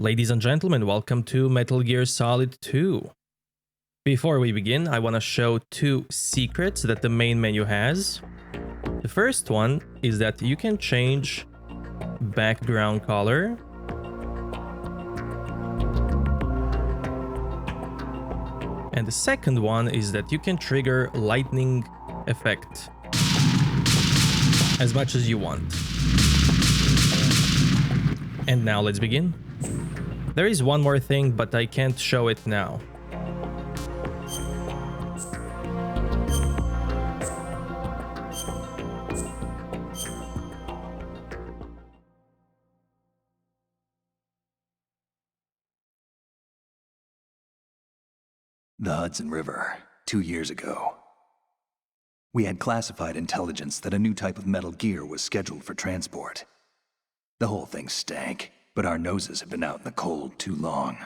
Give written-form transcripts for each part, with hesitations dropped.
Ladies and gentlemen, welcome to Metal Gear Solid 2. Before we begin, I want to show two secrets that the main menu has. The first one is that you can change background color. And the second one is that you can trigger lightning effect as much as you want. And now let's begin. There is one more thing, but I can't show it now. The Hudson River, 2 years ago. We had classified intelligence that a new type of metal gear was scheduled for transport. The whole thing stank, but our noses had been out in the cold too long.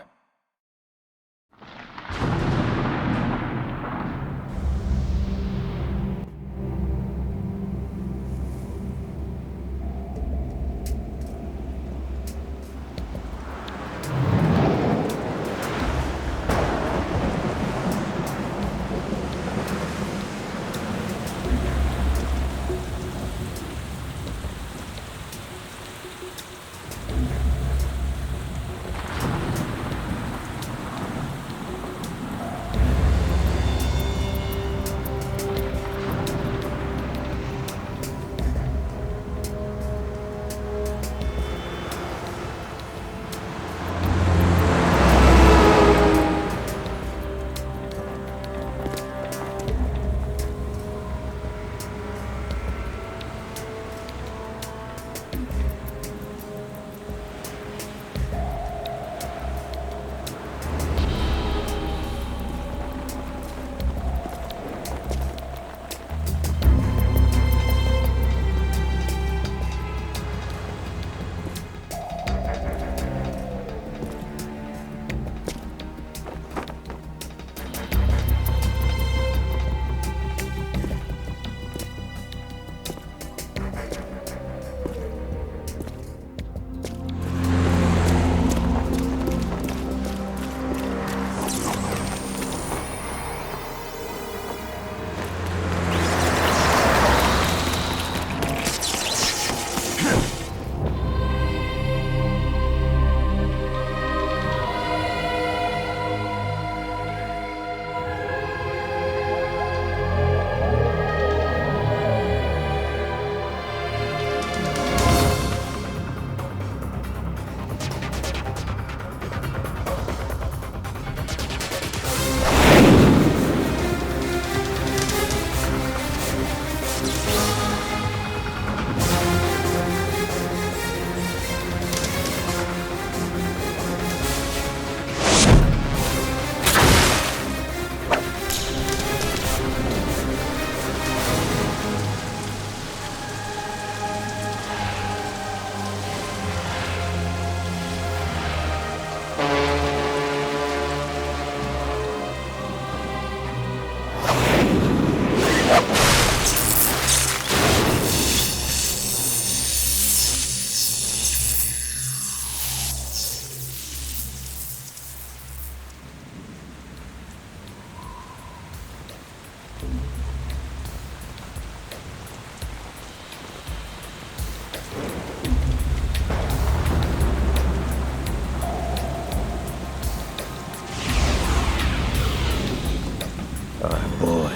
Our boy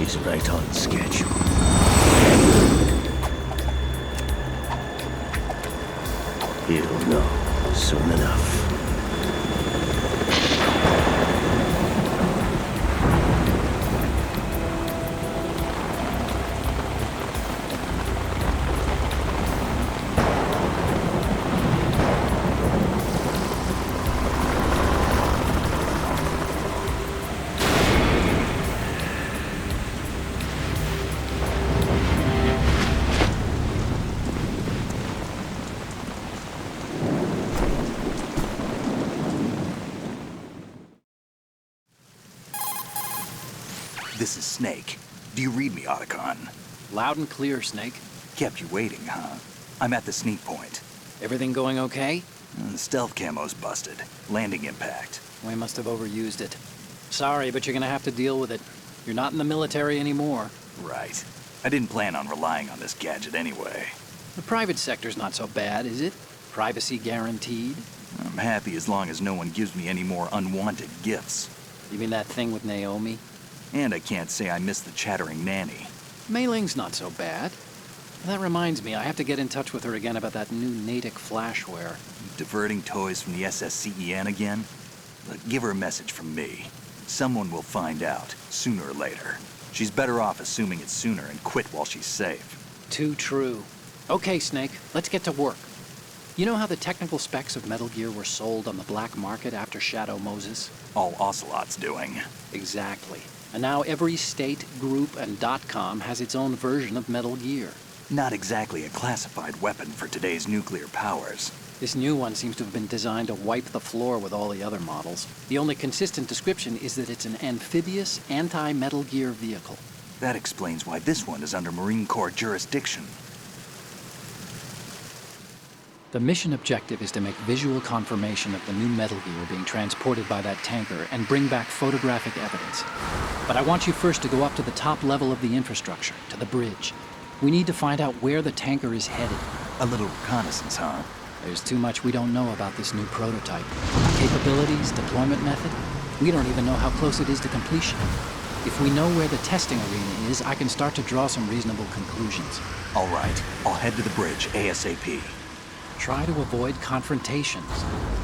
is right on schedule. He'll know soon enough. This is Snake. Do you read me, Otacon? Loud and clear, Snake. Kept you waiting, huh? I'm at the sneak point. Everything going okay? The stealth camo's busted. Landing impact. We must have overused it. Sorry, but you're gonna have to deal with it. You're not in the military anymore. Right. I didn't plan on relying on this gadget anyway. The private sector's not so bad, is it? Privacy guaranteed? I'm happy as long as no one gives me any more unwanted gifts. You mean that thing with Naomi? And I can't say I miss the chattering nanny. Mei Ling's not so bad. That reminds me, I have to get in touch with her again about that new Natick flashware. Diverting toys from the SSCEN again? Look, give her a message from me. Someone will find out, sooner or later. She's better off assuming it sooner and quit while she's safe. Too true. Okay, Snake, let's get to work. You know how the technical specs of Metal Gear were sold on the black market after Shadow Moses? All Ocelot's doing. Exactly. And now every state, group, and .com has its own version of Metal Gear. Not exactly a classified weapon for today's nuclear powers. This new one seems to have been designed to wipe the floor with all the other models. The only consistent description is that it's an amphibious, anti-Metal Gear vehicle. That explains why this one is under Marine Corps jurisdiction. The mission objective is to make visual confirmation of the new Metal Gear being transported by that tanker and bring back photographic evidence. But I want you first to go up to the top level of the infrastructure, to the bridge. We need to find out where the tanker is headed. A little reconnaissance, huh? There's too much we don't know about this new prototype. Capabilities, deployment method. We don't even know how close it is to completion. If we know where the testing arena is, I can start to draw some reasonable conclusions. All right, I'll head to the bridge ASAP. Try to avoid confrontations.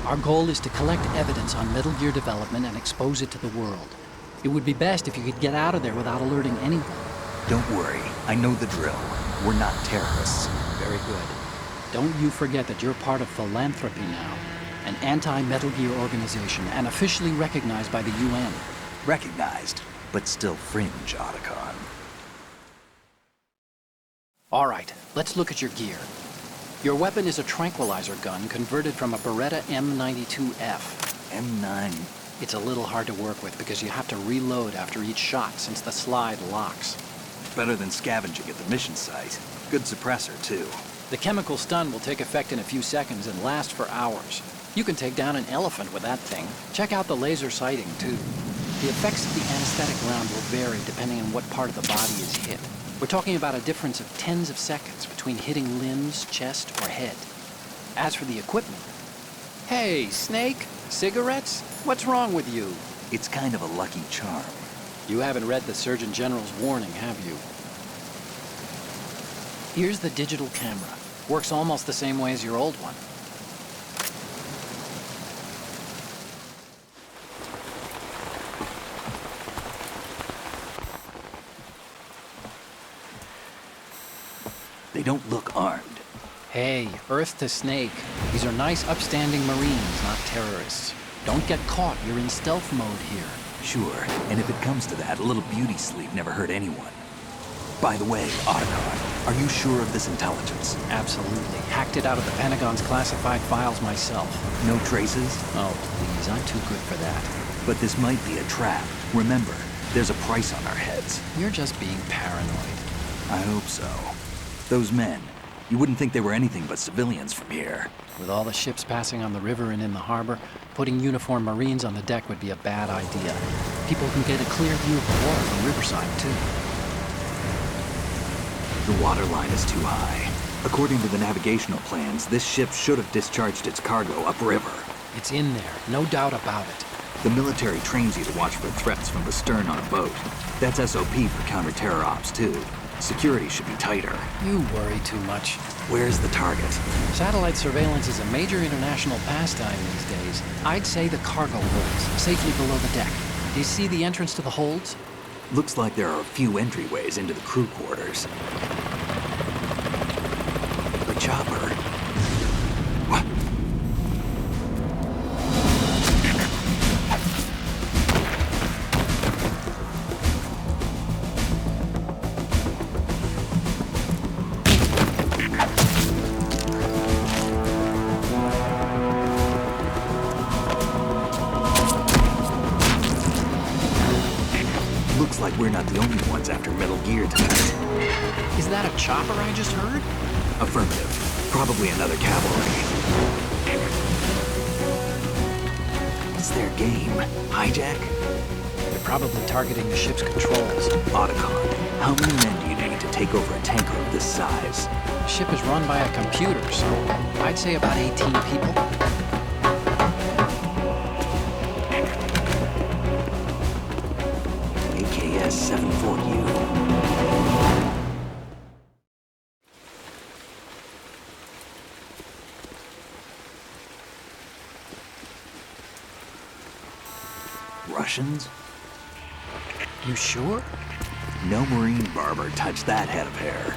Our goal is to collect evidence on Metal Gear development and expose it to the world. It would be best if you could get out of there without alerting anyone. Don't worry, I know the drill. We're not terrorists. Very good. Don't you forget that you're part of Philanthropy now, an anti-Metal Gear organization and officially recognized by the UN. Recognized, but still fringe, Otacon. All right, let's look at your gear. Your weapon is a tranquilizer gun converted from a Beretta M92F. M9. It's a little hard to work with because you have to reload after each shot since the slide locks. Better than scavenging at the mission site. Good suppressor, too. The chemical stun will take effect in a few seconds and last for hours. You can take down an elephant with that thing. Check out the laser sighting, too. The effects of the anesthetic round will vary depending on what part of the body is hit. We're talking about a difference of tens of seconds between hitting limbs, chest, or head. As for the equipment... Hey, Snake, cigarettes? What's wrong with you? It's kind of a lucky charm. You haven't read the Surgeon General's warning, have you? Here's the digital camera. Works almost the same way as your old one. They don't look armed. Hey, Earth to Snake. These are nice, upstanding Marines, not terrorists. Don't get caught. You're in stealth mode here. Sure, and if it comes to that, a little beauty sleep never hurt anyone. By the way, Otacon, are you sure of this intelligence? Absolutely. Hacked it out of the Pentagon's classified files myself. No traces? Oh, please. I'm too good for that. But this might be a trap. Remember, there's a price on our heads. You're just being paranoid. I hope so. Those men, you wouldn't think they were anything but civilians from here. With all the ships passing on the river and in the harbor, putting uniformed Marines on the deck would be a bad idea. People can get a clear view of the water from Riverside, too. The water line is too high. According to the navigational plans, this ship should have discharged its cargo upriver. It's in there, no doubt about it. The military trains you to watch for threats from the stern on a boat. That's SOP for counter-terror ops, too. Security should be tighter. You worry too much. Where's the target? Satellite surveillance is a major international pastime these days. I'd say the cargo holds, safely below the deck. Do you see the entrance to the holds? Looks like there are a few entryways into the crew quarters. The chopper. What? Looks like we're not the only ones after Metal Gear tonight. Is that a chopper I just heard? Affirmative. Probably another cavalry. What's their game? Hijack? They're probably targeting the ship's controls. Otacon, how many men do you need to take over a tanker of this size? The ship is run by a computer, so I'd say about 18 people. AKS 74U. Russians? You sure? No Marine barber touched that head of hair.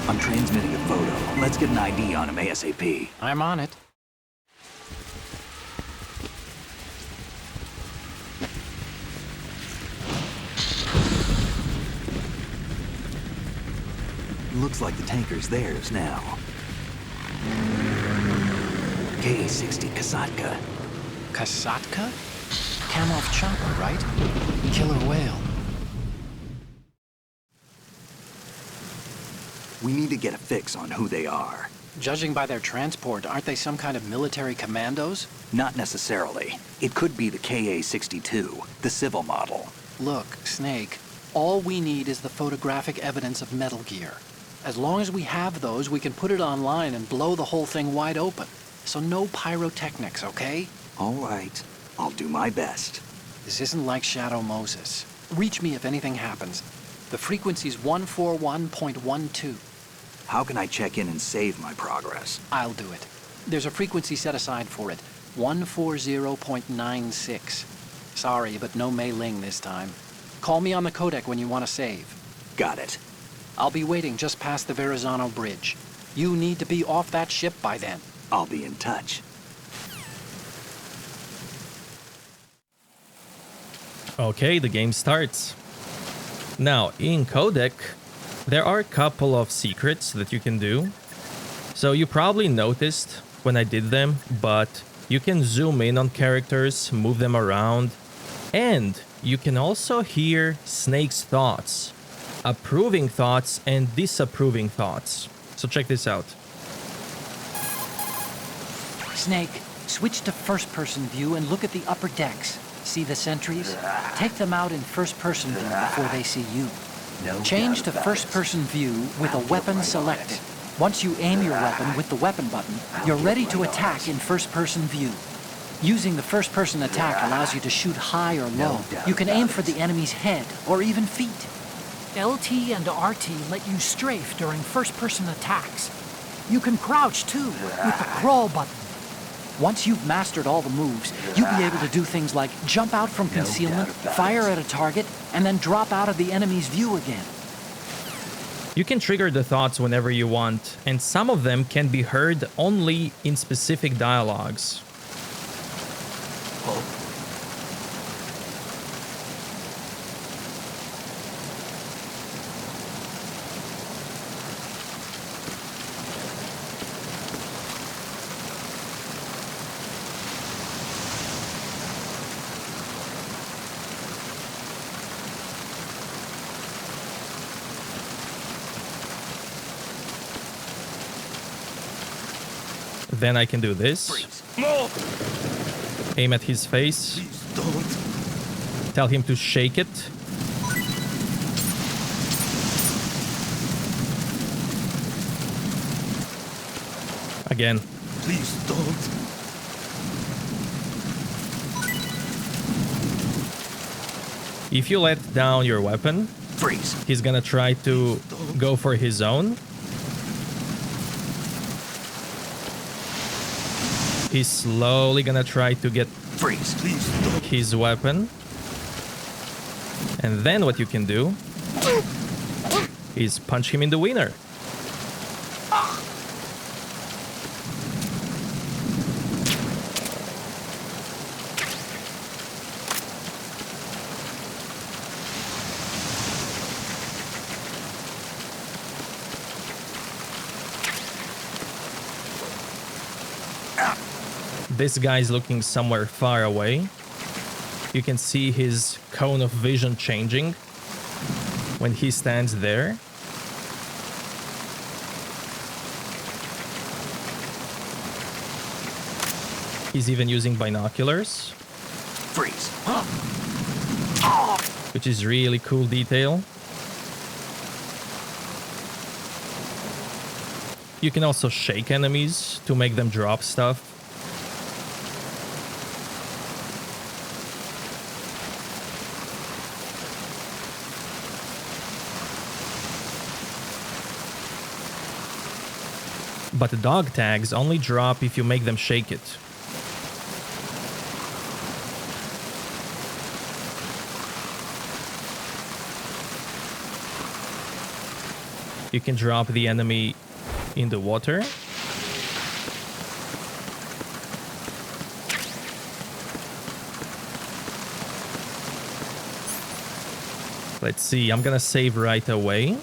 I'm transmitting a photo. Let's get an ID on him ASAP. I'm on it. Looks like the tanker's theirs now. KA-60 Kasatka. Kasatka? Kamov chopper, right? Killer whale. We need to get a fix on who they are. Judging by their transport, aren't they some kind of military commandos? Not necessarily. It could be the KA-62, the civil model. Look, Snake, all we need is the photographic evidence of Metal Gear. As long as we have those, we can put it online and blow the whole thing wide open. So no pyrotechnics, okay? All right. I'll do my best. This isn't like Shadow Moses. Reach me if anything happens. The frequency's 141.12. How can I check in and save my progress? I'll do it. There's a frequency set aside for it. 140.96. Sorry, but no Mei Ling this time. Call me on the codec when you want to save. Got it. I'll be waiting just past the Verrazano Bridge. You need to be off that ship by then. I'll be in touch. Okay, the game starts. Now, in codec, there are a couple of secrets that you can do. So you probably noticed when I did them, but you can zoom in on characters, move them around, and you can also hear Snake's thoughts. Approving thoughts and disapproving thoughts. So check this out. Snake, switch to first-person view and look at the upper decks. See the sentries? Take them out in first-person view before they see you. No Change doubt to about first-person view with a I'll get weapon right on selected. it. Once you aim your weapon with the weapon button, you're get ready to right on attack it. in first-person view. Using the first-person attack allows you to shoot high or low. doubt You can about aim for it. the enemy's head or even feet. LT and RT let you strafe during first-person attacks. You can crouch too with the crawl button. Once you've mastered all the moves, you'll be able to do things like jump out from concealment, doubt about fire it. at a target, and then drop out of the enemy's view again. You can trigger the thoughts whenever you want, and some of them can be heard only in specific dialogues. Then I can do this. Aim at his face. Tell him to shake it. Again. Please don't. If you let down your weapon, Freeze. he's gonna try to go for his own. He's slowly gonna try to get Freeze. Please don't. his weapon. And then what you can do is punch him in the wiener. This guy's looking somewhere far away. You can see his cone of vision changing when he stands there. He's even using binoculars, Freeze. which is really cool detail. You can also shake enemies to make them drop stuff. But the dog tags only drop if you make them shake it. You can drop the enemy in the water. Let's see, I'm gonna save right away.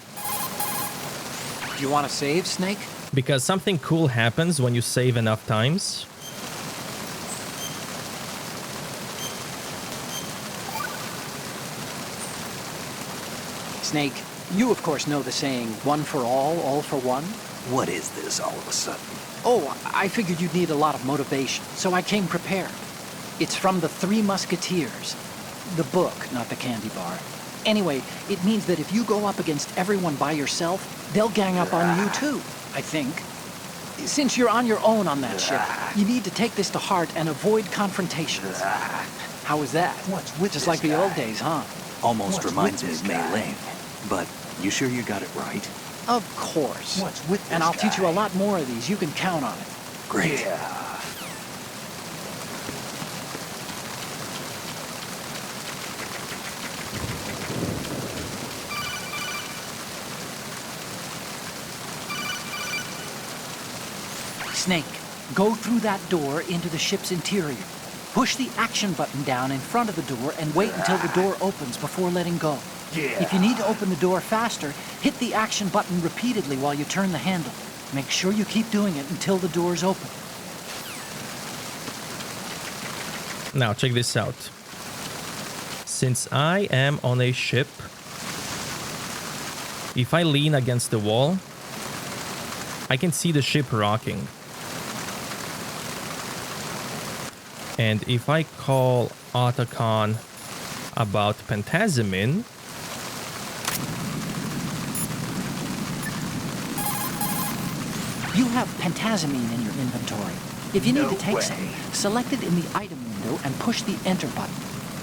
Do you want to save, Snake? Because something cool happens when you save enough times. Snake, you of course know the saying, one for all for one? What is this all of a sudden? Oh, I figured you'd need a lot of motivation, so I came prepared. It's from the Three Musketeers. The book, not the candy bar. Anyway, it means that if you go up against everyone by yourself, they'll gang up on you too, I think. Since you're on your own on that ship, you need to take this to heart and avoid confrontations. How was that? What's with Just this like the guy? old days, huh? Almost What's reminds with me of this Mei guy? Ling. But you sure you got it right? Of course. What's with And this I'll teach you a guy? lot more of these. You can count on it. Great. Snake, go through that door into the ship's interior. Push the action button down in front of the door and wait until the door opens before letting go. If you need to open the door faster, hit the action button repeatedly while you turn the handle. Make sure you keep doing it until the door's open. Now check this out. Since I am on a ship, if I lean against the wall, I can see the ship rocking. And if I call Otacon about Pentazemin, You have pentazamine in your inventory. If you need to take some, select it in the item window and push the enter button.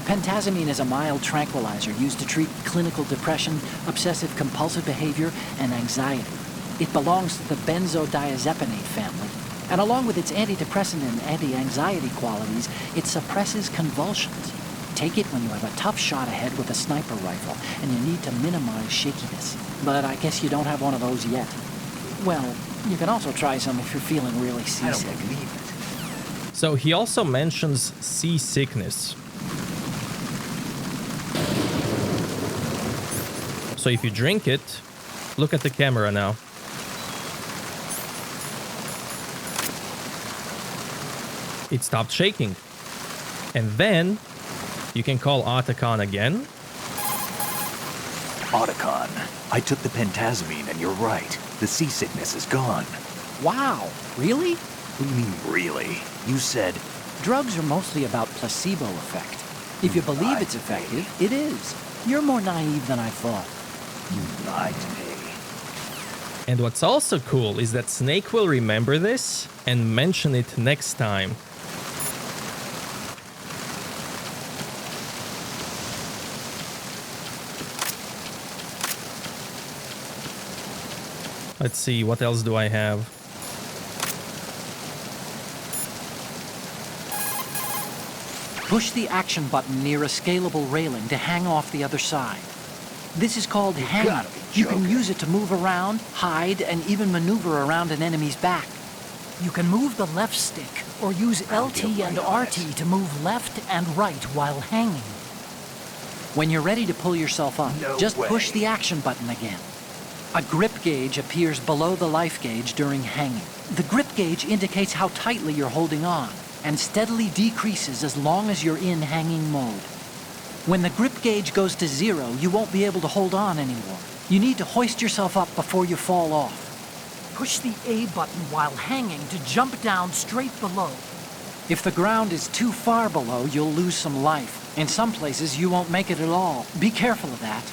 Pentazamine is a mild tranquilizer used to treat clinical depression, obsessive compulsive behavior, and anxiety. It belongs to the benzodiazepinate family, and along with its antidepressant and anti-anxiety qualities, it suppresses convulsions. Take it when you have a tough shot ahead with a sniper rifle, and you need to minimize shakiness. But I guess you don't have one of those yet. Well, you can also try some if you're feeling really seasick. so he also mentions seasickness. So if you drink it, look at the camera now. It stopped shaking. And then you can call Otacon again. Otacon, I took the pentazamine and you're right. The seasickness is gone. Wow, really? What do you mean, really? You said... Drugs are mostly about placebo effect. If you believe it's effective, it is. You're more naive than I thought. You lied to me. And what's also cool is that Snake will remember this and mention it next time. Let's see, what else do I have? Push the action button near a scalable railing to hang off the other side. This is called hanging. gotta be You can joking. use it to move around, hide, and even maneuver around an enemy's back. You can move the left stick or use LT and RT to move left and right while hanging. When you're ready to pull yourself up, No just way. push the action button again. A grip gauge appears below the life gauge during hanging. The grip gauge indicates how tightly you're holding on and steadily decreases as long as you're in hanging mode. When the grip gauge goes to 0, you won't be able to hold on anymore. You need to hoist yourself up before you fall off. Push the A button while hanging to jump down straight below. If the ground is too far below, you'll lose some life. In some places, you won't make it at all. Be careful of that.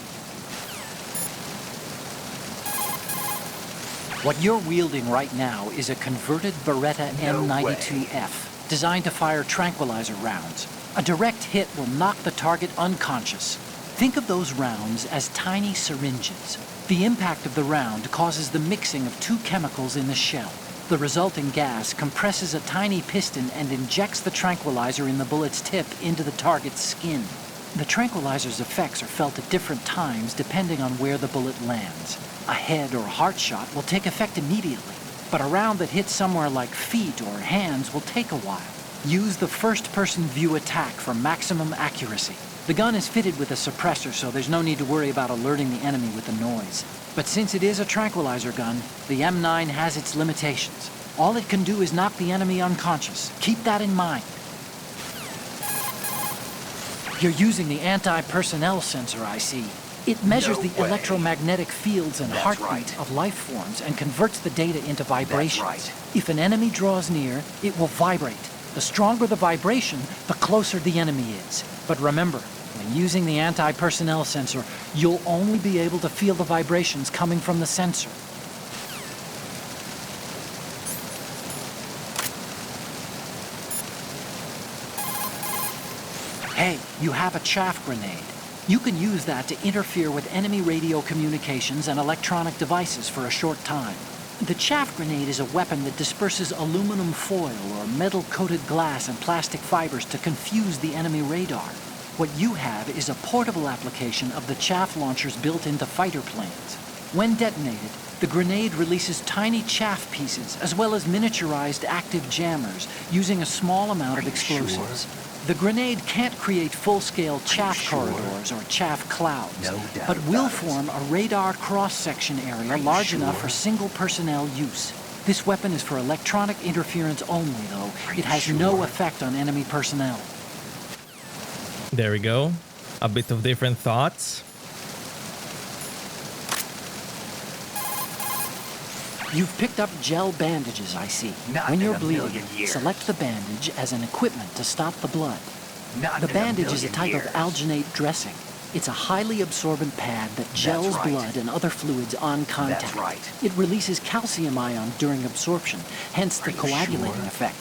What you're wielding right now is a converted Beretta M92F, designed to fire tranquilizer rounds. A direct hit will knock the target unconscious. Think of those rounds as tiny syringes. The impact of the round causes the mixing of two chemicals in the shell. The resulting gas compresses a tiny piston and injects the tranquilizer in the bullet's tip into the target's skin. The tranquilizer's effects are felt at different times depending on where the bullet lands. A head or heart shot will take effect immediately, but a round that hits somewhere like feet or hands will take a while. Use the first-person view attack for maximum accuracy. The gun is fitted with a suppressor, so there's no need to worry about alerting the enemy with the noise. But since it is a tranquilizer gun, the M9 has its limitations. All it can do is knock the enemy unconscious. Keep that in mind. You're using the anti-personnel sensor, I see. It measures the electromagnetic fields and heartbeat of life forms and converts the data into vibrations. If an enemy draws near, it will vibrate. The stronger the vibration, the closer the enemy is. But remember, when using the anti-personnel sensor, you'll only be able to feel the vibrations coming from the sensor. Hey, you have a chaff grenade. You can use that to interfere with enemy radio communications and electronic devices for a short time. The chaff grenade is a weapon that disperses aluminum foil or metal-coated glass and plastic fibers to confuse the enemy radar. What you have is a portable application of the chaff launchers built into fighter planes. When detonated, the grenade releases tiny chaff pieces as well as miniaturized active jammers using a small amount of explosives. The grenade can't create full-scale chaff corridors or chaff clouds, but will form a radar cross-section area large enough for single personnel use. This weapon is for electronic interference only, though. It has no effect on enemy personnel. There we go. A bit of different thoughts. You've picked up gel bandages, I see. When you're bleeding, select the bandage as an equipment to stop the blood. The bandage is a type of alginate dressing. It's a highly absorbent pad that gels blood and other fluids on contact. It releases calcium ion during absorption, hence the coagulating effect.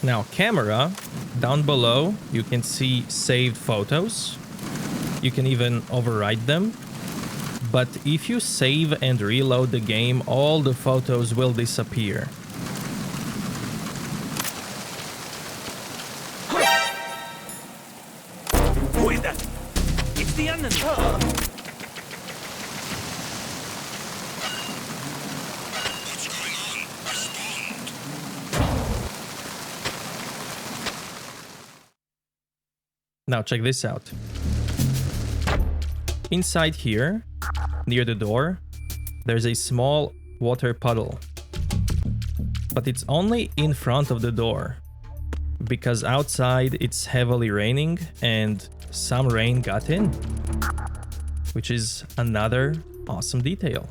Now, camera, down below, you can see saved photos. You can even overwrite them. But if you save and reload the game, all the photos will disappear. Who is that? It's the enemy. Now check this out. Inside here, near the door, there's a small water puddle. But it's only in front of the door, because outside it's heavily raining and some rain got in, which is another awesome detail.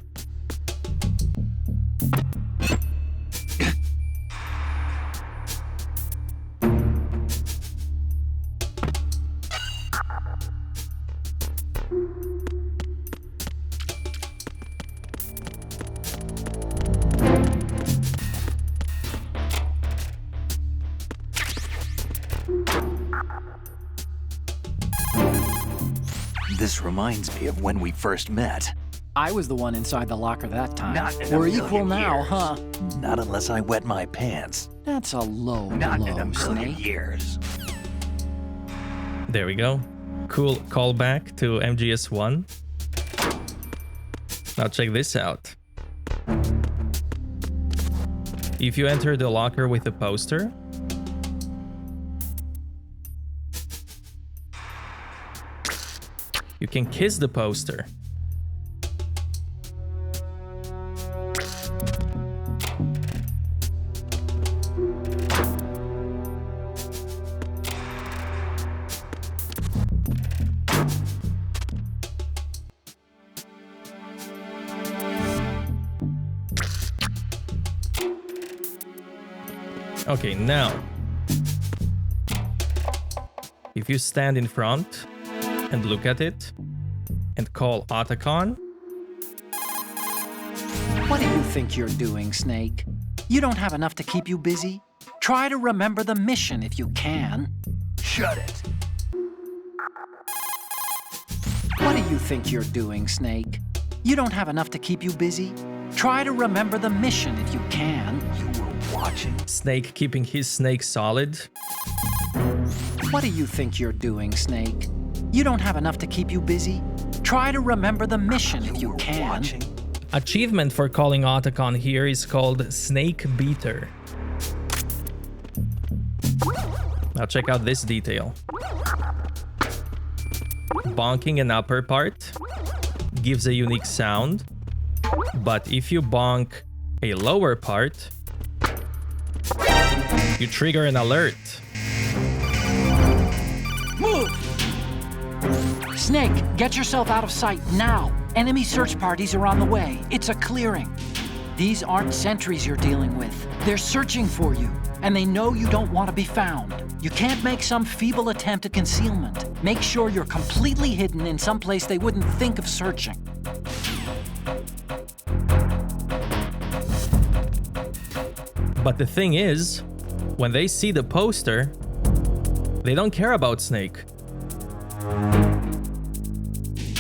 This reminds me of when we first met. I was the one inside the locker that time. Not in a We're million equal now, years. huh? Not unless I wet my pants. That's a low Not in a blow, million Snake. years. There we go. Cool callback to MGS1. Now check this out. If you enter the locker with a poster, You can kiss the poster. Okay, now, if you stand in front and look at it and call Otacon. What do you think you're doing, Snake? You don't have enough to keep you busy? Try to remember the mission if you can. Shut it. What do you think you're doing, Snake? You don't have enough to keep you busy? Try to remember the mission if you can. You were watching. Snake keeping his snake solid. What do you think you're doing, Snake? You don't have enough to keep you busy? Try to remember the mission if you can. Watching. Achievement for calling Otacon here is called Snake Beater. Now check out this detail. Bonking an upper part gives a unique sound, but if you bonk a lower part, you trigger an alert. Move! Snake, get yourself out of sight now. Enemy search parties are on the way. It's a clearing. These aren't sentries you're dealing with. They're searching for you, and they know you don't want to be found. You can't make some feeble attempt at concealment. Make sure you're completely hidden in some place they wouldn't think of searching. But the thing is, when they see the poster, they don't care about Snake.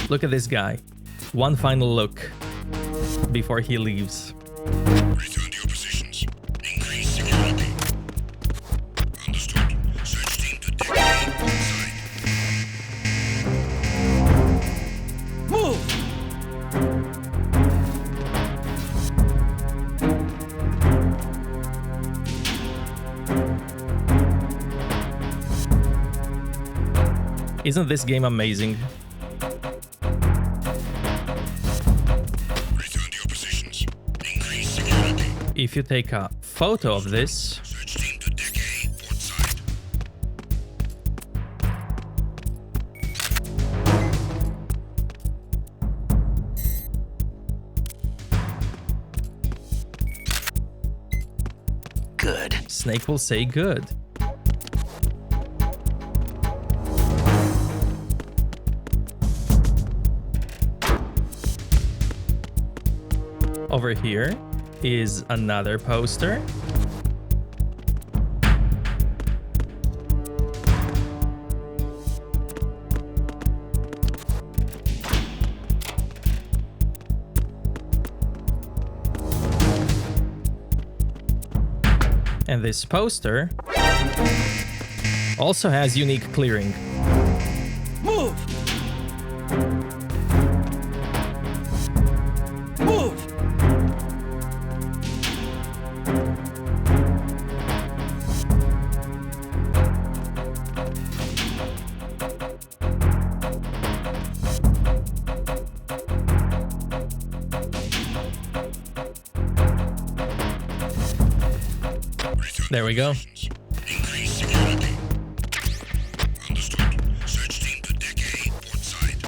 Look at this guy. One final look before he leaves. Return to your positions. Increase security. Understood. Search team to deck A outside. Move! Isn't this game amazing? Return to your positions. Increase security. If you take a photo of this, Search team to deck A outside. Good. Snake will say good. Over here is another poster. And this poster also has unique clearing. Move! Move! There we go. Increase security. Understood. Search team to deck A outside.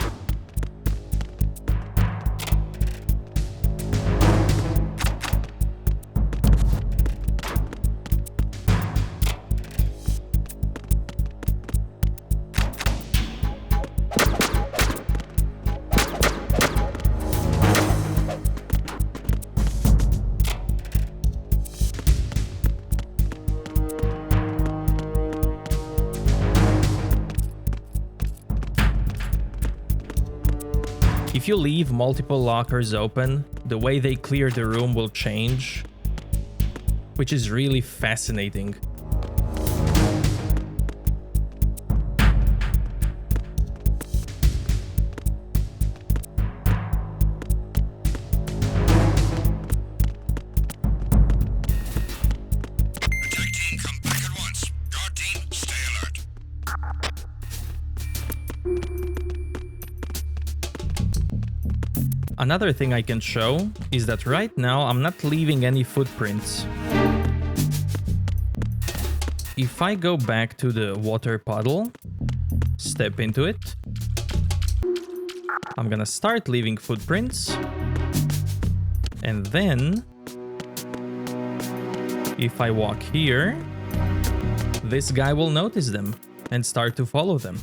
If you leave multiple lockers open, the way they clear the room will change, which is really fascinating. Attack team, come back at once. Guard team, stay alert. Another thing I can show is that right now I'm not leaving any footprints. If I go back to the water puddle, step into it, I'm gonna start leaving footprints. And then, if I walk here, this guy will notice them and start to follow them.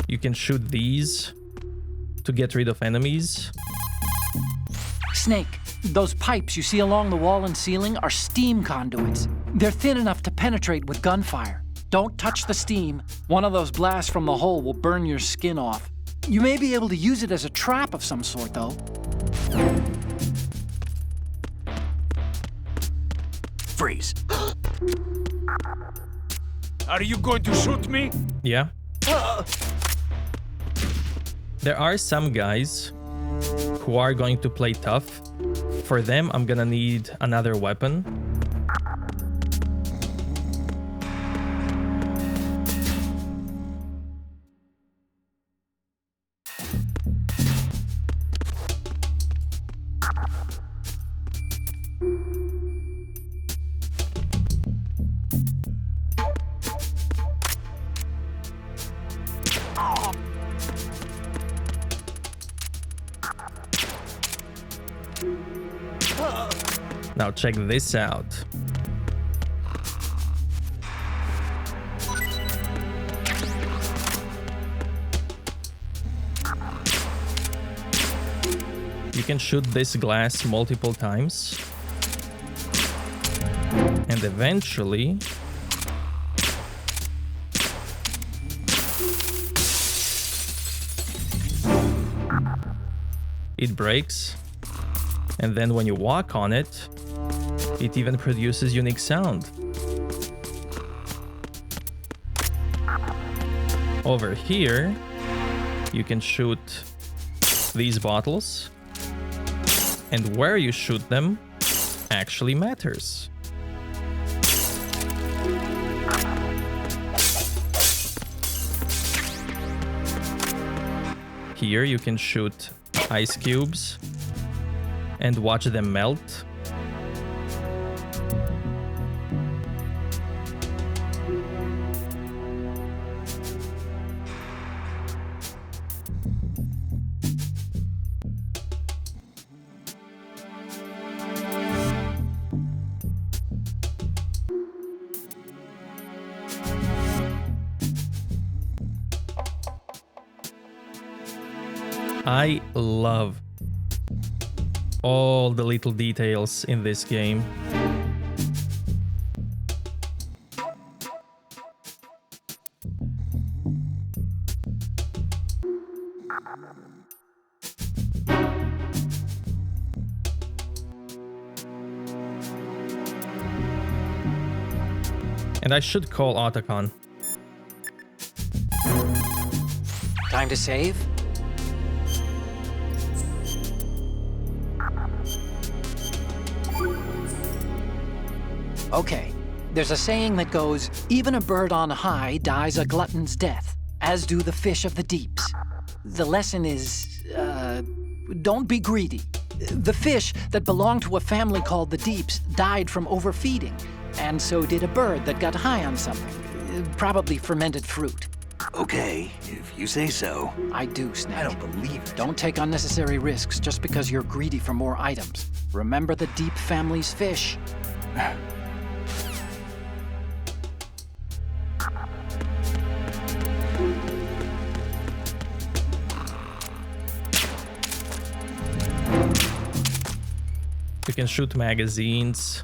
You can shoot these to get rid of enemies. Snake, those pipes you see along the wall and ceiling are steam conduits. They're thin enough to penetrate with gunfire. Don't touch the steam. One of those blasts from the hole will burn your skin off. You may be able to use it as a trap of some sort, though. Freeze. Are you going to shoot me? Yeah. There are some guys who are going to play tough. For them, I'm gonna need another weapon. Now check this out. You can shoot this glass multiple times. And eventually it breaks. And then when you walk on it, it even produces unique sound. Over here, you can shoot these bottles, and where you shoot them actually matters. Here you can shoot ice cubes and watch them melt. I love all the little details in this game. And I should call Otacon. Time to save? Okay, there's a saying that goes, even a bird on high dies a glutton's death, as do the fish of the deeps. The lesson is, don't be greedy. The fish that belonged to a family called the Deeps died from overfeeding, and so did a bird that got high on something, probably fermented fruit. Okay, if you say so. I do, Snake. I don't believe it. Don't take unnecessary risks just because you're greedy for more items. Remember the Deep family's fish. You can shoot magazines.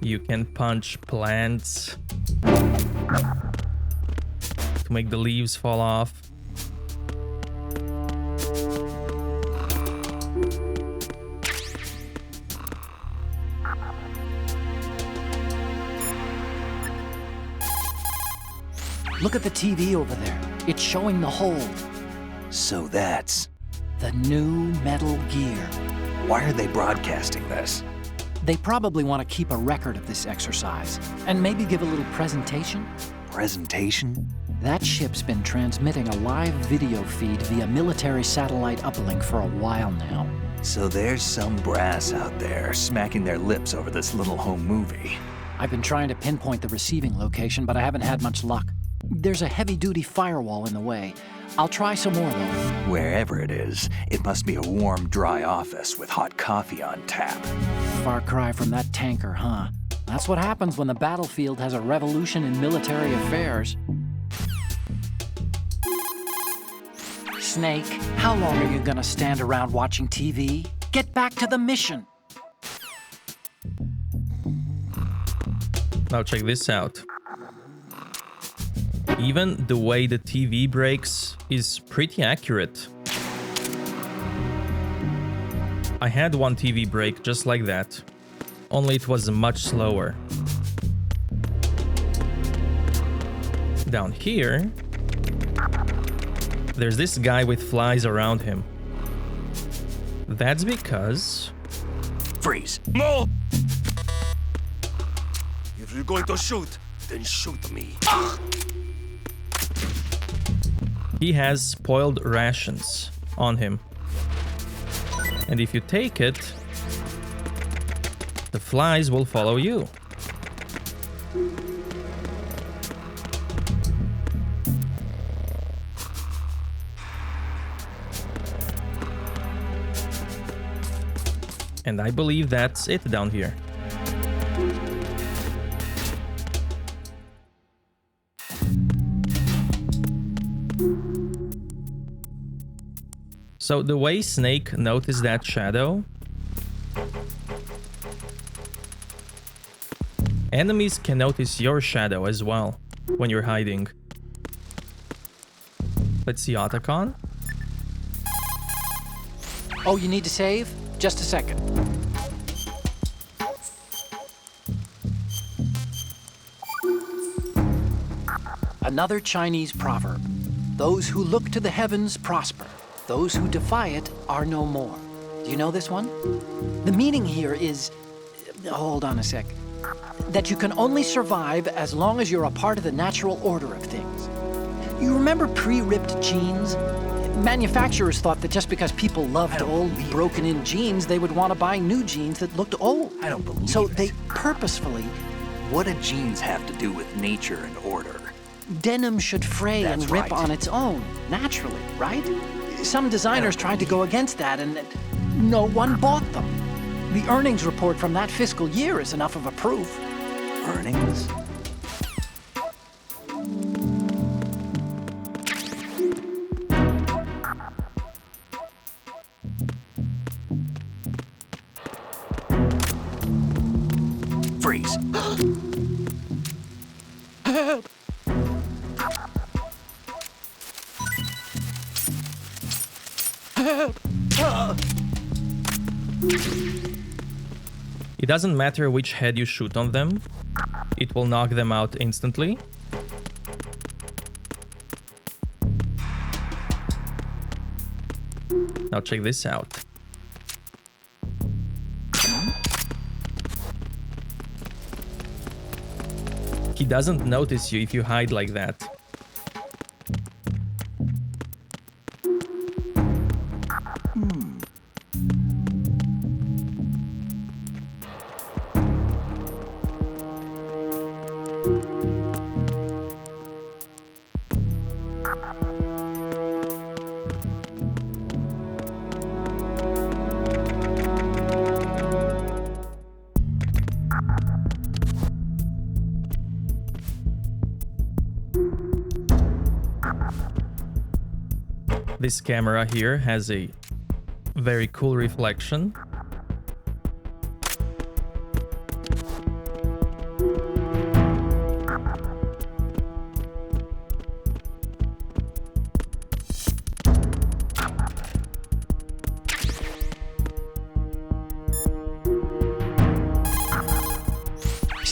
You can punch plants. to make the leaves fall off. Look at the TV over there. It's showing the hold. So that's... The new Metal Gear. Why are they broadcasting this? They probably want to keep a record of this exercise, and maybe give a little presentation. Presentation? That ship's been transmitting a live video feed via military satellite uplink for a while now. So there's some brass out there smacking their lips over this little home movie. I've been trying to pinpoint the receiving location, but I haven't had much luck. There's a heavy-duty firewall in the way. I'll try some more, though. Wherever it is, it must be a warm, dry office with hot coffee on tap. Far cry from that tanker, huh? That's what happens when the battlefield has a revolution in military affairs. Snake, how long are you gonna stand around watching TV? Get back to the mission! Now check this out. Even the way the TV breaks is pretty accurate. I had one TV break just like that, only it was much slower. Down here, there's this guy with flies around him. That's because... Freeze! No! If you're going to shoot, then shoot me. he has spoiled rations on him. And if you take it, the flies will follow you. And I believe that's it down here. So the way Snake noticed that shadow, enemies can notice your shadow as well when you're hiding. Let's see Otacon. Oh, you need to save? Just a second. Another Chinese proverb. Those who look to the heavens prosper. Those who defy it are no more. Do you know this one? The meaning here is... Hold on a sec. That you can only survive as long as you're a part of the natural order of things. You remember pre-ripped jeans? Manufacturers thought that just because people loved old, broken-in jeans, they would want to buy new jeans that looked old. I don't believe So it. they purposefully... What do jeans have to do with nature and order? Denim should fray That's and rip right. on its own, naturally, right? Some designers tried to go against that, and no one bought them. The earnings report from that fiscal year is enough of a proof. Earnings? Freeze! It doesn't matter which head you shoot on them, it will knock them out instantly. Now check this out. He doesn't notice you if you hide like that. This camera here has a very cool reflection.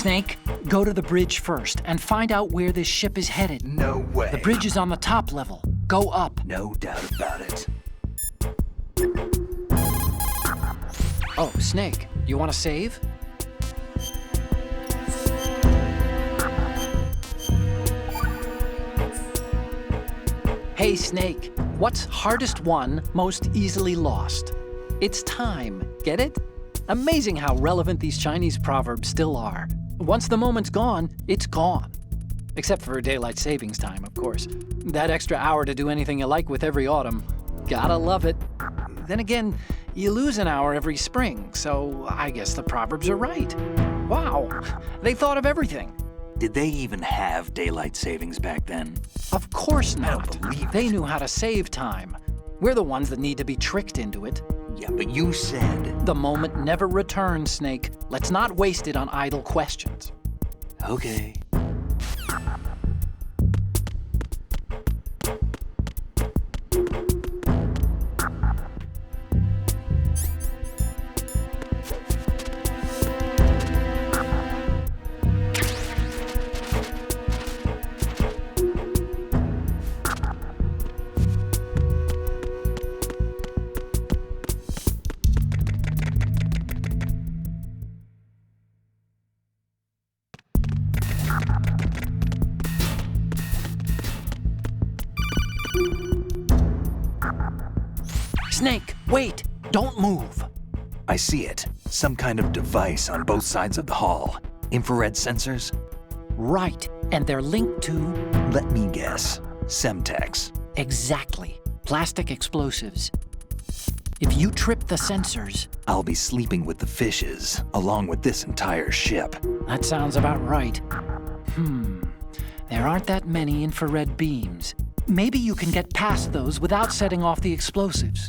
Snake, go to the bridge first and find out where this ship is headed. No way. The bridge is on the top level. Go up. No doubt about it. Oh, Snake, you want to save? Hey, Snake, what's hardest won, most easily lost? It's time, get it? Amazing how relevant these Chinese proverbs still are. Once the moment's gone, it's gone. Except for daylight savings time, of course. That extra hour to do anything you like with every autumn. Gotta love it. Then again, you lose an hour every spring, so I guess the proverbs are right. Wow, they thought of everything. Did they even have daylight savings back then? Of course not. don't believe They it. knew how to save time. We're the ones that need to be tricked into it. Yeah, but you said... The moment never returns, Snake. Let's not waste it on idle questions. Okay. Snake, wait! Don't move! I see it. Some kind of device on both sides of the hall. Infrared sensors? Right, and they're linked to... Let me guess. Semtex. Exactly. Plastic explosives. If you trip the sensors... I'll be sleeping with the fishes, along with this entire ship. That sounds about right. There aren't that many infrared beams. Maybe you can get past those without setting off the explosives.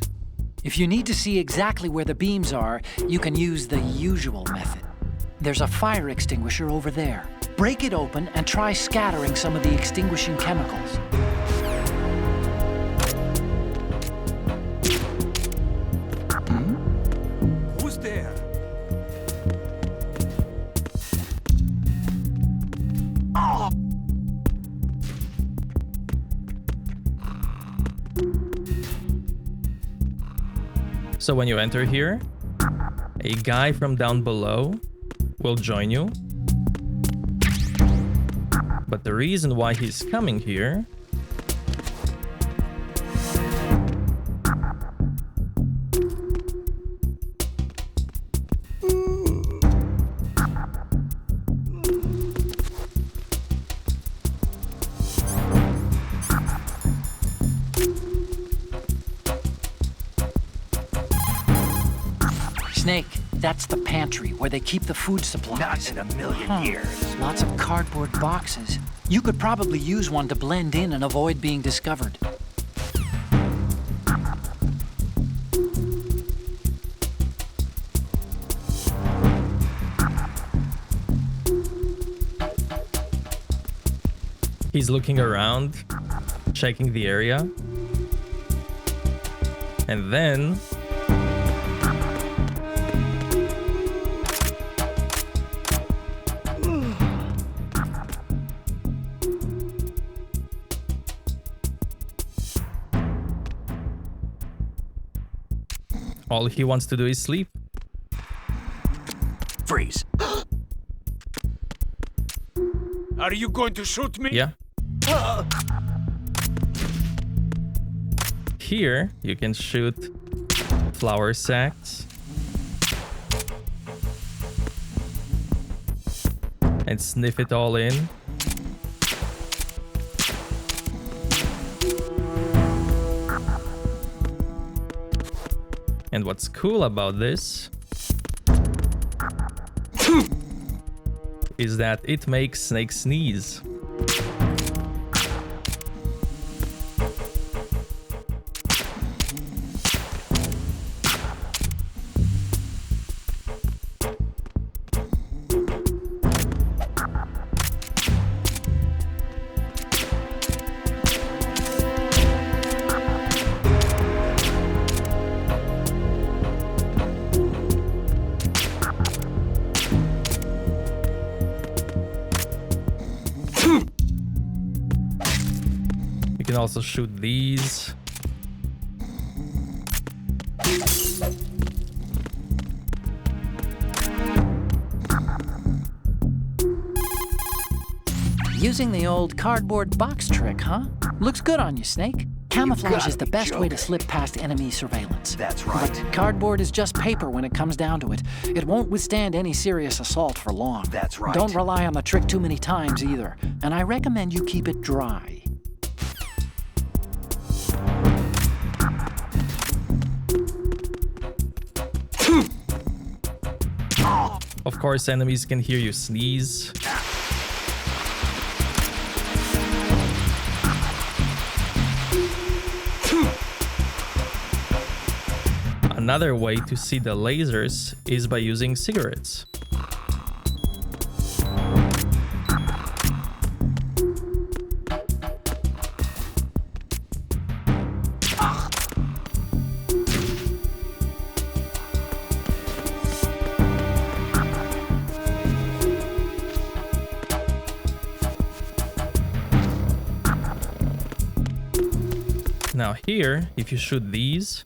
If you need to see exactly where the beams are, you can use the usual method. There's a fire extinguisher over there. Break it open and try scattering some of the extinguishing chemicals. Who's there? So when you enter here, a guy from down below will join you. But the reason why he's coming here Snake, that's the pantry where they keep the food supplies. Not in a million years. Lots of cardboard boxes. You could probably use one to blend in and avoid being discovered. he's looking around, checking the area. And then all he wants to do is sleep. Freeze. Are you going to shoot me? Yeah. Here you can shoot flour sacks and sniff it all in. And what's cool about this is that it makes Snake sneeze. also shoot these. Using the old cardboard box trick, huh? Looks good on you, Snake. Camouflage gotta is the be best way to joking. slip past enemy surveillance. That's right. But cardboard is just paper when it comes down to it. It won't withstand any serious assault for long. That's right. Don't rely on the trick too many times either. And I recommend you keep it dry. Of course, enemies can hear you sneeze. Another way to see the lasers is by using cigarettes. Now here, if you shoot these,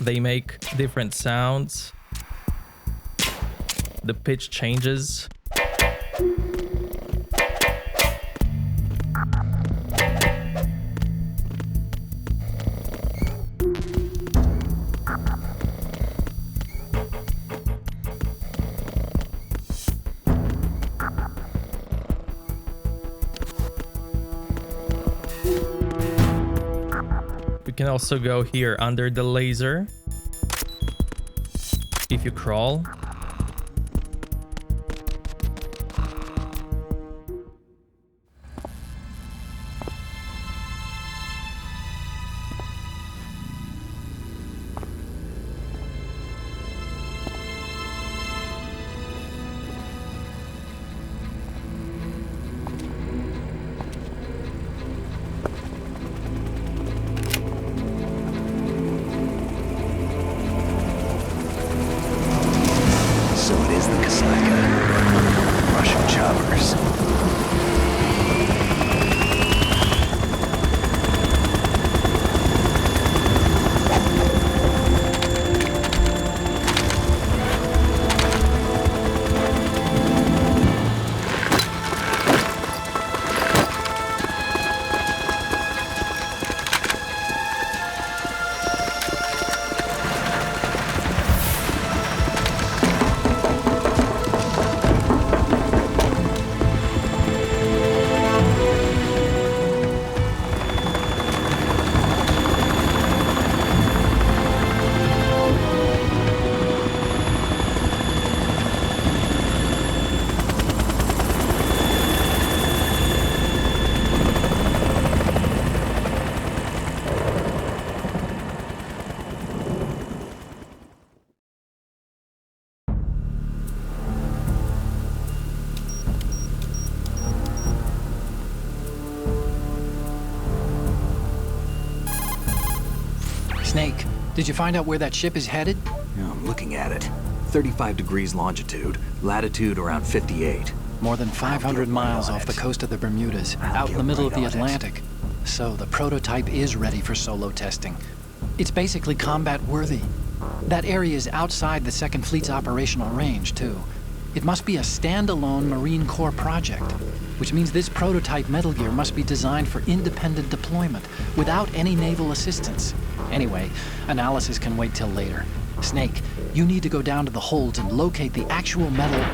they make different sounds. The pitch changes. We can also go here under the laser. If you crawl. So it is the Kasaka. Russian choppers. Snake, did you find out where that ship is headed? Yeah, I'm looking at it. 35 degrees longitude, latitude around 58. More than 500 miles off the coast of the Bermudas, out in the middle of the Atlantic. So the prototype is ready for solo testing. It's basically combat worthy. That area is outside the Second Fleet's operational range, too. It must be a standalone Marine Corps project, which means this prototype Metal Gear must be designed for independent deployment, without any naval assistance. Anyway, analysis can wait till later. Snake, you need to go down to the holds and locate the actual metal...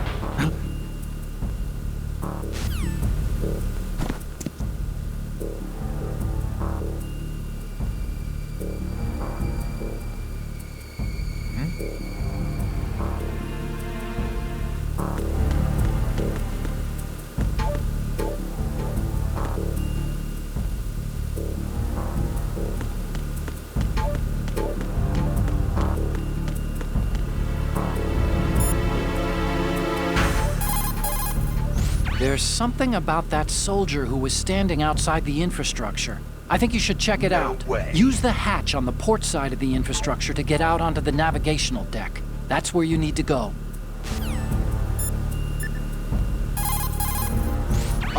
There's something about that soldier who was standing outside the infrastructure. I think you should check it out. way. Use the hatch on the port side of the infrastructure to get out onto the navigational deck. That's where you need to go.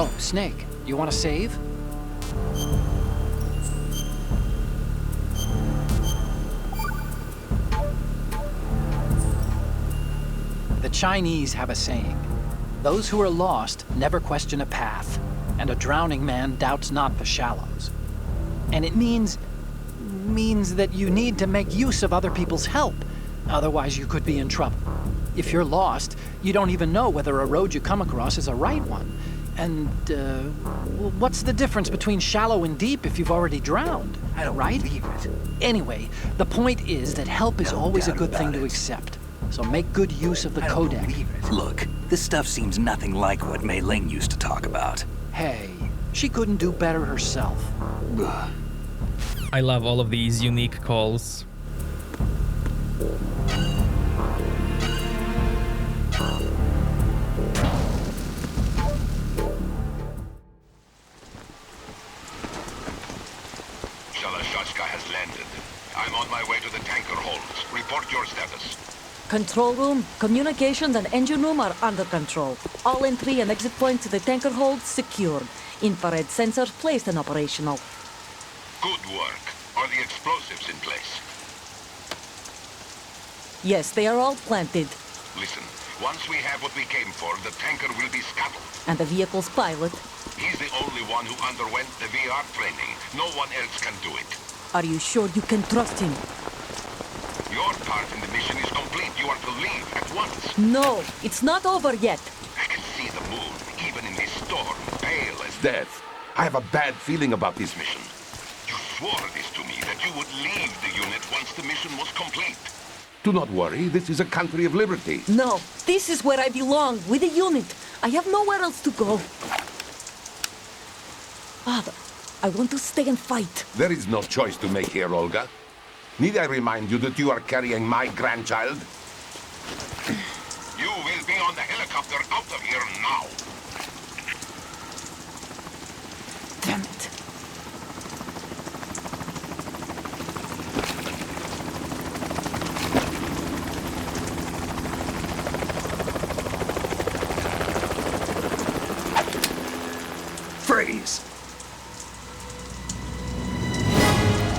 Oh, Snake, you want to save? The Chinese have a saying. Those who are lost never question a path, and a drowning man doubts not the shallows. And it means that you need to make use of other people's help. Otherwise, you could be in trouble. If you're lost, you don't even know whether a road you come across is a right one. And, what's the difference between shallow and deep if you've already drowned? I don't right? believe it. Anyway, the point is that help is No always a doubt good thing about to it. accept. So make good use of the I don't codec. believe it. Look, this stuff seems nothing like what Mei Ling used to talk about. Hey, she couldn't do better herself. Ugh. I love all of these unique calls. Shalashashka has landed. I'm on my way to the tanker holds. Report your status. Control room, communications and engine room are under control. All entry and exit points to the tanker hold secured. Infrared sensors placed and operational. Good work. Are the explosives in place? Yes, they are all planted. Listen, once we have what we came for, the tanker will be scuttled. And the vehicle's pilot. He's the only one who underwent the VR training. No one else can do it. Are you sure you can trust him? Your part in the mission is complete. You are to leave at once. No, it's not over yet. I can see the moon, even in this storm, pale as Death. I have a bad feeling about this mission. you swore this to me, that you would leave the unit once the mission was complete. Do not worry, this is a country of liberty. No, this is where I belong, with the unit. I have nowhere else to go. Father, I want to stay and fight. There is no choice to make here, Olga. Need I remind you that you are carrying my grandchild? You will be on the helicopter out of here now. Damn it. Freeze!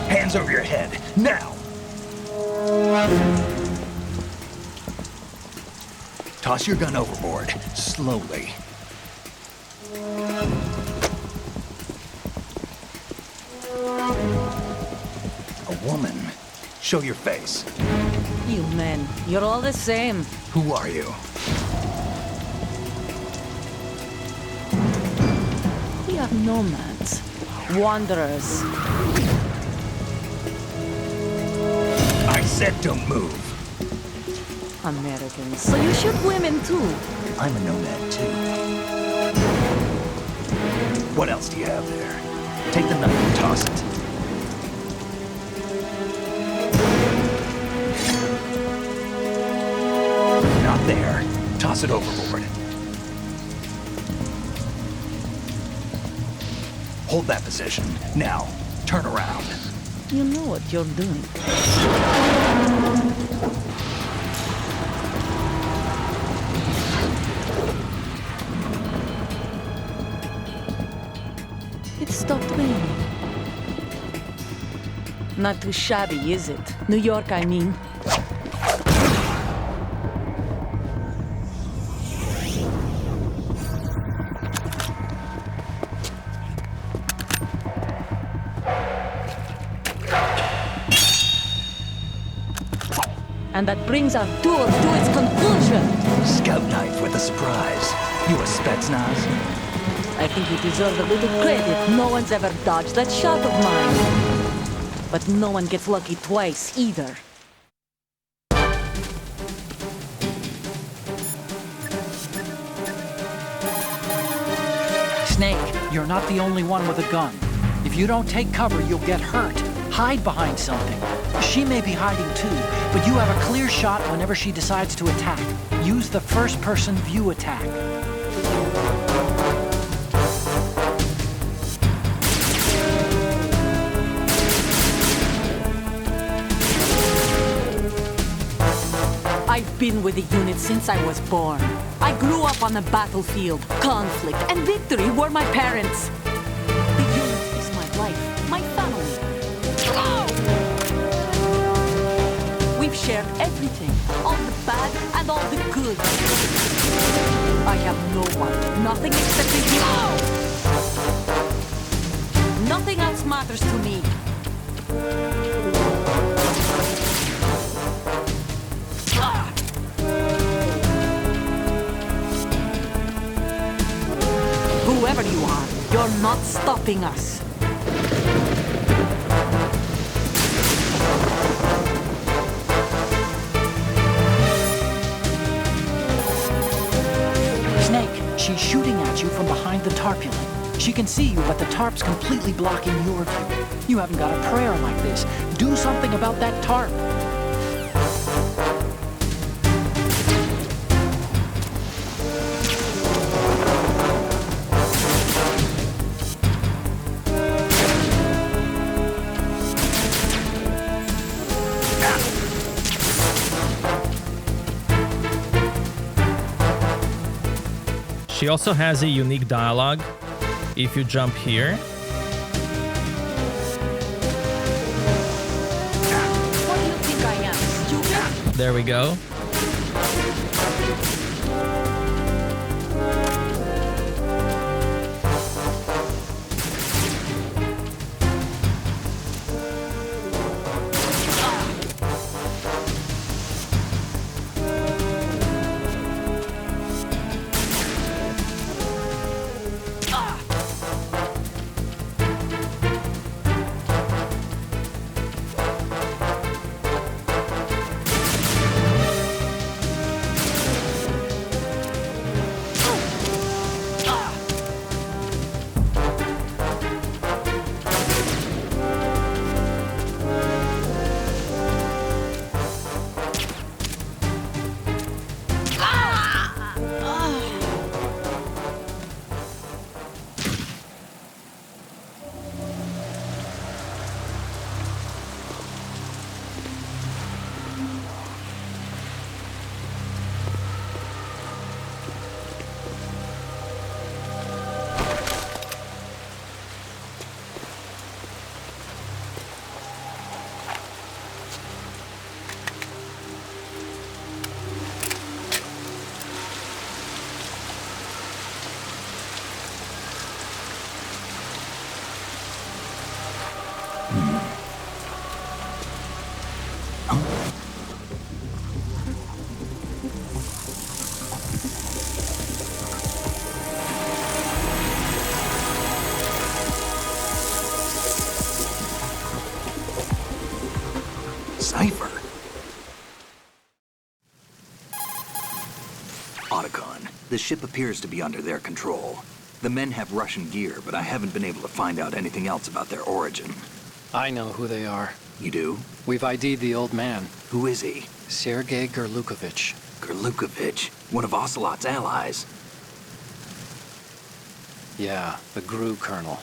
Hands over your head, now! Toss your gun overboard, slowly. A woman. Show your face. You men, you're all the same. Who are you? We are nomads, wanderers. I said don't move. Americans. So you shoot women too. I'm a nomad too. What else do you have there? Take the knife and toss it. Not there. Toss it overboard. Hold that position. Now, turn around. You know what you're doing. It stopped raining. Not too shabby, is it? New York, I mean. And that brings our tour to its conclusion. Scout knife with a surprise. You a Spetsnaz? I think you deserve a little credit. No one's ever dodged that shot of mine. But no one gets lucky twice, either. Snake, you're not the only one with a gun. If you don't take cover, you'll get hurt. Hide behind something. She may be hiding too, but you have a clear shot whenever she decides to attack. Use the first-person view attack. I been with the unit since I was born. I grew up on the battlefield. Conflict and victory were my parents. The unit is my life, my family. We've shared everything, all the bad and all the good. I have no one, nothing except the unit. Nothing else matters to me. Whoever you are, you're not stopping us. Snake, she's shooting at you from behind the tarpaulin. She can see you, but the tarp's completely blocking your view. You haven't got a prayer like this. Do something about that tarp. She also has a unique dialogue. If you jump here, What do you think I am, stupid? there we go. Cipher. Otacon, the ship appears to be under their control. The men have Russian gear, but I haven't been able to find out anything else about their origin. I know who they are. You do? We've ID'd the old man, Who is he? Sergei Gerlukovich. Gerlukovich, one of Ocelot's allies. Yeah, the GRU colonel.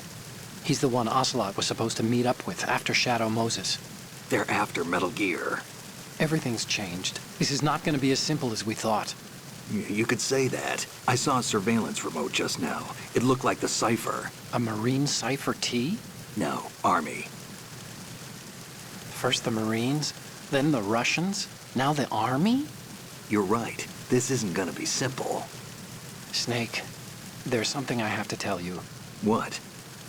He's the one Ocelot was supposed to meet up with after Shadow Moses. They're after Metal Gear. Everything's changed. This is not going to be as simple as we thought. You could say that. I saw a surveillance remote just now. It looked like the Cipher. A Marine Cipher T? No, Army. First the Marines, then the Russians, now the Army? You're right. This isn't gonna be simple. Snake, there's something I have to tell you. What?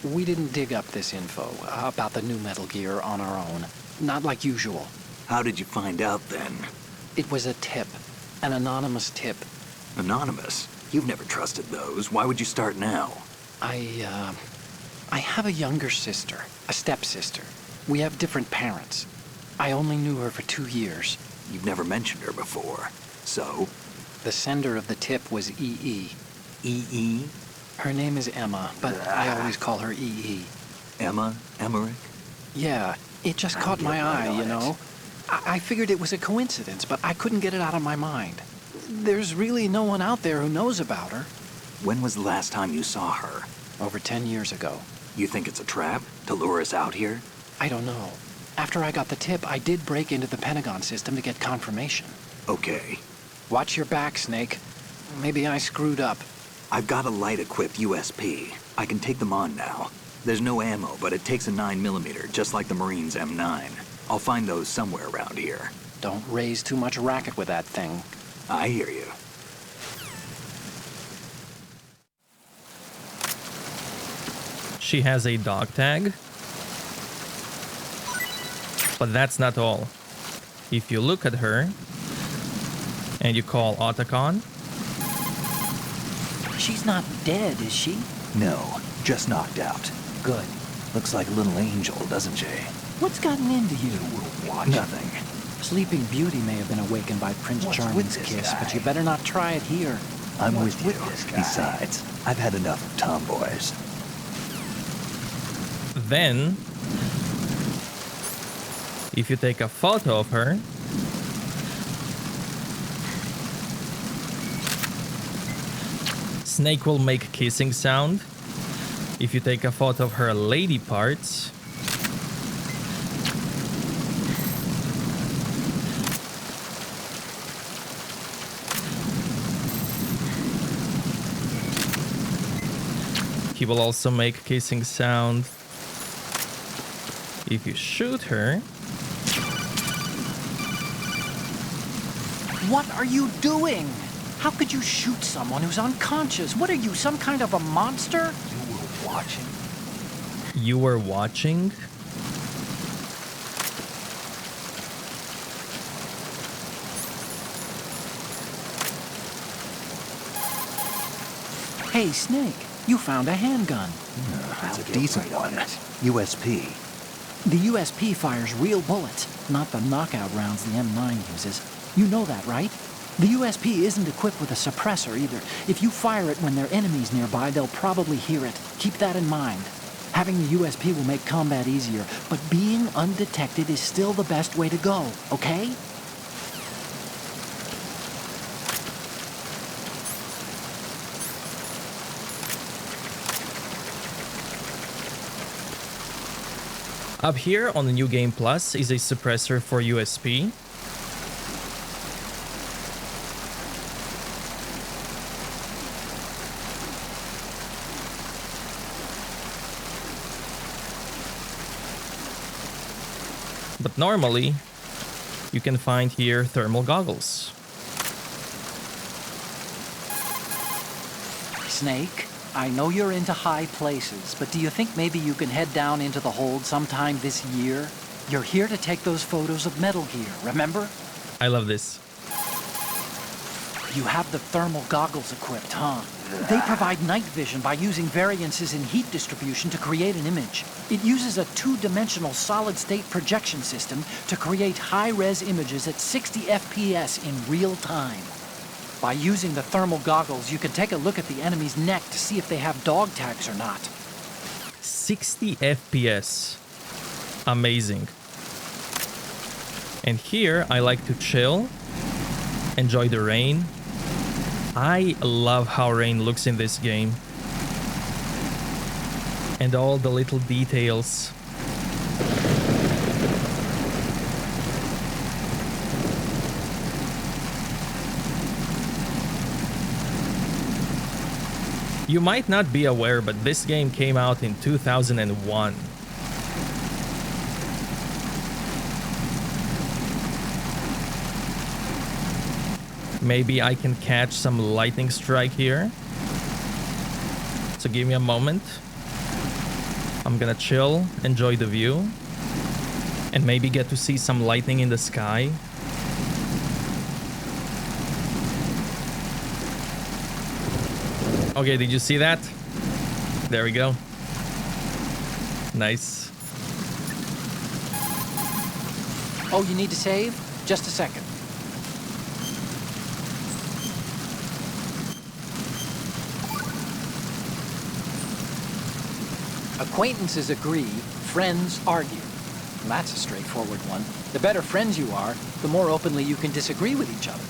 We didn't dig up this info about the new Metal Gear on our own. Not like usual. How did you find out then? It was a tip. An anonymous tip. Anonymous? You've never trusted those. Why would you start now? I have a younger sister, a stepsister. We have different parents. I only knew her for 2 years. You've never mentioned her before. So? The sender of the tip was EE. EE? Her name is Emma, but I always call her EE. Emma? Emmerich? Yeah, it just caught my eye, you know? I figured it was a coincidence, but I couldn't get it out of my mind. There's really no one out there who knows about her. When was the last time you saw her? Over 10 years ago. You think it's a trap? To lure us out here? I don't know. After I got the tip, I did break into the Pentagon system to get confirmation. Okay. Watch your back, Snake. Maybe I screwed up. I've got a light-equipped USP. I can take them on now. There's no ammo, but it takes a 9mm, just like the Marines' M9. I'll find those somewhere around here. Don't raise too much racket with that thing. I hear you. She has a dog tag. But that's not all. If you look at her and you call Otacon, She's not dead, is she? No, just knocked out. Good. Looks like a little angel, doesn't she? What's gotten into you? Nothing. Sleeping Beauty may have been awakened by Prince What's Charming's with this kiss, guy? but you better not try it here. I'm What's with you. with this guy? Besides, I've had enough of tomboys. then if you take a photo of her, Snake will make kissing sound. If you take a photo of her lady parts, he will also make kissing sound. If you shoot her, What are you doing? How could you shoot someone who's unconscious? What are you, some kind of a monster? You were watching. you were watching. Hey, Snake, you found a handgun. That's a decent one. USP. The USP fires real bullets, not the knockout rounds the M9 uses. You know that, right? The USP isn't equipped with a suppressor either. If you fire it when there are enemies nearby, they'll probably hear it. Keep that in mind. Having the USP will make combat easier, but being undetected is still the best way to go, okay? Up here on the New Game Plus is a suppressor for USP. But normally, you can find here thermal goggles. Snake, I know you're into high places, but do you think maybe you can head down into the hold sometime this year? You're here to take those photos of Metal Gear, remember? I love this. You have the thermal goggles equipped, huh? They provide night vision by using variances in heat distribution to create an image. It uses a two-dimensional solid-state projection system to create high-res images at 60 FPS in real time. By using the thermal goggles, you can take a look at the enemy's neck to see if they have dog tags or not. 60 FPS. Amazing. And here I like to chill, enjoy the rain. I love how rain looks in this game. And all the little details. You might not be aware, but this game came out in 2001. Maybe I can catch some lightning strike here. So give me a moment. I'm gonna chill, enjoy the view, and maybe get to see some lightning in the sky. Okay, did you see that? There we go. Nice. Oh, you need to save? Just a second. Acquaintances agree, friends argue. That's a straightforward one. The better friends you are, the more openly you can disagree with each other.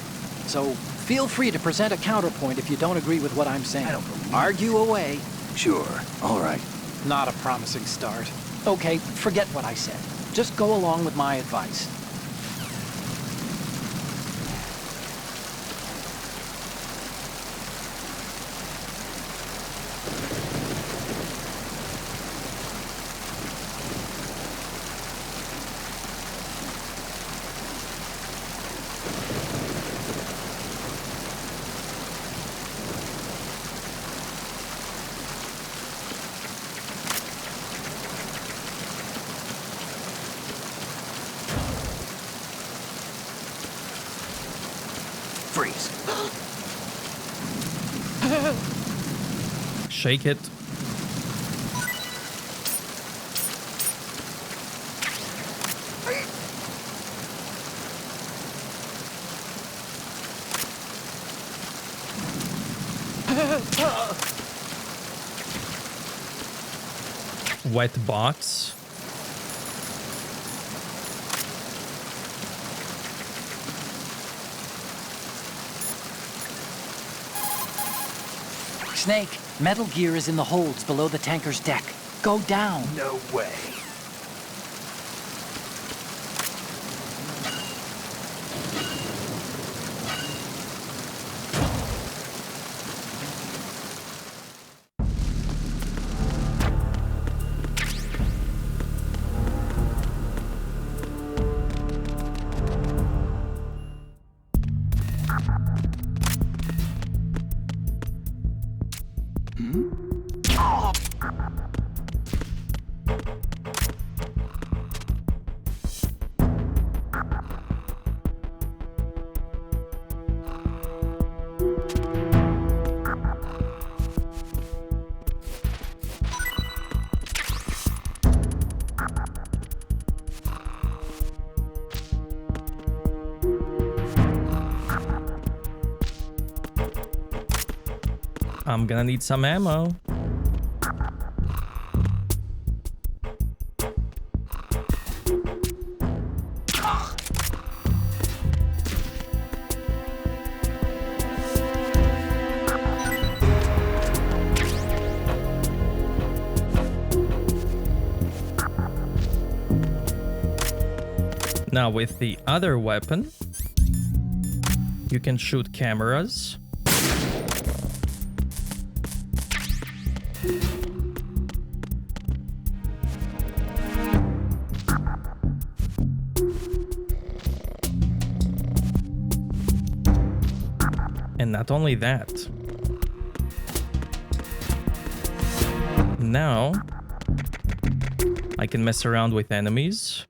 So feel free to present a counterpoint if you don't agree with what I'm saying. I don't believe Argue away. Sure, all right. Not a promising start. Okay, forget what I said. Just go along with my advice. Freeze. Shake it. Wet box. Snake, Metal Gear is in the holds below the tanker's deck. Go down. No way. I'm gonna need some ammo. Now with the other weapon, you can shoot cameras. And not only that, now I can mess around with enemies.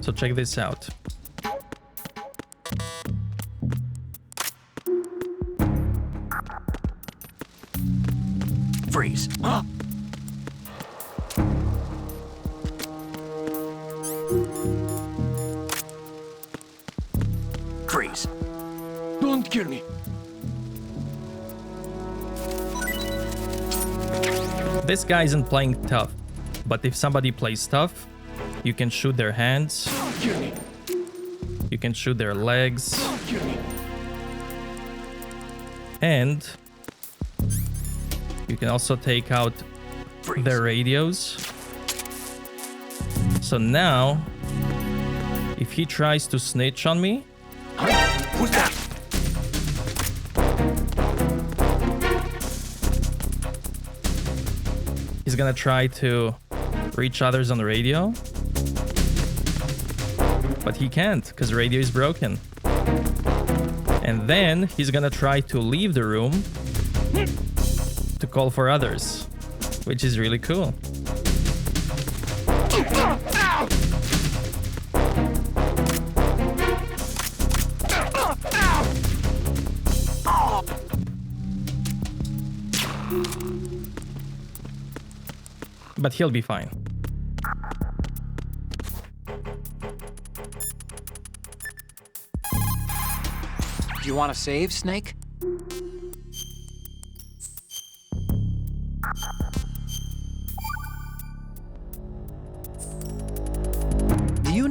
So check this out. Freeze. Freeze. Don't kill me. This guy isn't playing tough, but if somebody plays tough, you can shoot their hands, Don't kill me. you can shoot their legs, Don't kill me. and you can also take out Freeze. their radios. So now, if he tries to snitch on me, Who's that? he's gonna try to reach others on the radio. But he can't, because the radio is broken. And then he's gonna try to leave the room to call for others, which is really cool. But he'll be fine. Do you want to save, Snake?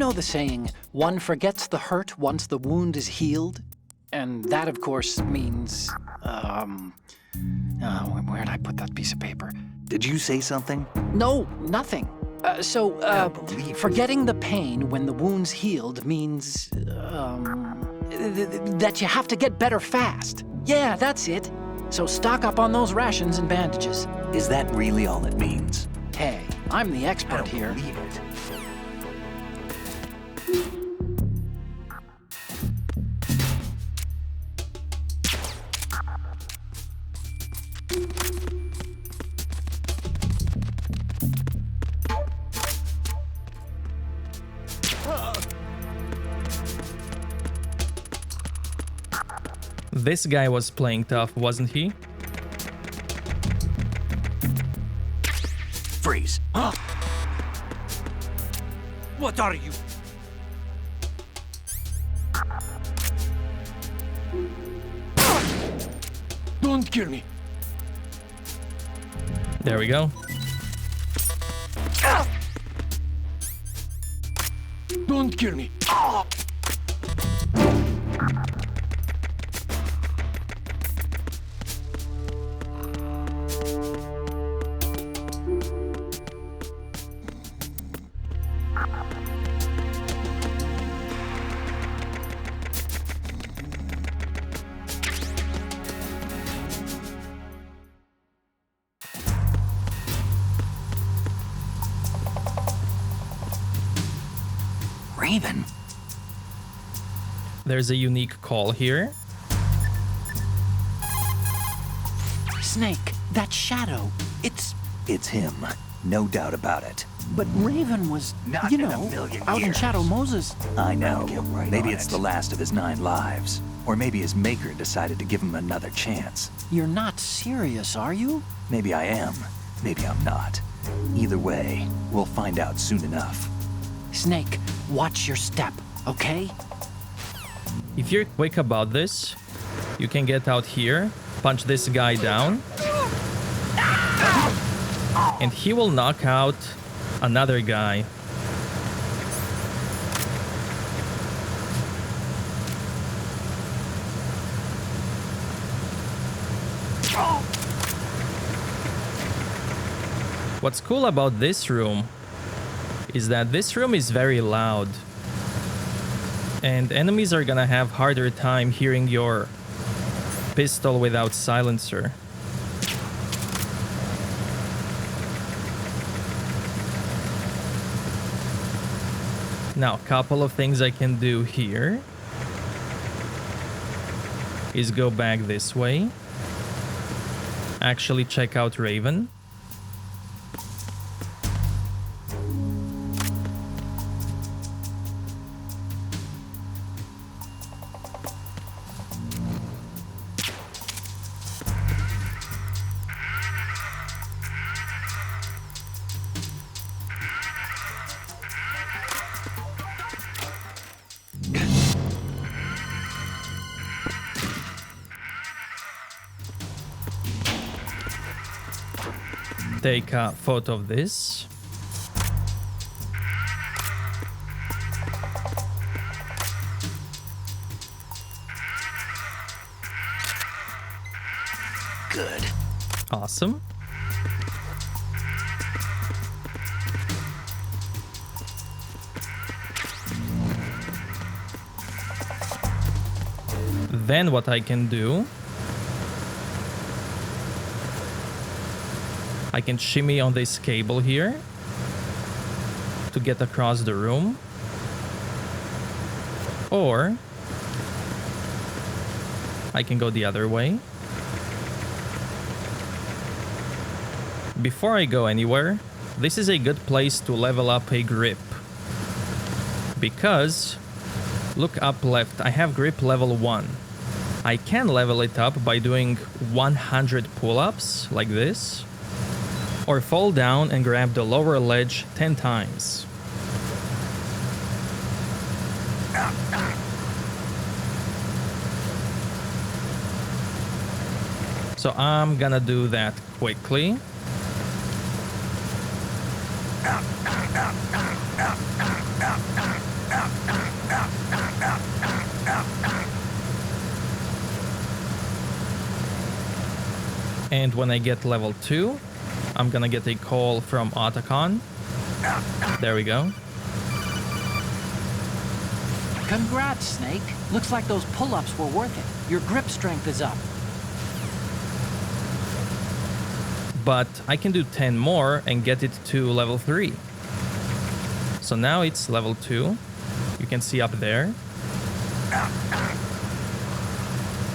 know the saying, one forgets the hurt once the wound is healed? And that, of course, means, where'd I put that piece of paper? Did you say something? No, nothing. Forgetting the pain when the wound's healed means, that you have to get better fast. Yeah, that's it. So stock up on those rations and bandages. Is that really all it means? Hey, I'm the I expert don't here. believe it. This guy was playing tough, wasn't he? Freeze. What are you? Don't kill me. There we go. Don't kill me. Raven. There's a unique call here. Snake, that shadow, It's him. No doubt about it. But Raven was, Not you in a know, million out in years. Shadow Moses. I know. Get right Maybe on it's it. the last of his 9 lives. Or maybe his maker decided to give him another chance. You're not serious, are you? Maybe I am. Maybe I'm not. Either way, we'll find out soon enough. Snake, watch your step, okay? If you're quick about this, you can get out here, punch this guy down, and he will knock out another guy. What's cool about this room is that this room is very loud, and enemies are gonna have harder time hearing your pistol without silencer. Now, a couple of things I can do here is go back this way, actually check out Raven. Take a photo of this. Good. Awesome. Then what I can do, I can shimmy on this cable here to get across the room, or I can go the other way. Before I go anywhere, this is a good place to level up a grip, because look up left, I have grip level 1. I can level it up by doing 100 pull-ups like this, or fall down and grab the lower ledge 10 times. So I'm gonna do that quickly. And when I get level 2, I'm gonna get a call from Otacon. There we go. Congrats, Snake. Looks like those pull-ups were worth it. Your grip strength is up. But I can do 10 more and get it to level 3. So now it's level 2. You can see up there.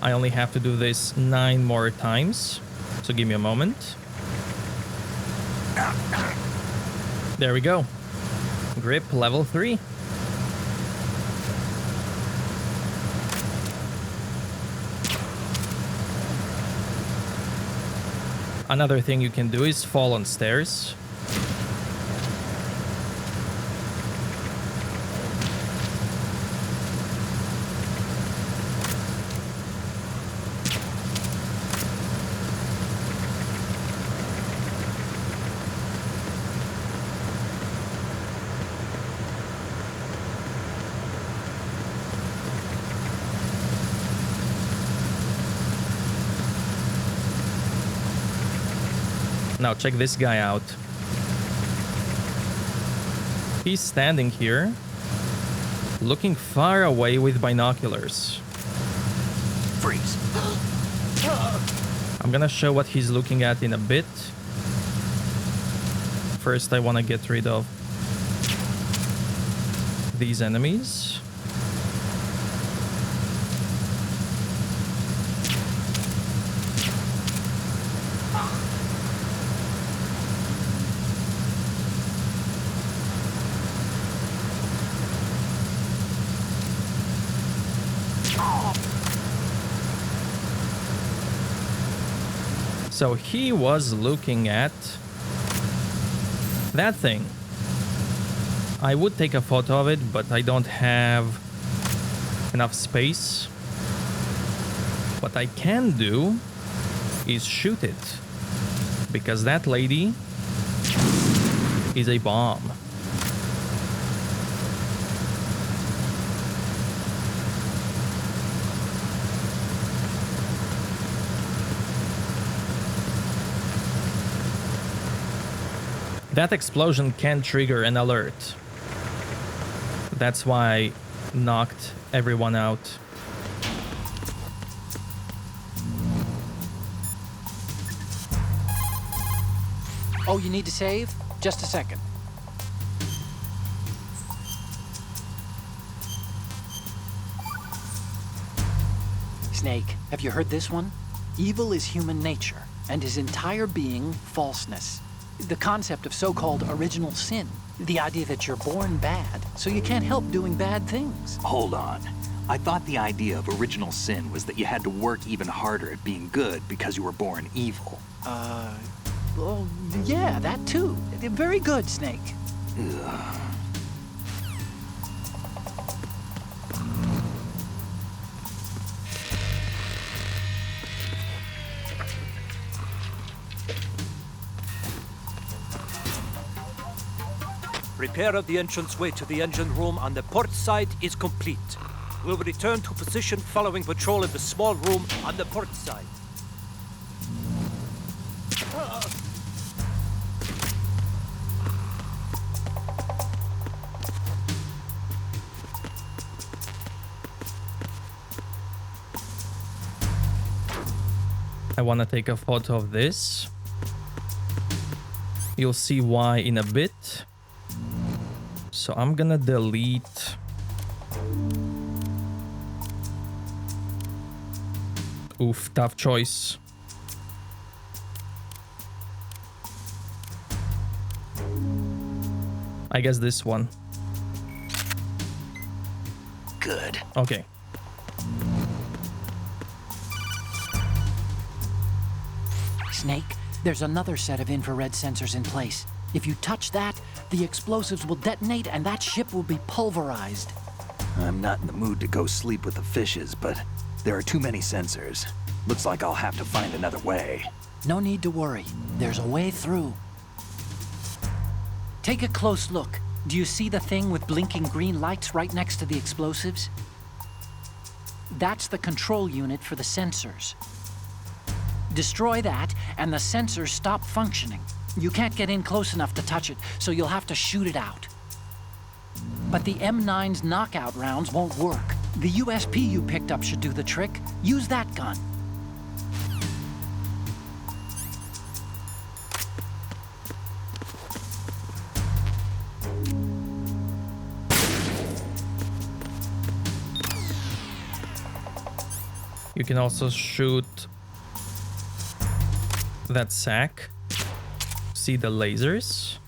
I only have to do this 9 more times. So give me a moment. There we go. Grip level 3. Another thing you can do is fall on stairs. Now check this guy out. He's standing here, looking far away with binoculars. Freeze. I'm gonna show what he's looking at in a bit. First, I want to get rid of these enemies. So he was looking at that thing. I would take a photo of it, but I don't have enough space. What I can do is shoot it, because that lady is a bomb. That explosion can trigger an alert. That's why I knocked everyone out. Oh, you need to save? Just a second. Snake, have you heard this one? Evil is human nature, and his entire being falseness. The concept of so-called original sin. The idea that you're born bad, so you can't help doing bad things. Hold on. I thought the idea of original sin was that you had to work even harder at being good because you were born evil. Well, yeah, that too. Very good, Snake. Ugh. Repair of the entranceway to the engine room on the port side is complete. We'll return to position following patrol of the small room on the port side. I want to take a photo of this. You'll see why in a bit. So I'm gonna delete oof, tough choice. I guess this one. Good. Okay. Snake, there's another set of infrared sensors in place. If you touch that, the explosives will detonate and that ship will be pulverized. I'm not in the mood to go sleep with the fishes, but there are too many sensors. Looks like I'll have to find another way. No need to worry. There's a way through. Take a close look. Do you see the thing with blinking green lights right next to the explosives? That's the control unit for the sensors. Destroy that, and the sensors stop functioning. You can't get in close enough to touch it, so you'll have to shoot it out. But the M9's knockout rounds won't work. The USP you picked up should do the trick. Use that gun. You can also shoot that sack. See the lasers.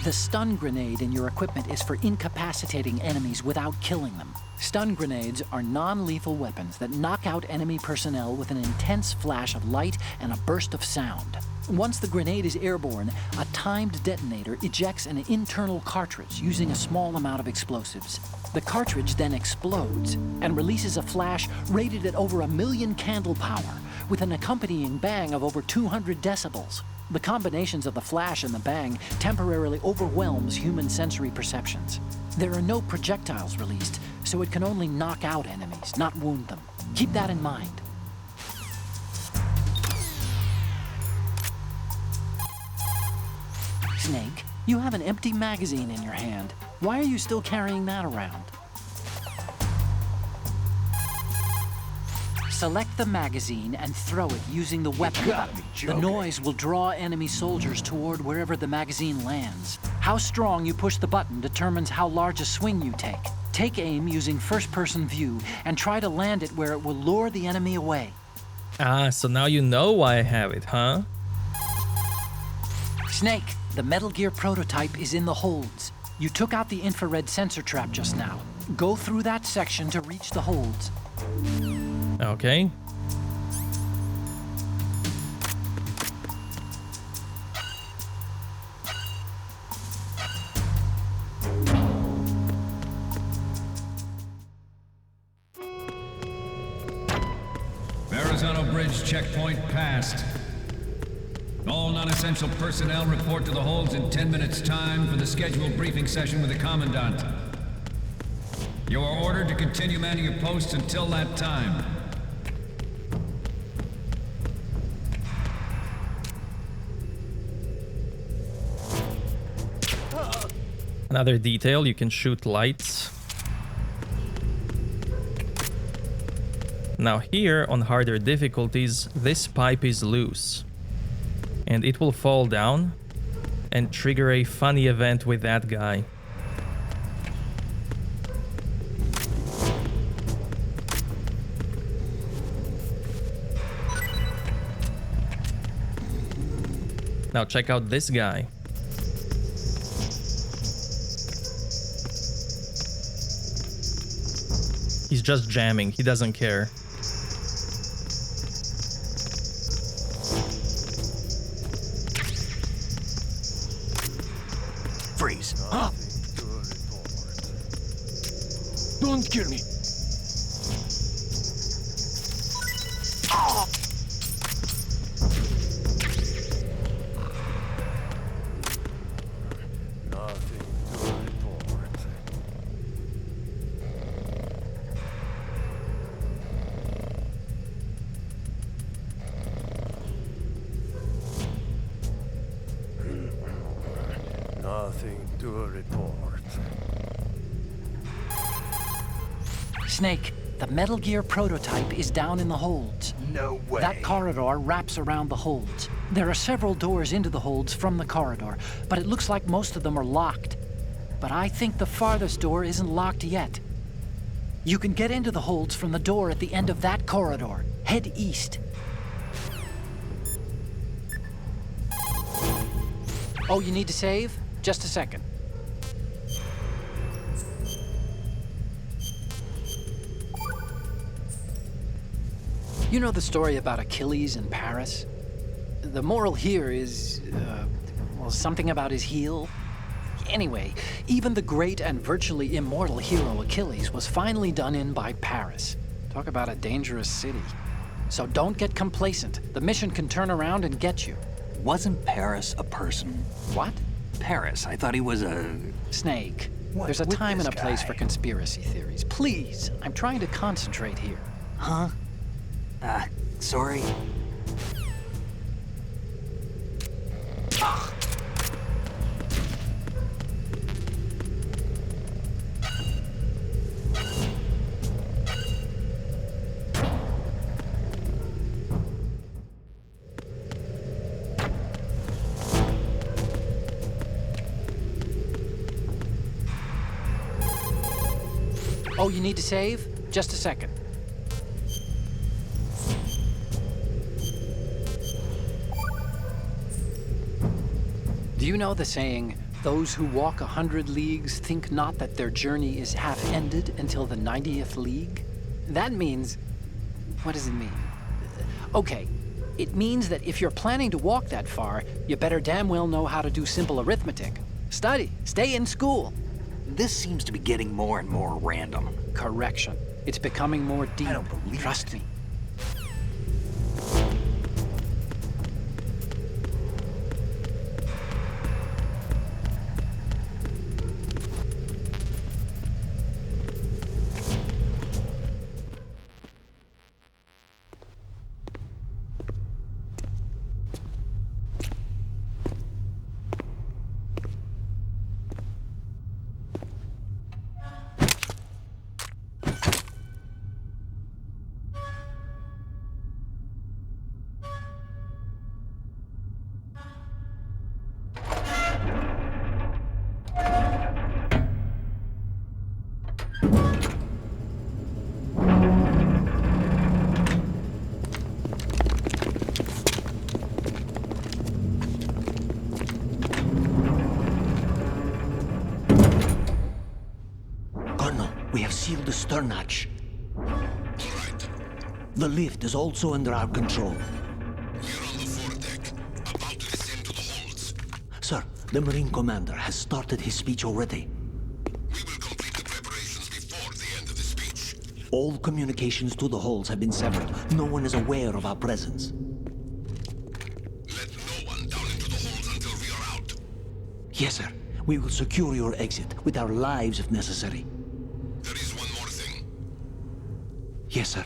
The stun grenade in your equipment is for incapacitating enemies without killing them. Stun grenades are non-lethal weapons that knock out enemy personnel with an intense flash of light and a burst of sound. Once the grenade is airborne, a timed detonator ejects an internal cartridge using a small amount of explosives. The cartridge then explodes and releases a flash rated at over 1,000,000 candle power, with an accompanying bang of over 200 decibels. The combinations of the flash and the bang temporarily overwhelms human sensory perceptions. There are no projectiles released, so it can only knock out enemies, not wound them. Keep that in mind. Snake, you have an empty magazine in your hand. Why are you still carrying that around? Select the magazine and throw it using the weapon button. The noise will draw enemy soldiers toward wherever the magazine lands. How strong you push the button determines how large a swing you take. Take aim using first-person view and try to land it where it will lure the enemy away. Ah, so now you know why I have it, huh? Snake, the Metal Gear prototype is in the holds. You took out the infrared sensor trap just now. Go through that section to reach the holds. Okay. Verrazano Bridge checkpoint passed. All non-essential personnel report to the holds in 10 minutes' time for the scheduled briefing session with the Commandant. You are ordered to continue manning your posts until that time. Another detail, you can shoot lights. Now here, on harder difficulties, this pipe is loose. And it will fall down and trigger a funny event with that guy. Now check out this guy. He's just jamming, he doesn't care. Freeze. Don't kill me. Nothing to report. Snake, the Metal Gear prototype is down in the holds. No way. That corridor wraps around the holds. There are several doors into the holds from the corridor, but it looks like most of them are locked. But I think the farthest door isn't locked yet. You can get into the holds from the door at the end of that corridor. Head east. Oh, you need to save? Just a second. You know the story about Achilles in Paris? The moral here is, well, something about his heel. Anyway, even the great and virtually immortal hero Achilles was finally done in by Paris. Talk about a dangerous city. So don't get complacent. The mission can turn around and get you. Wasn't Paris a person? What? Paris. I thought he was a... Snake. What There's a with time and a this place guy? for conspiracy theories. Please, I'm trying to concentrate here. Huh? Sorry. Oh, you need to save? Just a second. Do you know the saying, those who walk 100 leagues think not that their journey is half ended until the 90th league? That means... what does it mean? Okay, it means that if you're planning to walk that far, you better damn well know how to do simple arithmetic. Study, stay in school. This seems to be getting more and more random. Correction. It's becoming more deep. I don't believe Trust it. me. We have sealed the stern hatch. All right. The lift is also under our control. We're on the foredeck, about to descend to the holds. Sir, the Marine Commander has started his speech already. We will complete the preparations before the end of the speech. All communications to the holds have been severed. No one is aware of our presence. Let no one down into the holds until we are out. Yes, sir. We will secure your exit with our lives if necessary. There is one more thing. Yes, sir.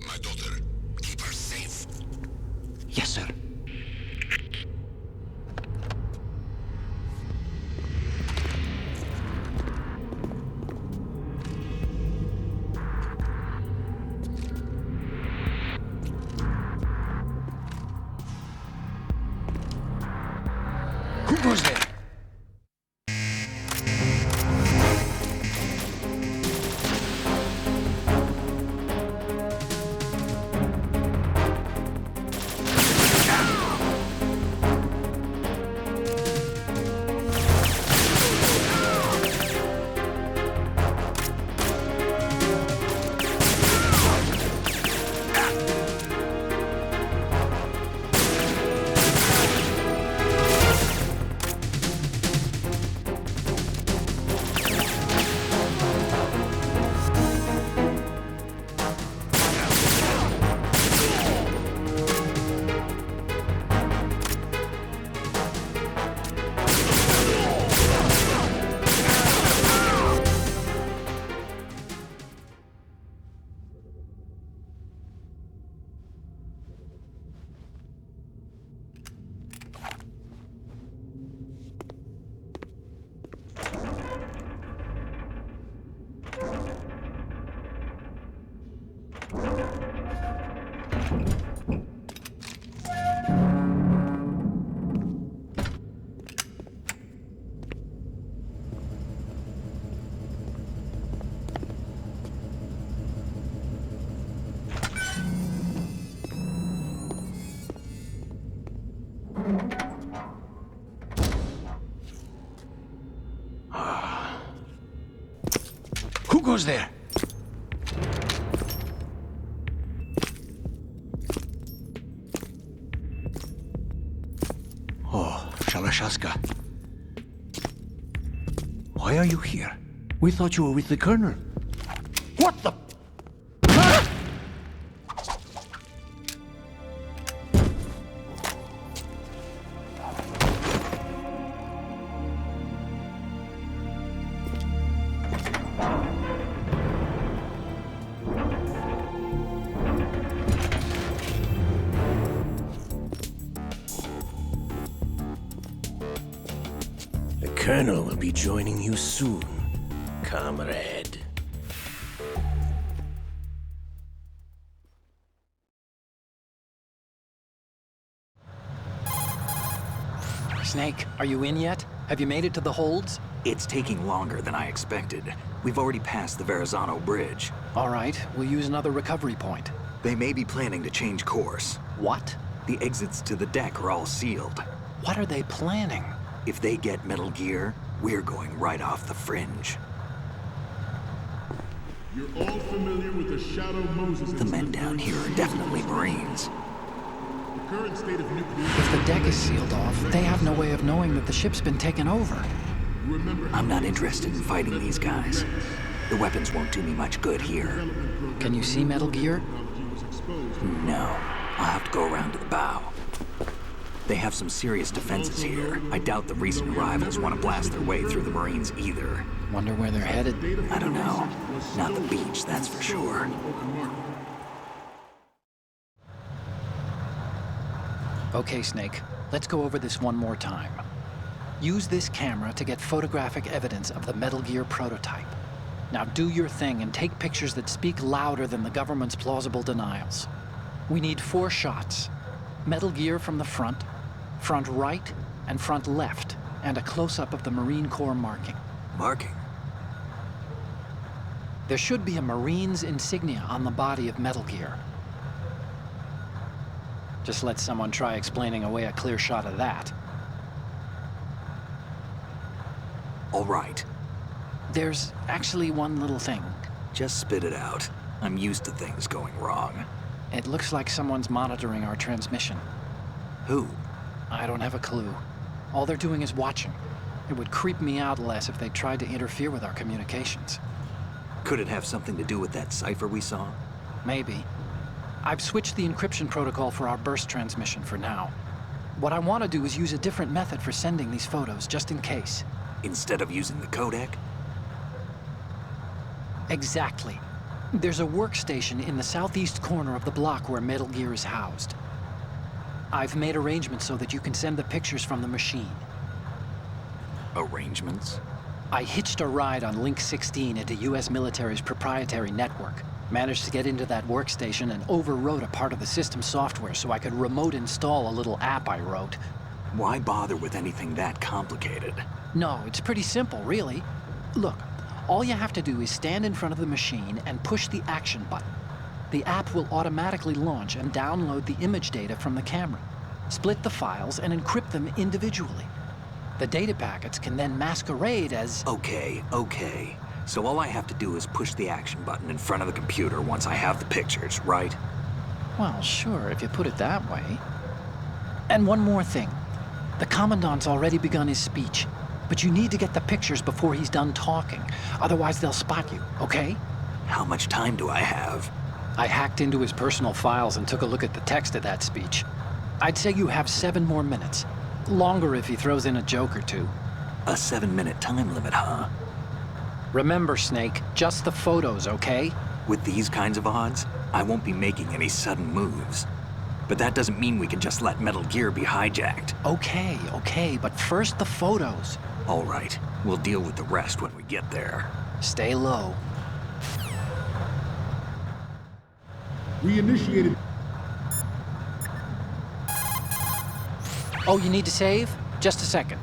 My daughter, keep her safe. Yes, sir. Who goes there? Who goes there? Oh, Shalashaska. Why are you here? We thought you were with the Colonel. What the? The Colonel will be joining you soon, comrade. Snake, are you in yet? Have you made it to the holds? It's taking longer than I expected. We've already passed the Verrazano Bridge. All right, we'll use another recovery point. They may be planning to change course. What? The exits to the deck are all sealed. What are they planning? If they get Metal Gear, we're going right off the fringe. You're all familiar with the Shadow Moses. The men down here are definitely Marines. The current state of nuclear... If the deck is sealed off, they have no way of knowing that the ship's been taken over. I'm not interested in fighting these guys. The weapons won't do me much good here. Can you see Metal Gear? No. I'll have to go around to the bow. They have some serious defenses here. I doubt the recent arrivals want to blast their way through the Marines either. Wonder where they're headed? I don't know. Not the beach, that's for sure. Okay, Snake. Let's go over this one more time. Use this camera to get photographic evidence of the Metal Gear prototype. Now do your thing and take pictures that speak louder than the government's plausible denials. We need 4 shots. Metal Gear from the front right, and front left, and a close-up of the Marine Corps marking. Marking? There should be a Marine's insignia on the body of Metal Gear. Just let someone try explaining away a clear shot of that. All right. There's actually one little thing. Just spit it out. I'm used to things going wrong. It looks like someone's monitoring our transmission. Who? I don't have a clue. All they're doing is watching. It would creep me out less if they tried to interfere with our communications. Could it have something to do with that cipher we saw? Maybe. I've switched the encryption protocol for our burst transmission for now. What I want to do is use a different method for sending these photos, just in case. Instead of using the codec? Exactly. There's a workstation in the southeast corner of the block where Metal Gear is housed. I've made arrangements so that you can send the pictures from the machine. Arrangements? I hitched a ride on Link 16 into U.S. military's proprietary network. Managed to get into that workstation and overwrote a part of the system software so I could remote install a little app I wrote. Why bother with anything that complicated? No, it's pretty simple, really. Look, all you have to do is stand in front of the machine and push the action button. The app will automatically launch and download the image data from the camera, split the files, and encrypt them individually. The data packets can then masquerade as... Okay. So all I have to do is push the action button in front of the computer once I have the pictures, right? Well, sure, if you put it that way. And one more thing. The Commandant's already begun his speech, but you need to get the pictures before he's done talking. Otherwise, they'll spot you, okay? How much time do I have? I hacked into his personal files and took a look at the text of that speech. I'd say you have 7 more minutes. Longer if he throws in a joke or two. A 7-minute time limit, huh? Remember, Snake, just the photos, okay? With these kinds of odds, I won't be making any sudden moves. But that doesn't mean we can just let Metal Gear be hijacked. Okay, but first the photos. All right, we'll deal with the rest when we get there. Stay low. We initiated... Oh, you need to save? Just a second.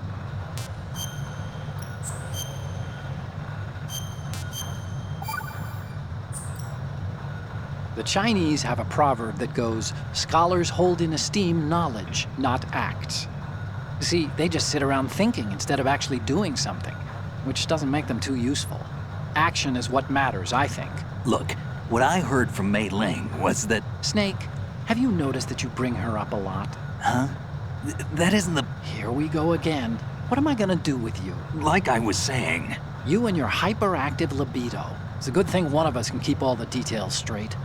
The Chinese have a proverb that goes, "Scholars hold in esteem knowledge, not acts." See, they just sit around thinking instead of actually doing something, which doesn't make them too useful. Action is what matters, I think. Look, what I heard from Mei Ling was that... Snake, have you noticed that you bring her up a lot? Huh? That isn't the... Here we go again. What am I gonna do with you? Like I was saying, You and your hyperactive libido. It's a good thing one of us can keep all the details straight.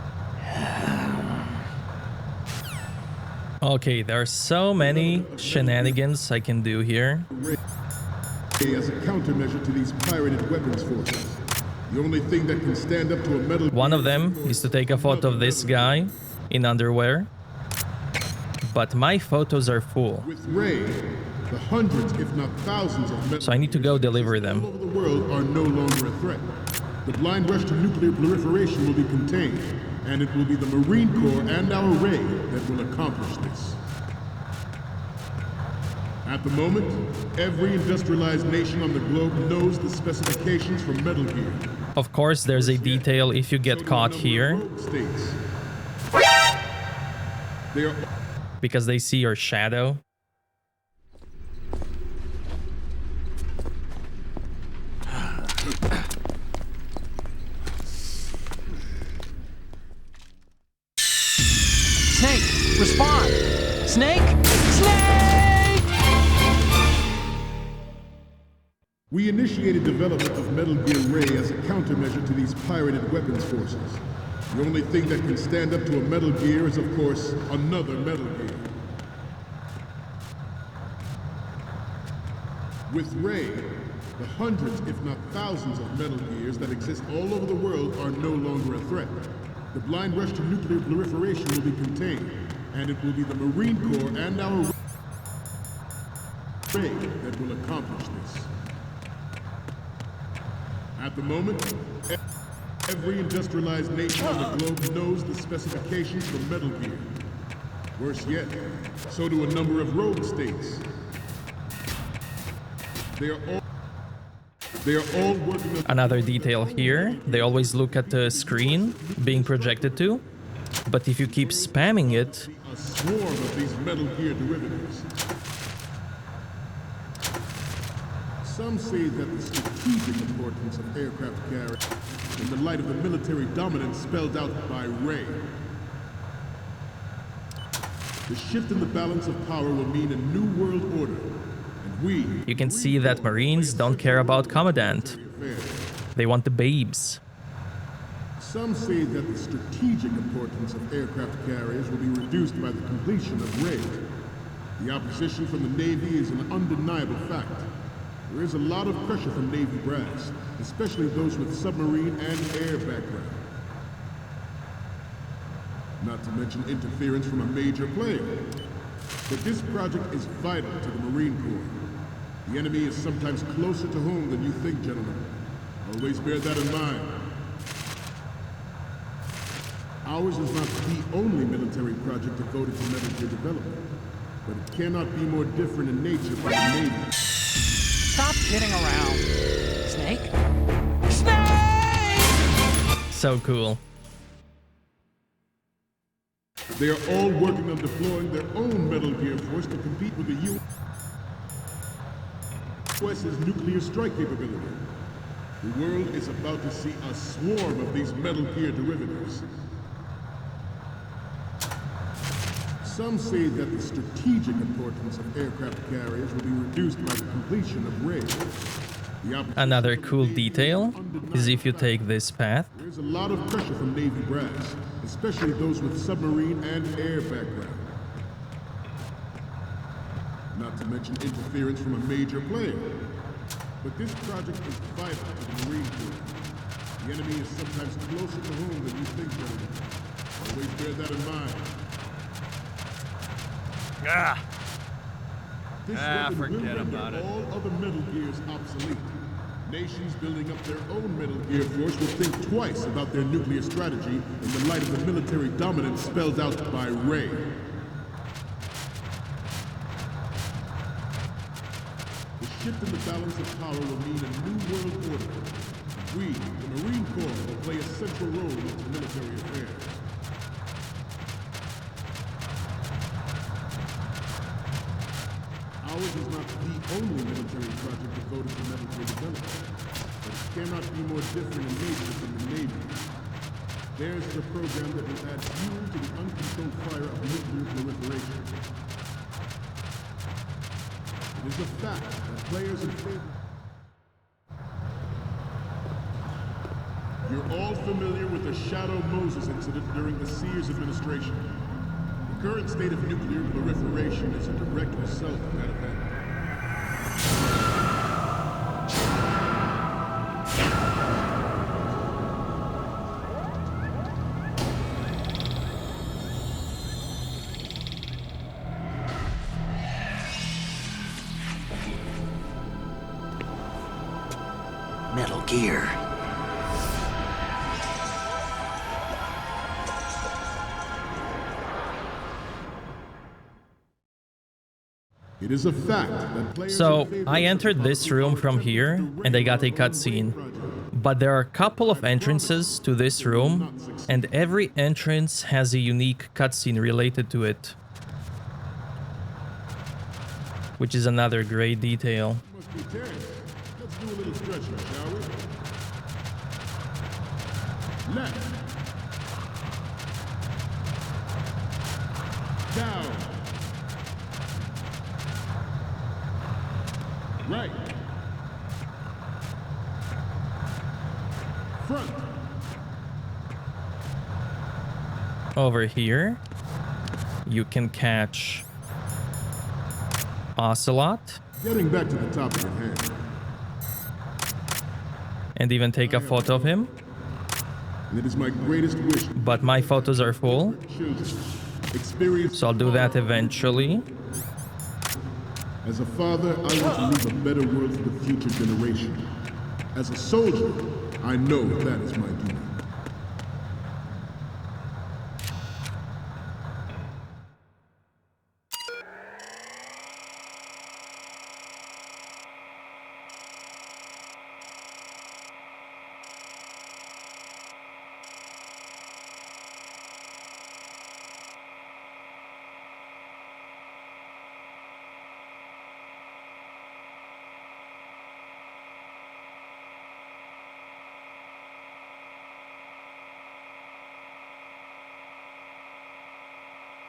Okay, there are so many shenanigans I can do here. As a countermeasure to these pirated weapons forces. The only thing that can stand up to a metal... One of them is to take a photo of this guy in underwear. But my photos are full. With Ray, the hundreds, if not thousands of metal... So I need to go deliver them. ...all over the world are no longer a threat. The blind rush to nuclear proliferation will be contained. And it will be the Marine Corps and our Ray that will accomplish this. At the moment, every industrialized nation on the globe knows the specifications for Metal Gear. Of course, there's a detail if you get caught here. Because they see your shadow. Snake, respond! Snake! Snake! We initiated development of Metal Gear Ray as a countermeasure to these pirated weapons forces. The only thing that can stand up to a Metal Gear is, of course, another Metal Gear. With Ray, the hundreds, if not thousands of Metal Gears that exist all over the world are no longer a threat. The blind rush to nuclear proliferation will be contained, and it will be the Marine Corps and our Ray that will accomplish this. At the moment, every industrialized nation on the globe knows the specifications for Metal Gear. Worse yet, so do a number of rogue states. They are all working on... Another detail here, they always look at the screen being projected to, but if you keep spamming it... A swarm of these Metal Gear derivatives. Some say that the strategic importance of aircraft carriers in the light of the military dominance spelled out by Ray. The shift in the balance of power will mean a new world order. You can see that Marines don't care about Commandant. They want the babes. Some say that the strategic importance of aircraft carriers will be reduced by the completion of Ray. The opposition from the Navy is an undeniable fact. There is a lot of pressure from Navy brass, especially those with submarine and air background. Not to mention interference from a major player. But this project is vital to the Marine Corps. The enemy is sometimes closer to home than you think, gentlemen. Always bear that in mind. Ours is not the only military project devoted to Metal Gear development, but it cannot be more different in nature from the Navy. Stop kidding around. Snake? Snake! So cool. They are all working on deploying their own Metal Gear force to compete with the US's nuclear strike capability. The world is about to see a swarm of these Metal Gear derivatives. Some say that the strategic importance of aircraft carriers will be reduced by the completion of Ray. Another cool detail is if you take this path. There's a lot of pressure from Navy brass, especially those with submarine and air background. Not to mention interference from a major player. But this project is vital to the Marine Corps. The enemy is sometimes closer to home than you think, gentlemen. Always bear that in mind. This weapon forget will about render it. all other Metal Gears obsolete. Nations building up their own Metal Gear force will think twice about their nuclear strategy in the light of the military dominance spelled out by Ray. The shift in the balance of power will mean a new world order. We, the Marine Corps, will play a central role in its military affairs. Ours is not the only military project devoted to Metal Gear development, but it cannot be more different in nature from the Navy. Theirs is a program that will add fuel to the uncontrolled fire of nuclear proliferation. It is a fact that players in favor... You're all familiar with the Shadow Moses incident during the Sears administration. The current state of nuclear proliferation is a direct result of that event. Metal Gear. It is a fact that players So I entered this room from here and I got a cutscene. But there are a couple of entrances to this room and every entrance has a unique cutscene related to it. Which is another great detail. must be tense. Let's do a little stretching, shall we? Left. Down. Right. Front. Over here, you can catch Ocelot. Getting back to the topic at hand. And even take a photo of him. And it is my greatest wish. But my photos are full. Experience. So I'll do that eventually. As a father, I want to leave a better world for the future generation. As a soldier, I know that is my duty.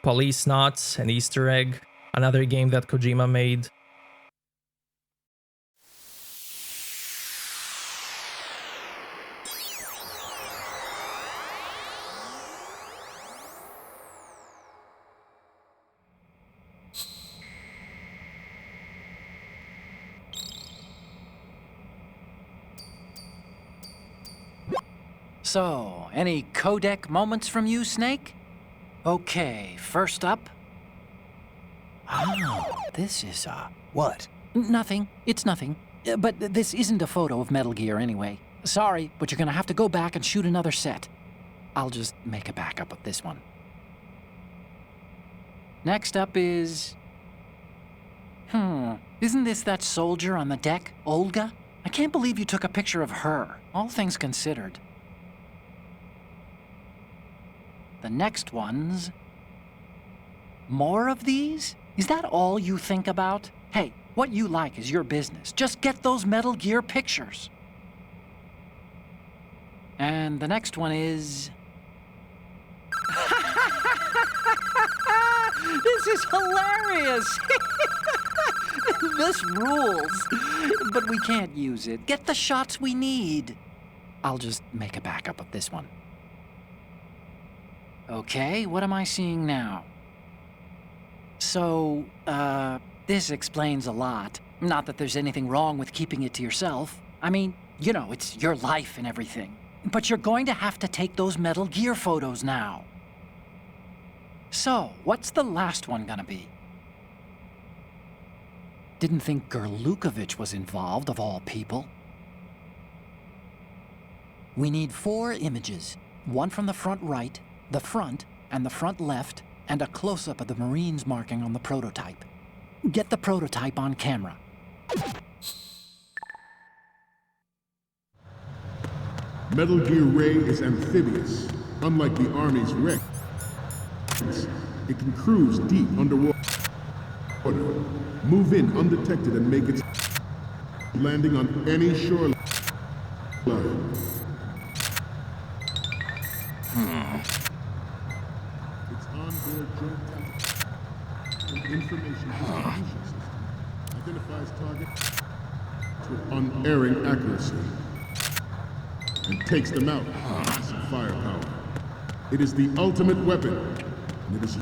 Police Knots, an Easter egg, another game that Kojima made. So, any codec moments from you, Snake? Okay, first up. Oh, this is, What? Nothing. It's nothing. But this isn't a photo of Metal Gear anyway. Sorry, but you're gonna have to go back and shoot another set. I'll just make a backup of this one. Next up is... Isn't this that soldier on the deck, Olga? I can't believe you took a picture of her, all things considered. The next one's... More of these? Is that all you think about? Hey, what you like is your business. Just get those Metal Gear pictures. And the next one is... This is hilarious! This rules. But we can't use it. Get the shots we need. I'll just make a backup of this one. Okay, what am I seeing now? So, this explains a lot. Not that there's anything wrong with keeping it to yourself. I mean, you know, it's your life and everything. But you're going to have to take those Metal Gear photos now. So, what's the last one gonna be? Didn't think Gerlukovich was involved, of all people. We need 4 images. One from the front right, the front, and the front left, and a close-up of the Marines marking on the prototype. Get the prototype on camera. Metal Gear Ray is amphibious. Unlike the Army's Rex, it can cruise deep underwater. Move in undetected and make its landing on any shoreline. Its onboard joint tactical information distribution system identifies targets with unerring accuracy. and takes them out with massive firepower. It is the ultimate weapon, and it is...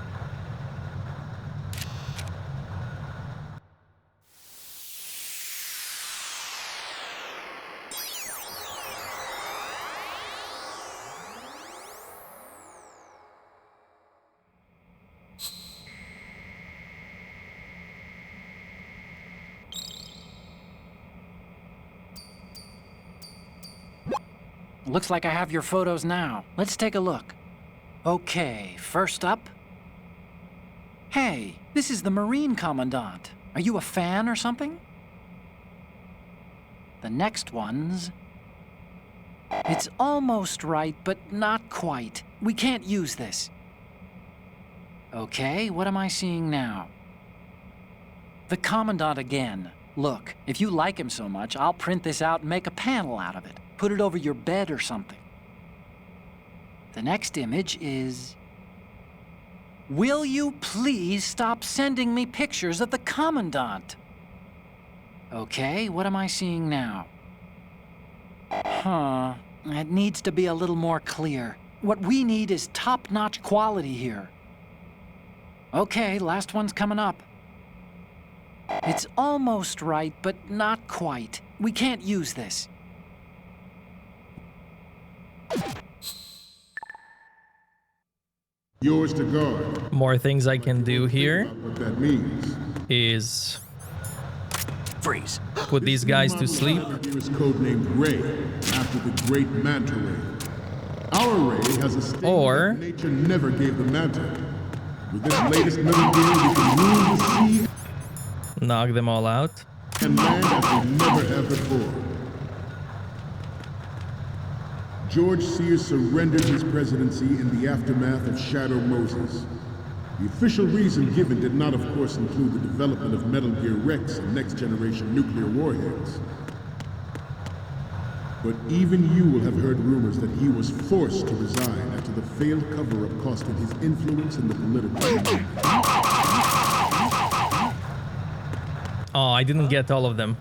Looks like I have your photos now. Let's take a look. Okay, first up. Hey, this is the Marine Commandant. Are you a fan or something? The next one's... It's almost right, but not quite. We can't use this. Okay, what am I seeing now? The Commandant again. Look, if you like him so much, I'll print this out and make a panel out of it. Put it over your bed or something. The next image is... Will you please stop sending me pictures of the Commandant? Okay, what am I seeing now? Huh, it needs to be a little more clear. What we need is top-notch quality here. Okay, last one's coming up. It's almost right, but not quite. We can't use this. Yours to guard. More things I can do here What that means. is Freeze. put these guys to sleep. Here is codenamed Ray, after the great Manta Ray. Our Ray has a state Or- that nature never gave the Manta. With this latest Metal Gear, we can rule the sea Knock them all out. and land as we never have before. George Sears surrendered his presidency in the aftermath of Shadow Moses. The official reason given did not, of course, include the development of Metal Gear Rex and next-generation nuclear warheads. But even you will have heard rumors that he was forced to resign after the failed cover-up cost him his influence in the political community. Oh, I didn't get all of them.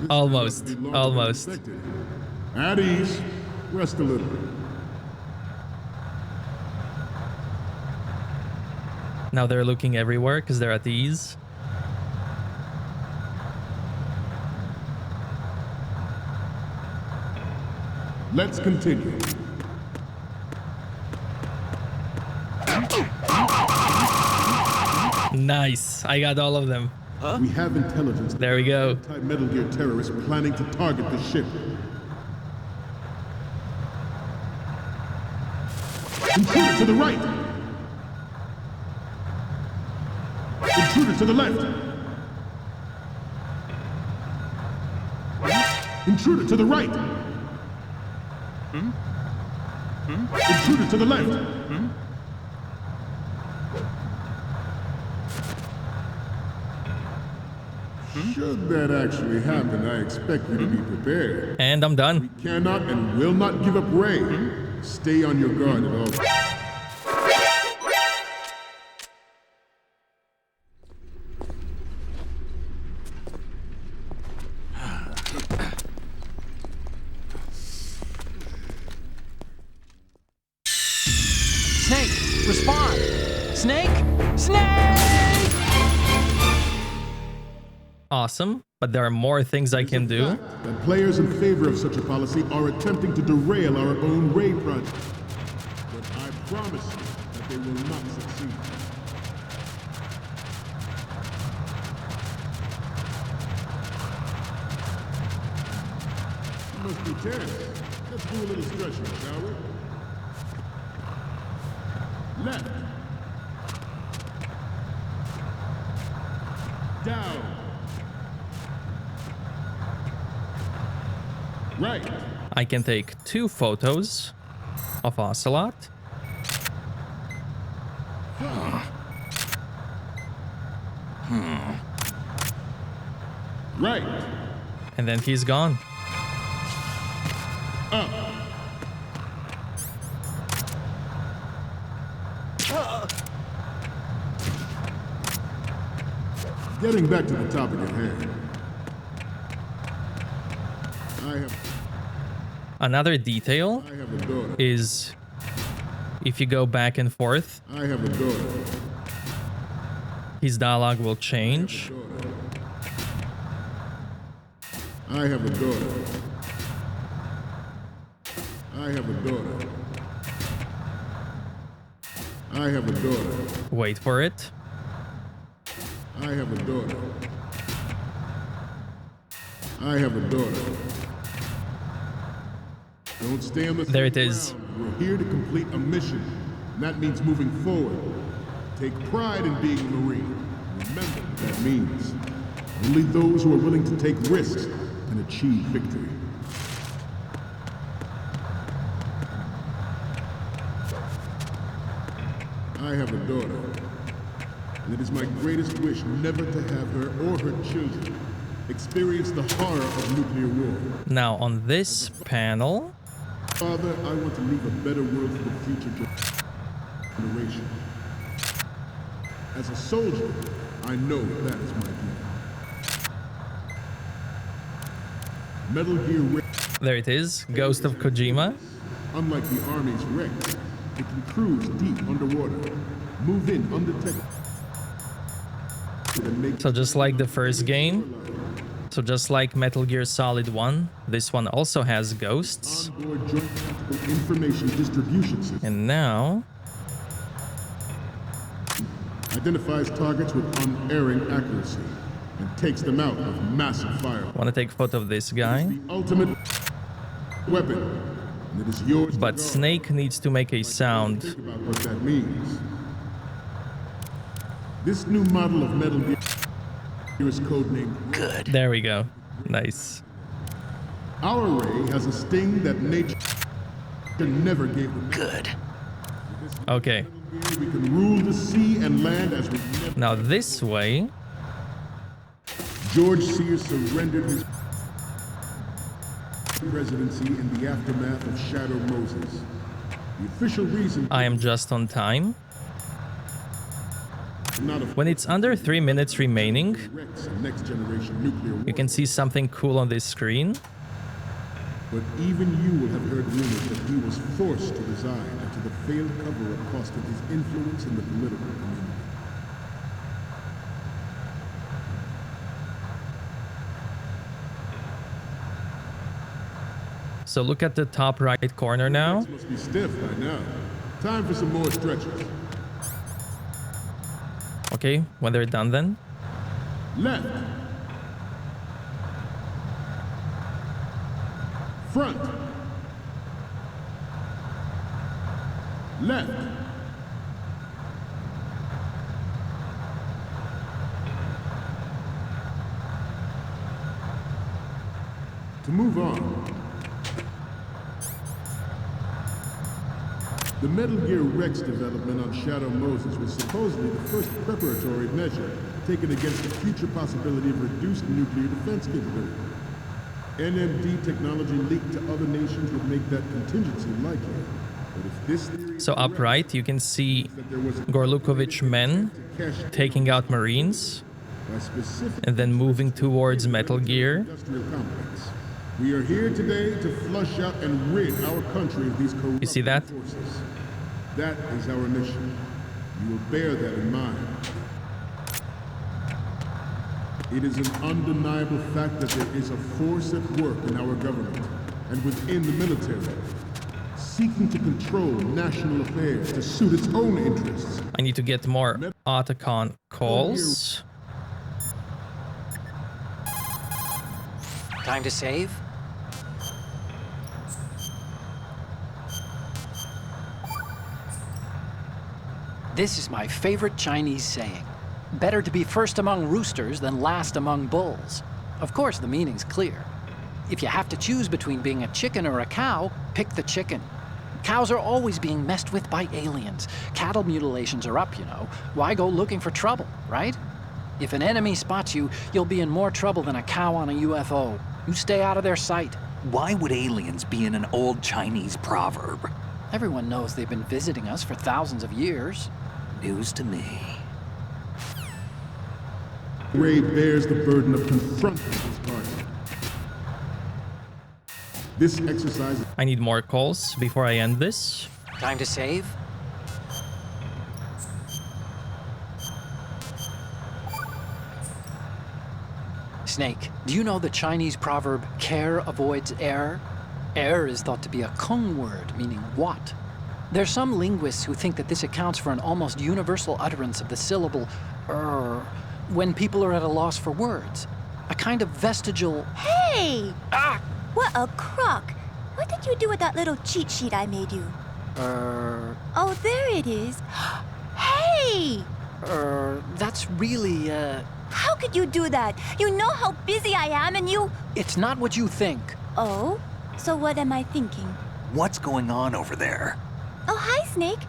Almost. This may not be longer than Almost. expected. At ease. Rest a little. Now they're looking everywhere because they're at ease. Let's continue. Nice. I got all of them. We have intelligence. There we go. Metal Gear terrorists planning to target the ship. Intruder to the right! Intruder to the left! Intruder to the right! Intruder to the left! Should that actually happen, I expect you to be prepared. And I'm done. We cannot and will not give up Ray. Stay on your guard at all times. Snake, respond! Snake! Snake! Awesome. But there are more things I can do. That players in favor of such a policy are attempting to derail our own Ray project. But I promise you that they will not succeed. You must be tense. Let's do a little stretching, shall we? Left. Down. Right. I can take 2 photos of Ocelot. Right. And then he's gone. Up. Getting back to the topic at hand. Another detail is if you go back and forth, I have a daughter. his dialogue will change. I have a daughter. I have a daughter. I have a daughter. Wait for it. I have a daughter. I have a daughter. Don't stay on the There it is. ground. We're here to complete a mission, and that means moving forward. Take pride in being a Marine. Remember what that means. Only those who are willing to take risks can achieve victory. I have a daughter, and it is my greatest wish never to have her or her children experience the horror of nuclear war. Now on this panel, Father, I want to leave a better world for the future generation. As a soldier, I know that is my duty. Metal Gear there it is, Ghost of Kojima. Unlike the Army's Rex, it can cruise deep underwater, move in undetected. So just like the first game, so just like Metal Gear Solid 1, this one also has ghosts. Information distribution system. And now identifies targets with unerring accuracy and takes them out of massive fire. I want to take a photo of this guy. The ultimate weapon, and it is yours. But Snake needs to make a sound. Think about what that means. This new model of Metal Gear is codenamed Good. There we go. Nice. Our ray has a sting that nature never gave them. Good. Okay. We can rule the sea and land as we never. Now this way. George Sears surrendered his presidency in the aftermath of Shadow Moses. The official reason I am just on time. When it's under 3 minutes remaining, next generation nuclear you can see something cool on this screen. But even you will have heard rumors that he was forced to resign after the failed cover-up cost him his influence in the political community. So look at the top right corner now. Must be stiff by now. Time for some more stretches. Okay, when they're done then. Left. Front. Left. To move on. The Metal Gear Rex development on Shadow Moses was supposedly the first preparatory measure taken against the future possibility of reduced nuclear defense capability. NMD technology leaked to other nations would make that contingency likely. But if this theory So upright, you can see Gorlukovich men taking out Marines and then moving towards Metal Gear. industrial complex. We are here today to flush out and rid our country of these corrupt You see that? forces. That is our mission. You will bear that in mind. It is an undeniable fact that there is a force at work in our government and within the military, seeking to control national affairs to suit its own interests. I need to get more Otacon calls. Time to save? This is my favorite Chinese saying. Better to be first among roosters than last among bulls. Of course, the meaning's clear. If you have to choose between being a chicken or a cow, pick the chicken. Cows are always being messed with by aliens. Cattle mutilations are up, you know. Why go looking for trouble, right? If an enemy spots you, you'll be in more trouble than a cow on a UFO. You stay out of their sight. Why would aliens be in an old Chinese proverb? Everyone knows they've been visiting us for thousands of years. News to me. Ray bears the burden of confronting his party. This exercise... I need more calls before I end this. Time to save? Snake, do you know the Chinese proverb, care avoids error? Error is thought to be a Kung word, meaning what? There's some linguists who think that this accounts for an almost universal utterance of the syllable when people are at a loss for words. A kind of vestigial... Hey! Ah! What a crock! What did you do with that little cheat sheet I made you? Oh, there it is. Hey! That's really, How could you do that? You know how busy I am and you... It's not what you think. Oh? So what am I thinking? What's going on over there? Oh, hi, Snake.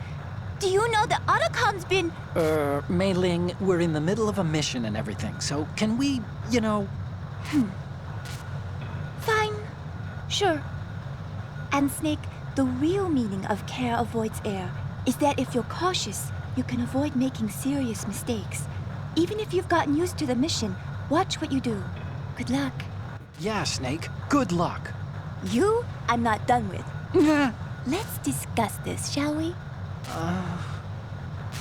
Do you know the Otacom's been... Mei Ling, we're in the middle of a mission and everything, so can we, you know... Fine. Sure. And Snake, the real meaning of care avoids error is that if you're cautious, you can avoid making serious mistakes. Even if you've gotten used to the mission, watch what you do. Good luck. Yeah, Snake. Good luck. You, I'm not done with. Let's discuss this, shall we?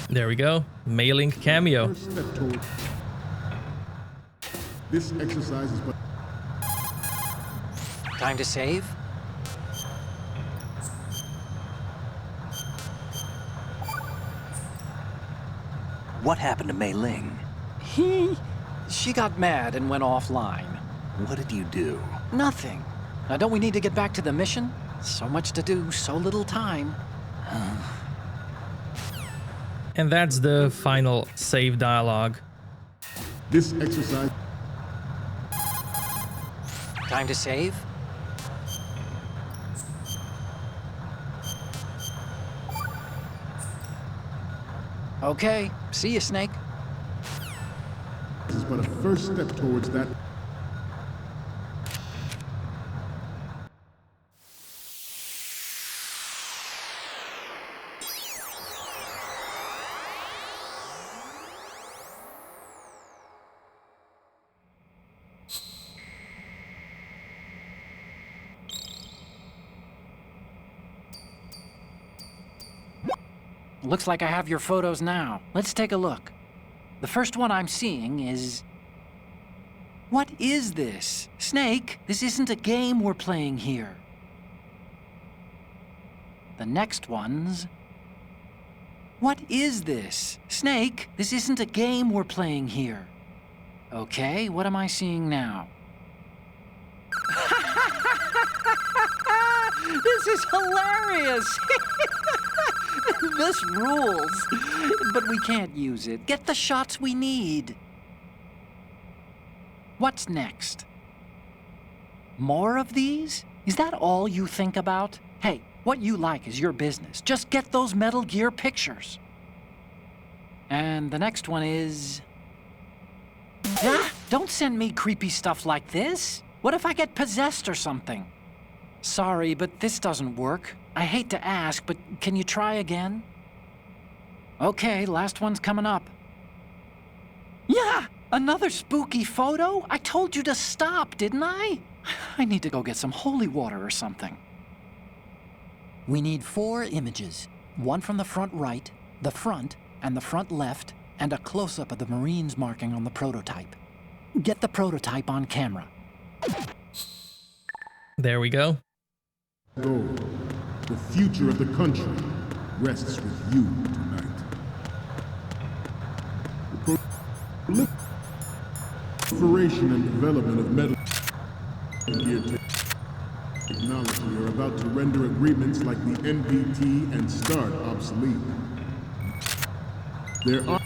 There we go. Mei Ling cameo. This exercise is... Time to save? What happened to Mei Ling? She got mad and went offline. What did you do? Nothing. Now, don't we need to get back to the mission? So much to do, so little time. And that's the final save dialogue. This exercise... Time to save? Okay, see you, Snake. This is but a first step towards that. Looks like I have your photos now. Let's take a look. The first one I'm seeing is... What is this? Snake, this isn't a game we're playing here. The next one's... What is this? Snake, this isn't a game we're playing here. Okay, what am I seeing now? This is hilarious! This rules, but we can't use it. Get the shots we need. What's next? More of these? Is that all you think about? Hey, what you like is your business. Just get those Metal Gear pictures. And the next one is... Ah, don't send me creepy stuff like this. What if I get possessed or something? Sorry, but this doesn't work. I hate to ask, but can you try again? Okay, last one's coming up. Yeah, another spooky photo? I told you to stop, didn't I? I need to go get some holy water or something. We need 4 images. One from the front right, the front, and the front left, and a close-up of the Marines marking on the prototype. Get the prototype on camera. There we go. Goal. The future of the country rests with you tonight. The proliferation and development of Metal Gear technology are about to render agreements like the NPT and START obsolete. There are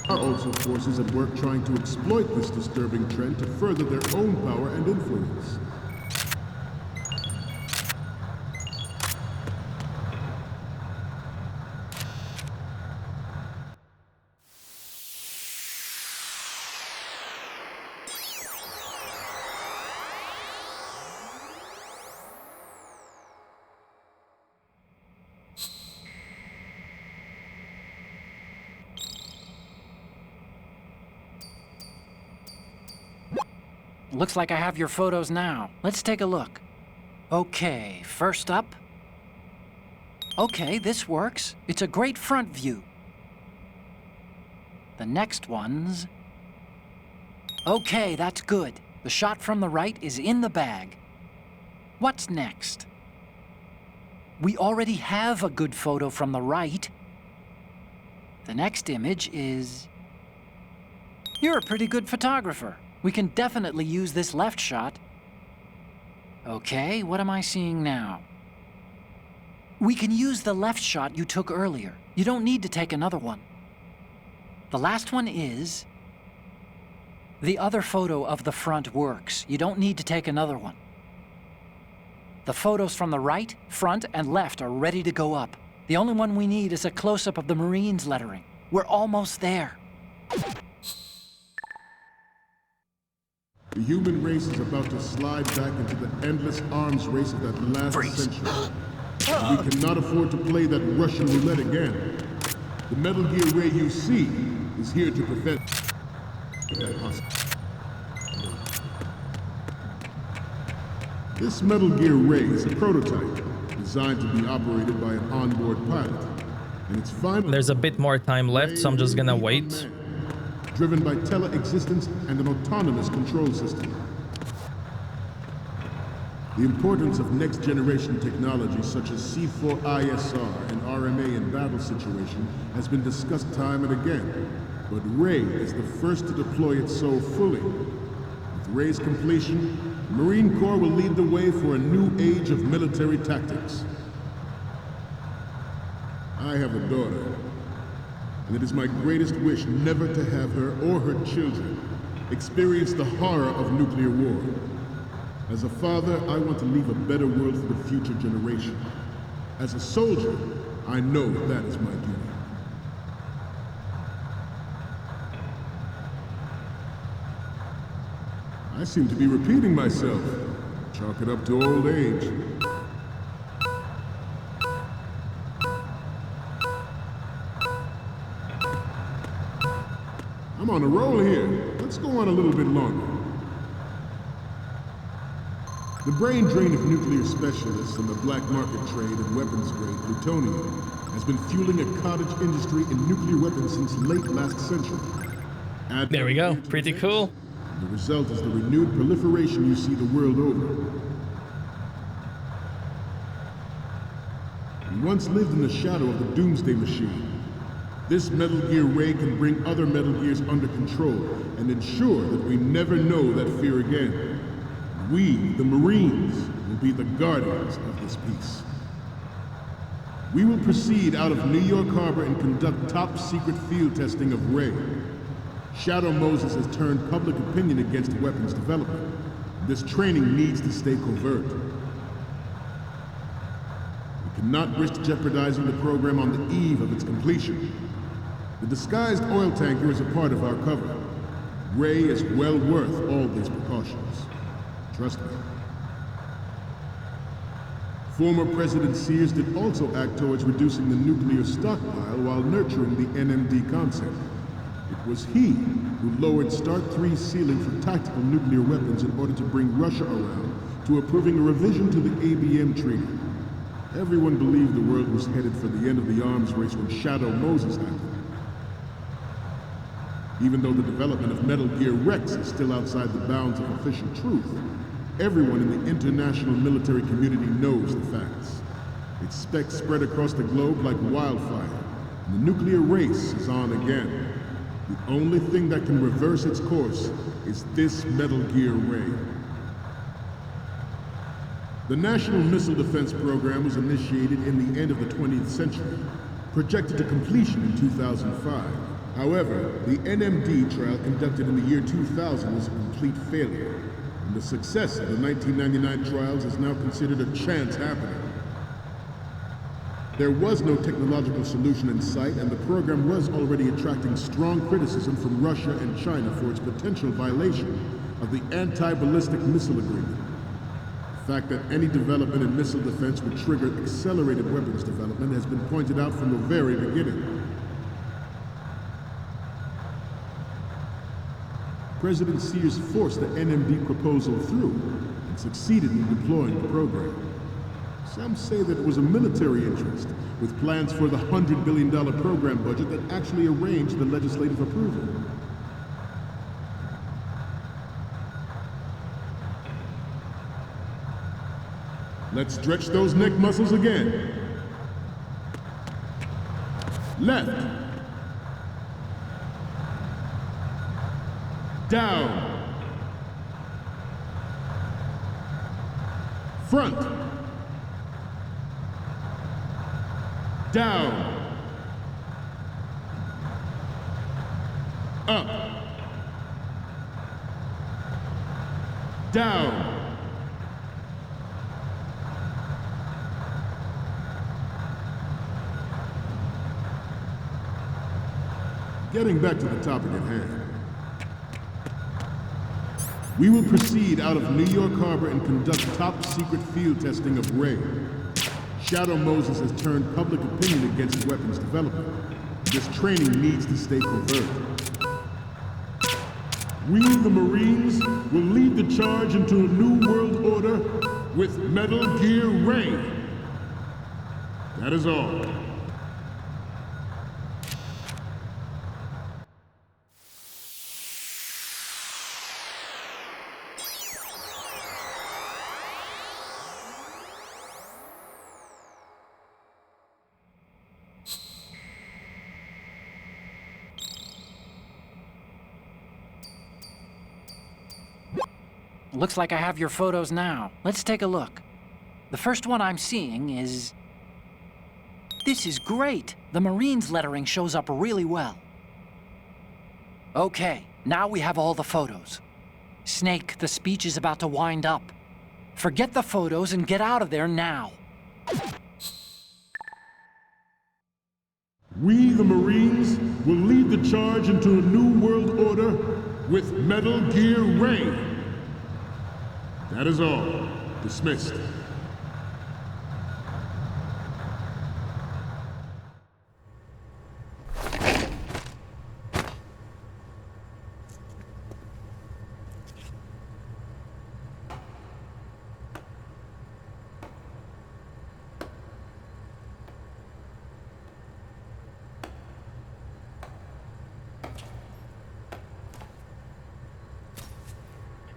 also forces at work trying to exploit this disturbing trend to further their own power and influence. Looks like I have your photos now. Let's take a look. Okay, first up. Okay, this works. It's a great front view. The next one's... Okay, that's good. The shot from the right is in the bag. What's next? We already have a good photo from the right. The next image is... You're a pretty good photographer. We can definitely use this left shot. Okay, what am I seeing now? We can use the left shot you took earlier. You don't need to take another one. The last one is... The other photo of the front works. You don't need to take another one. The photos from the right, front, and left are ready to go up. The only one we need is a close-up of the Marines lettering. We're almost there. The human race is about to slide back into the endless arms race of that last century. And we cannot afford to play that Russian roulette again. The Metal Gear Ray you see is here to prevent that possibility. This Metal Gear Ray is a prototype designed to be operated by an onboard pilot. And it's final. There's a bit more time left, so I'm just gonna wait. Driven by tele-existence and an autonomous control system. The importance of next-generation technology such as C4ISR and RMA in battle situation has been discussed time and again, but Ray is the first to deploy it so fully. With Ray's completion, the Marine Corps will lead the way for a new age of military tactics. I have a daughter, and it is my greatest wish never to have her or her children experience the horror of nuclear war. As a father, I want to leave a better world for the future generation. As a soldier, I know that is my duty. I seem to be repeating myself. Chalk it up to old age. I'm on a roll here. Let's go on a little bit longer. The brain drain of nuclear specialists and the black market trade in weapons-grade plutonium has been fueling a cottage industry in nuclear weapons since late last century. There we go. Pretty cool. The result is the renewed proliferation you see the world over. We once lived in the shadow of the Doomsday Machine. This Metal Gear Ray can bring other Metal Gears under control and ensure that we never know that fear again. We, the Marines, will be the guardians of this peace. We will proceed out of New York Harbor and conduct top-secret field testing of Ray. Shadow Moses has turned public opinion against weapons development. This training needs to stay covert. We cannot risk jeopardizing the program on the eve of its completion. The disguised oil tanker is a part of our cover. Ray is well worth all these precautions. Trust me. Former President Sears did also act towards reducing the nuclear stockpile while nurturing the NMD concept. It was he who lowered Start 3's ceiling for tactical nuclear weapons in order to bring Russia around to approving a revision to the ABM Treaty. Everyone believed the world was headed for the end of the arms race when Shadow Moses happened. Even though the development of Metal Gear Rex is still outside the bounds of official truth, everyone in the international military community knows the facts. Its specs spread across the globe like wildfire, and the nuclear race is on again. The only thing that can reverse its course is this Metal Gear Ray. The National Missile Defense Program was initiated in the end of the 20th century, projected to completion in 2005. However, the NMD trial conducted in the year 2000 was a complete failure, and the success of the 1999 trials is now considered a chance happening. There was no technological solution in sight, and the program was already attracting strong criticism from Russia and China for its potential violation of the Anti-Ballistic Missile Agreement. The fact that any development in missile defense would trigger accelerated weapons development has been pointed out from the very beginning. President Sears forced the NMD proposal through, and and succeeded in deploying the program. Some say that it was a military interest, with plans for the $100 billion program budget that actually arranged the legislative approval. Let's stretch those neck muscles again. Left. Down. Front. Down. Up. Down. Getting back to the topic at hand. We will proceed out of New York Harbor and conduct top-secret field testing of Ray. Shadow Moses has turned public opinion against weapons development. This training needs to stay covert. We, the Marines, will lead the charge into a new world order with Metal Gear Ray. That is all. Looks like I have your photos now. Let's take a look. The first one I'm seeing is... This is great! The Marines lettering shows up really well. Okay, now we have all the photos. Snake, the speech is about to wind up. Forget the photos and get out of there now. We, the Marines, will lead the charge into a new world order with Metal Gear Ray. That is all. Dismissed.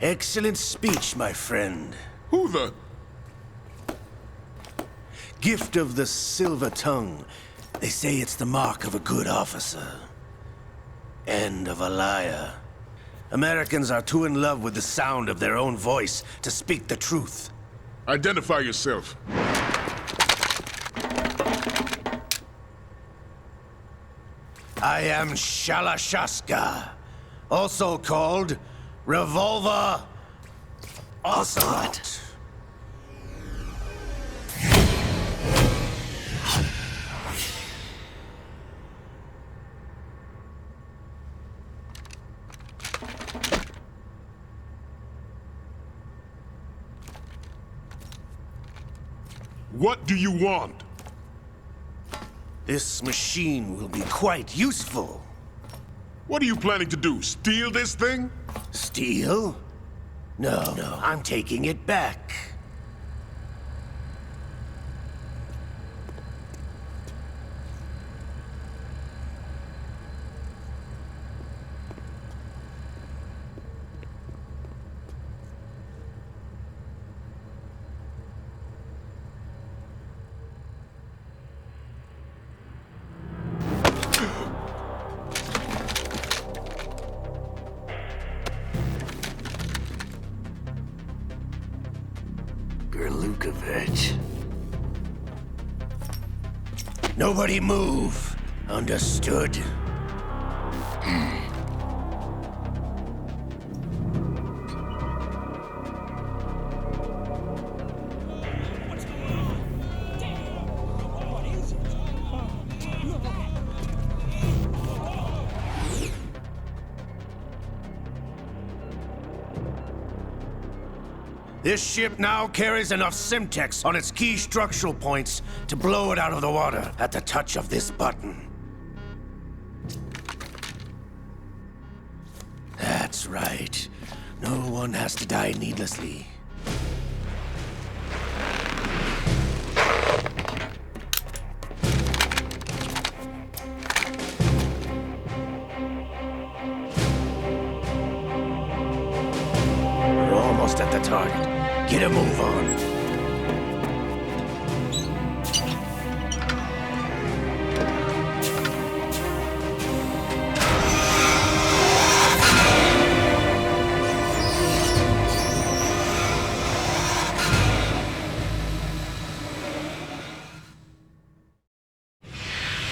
Excellent speech, my friend. Who the? Gift of the silver tongue. They say it's the mark of a good officer. And of a liar. Americans are too in love with the sound of their own voice to speak the truth. Identify yourself. I am Shalashaska, also called Revolver Ocelot. What do you want? This machine will be quite useful. What are you planning to do? Steal this thing? Steal? No, I'm taking it back. Nobody move. Understood? This ship now carries enough Simtex on its key structural points to blow it out of the water at the touch of this button. That's right. No one has to die needlessly. almost at the target. Get a move on.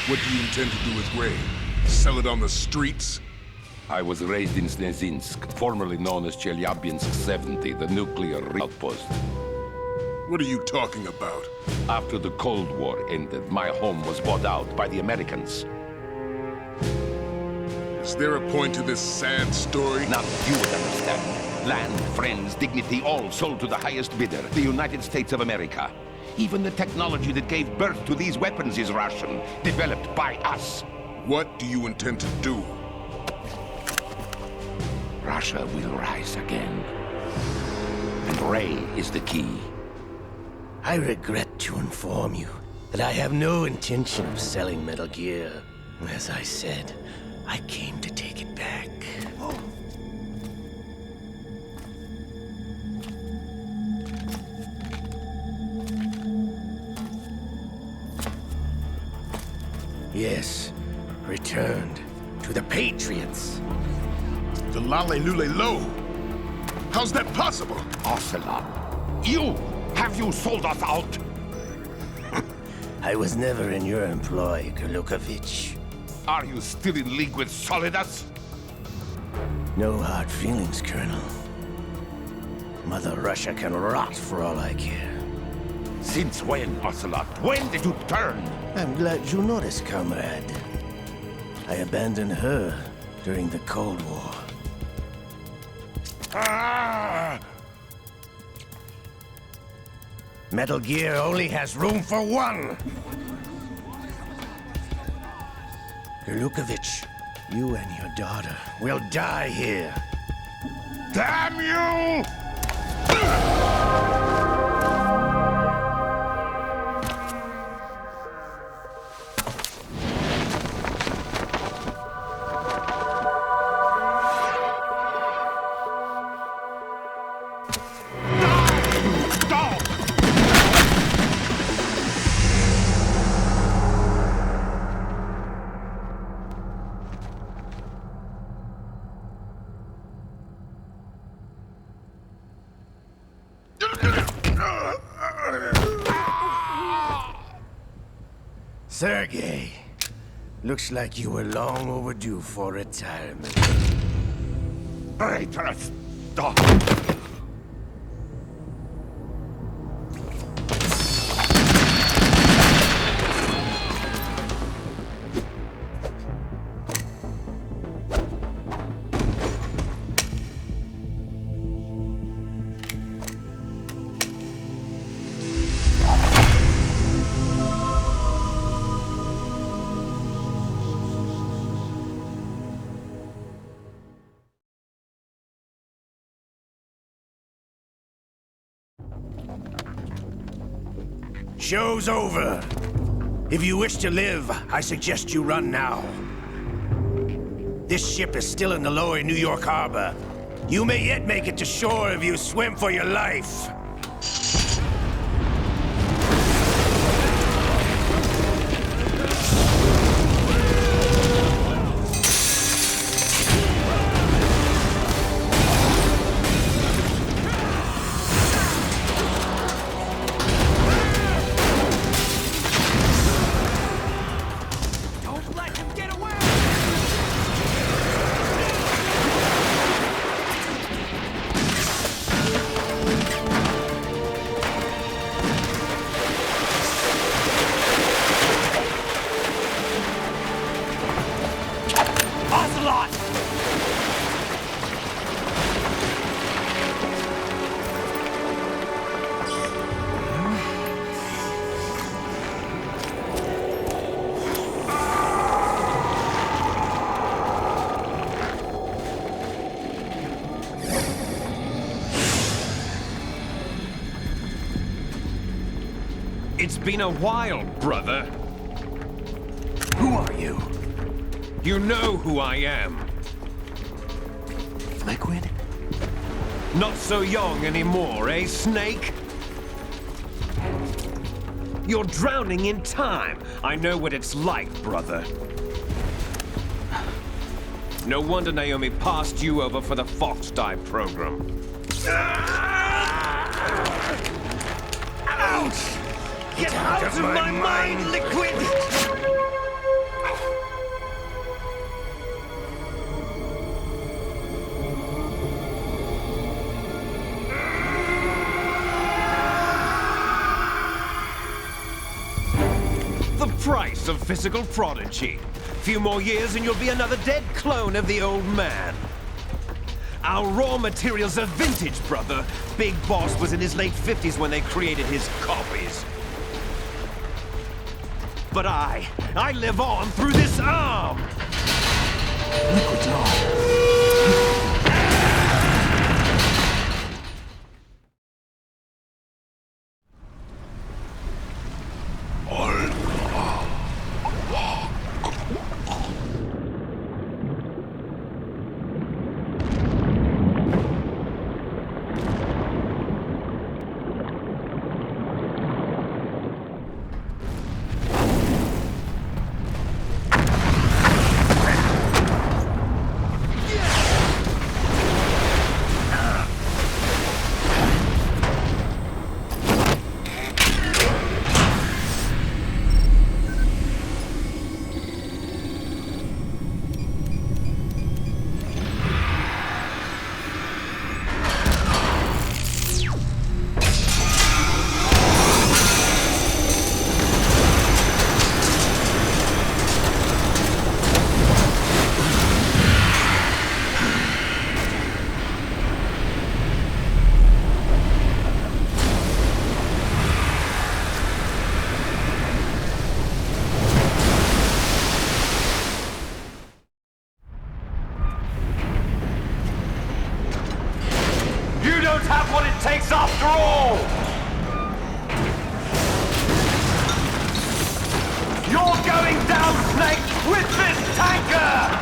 What do you intend to do with Ray? Sell it on the streets? I was raised in Snezinsk, formerly known as Chelyabinsk 70, the nuclear outpost. What are you talking about? After the Cold War ended, my home was bought out by the Americans. Is there a point to this sad story? Now you would understand. Land, friends, dignity, all sold to the highest bidder, the United States of America. Even the technology that gave birth to these weapons is Russian, developed by us. What do you intend to do? Russia will rise again. And Ray is the key. I regret to inform you that I have no intention of selling Metal Gear. As I said, I came to take it back. Yes, returned to the Patriots. The Lale Lule Lo? How's that possible? Ocelot, have you sold us out? I was never in your employ, Golukovich. Are you still in league with Solidus? No hard feelings, Colonel. Mother Russia can rot for all I care. Since when, Ocelot? When did you turn? I'm glad you noticed, comrade. I abandoned her during the Cold War. Ah! Metal Gear only has room for one! Golukovich, you and your daughter will die here. Damn you! Sergei, looks like you were long overdue for retirement. Traitorous dog! Show's over. If you wish to live, I suggest you run now. This ship is still in the lower New York harbor. You may yet make it to shore if you swim for your life. It's been a while, brother. Who are you? You know who I am. Liquid? Not so young anymore, eh, Snake? You're drowning in time. I know what it's like, brother. No wonder Naomi passed you over for the Fox Dive program. Ouch! Get out of my mind, Liquid! The price of physical prodigy. Few more years and you'll be another dead clone of the old man. Our raw materials are vintage, brother. Big Boss was in his late 50s when they created his copies. But I live on through this arm! Liquid's on. Have what it takes after all! You're going down, Snake, with this tanker!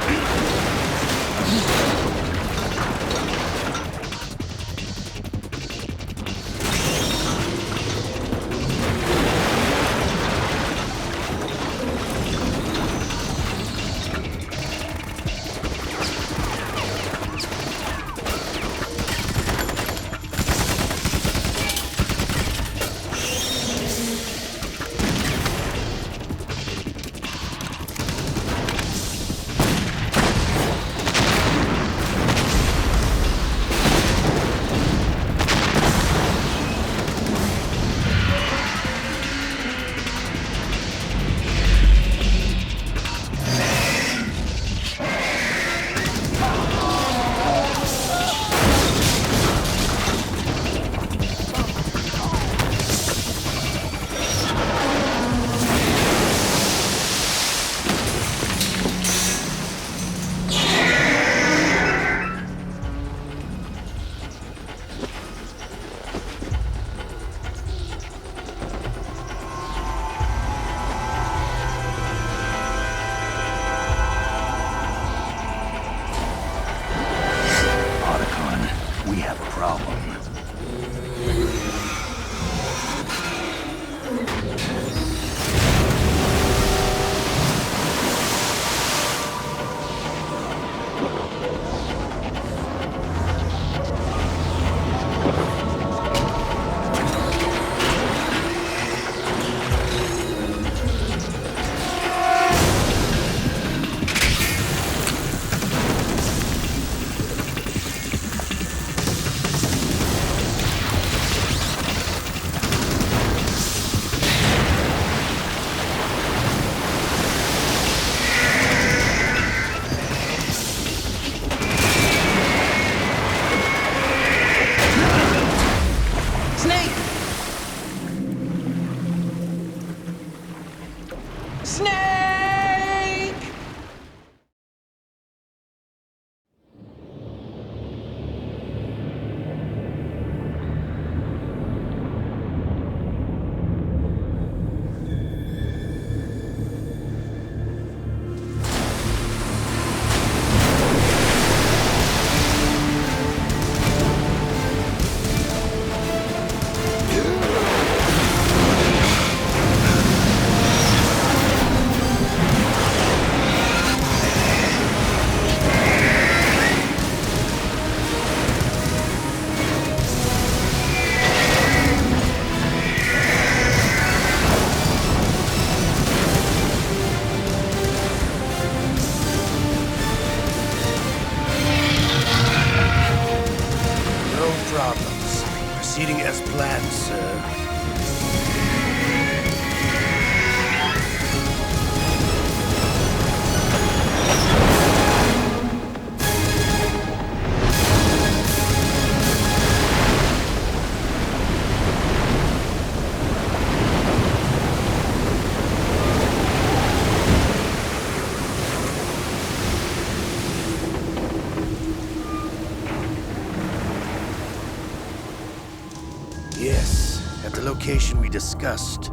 location we discussed.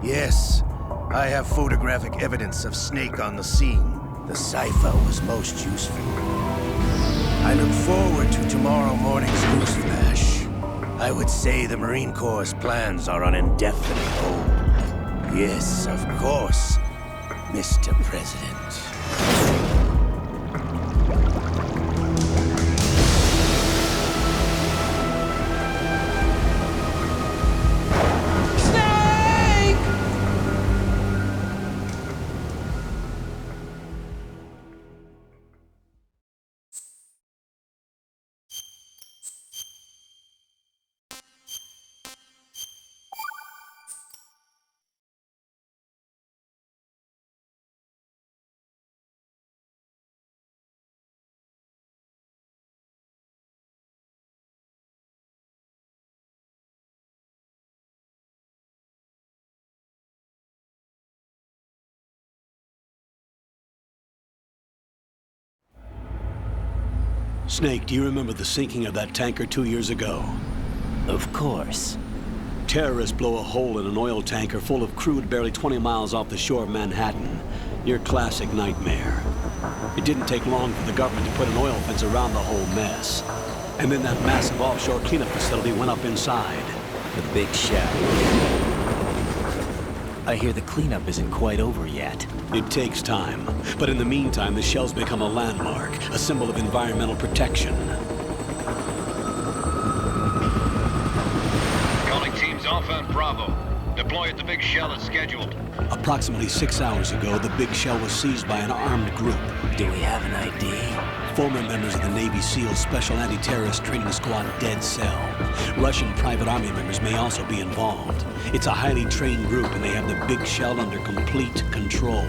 Yes, I have photographic evidence of Snake on the scene. The cipher was most useful. I look forward to tomorrow morning's news flash. I would say the Marine Corps' plans are on indefinite hold. Yes, of course, Mr. President. Snake, do you remember the sinking of that tanker 2 years ago? Of course. Terrorists blow a hole in an oil tanker full of crude barely 20 miles off the shore of Manhattan. Your classic nightmare. It didn't take long for the government to put an oil fence around the whole mess. And then that massive offshore cleanup facility went up inside. The big shell. I hear the cleanup isn't quite over yet. It takes time. But in the meantime, the shell's become a landmark, a symbol of environmental protection. Calling teams Alpha and Bravo. Deploy at the big shell as scheduled. Approximately 6 hours ago, the big shell was seized by an armed group. Do we have an ID? Former members of the Navy SEALs Special Anti-Terrorist Training Squad Dead Cell. Russian private army members may also be involved. It's a highly trained group and they have the big shell under complete control.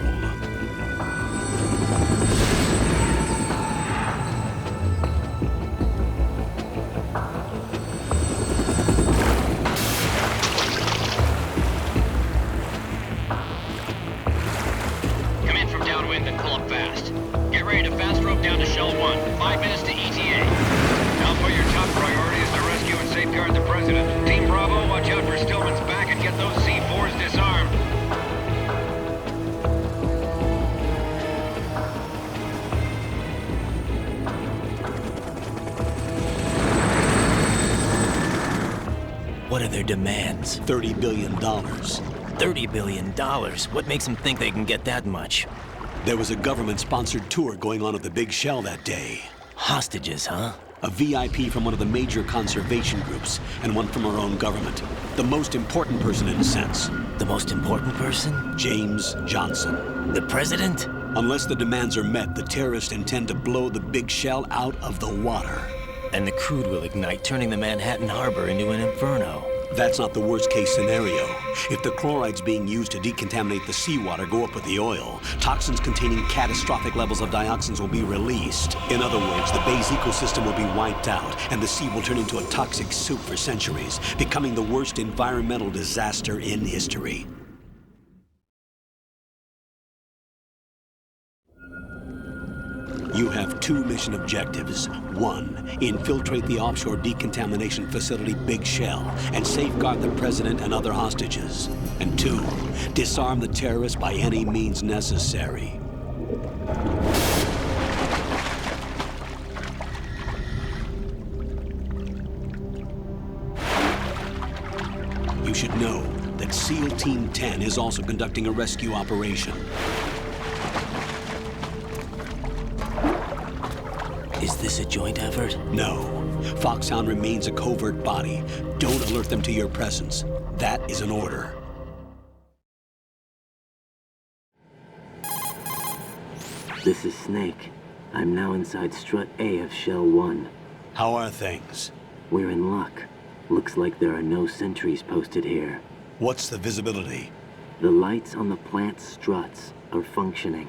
Come in from downwind and pull up fast. Get ready to fast rope down to Shell 1. 5 minutes to ETA. Now for your top priority is to rescue and safeguard the President. Team Bravo, watch out for Stillman's back and get those C4s disarmed. What are their demands? $30 billion. $30 billion? What makes them think they can get that much? There was a government-sponsored tour going on at the big shell that day. Hostages, huh? A VIP from one of the major conservation groups, and one from our own government. The most important person in a sense. The most important person? James Johnson. The president? Unless the demands are met, the terrorists intend to blow the big shell out of the water. And the crude will ignite, turning the Manhattan Harbor into an inferno. That's not the worst-case scenario. If the chlorides being used to decontaminate the seawater go up with the oil, toxins containing catastrophic levels of dioxins will be released. In other words, the bay's ecosystem will be wiped out, and the sea will turn into a toxic soup for centuries, becoming the worst environmental disaster in history. You have 2 mission objectives. 1, infiltrate the offshore decontamination facility Big Shell and safeguard the president and other hostages. And 2, disarm the terrorists by any means necessary. You should know that SEAL Team 10 is also conducting a rescue operation. Is this a joint effort? No. Foxhound remains a covert body. Don't alert them to your presence. That is an order. This is Snake. I'm now inside Strut A of Shell 1. How are things? We're in luck. Looks like there are no sentries posted here. What's the visibility? The lights on the plant struts are functioning.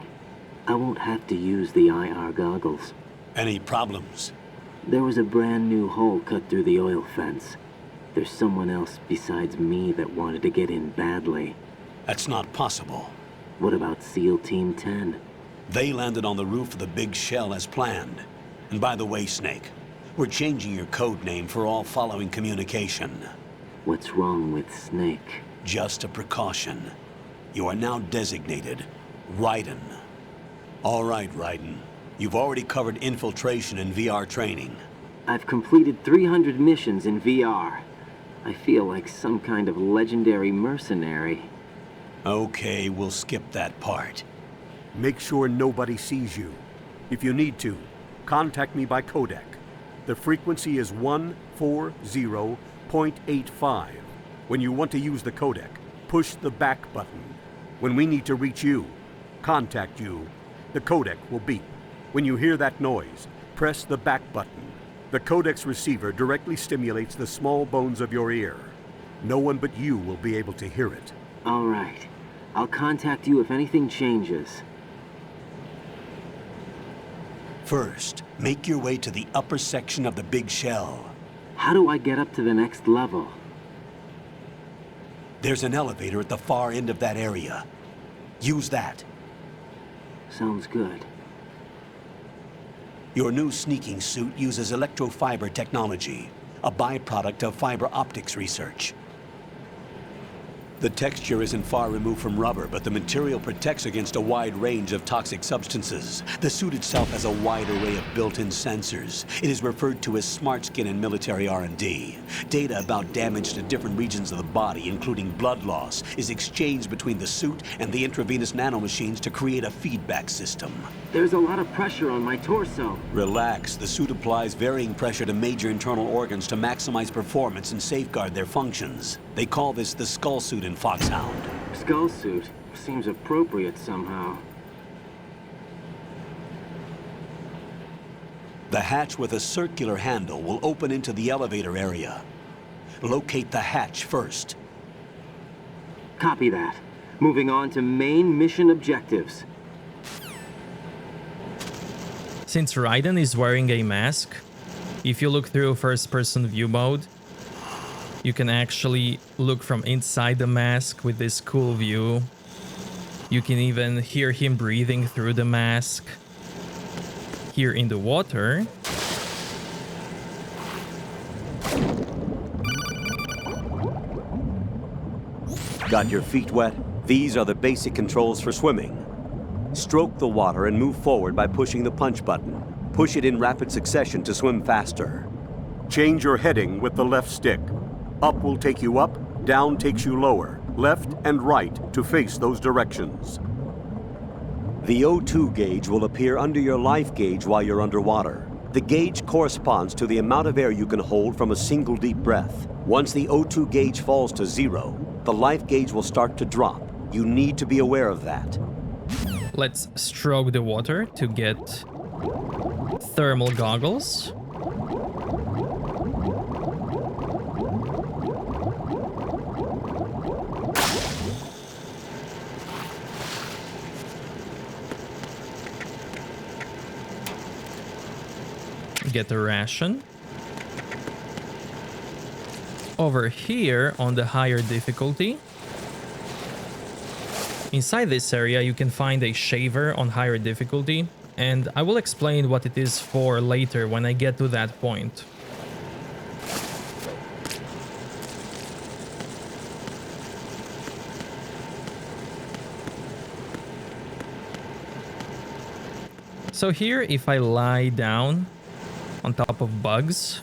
I won't have to use the IR goggles. Any problems? There was a brand new hole cut through the oil fence. There's someone else besides me that wanted to get in badly. That's not possible. What about SEAL Team 10? They landed on the roof of the Big Shell as planned. And by the way, Snake, we're changing your code name for all following communication. What's wrong with Snake? Just a precaution. You are now designated Raiden. All right, Raiden. You've already covered infiltration and VR training. I've completed 300 missions in VR. I feel like some kind of legendary mercenary. Okay, we'll skip that part. Make sure nobody sees you. If you need to, contact me by codec. The frequency is 140.85. When you want to use the codec, push the back button. When we need to reach you, contact you, the codec will beep. When you hear that noise, press the back button. The codec's receiver directly stimulates the small bones of your ear. No one but you will be able to hear it. All right. I'll contact you if anything changes. First, make your way to the upper section of the big shell. How do I get up to the next level? There's an elevator at the far end of that area. Use that. Sounds good. Your new sneaking suit uses electrofiber technology, a byproduct of fiber optics research. The texture isn't far removed from rubber, but the material protects against a wide range of toxic substances. The suit itself has a wide array of built-in sensors. It is referred to as smart skin in military R&D. Data about damage to different regions of the body, including blood loss, is exchanged between the suit and the intravenous nanomachines to create a feedback system. There's a lot of pressure on my torso. Relax. The suit applies varying pressure to major internal organs to maximize performance and safeguard their functions. They call this the skull suit in Foxhound. Skull suit? Seems appropriate somehow. The hatch with a circular handle will open into the elevator area. Locate the hatch first. Copy that. Moving on to main mission objectives. Since Raiden is wearing a mask, if you look through first-person view mode, you can actually look from inside the mask with this cool view. You can even hear him breathing through the mask. Here in the water, got your feet wet? These are the basic controls for swimming. Stroke the water and move forward by pushing the punch button. Push it in rapid succession to swim faster. Change your heading with the left stick. Up will take you up, down takes you lower, left and right to face those directions. The O2 gauge will appear under your life gauge while you're underwater. The gauge corresponds to the amount of air you can hold from a single deep breath. Once the O2 gauge falls to 0, the life gauge will start to drop. You need to be aware of that. let's stroke the water to get thermal goggles. Get a ration. Over here on the higher difficulty, inside this area you can find a shaver on higher difficulty, and I will explain what it is for later when I get to that point. So here, if I lie down on top of bugs,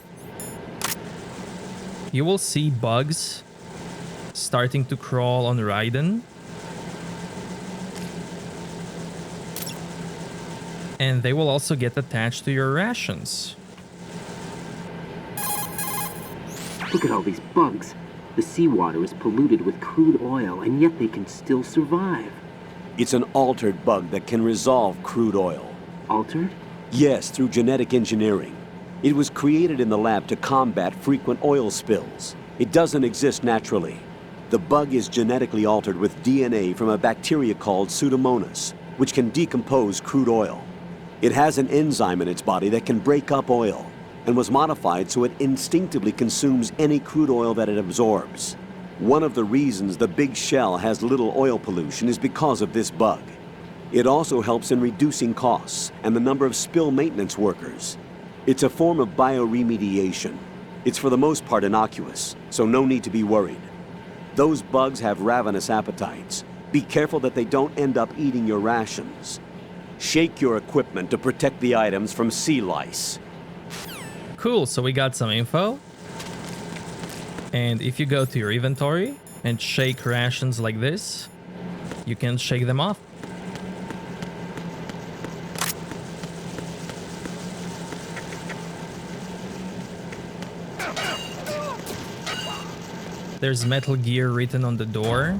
you will see bugs starting to crawl on Raiden. And they will also get attached to your rations. Look at all these bugs. The seawater is polluted with crude oil, and yet they can still survive. It's an altered bug that can resolve crude oil. Altered? Yes, through genetic engineering. It was created in the lab to combat frequent oil spills. It doesn't exist naturally. The bug is genetically altered with DNA from a bacteria called Pseudomonas, which can decompose crude oil. It has an enzyme in its body that can break up oil, and was modified so it instinctively consumes any crude oil that it absorbs. One of the reasons the big shell has little oil pollution is because of this bug. It also helps in reducing costs and the number of spill maintenance workers. It's a form of bioremediation. It's for the most part innocuous, so no need to be worried. Those bugs have ravenous appetites. Be careful that they don't end up eating your rations. Shake your equipment to protect the items from sea lice. Cool, so we got some info. And if you go to your inventory and shake rations like this, you can shake them off. There's Metal Gear written on the door.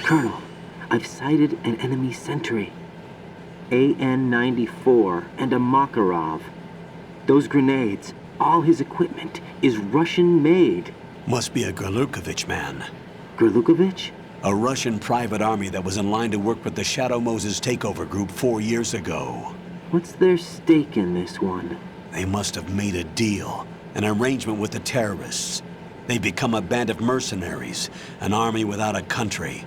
Colonel, I've sighted an enemy sentry. AN-94 and a Makarov. Those grenades, all his equipment, is Russian-made. Must be a Gerlukovich man. Gerlukovich? A Russian private army that was in line to work with the Shadow Moses takeover group 4 years ago. What's their stake in this one? They must have made a deal, an arrangement with the terrorists. They become a band of mercenaries, an army without a country.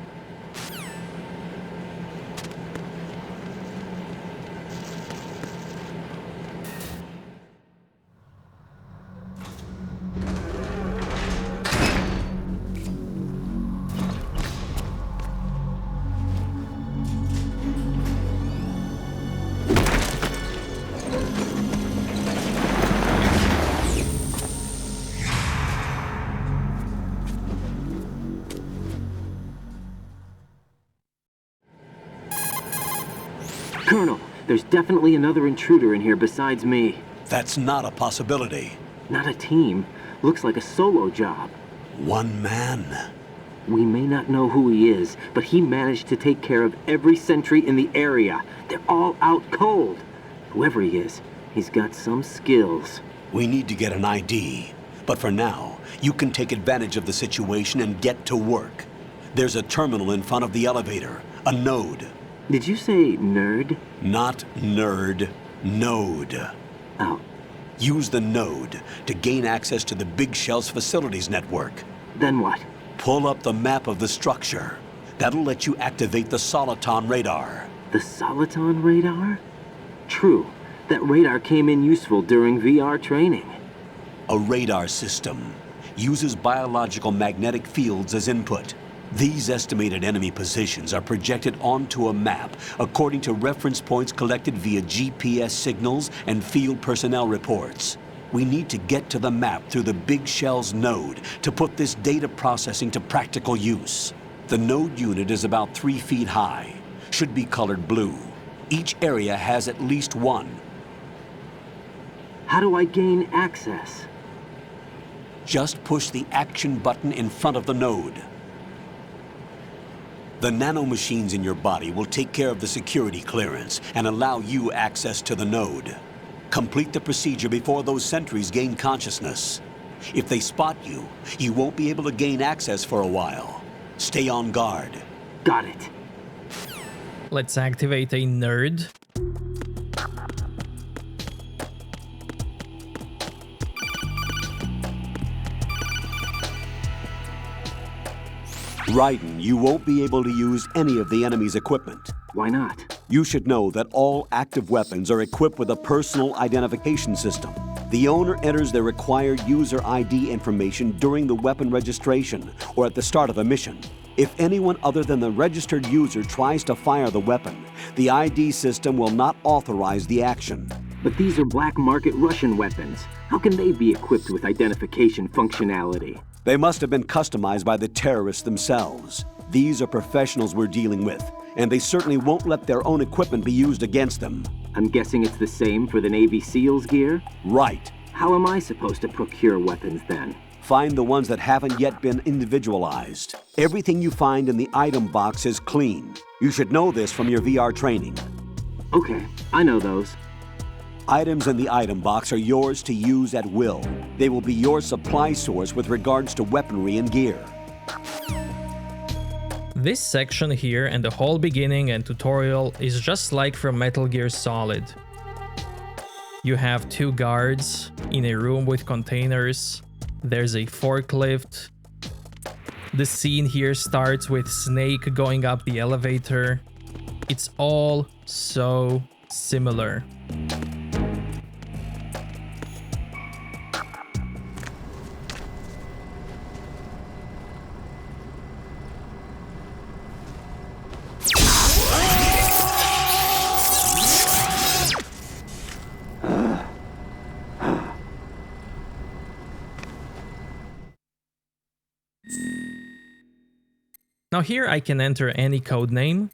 Colonel, there's definitely another intruder in here besides me. That's not a possibility. Not a team. Looks like a solo job. One man. We may not know who he is, but he managed to take care of every sentry in the area. They're all out cold. Whoever he is, he's got some skills. We need to get an ID. But for now, you can take advantage of the situation and get to work. There's a terminal in front of the elevator, a node. Did you say nerd? Not nerd, node. Oh. Use the node to gain access to the Big Shell's facilities network. Then what? Pull up the map of the structure. That'll let you activate the Soliton radar. The Soliton radar? True. That radar came in useful during VR training. A radar system uses biological magnetic fields as input. These estimated enemy positions are projected onto a map according to reference points collected via GPS signals and field personnel reports. We need to get to the map through the Big Shell's node to put this data processing to practical use. The node unit is about 3 feet high, should be colored blue. Each area has at least one. How do I gain access? Just push the action button in front of the node. The nanomachines in your body will take care of the security clearance and allow you access to the node. Complete the procedure before those sentries gain consciousness. If they spot you, you won't be able to gain access for a while. Stay on guard. Got it. Let's activate a nerd. Raiden, you won't be able to use any of the enemy's equipment. Why not? You should know that all active weapons are equipped with a personal identification system. The owner enters their required user ID information during the weapon registration or at the start of a mission. If anyone other than the registered user tries to fire the weapon, the ID system will not authorize the action. But these are black market Russian weapons. How can they be equipped with identification functionality? They must have been customized by the terrorists themselves. These are professionals we're dealing with, and they certainly won't let their own equipment be used against them. I'm guessing it's the same for the Navy SEALs gear? Right. How am I supposed to procure weapons then? Find the ones that haven't yet been individualized. Everything you find in the item box is clean. You should know this from your VR training. Okay, I know those. Items in the item box are yours to use at will. They will be your supply source with regards to weaponry and gear. This section here and the whole beginning and tutorial is just like from Metal Gear Solid. You have 2 guards in a room with containers. There's a forklift. The scene here starts with Snake going up the elevator. It's all so similar. Now here I can enter any code name,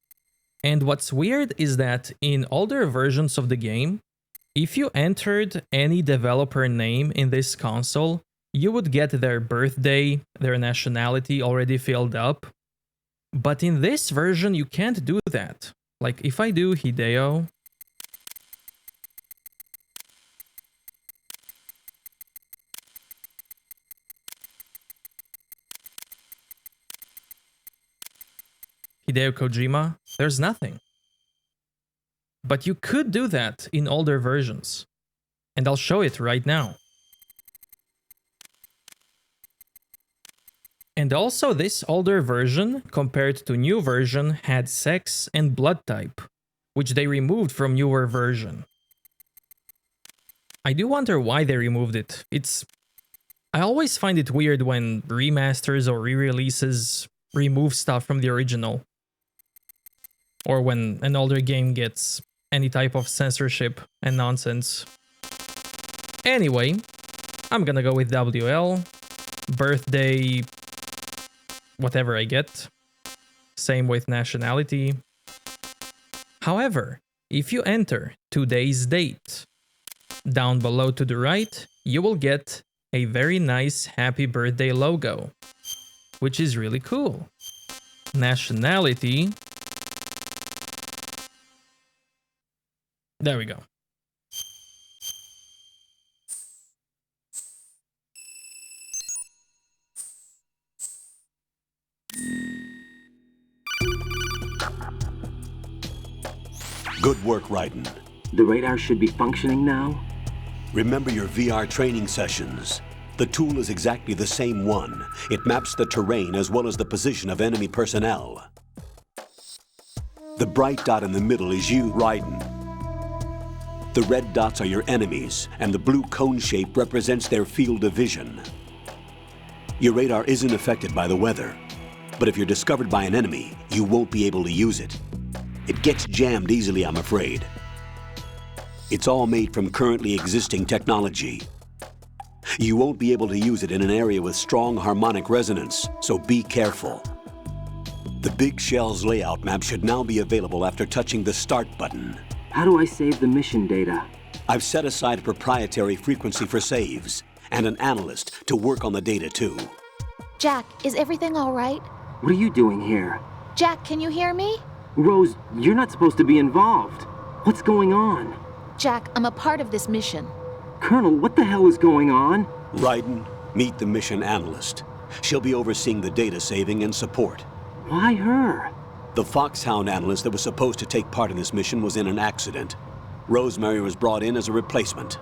and what's weird is that in older versions of the game, if you entered any developer name in this console, you would get their birthday, their nationality already filled up. But in this version you can't do that. Like if I do Hideo, Hideo Kojima, there's nothing. But you could do that in older versions. And I'll show it right now. And also this older version, compared to new version, had sex and blood type, which they removed from newer version. I do wonder why they removed it. I always find it weird when remasters or re-releases remove stuff from the original. Or when an older game gets any type of censorship and nonsense. Anyway, I'm gonna go with WL, birthday, whatever I get. Same with nationality. However, if you enter today's date, down below to the right, you will get a very nice happy birthday logo, which is really cool. Nationality. There we go. Good work, Raiden. The radar should be functioning now? Remember your VR training sessions. The tool is exactly the same one. It maps the terrain as well as the position of enemy personnel. The bright dot in the middle is you, Raiden. The red dots are your enemies, and the blue cone shape represents their field of vision. Your radar isn't affected by the weather, but if you're discovered by an enemy, you won't be able to use it. It gets jammed easily, I'm afraid. It's all made from currently existing technology. You won't be able to use it in an area with strong harmonic resonance, so be careful. The Big Shell's layout map should now be available after touching the Start button. How do I save the mission data? I've set aside a proprietary frequency for saves, and an analyst to work on the data too. Jack, is everything all right? What are you doing here? Jack, can you hear me? Rose, you're not supposed to be involved. What's going on? Jack, I'm a part of this mission. Colonel, what the hell is going on? Raiden, meet the mission analyst. She'll be overseeing the data saving and support. Why her? The Foxhound analyst that was supposed to take part in this mission was in an accident. Rosemary was brought in as a replacement.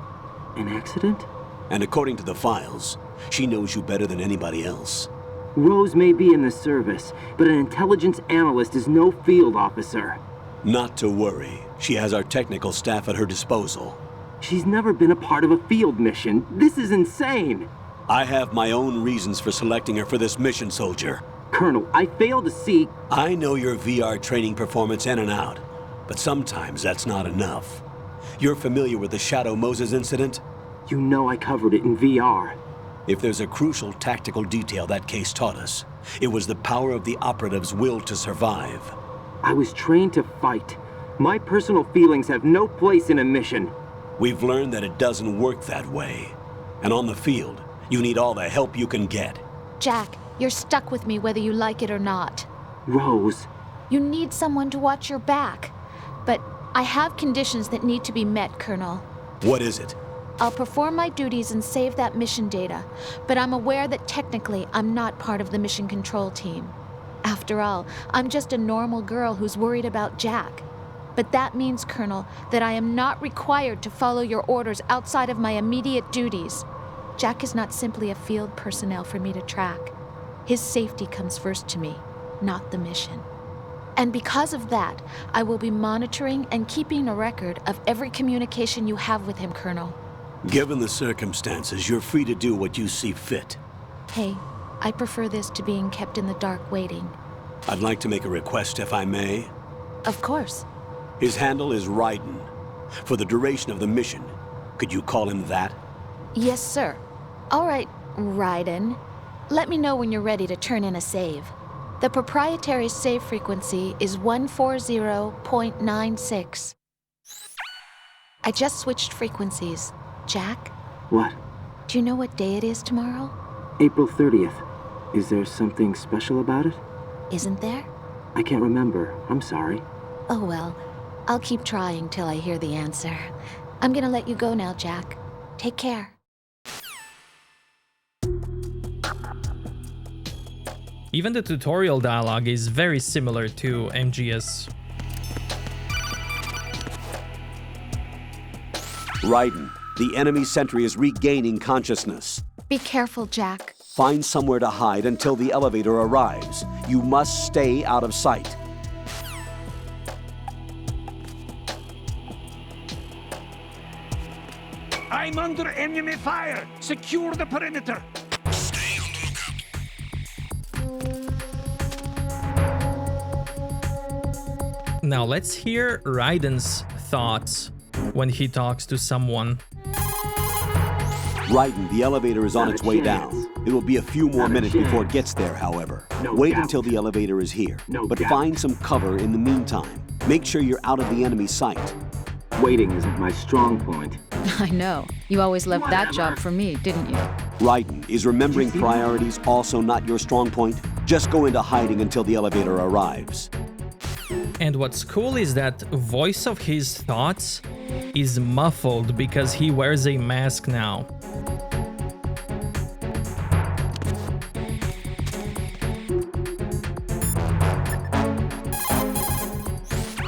An accident? And according to the files, she knows you better than anybody else. Rose may be in the service, but an intelligence analyst is no field officer. Not to worry. She has our technical staff at her disposal. She's never been a part of a field mission. This is insane. I have my own reasons for selecting her for this mission, soldier. Colonel, I fail to see... I know your VR training performance in and out, but sometimes that's not enough. You're familiar with the Shadow Moses incident? You know I covered it in VR. If there's a crucial tactical detail that case taught us, it was the power of the operative's will to survive. I was trained to fight. My personal feelings have no place in a mission. We've learned that it doesn't work that way. And on the field, you need all the help you can get. Jack, you're stuck with me whether you like it or not. Rose. You need someone to watch your back. But I have conditions that need to be met, Colonel. What is it? I'll perform my duties and save that mission data, but I'm aware that technically I'm not part of the mission control team. After all, I'm just a normal girl who's worried about Jack. But that means, Colonel, that I am not required to follow your orders outside of my immediate duties. Jack is not simply a field personnel for me to track. His safety comes first to me, not the mission. And because of that, I will be monitoring and keeping a record of every communication you have with him, Colonel. Given the circumstances, you're free to do what you see fit. Hey, I prefer this to being kept in the dark waiting. I'd like to make a request, if I may. Of course. His handle is Raiden. For the duration of the mission, could you call him that? Yes, sir. All right, Raiden. Let me know when you're ready to turn in a save. The proprietary save frequency is 140.96. I just switched frequencies. Jack? What? Do you know what day it is tomorrow? April 30th. Is there something special about it? Isn't there? I can't remember. I'm sorry. Oh well, I'll keep trying till I hear the answer. I'm gonna let you go now, Jack. Take care. Even the tutorial dialogue is very similar to MGS. Raiden, the enemy sentry is regaining consciousness. Be careful, Jack. Find somewhere to hide until the elevator arrives. You must stay out of sight. I'm under enemy fire! Secure the perimeter! Stay on the lookout. Now let's hear Raiden's thoughts when he talks to someone. Raiden, the elevator is on its way down. It will be a few more minutes before it gets there, however. Wait until the elevator is here, but find some cover in the meantime. Make sure you're out of the enemy's sight. Waiting isn't my strong point. I know. You always left that job for me, didn't you? Raiden, is remembering priorities also not your strong point? Just go into hiding until the elevator arrives. And what's cool is that voice of his thoughts is muffled because he wears a mask now.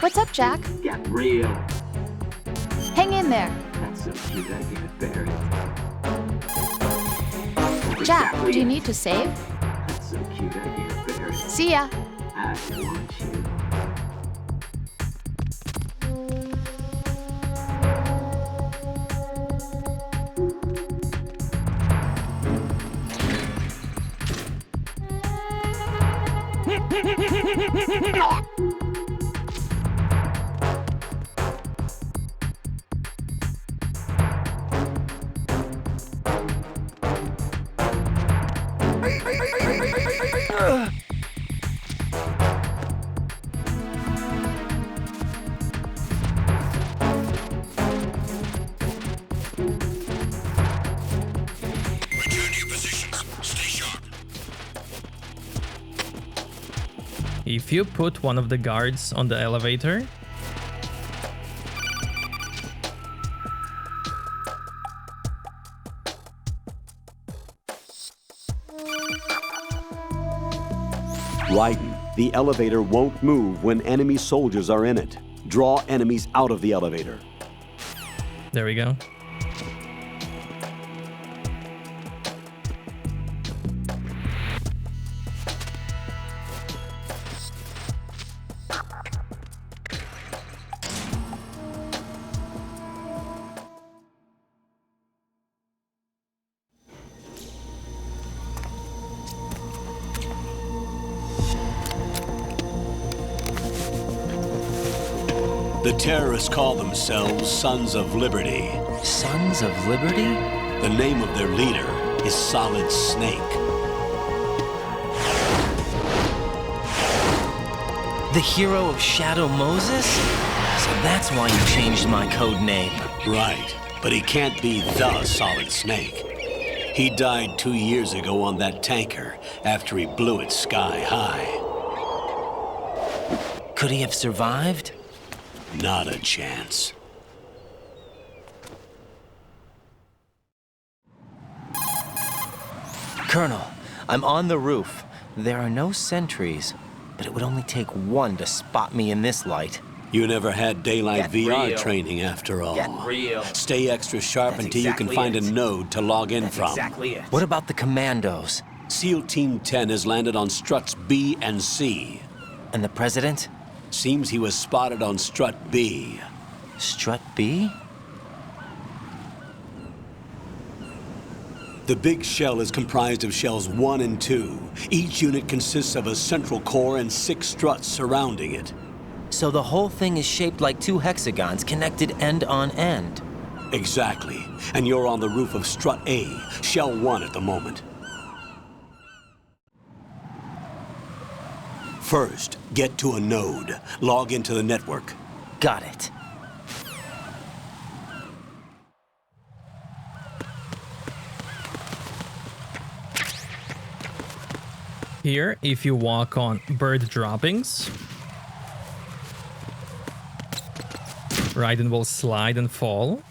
What's up, Jack? Get real. Hang in there. That's so cute I can't bear it. Jack, do you need to save? That's so cute I can't bear it. See ya. I want you. Return to your positions. Stay sharp. If you put one of the guards on the elevator, Raiden, the elevator won't move when enemy soldiers are in it. Draw enemies out of the elevator. there we go. The terrorists call themselves Sons of Liberty. Sons of Liberty? The name of their leader is Solid Snake. The hero of Shadow Moses? So that's why you changed my code name. Right, but he can't be the Solid Snake. He died 2 years ago on that tanker after he blew it sky high. Could he have survived? Not a chance. Colonel, I'm on the roof. There are no sentries, but it would only take one to spot me in this light. You never had daylight Get VR real. training after all. Get real. Stay extra sharp That's until you can exactly find it. a node to log in That's from. exactly it. What about the commandos? SEAL Team 10 has landed on struts B and C. And the president? Seems he was spotted on strut B. Strut B? The big shell is comprised of shells 1 and 2. Each unit consists of a central core and 6 struts surrounding it. So the whole thing is shaped like 2 hexagons connected end on end. Exactly. And you're on the roof of strut A, shell 1 at the moment. First, get to a node. Log into the network. Got it. Here, if you walk on bird droppings, Raiden will slide and fall.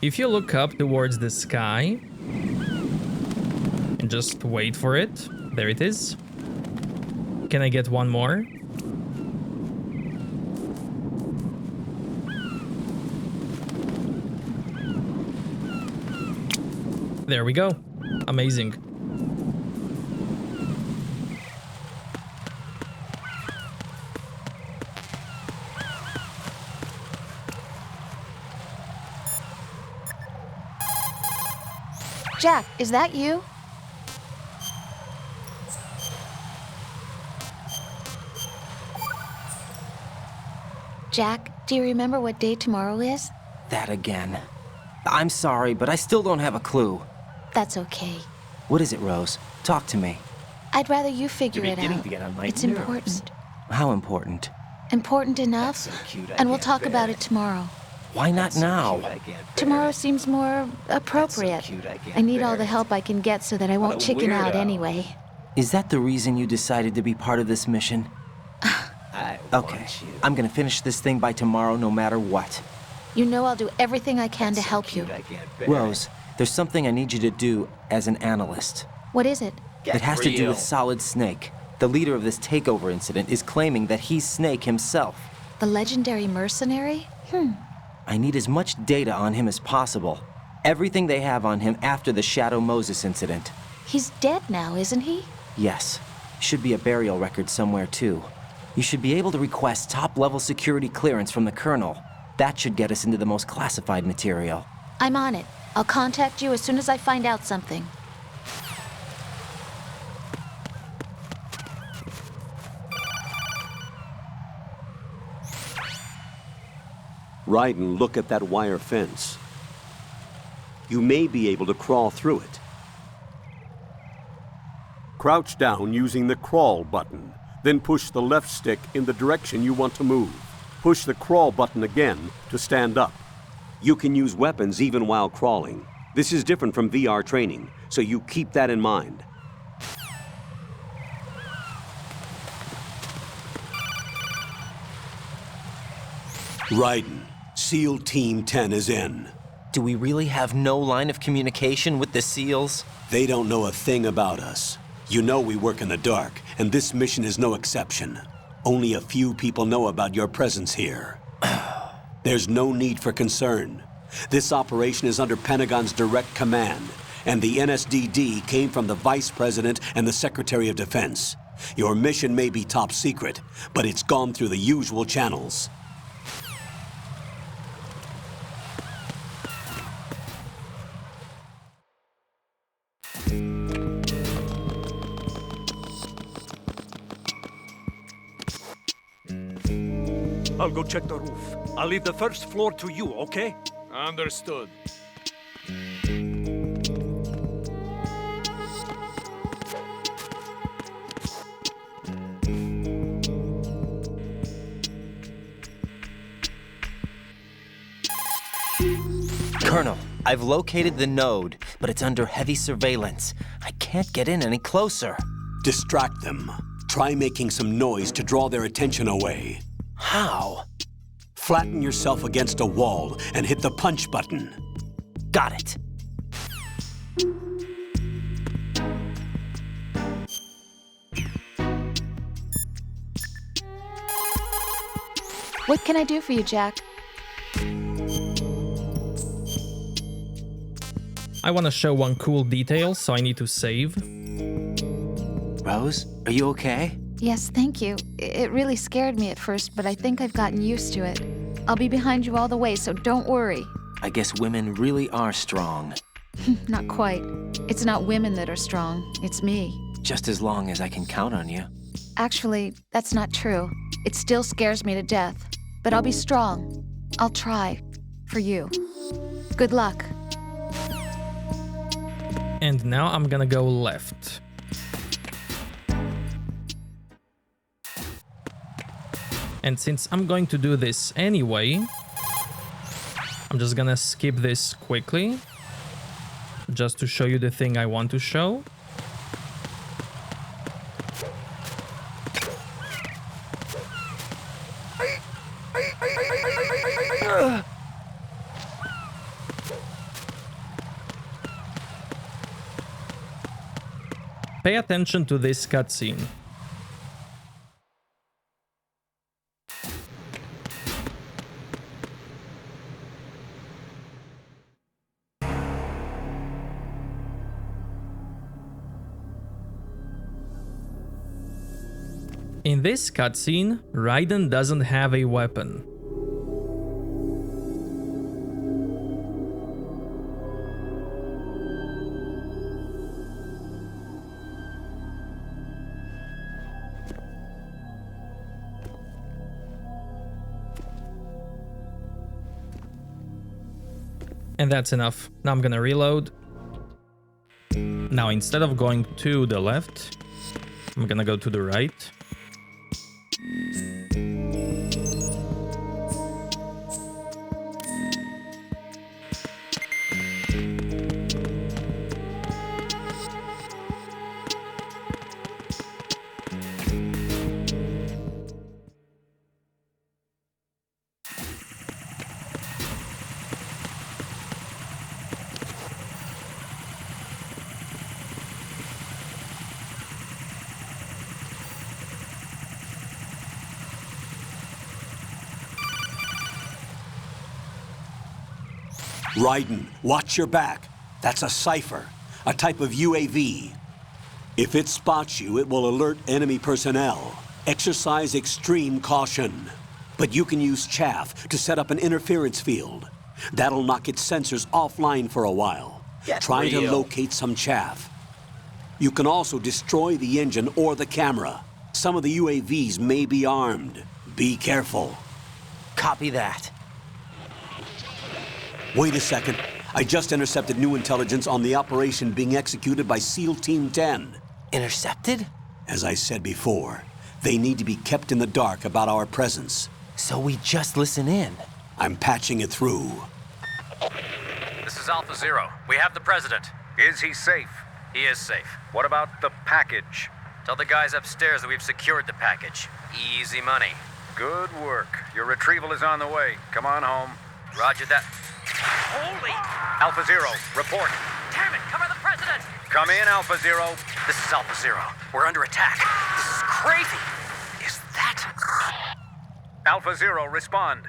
If you look up towards the sky and just wait for it, there it is. Can I get one more? There we go. Amazing. Jack, is that you? Jack, do you remember what day tomorrow is? That again. I'm sorry, but I still don't have a clue. That's okay. What is it, Rose? Talk to me. I'd rather you figure You're it beginning out. to get on my It's nerves. important. How important? Important enough, so cute, I and we'll can't talk bear about it. it tomorrow. Why not now? Tomorrow seems more appropriate. cute, I can't I need all bear the it. help I can get so that I won't What a chicken out weirdo. anyway. Is that the reason you decided to be part of this mission? Okay, I'm gonna finish this thing by tomorrow no matter what. You know I'll do everything I can to help you. Rose, there's something I need you to do as an analyst. What is it? It has to do with Solid Snake. The leader of this takeover incident is claiming that he's Snake himself. The legendary mercenary? I need as much data on him as possible. Everything they have on him after the Shadow Moses incident. He's dead now, isn't he? Yes. Should be a burial record somewhere, too. You should be able to request top-level security clearance from the Colonel. That should get us into the most classified material. I'm on it. I'll contact you as soon as I find out something. Raiden, look at that wire fence. You may be able to crawl through it. Crouch down using the crawl button. Then push the left stick in the direction you want to move. Push the crawl button again to stand up. You can use weapons even while crawling. This is different from VR training, so you keep that in mind. Raiden, SEAL Team 10 is in. Do we really have no line of communication with the SEALs? They don't know a thing about us. You know we work in the dark, and this mission is no exception. Only a few people know about your presence here. There's no need for concern. This operation is under Pentagon's direct command, and the NSDD came from the Vice President and the Secretary of Defense. Your mission may be top secret, but it's gone through the usual channels. I'll go check the roof. I'll leave the first floor to you, okay? Understood. Colonel, I've located the node, but it's under heavy surveillance. I can't get in any closer. Distract them. Try making some noise to draw their attention away. How? Flatten yourself against a wall and hit the punch button. Got it. What can I do for you, Jack? I want to show one cool detail, so I need to save. Rose, are you okay? Yes, thank you. It really scared me at first, but I think I've gotten used to it. I'll be behind you all the way, so don't worry. I guess women really are strong. Not quite. It's not women that are strong, it's me. Just as long as I can count on you. Actually, that's not true. It still scares me to death. But I'll be strong. I'll try. For you. Good luck. And now I'm gonna go left. And since I'm going to do this anyway, I'm just gonna skip this quickly. Just to show you the thing I want to show. Pay attention to this cutscene. In this cutscene, Raiden doesn't have a weapon. And that's enough. Now I'm gonna reload. Now instead of going to the left, I'm gonna go to the right. Raiden, watch your back. That's a cipher, a type of UAV. If it spots you, it will alert enemy personnel. Exercise extreme caution. But you can use chaff to set up an interference field. That'll knock its sensors offline for a while. Try to locate some chaff. You can also destroy the engine or the camera. Some of the UAVs may be armed. Be careful. Copy that. Wait a second. I just intercepted new intelligence on the operation being executed by SEAL Team 10. Intercepted? As I said before, they need to be kept in the dark about our presence. So we just listen in. I'm patching it through. This is Alpha Zero. We have the president. Is he safe? He is safe. What about the package? Tell the guys upstairs that we've secured the package. Easy money. Good work. Your retrieval is on the way. Come on home. Roger that. Holy! Alpha Zero, report. Damn it, cover the president! Come in, Alpha Zero. This is Alpha Zero. We're under attack. This is crazy. Is that... Alpha Zero, respond.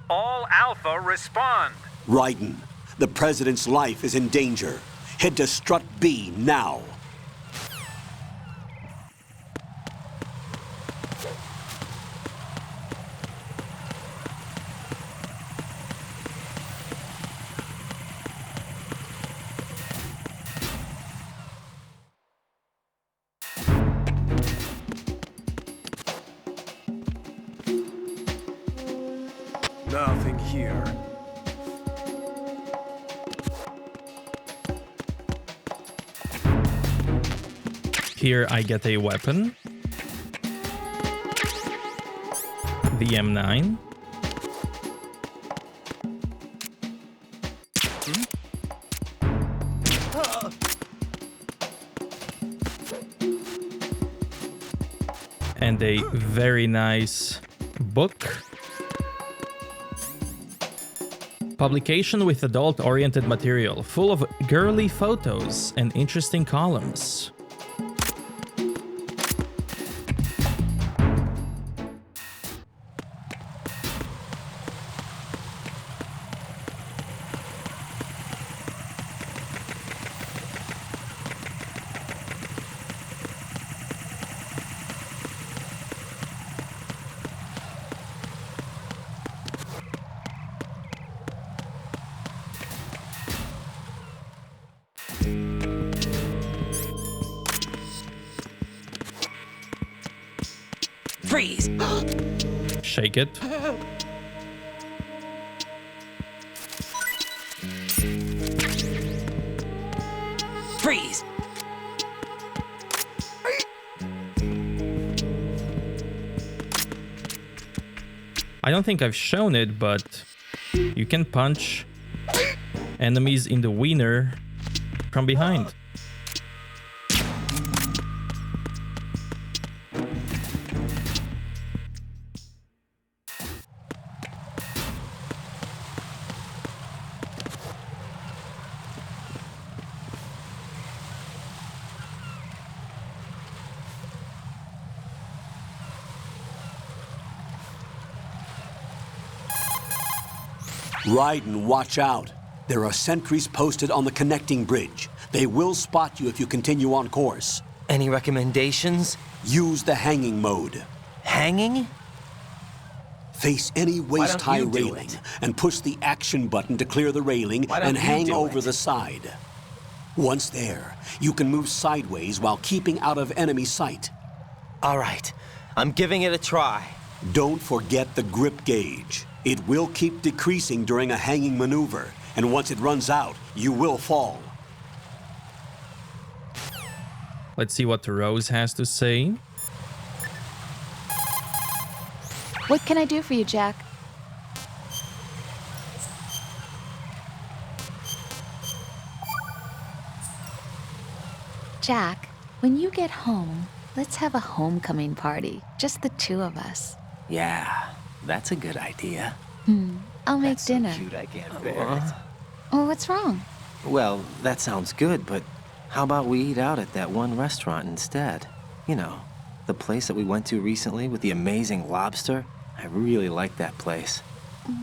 All Alpha, respond. Raiden, the president's life is in danger. Head to Strut B now. Nothing here. Here I get a weapon. The M9. And a very nice book. Publication with adult-oriented material, full of girly photos and interesting columns. Freeze! Shake it. Freeze! I don't think I've shown it, but you can punch enemies in the wiener from behind. Raiden, watch out. There are sentries posted on the connecting bridge. They will spot you if you continue on course. Any recommendations? Use the hanging mode. Hanging? Face any waist-high railing and push the action button to clear the railing and hang over the side. Once there, you can move sideways while keeping out of enemy sight. All right, I'm giving it a try. Don't forget the grip gauge. It will keep decreasing during a hanging maneuver, and once it runs out, you will fall. Let's see what Rose has to say. What can I do for you, Jack? Jack, when you get home, let's have a homecoming party. Just the two of us. Yeah, that's a good idea. I'll make dinner. So cute, I can't bear it. Oh, what's wrong? Well, that sounds good, but how about we eat out at that one restaurant instead? You know, the place that we went to recently with the amazing lobster. I really like that place.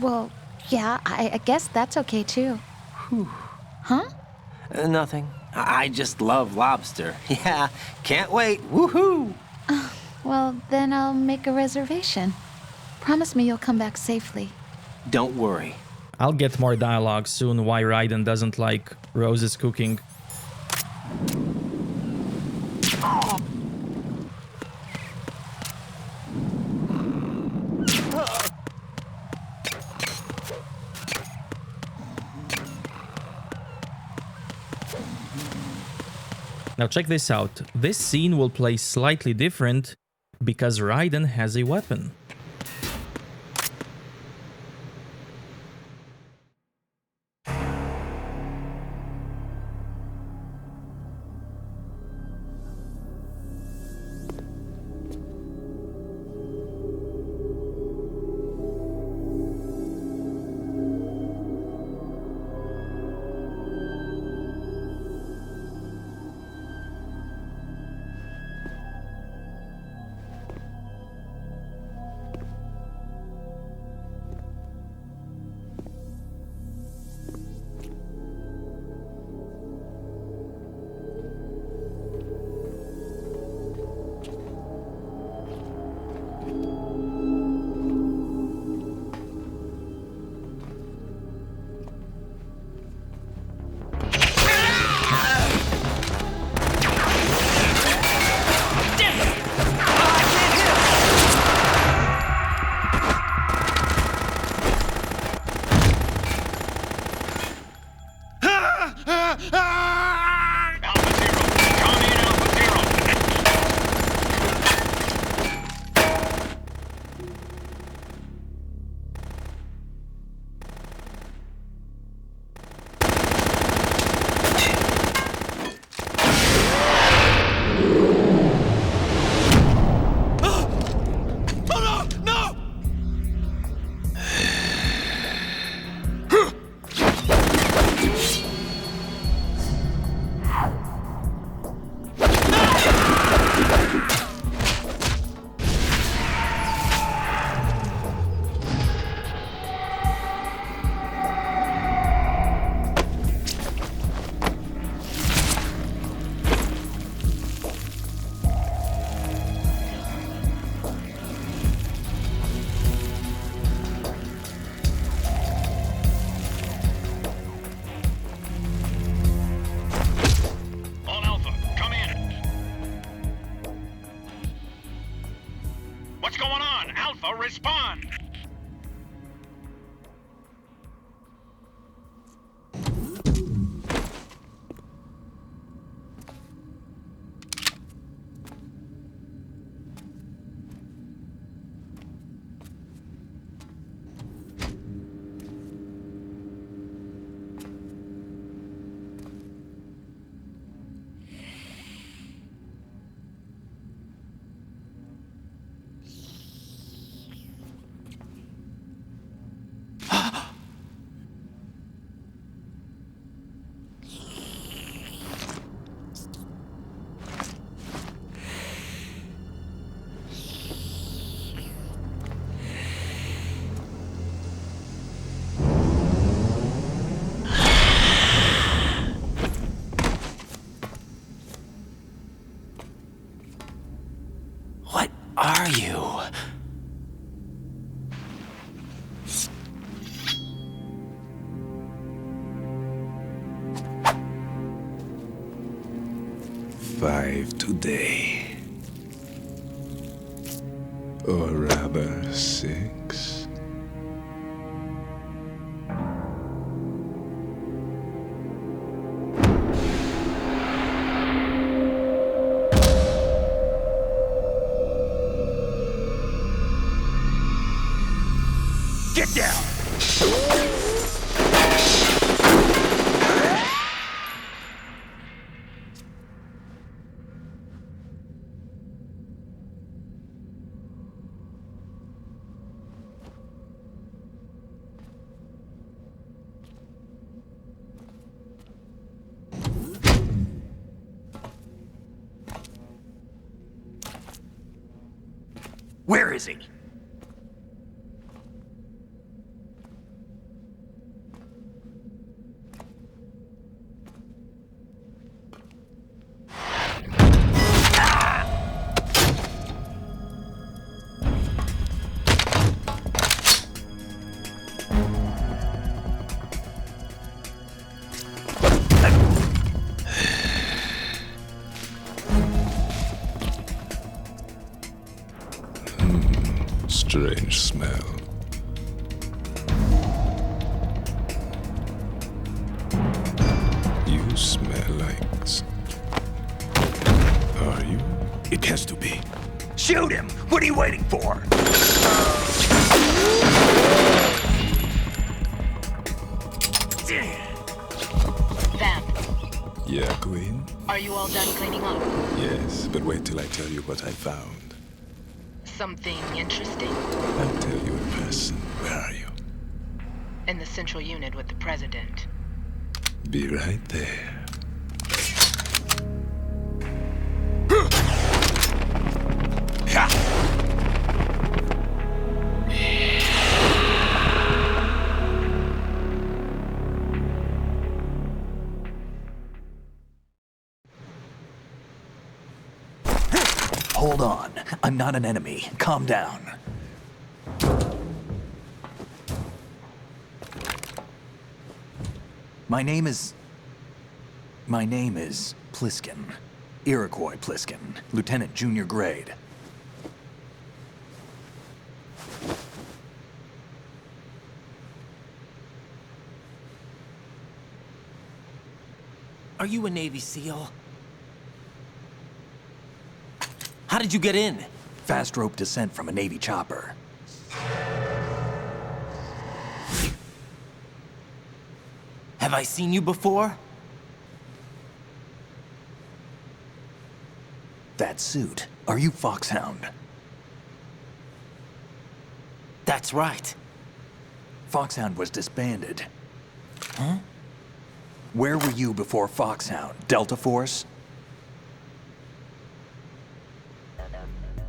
Well, yeah, I guess that's okay too. Huh? Nothing. I just love lobster. Yeah, can't wait. Woohoo! Well, then I'll make a reservation. Promise me you'll come back safely. Don't worry. I'll get more dialogue soon why Raiden doesn't like Rose's cooking. Now check this out. This scene will play slightly different because Raiden has a weapon. 5 today. Or rather, 6. Get down! Where is he? Strange smell. You smell like... Are you? It has to be. Shoot him! What are you waiting for? Vamp, Yeah, Queen? are you all done cleaning up? Yes, but wait till I tell you what I found. Something interesting? I'll tell you in person. Where are you? In the central unit with the president. Be right there. Hold on. I'm not an enemy. Calm down. My name is Pliskin. Iroquois Pliskin, Lieutenant Junior Grade. Are you a Navy SEAL? How did you get in? Fast rope descent from a Navy chopper. Have I seen you before? That suit. Are you Foxhound? That's right. Foxhound was disbanded. Huh? Where were you before Foxhound? Delta Force?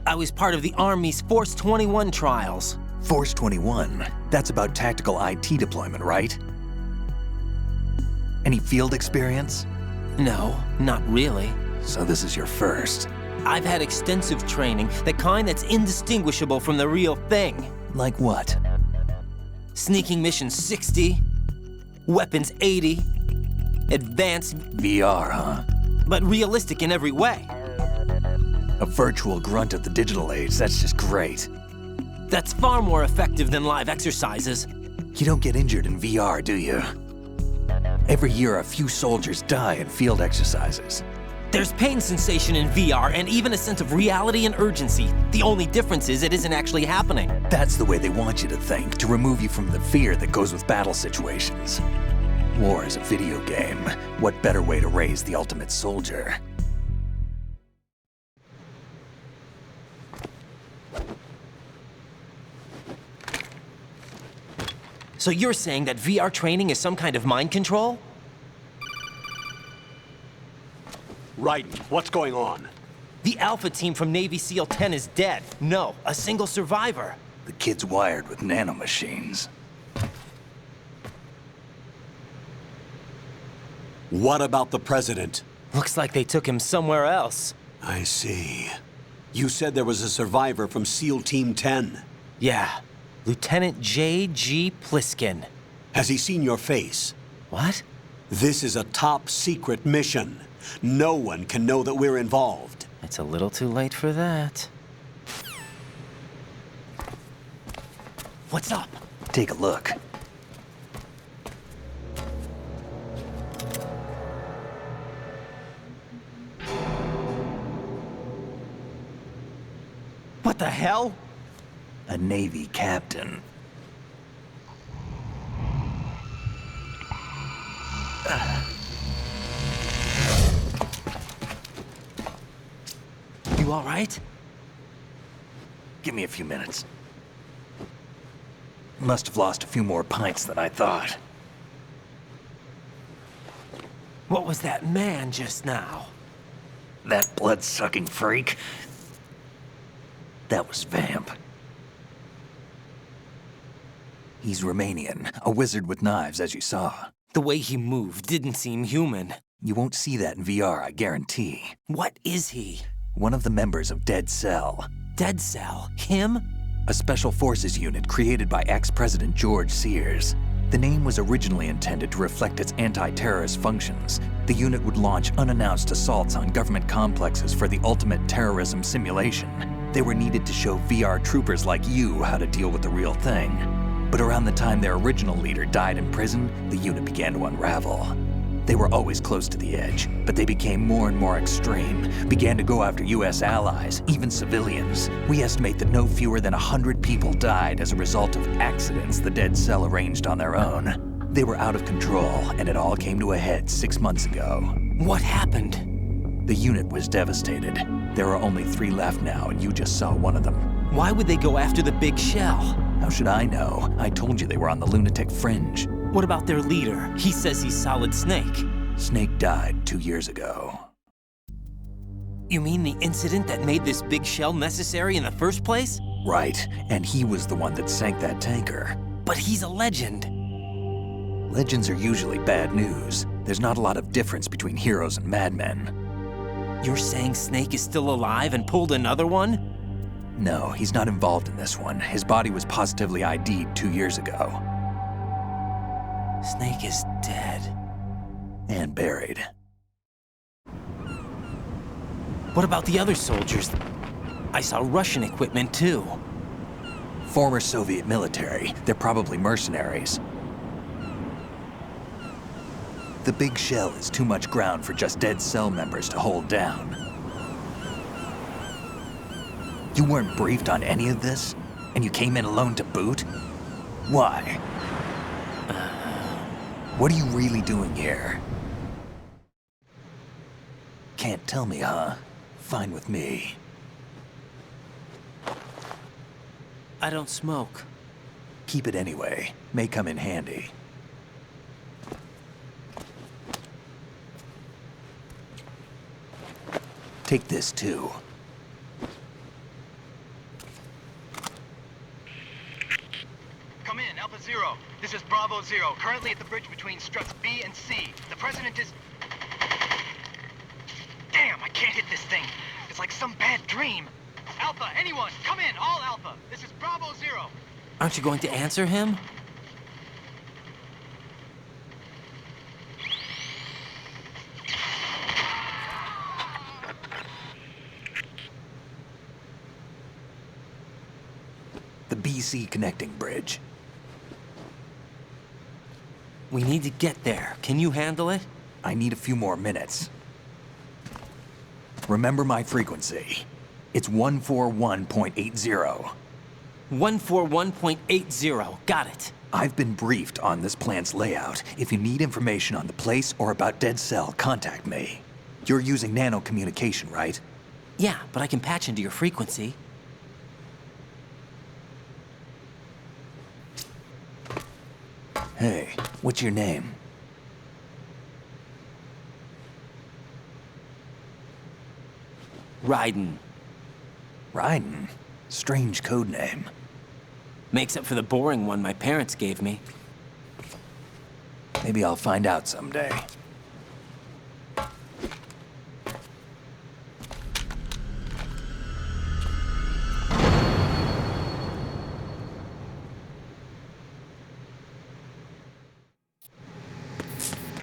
I was part of the Army's Force 21 trials. Force 21? That's about tactical IT deployment, right? Any field experience? No, not really. So this is your first. I've had extensive training, the kind that's indistinguishable from the real thing. Like what? Sneaking mission 60, weapons 80, advanced... VR, huh? But realistic in every way. A virtual grunt of the digital age, that's just great. That's far more effective than live exercises. You don't get injured in VR, do you? Every year, a few soldiers die in field exercises. There's pain sensation in VR and even a sense of reality and urgency. The only difference is it isn't actually happening. That's the way they want you to think, to remove you from the fear that goes with battle situations. War is a video game. What better way to raise the ultimate soldier? So you're saying that VR training is some kind of mind control? Raiden, what's going on? The Alpha team from Navy SEAL 10 is dead. No, a single survivor. The kid's wired with nanomachines. What about the president? Looks like they took him somewhere else. I see. You said there was a survivor from SEAL Team 10. Yeah. Lieutenant J.G. Pliskin. Has he seen your face? What? This is a top secret mission. No one can know that we're involved. It's a little too late for that. What's up? Take a look. What the hell? A Navy captain. You all right? Give me a few minutes. Must have lost a few more pints than I thought. What was that man just now? That blood-sucking freak? That was Vamp. He's Romanian, a wizard with knives, as you saw. The way he moved didn't seem human. You won't see that in VR, I guarantee. What is he? One of the members of Dead Cell. Dead Cell? Him? A special forces unit created by ex-President George Sears. The name was originally intended to reflect its anti-terrorist functions. The unit would launch unannounced assaults on government complexes for the ultimate terrorism simulation. They were needed to show VR troopers like you how to deal with the real thing. But around the time their original leader died in prison, the unit began to unravel. They were always close to the edge, but they became more and more extreme, began to go after US allies, even civilians. We estimate that no fewer than 100 people died as a result of accidents the Dead Cell arranged on their own. They were out of control, and it all came to a head 6 months ago. What happened? The unit was devastated. There are only 3 left now, and you just saw one of them. Why would they go after the big shell? How should I know? I told you they were on the lunatic fringe. What about their leader? He says he's Solid Snake. Snake died 2 years ago. You mean the incident that made this big shell necessary in the first place? Right, and he was the one that sank that tanker. But he's a legend. Legends are usually bad news. There's not a lot of difference between heroes and madmen. You're saying Snake is still alive and pulled another one? No, he's not involved in this one. His body was positively ID'd 2 years ago. Snake is dead. And buried. What about the other soldiers? I saw Russian equipment too. Former Soviet military. They're probably mercenaries. The big shell is too much ground for just Dead Cell members to hold down. You weren't briefed on any of this? And you came in alone to boot? Why? What are you really doing here? Can't tell me, huh? Fine with me. I don't smoke. Keep it anyway. May come in handy. Take this too. Come in, Alpha Zero. This is Bravo Zero, currently at the bridge between struts B and C. The President is... Damn, I can't hit this thing. It's like some bad dream. Alpha, anyone, come in, all Alpha. This is Bravo Zero. Aren't you going to answer him? The BC connecting bridge. We need to get there. Can you handle it? I need a few more minutes. Remember my frequency. It's 141.80. 141.80. Got it. I've been briefed on this plant's layout. If you need information on the place or about Dead Cell, contact me. You're using nano communication, right? Yeah, but I can patch into your frequency. Hey, what's your name? Raiden. Raiden? Strange code name. Makes up for the boring one my parents gave me. Maybe I'll find out someday.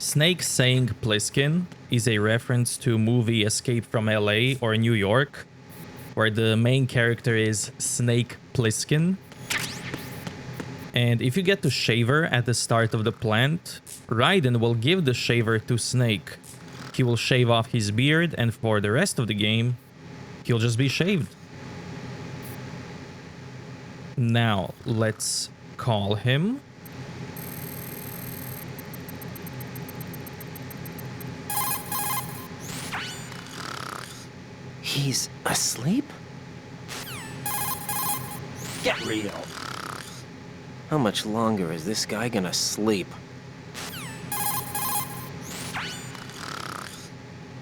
Snake saying Pliskin is a reference to movie Escape from LA or New York, where the main character is Snake Plissken. And if you get to Shaver at the start of the plant, Raiden will give the shaver to Snake. He will shave off his beard, and for the rest of the game, he'll just be shaved. Now, let's call him. He's asleep? Get real. How much longer is this guy gonna sleep?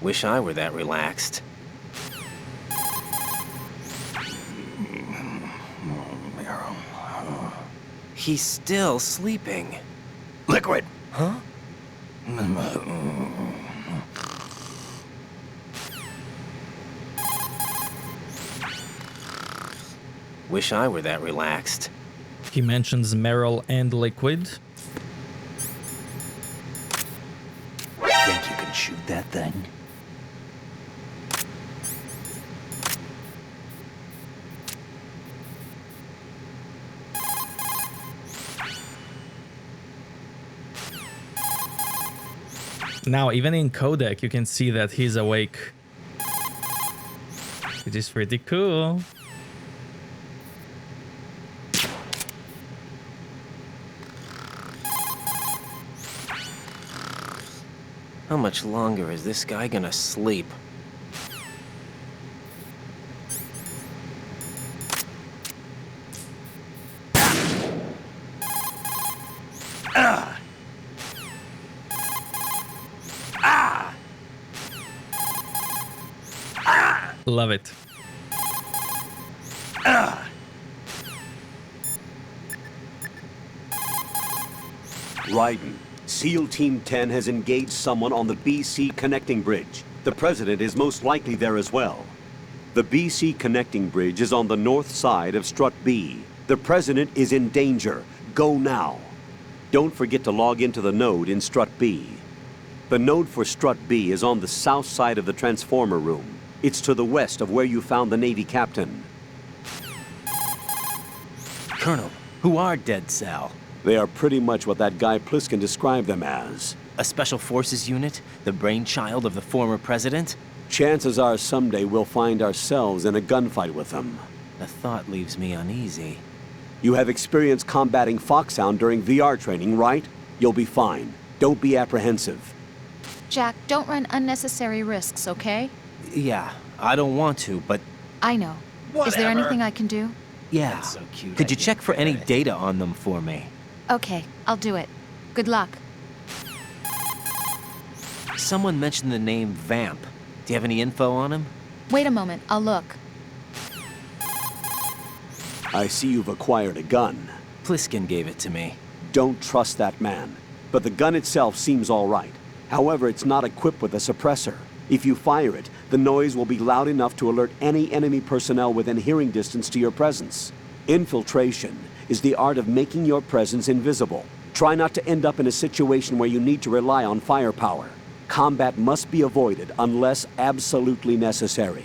Wish I were that relaxed. He's still sleeping. Liquid! Huh? Wish I were that relaxed. He mentions Meryl and Liquid. Think you can shoot that thing? Now, even in codec, you can see that he's awake. Which is pretty cool. How much longer is this guy gonna sleep? Love it. Raiden, SEAL Team 10 has engaged someone on the BC connecting bridge. The President is most likely there as well. The BC connecting bridge is on the north side of Strut B. The President is in danger. Go now. Don't forget to log into the node in Strut B. The node for Strut B is on the south side of the transformer room. It's to the west of where you found the Navy captain. Colonel, who are Dead Sal? They are pretty much what that guy Pliskin described them as. A special forces unit? The brainchild of the former president? Chances are someday we'll find ourselves in a gunfight with them. The thought leaves me uneasy. You have experience combating Foxhound during VR training, right? You'll be fine. Don't be apprehensive. Jack, don't run unnecessary risks, okay? Yeah, I don't want to, but... I know. Is there anything I can do? Yeah. So cute. Could you check for any data on them for me? Okay, I'll do it. Good luck. Someone mentioned the name Vamp. Do you have any info on him? Wait a moment, I'll look. I see you've acquired a gun. Pliskin gave it to me. Don't trust that man. But the gun itself seems all right. However, it's not equipped with a suppressor. If you fire it, the noise will be loud enough to alert any enemy personnel within hearing distance to your presence. Infiltration is the art of making your presence invisible. Try not to end up in a situation where you need to rely on firepower. Combat must be avoided unless absolutely necessary.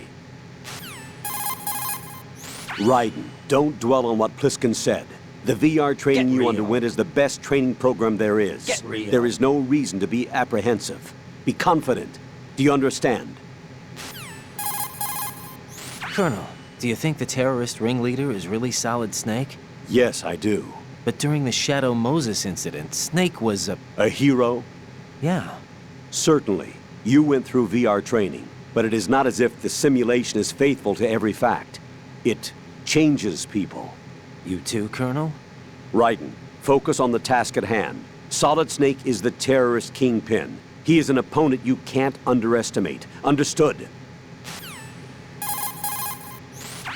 Raiden, don't dwell on what Pliskin said. The VR training you underwent is the best training program there is. Get real. There is no reason to be apprehensive. Be confident. Do you understand? Colonel, do you think the terrorist ringleader is really Solid Snake? Yes, I do. But during the Shadow Moses incident, Snake was a hero? Yeah. Certainly. You went through VR training, but it is not as if the simulation is faithful to every fact. It changes people. You too, Colonel? Raiden, focus on the task at hand. Solid Snake is the terrorist kingpin. He is an opponent you can't underestimate. Understood?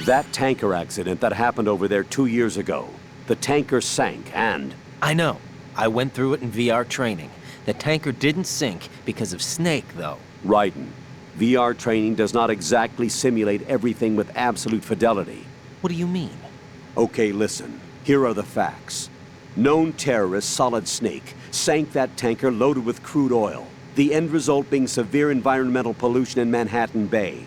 That tanker accident that happened over there 2 years ago, the tanker sank and... I know. I went through it in VR training. The tanker didn't sink because of Snake, though. Raiden, VR training does not exactly simulate everything with absolute fidelity. What do you mean? Okay, listen. Here are the facts. Known terrorist Solid Snake sank that tanker loaded with crude oil, the end result being severe environmental pollution in Manhattan Bay.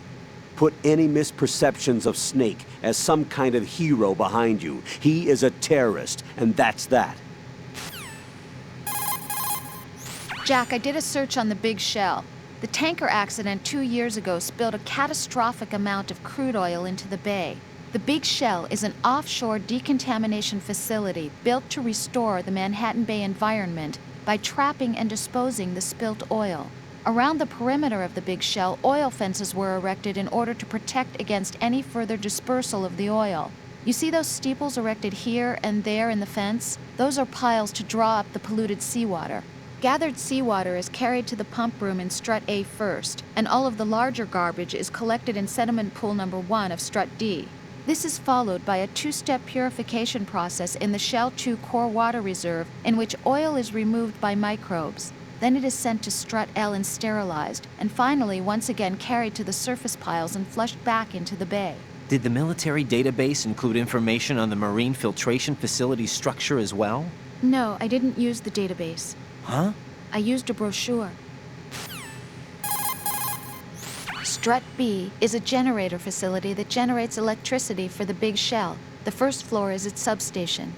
Put any misperceptions of Snake as some kind of hero behind you. He is a terrorist, and that's that. Jack, I did a search on the Big Shell. The tanker accident 2 years ago spilled a catastrophic amount of crude oil into the bay. The Big Shell is an offshore decontamination facility built to restore the Manhattan Bay environment by trapping and disposing the spilt oil. Around the perimeter of the Big Shell, oil fences were erected in order to protect against any further dispersal of the oil. You see those steeples erected here and there in the fence? Those are piles to draw up the polluted seawater. Gathered seawater is carried to the pump room in Strut A first, and all of the larger garbage is collected in sediment pool number 1 of Strut D. This is followed by a 2-step purification process in the Shell 2 core water reserve in which oil is removed by microbes. Then it is sent to Strut L and sterilized, and finally once again carried to the surface piles and flushed back into the bay. Did the military database include information on the marine filtration facility's structure as well? No, I didn't use the database. Huh? I used a brochure. Strut B is a generator facility that generates electricity for the Big Shell. The first floor is its substation.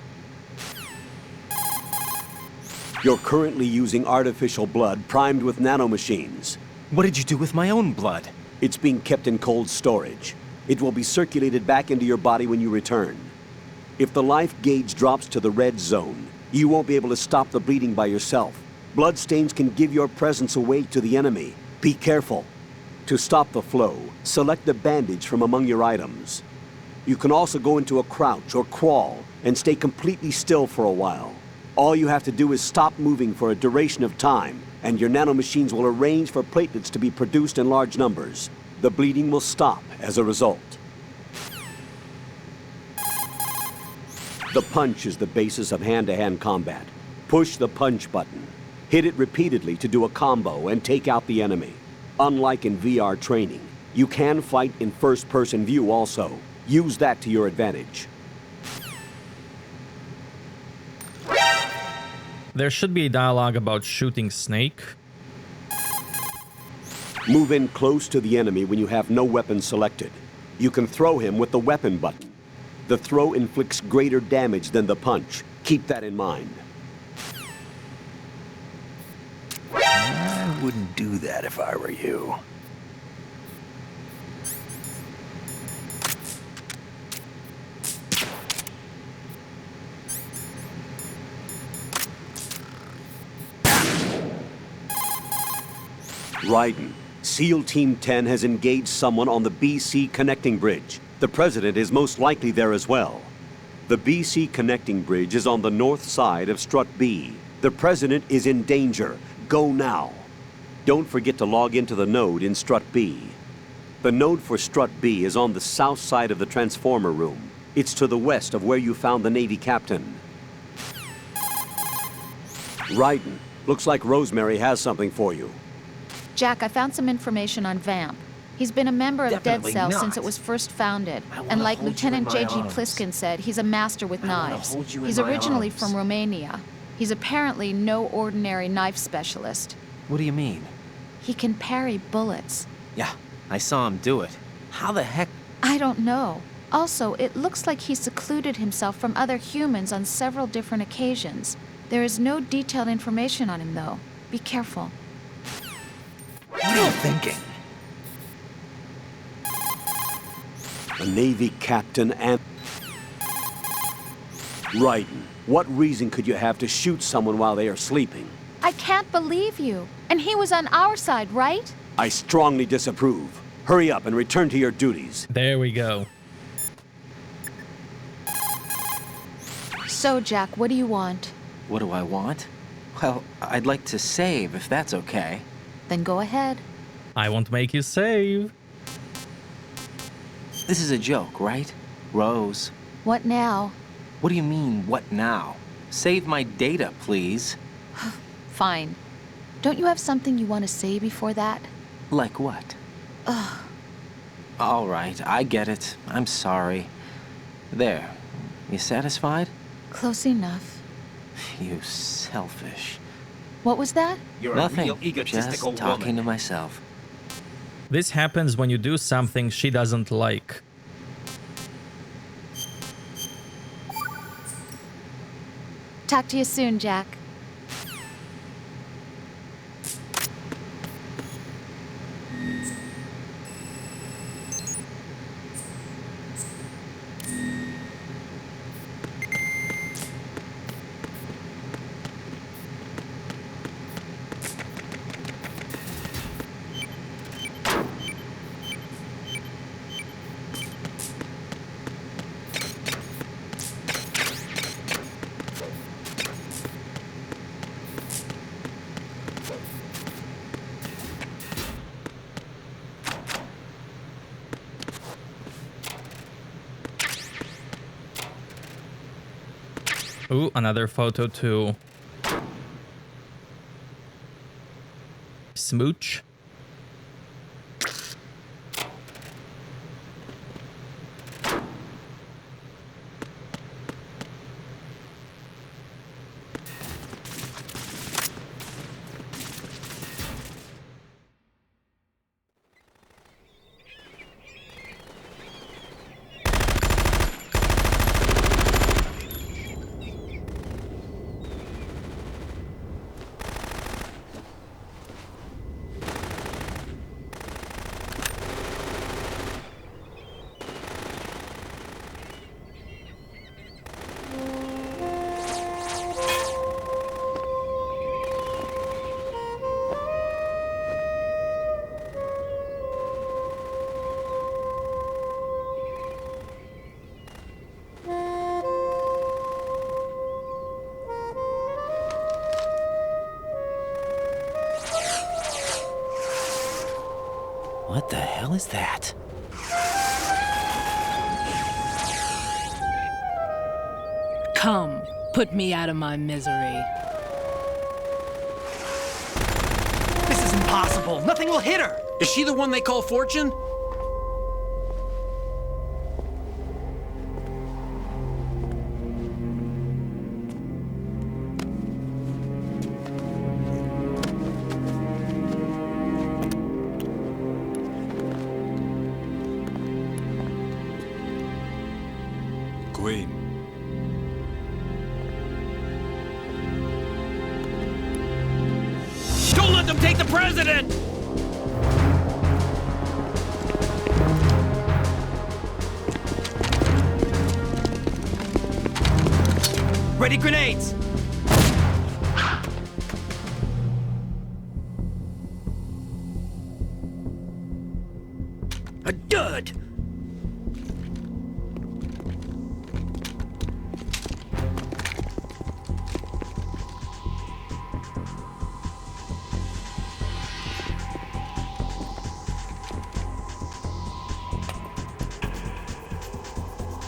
You're currently using artificial blood primed with nanomachines. What did you do with my own blood? It's being kept in cold storage. It will be circulated back into your body when you return. If the life gauge drops to the red zone, you won't be able to stop the bleeding by yourself. Bloodstains can give your presence away to the enemy. Be careful. To stop the flow, select a bandage from among your items. You can also go into a crouch or crawl and stay completely still for a while. All you have to do is stop moving for a duration of time, and your nanomachines will arrange for platelets to be produced in large numbers. The bleeding will stop as a result. The punch is the basis of hand-to-hand combat. Push the punch button. Hit it repeatedly to do a combo and take out the enemy. Unlike in VR training, you can fight in first-person view also. Use that to your advantage. There should be a dialogue about shooting Snake. Move in close to the enemy when you have no weapon selected. You can throw him with the weapon button. The throw inflicts greater damage than the punch. Keep that in mind. I wouldn't do that if I were you. Raiden, SEAL Team 10 has engaged someone on the BC connecting bridge. The President is most likely there as well. The BC connecting bridge is on the north side of Strut B. The President is in danger. Go now. Don't forget to log into the node in Strut B. The node for Strut B is on the south side of the transformer room. It's to the west of where you found the Navy captain. Raiden, looks like Rosemary has something for you. Jack, I found some information on Vamp. He's been a member of Definitely Dead Cell not. since it was first founded. And like Lieutenant J.G. Pliskin said, he's a master with knives. He's originally from Romania. He's apparently no ordinary knife specialist. What do you mean? He can parry bullets. Yeah, I saw him do it. How the heck? I don't know. Also, it looks like he secluded himself from other humans on several different occasions. There is no detailed information on him, though. Be careful. What are you thinking? A Navy captain and... Raiden, what reason could you have to shoot someone while they are sleeping? I can't believe you. And he was on our side, right? I strongly disapprove. Hurry up and return to your duties. There we go. So, Jack, what do you want? What do I want? Well, I'd like to save, if that's okay. Then go ahead. I won't make you save. This is a joke, right? Rose. What now? What do you mean, what now? Save my data, please. Fine. Don't you have something you want to say before that? Like what? Ugh. All right, I get it. I'm sorry. There. You satisfied? Close enough. You selfish. What was that? Nothing. Just talking to myself. This happens when you do something she doesn't like. Talk to you soon, Jack. Ooh, another photo too. Smooch. What the hell is that? Come, put me out of my misery. This is impossible. Nothing will hit her. Is she the one they call Fortune? Queen. Don't let them take the president! Ready grenades! A dud!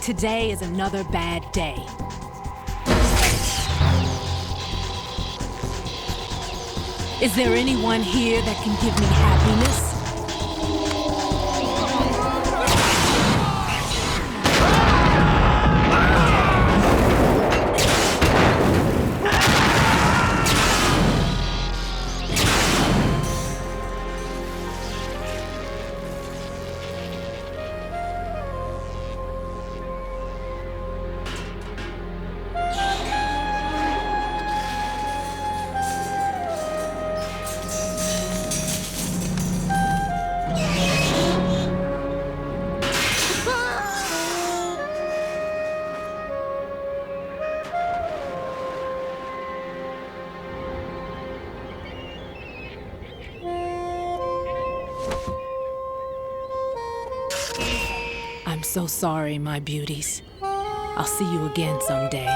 Today is another bad day. Is there anyone here that can give me happiness? I'm so sorry, my beauties. I'll see you again someday.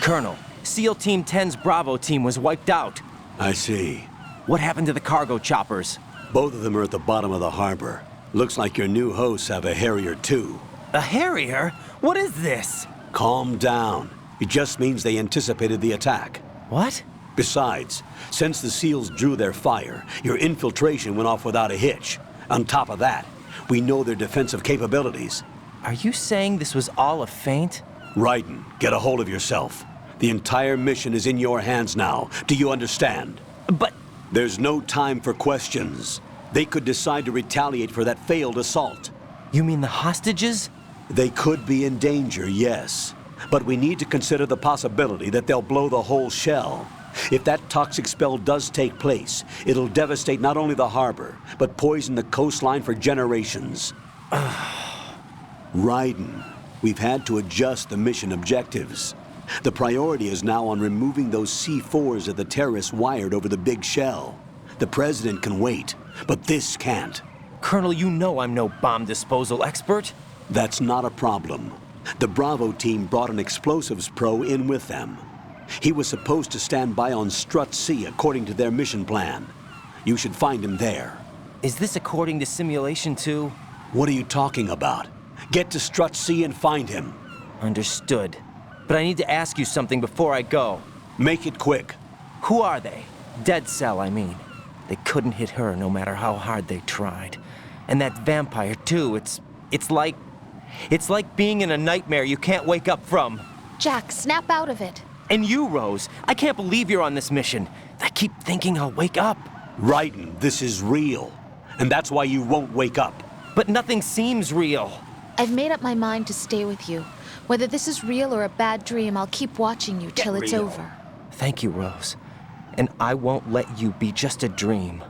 Colonel, SEAL Team 10's Bravo team was wiped out. I see. What happened to the cargo choppers? Both of them are at the bottom of the harbor. Looks like your new hosts have a Harrier too. A Harrier? What is this? Calm down. It just means they anticipated the attack. What? Besides, since the SEALs drew their fire, your infiltration went off without a hitch. On top of that, we know their defensive capabilities. Are you saying this was all a feint? Raiden, get a hold of yourself. The entire mission is in your hands now. Do you understand? But... There's no time for questions. They could decide to retaliate for that failed assault. You mean the hostages? They could be in danger, yes. But we need to consider the possibility that they'll blow the whole shell. If that toxic spell does take place, it'll devastate not only the harbor, but poison the coastline for generations. Raiden, we've had to adjust the mission objectives. The priority is now on removing those C4s that the terrorists wired over the big shell. The president can wait, but this can't. Colonel, you know I'm no bomb disposal expert. That's not a problem. The Bravo team brought an explosives pro in with them. He was supposed to stand by on Strut C according to their mission plan. You should find him there. Is this according to Simulation 2? What are you talking about? Get to Strut C and find him. Understood. But I need to ask you something before I go. Make it quick. Who are they? Dead Cell, I mean. They couldn't hit her no matter how hard they tried. And that vampire, too, it's like being in a nightmare you can't wake up from. Jack, snap out of it. And you, Rose, I can't believe you're on this mission. I keep thinking I'll wake up. Raiden, this is real. And that's why you won't wake up. But nothing seems real. I've made up my mind to stay with you. Whether this is real or a bad dream, I'll keep watching you till it's over. Thank you, Rose. And I won't let you be just a dream.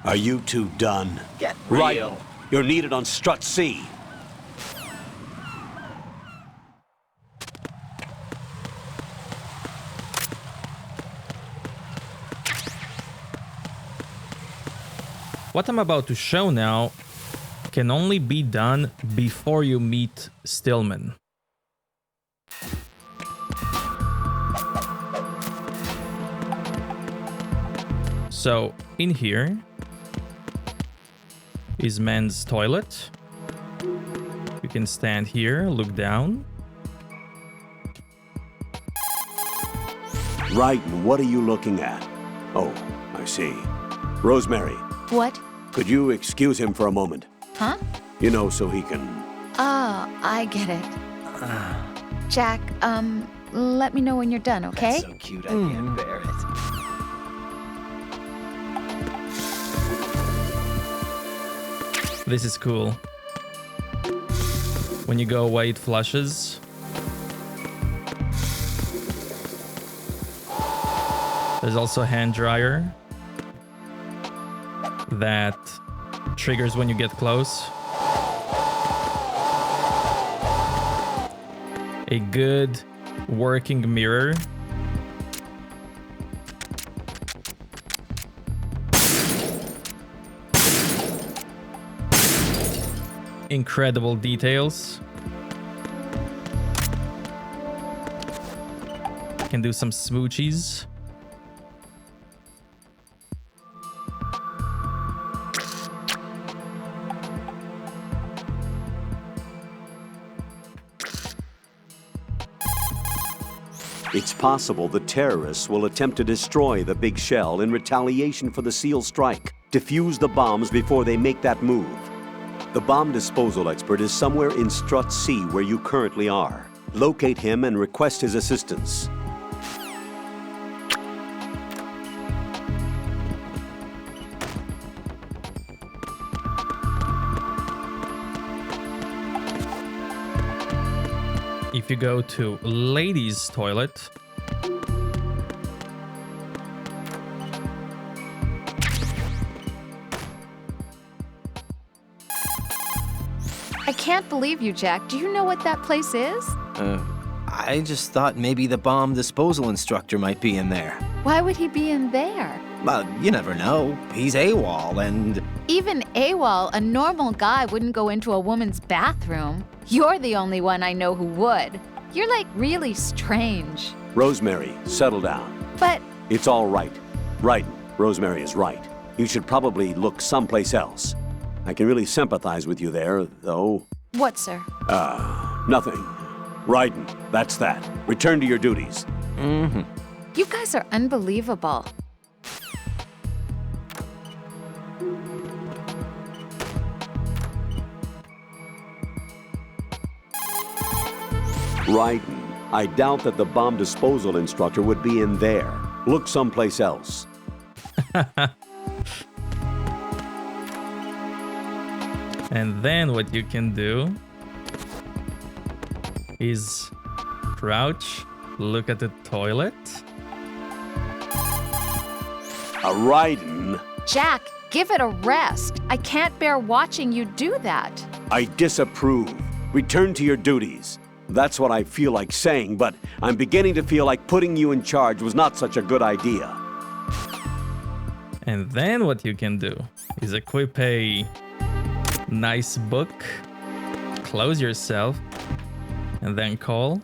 Are you two done? Get real. Raiden, you're needed on Strut C. What I'm about to show now can only be done before you meet Stillman. So, in here is men's toilet. You can stand here, look down. Raiden, what are you looking at? Oh, I see. Rosemary. What? Could you excuse him for a moment? Huh? You know, so he can... Ah, I get it. Jack, let me know when you're done, okay? That's so cute, I can't bear it. This is cool. When you go away, it flushes. There's also a hand dryer that triggers when you get close. A good working mirror. Incredible details. Can do some smoochies. It's possible the terrorists will attempt to destroy the big shell in retaliation for the SEAL strike. Defuse the bombs before they make that move. The bomb disposal expert is somewhere in Strut C where you currently are. Locate him and request his assistance. If you go to ladies' toilet, I can't believe you, Jack. Do you know what that place is? I just thought maybe the bomb disposal instructor might be in there. Why would he be in there? Well, you never know. He's AWOL and... Even AWOL, a normal guy wouldn't go into a woman's bathroom. You're the only one I know who would. You're like really strange. Rosemary, settle down. But... It's all right. Raiden, Rosemary is right. You should probably look someplace else. I can really sympathize with you there, though. What, sir? Nothing. Raiden, that's that. Return to your duties. You guys are unbelievable. Raiden, I doubt that the bomb disposal instructor would be in there. Look someplace else. And then what you can do is crouch, look at the toilet. Raiden, Jack, give it a rest. I can't bear watching you do that. I disapprove. Return to your duties. That's what I feel like saying, but I'm beginning to feel like putting you in charge was not such a good idea. And then what you can do is equip a nice book, close yourself, and then call.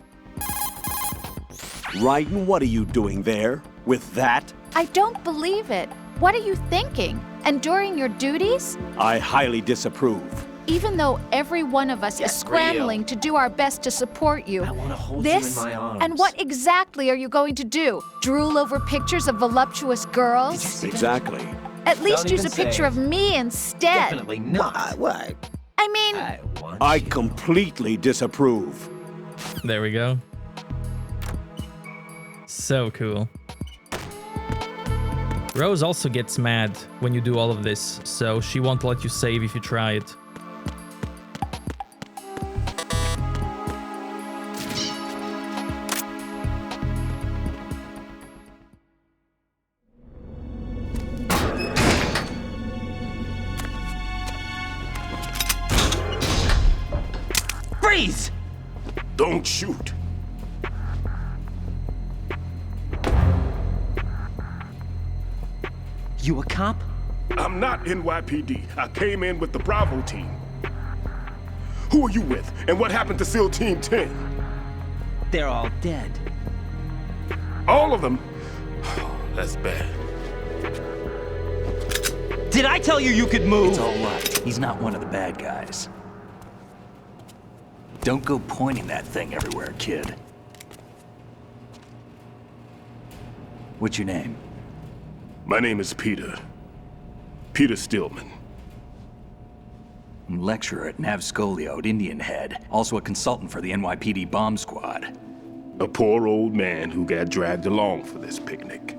Raiden, what are you doing there? With that? I don't believe it. What are you thinking? Enduring your duties? I highly disapprove. Even though every one of us is scrambling to do our best to support you, this? And what exactly are you going to do? Drool over pictures of voluptuous girls? Exactly. At least use a picture of me instead. Definitely not. What? I mean, I completely disapprove. There we go. So cool. Rose also gets mad when you do all of this, so she won't let you save if you try it. Freeze! Don't shoot. You a cop? I'm not NYPD. I came in with the Bravo team. Who are you with? And what happened to SEAL Team 10? They're all dead. All of them? Oh, that's bad. Did I tell you you could move? It's all right. He's not one of the bad guys. Don't go pointing that thing everywhere, kid. What's your name? My name is Peter. Peter Stillman. I'm lecturer at Nav Scolio at Indian Head, also a consultant for the NYPD bomb squad. A poor old man who got dragged along for this picnic.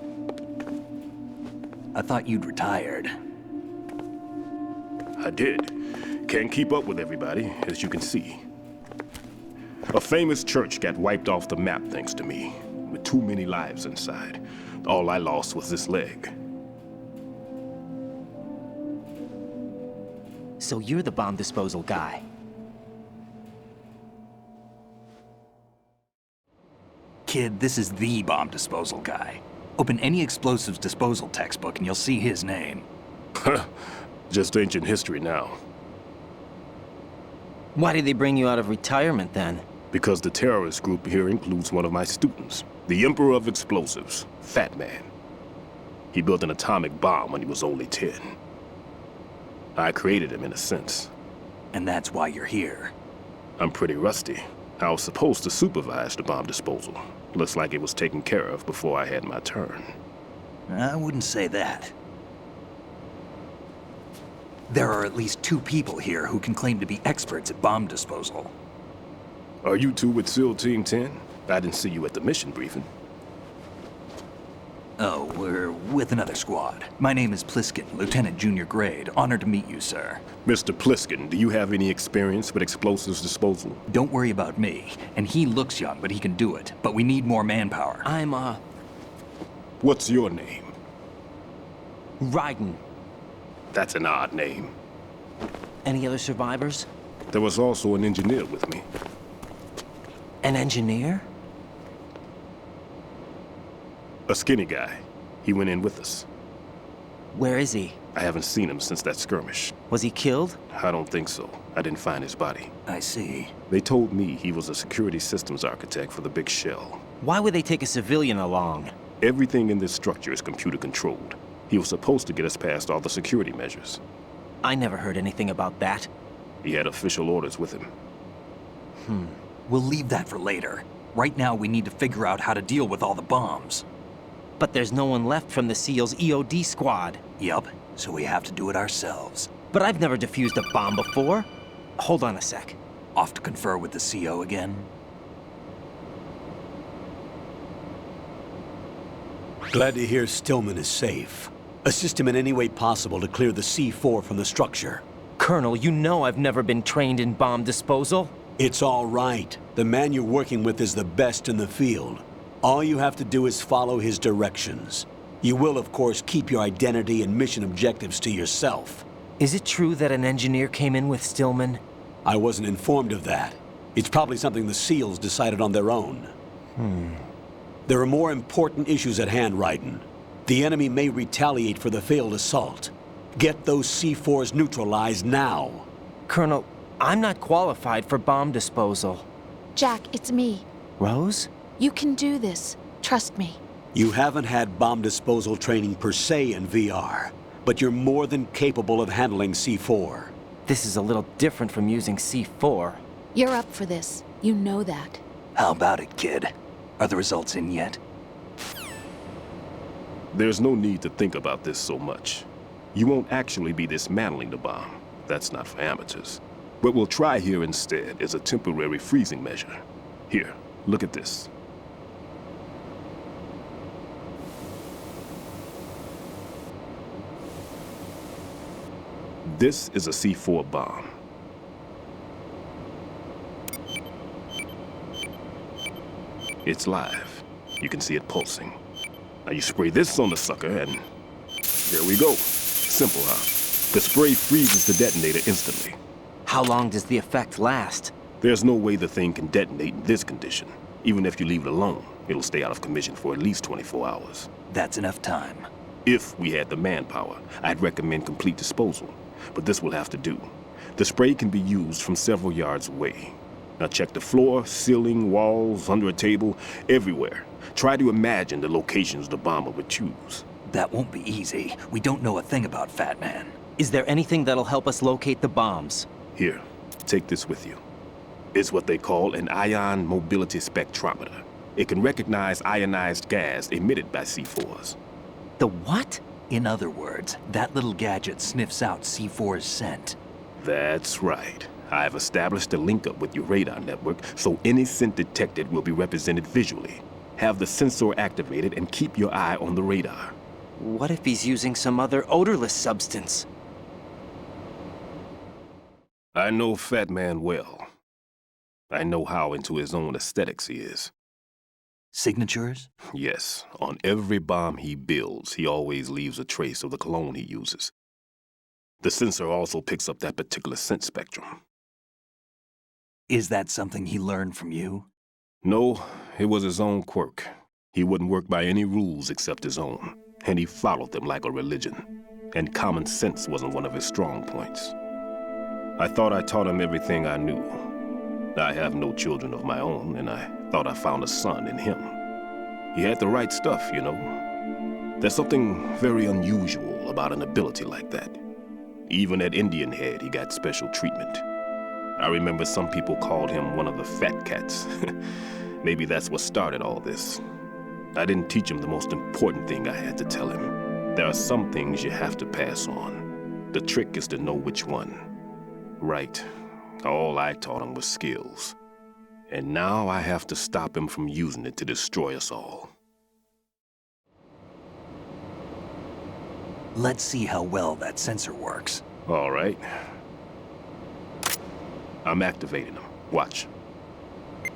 I thought you'd retired. I did. Can't keep up with everybody, as you can see. A famous church got wiped off the map thanks to me, with too many lives inside. All I lost was this leg. So you're the bomb disposal guy. Kid, this is the bomb disposal guy. Open any explosives disposal textbook and you'll see his name. Just ancient history now. Why did they bring you out of retirement then? Because the terrorist group here includes one of my students, the Emperor of Explosives, Fat Man. He built an atomic bomb when he was only 10. I created him in a sense. And that's why you're here. I'm pretty rusty. I was supposed to supervise the bomb disposal. Looks like it was taken care of before I had my turn. I wouldn't say that. There are at least 2 people here who can claim to be experts at bomb disposal. Are you two with SEAL Team 10? I didn't see you at the mission briefing. Oh, we're with another squad. My name is Pliskin, Lieutenant Junior Grade. Honored to meet you, sir. Mr. Pliskin, do you have any experience with explosives disposal? Don't worry about me. And he looks young, but he can do it. But we need more manpower. What's your name? Raiden. That's an odd name. Any other survivors? There was also an engineer with me. An engineer? A skinny guy. He went in with us. Where is he? I haven't seen him since that skirmish. Was he killed? I don't think so. I didn't find his body. I see. They told me he was a security systems architect for the big shell. Why would they take a civilian along? Everything in this structure is computer controlled. He was supposed to get us past all the security measures. I never heard anything about that. He had official orders with him. We'll leave that for later. Right now, we need to figure out how to deal with all the bombs. But there's no one left from the SEAL's EOD squad. Yup, so we have to do it ourselves. But I've never defused a bomb before. Hold on a sec. Off to confer with the CO again? Glad to hear Stillman is safe. Assist him in any way possible to clear the C4 from the structure. Colonel, you know I've never been trained in bomb disposal. It's all right. The man you're working with is the best in the field. All you have to do is follow his directions. You will, of course, keep your identity and mission objectives to yourself. Is it true that an engineer came in with Stillman? I wasn't informed of that. It's probably something the SEALs decided on their own. There are more important issues at hand, Raiden. The enemy may retaliate for the failed assault. Get those C4s neutralized now. Colonel, I'm not qualified for bomb disposal. Jack, it's me. Rose? You can do this. Trust me. You haven't had bomb disposal training per se in VR, but you're more than capable of handling C4. This is a little different from using C4. You're up for this. You know that. How about it, kid? Are the results in yet? There's no need to think about this so much. You won't actually be dismantling the bomb. That's not for amateurs. What we'll try here instead is a temporary freezing measure. Here, look at this. This is a C4 bomb. It's live. You can see it pulsing. Now you spray this on the sucker and there we go. Simple, huh? The spray freezes the detonator instantly. How long does the effect last? There's no way the thing can detonate in this condition. Even if you leave it alone, it'll stay out of commission for at least 24 hours. That's enough time. If we had the manpower, I'd recommend complete disposal. But this will have to do. The spray can be used from several yards away. Now check the floor, ceiling, walls, under a table, everywhere. Try to imagine the locations the bomber would choose. That won't be easy. We don't know a thing about Fat Man. Is there anything that'll help us locate the bombs? Here, take this with you. It's what they call an ion mobility spectrometer. It can recognize ionized gas emitted by C4s. The what? In other words, that little gadget sniffs out C4's scent. That's right. I've established a link up with your radar network, so any scent detected will be represented visually. Have the sensor activated and keep your eye on the radar. What if he's using some other odorless substance? I know Fat Man well. I know how into his own aesthetics he is. Signatures? Yes. On every bomb he builds, he always leaves a trace of the cologne he uses. The sensor also picks up that particular scent spectrum. Is that something he learned from you? No, it was his own quirk. He wouldn't work by any rules except his own, and he followed them like a religion. And common sense wasn't one of his strong points. I thought I taught him everything I knew. I have no children of my own, and I thought I found a son in him. He had the right stuff, you know. There's something very unusual about an ability like that. Even at Indian Head, he got special treatment. I remember some people called him one of the fat cats. Maybe that's what started all this. I didn't teach him the most important thing I had to tell him. There are some things you have to pass on. The trick is to know which one. Right. All I taught him was skills. And now I have to stop him from using it to destroy us all. Let's see how well that sensor works. All right. I'm activating them. Watch.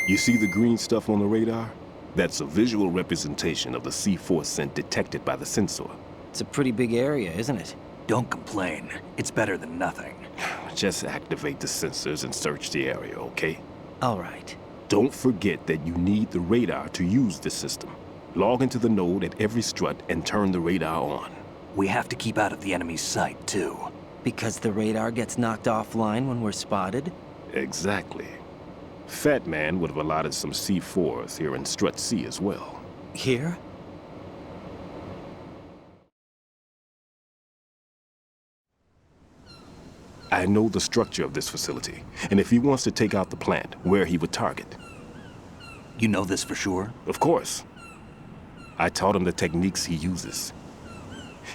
You see the green stuff on the radar? That's a visual representation of the C4 scent detected by the sensor. It's a pretty big area, isn't it? Don't complain. It's better than nothing. Just activate the sensors and search the area, okay? All right. Don't forget that you need the radar to use this system. Log into the node at every strut and turn the radar on. We have to keep out of the enemy's sight, too. Because the radar gets knocked offline when we're spotted? Exactly. Fat Man would have allotted some C4s here in Strut C as well. Here? I know the structure of this facility, and if he wants to take out the plant, where he would target. You know this for sure? Of course. I taught him the techniques he uses.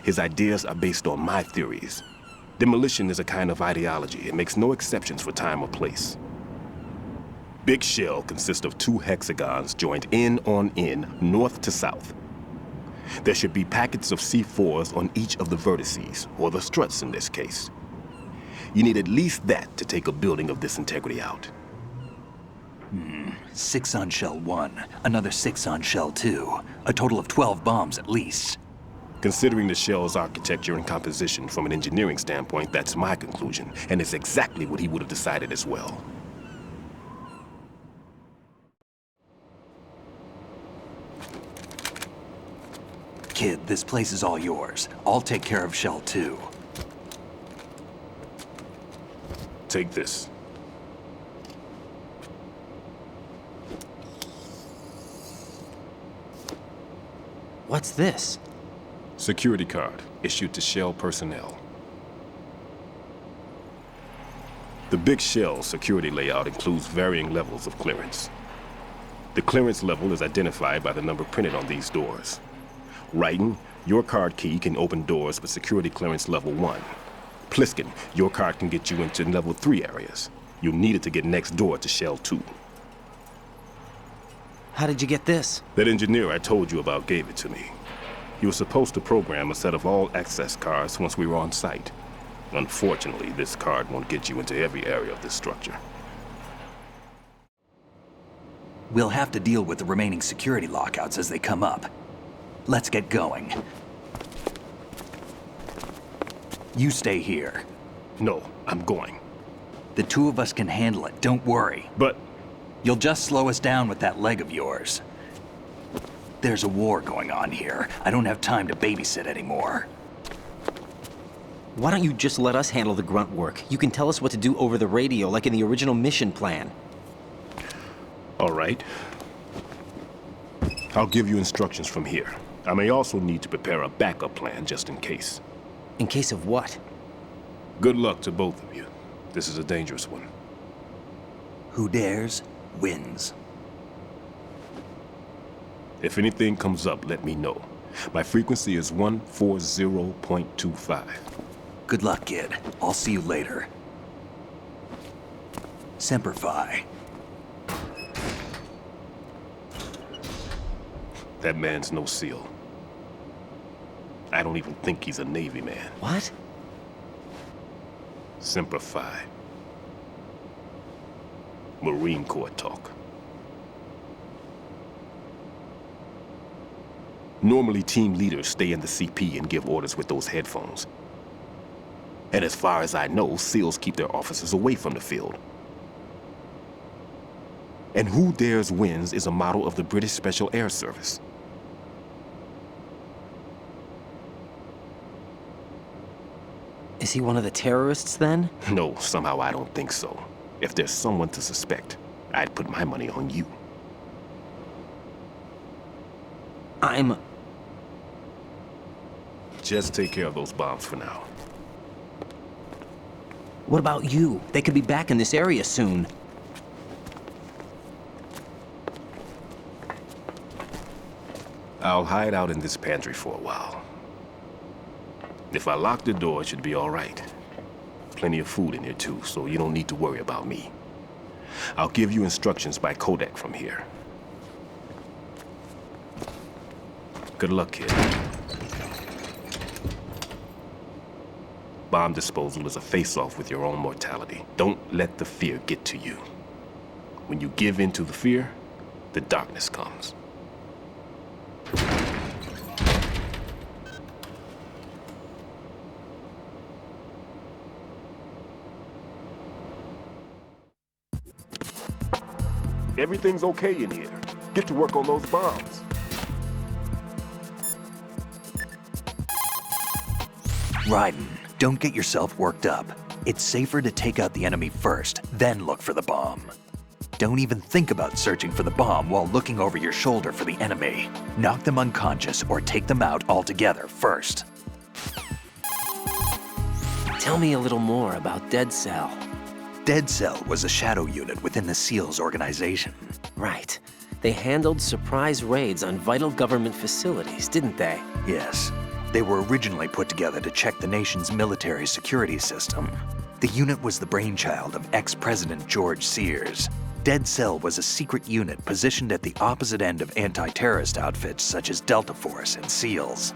His ideas are based on my theories. Demolition is a kind of ideology. It makes no exceptions for time or place. Big shell consists of 2 hexagons joined end on end, north to south. There should be packets of C4s on each of the vertices, or the struts in this case. You need at least that to take a building of this integrity out. 6 on shell 1, another 6 on shell 2. A total of 12 bombs at least. Considering the shell's architecture and composition from an engineering standpoint, that's my conclusion, and it's exactly what he would have decided as well. Kid, this place is all yours. I'll take care of shell 2. Take this. What's this? Security card, issued to Shell personnel. The Big Shell security layout includes varying levels of clearance. The clearance level is identified by the number printed on these doors. Raiden, your card key can open doors with security clearance level 1. Pliskin, your card can get you into level 3 areas. You'll need it to get next door to Shell 2. How did you get this? That engineer I told you about gave it to me. He was supposed to program a set of all access cards once we were on site. Unfortunately, this card won't get you into every area of this structure. We'll have to deal with the remaining security lockouts as they come up. Let's get going. You stay here. No, I'm going. The 2 of us can handle it, don't worry. But... You'll just slow us down with that leg of yours. There's a war going on here. I don't have time to babysit anymore. Why don't you just let us handle the grunt work? You can tell us what to do over the radio, like in the original mission plan. All right. I'll give you instructions from here. I may also need to prepare a backup plan just in case. In case of what? Good luck to both of you. This is a dangerous one. Who dares, wins. If anything comes up, let me know. My frequency is 140.25. Good luck, kid. I'll see you later. Semper Fi. That man's no SEAL. I don't even think he's a Navy man. What? Semper Fi. Marine Corps talk. Normally, team leaders stay in the CP and give orders with those headphones. And as far as I know, SEALs keep their officers away from the field. And who dares wins is a model of the British Special Air Service. Is he one of the terrorists, then? No, somehow I don't think so. If there's someone to suspect, I'd put my money on you. Just take care of those bombs for now. What about you? They could be back in this area soon. I'll hide out in this pantry for a while. If I lock the door, it should be all right. Plenty of food in here too, so you don't need to worry about me. I'll give you instructions by codec from here. Good luck, kid. Bomb disposal is a face-off with your own mortality. Don't let the fear get to you. When you give in to the fear, the darkness comes. Everything's okay in here. Get to work on those bombs. Raiden, don't get yourself worked up. It's safer to take out the enemy first, then look for the bomb. Don't even think about searching for the bomb while looking over your shoulder for the enemy. Knock them unconscious or take them out altogether first. Tell me a little more about Dead Cell. Dead Cell was a shadow unit within the SEALs organization. Right. They handled surprise raids on vital government facilities, didn't they? Yes. They were originally put together to check the nation's military security system. The unit was the brainchild of ex-President George Sears. Dead Cell was a secret unit positioned at the opposite end of anti-terrorist outfits such as Delta Force and SEALs.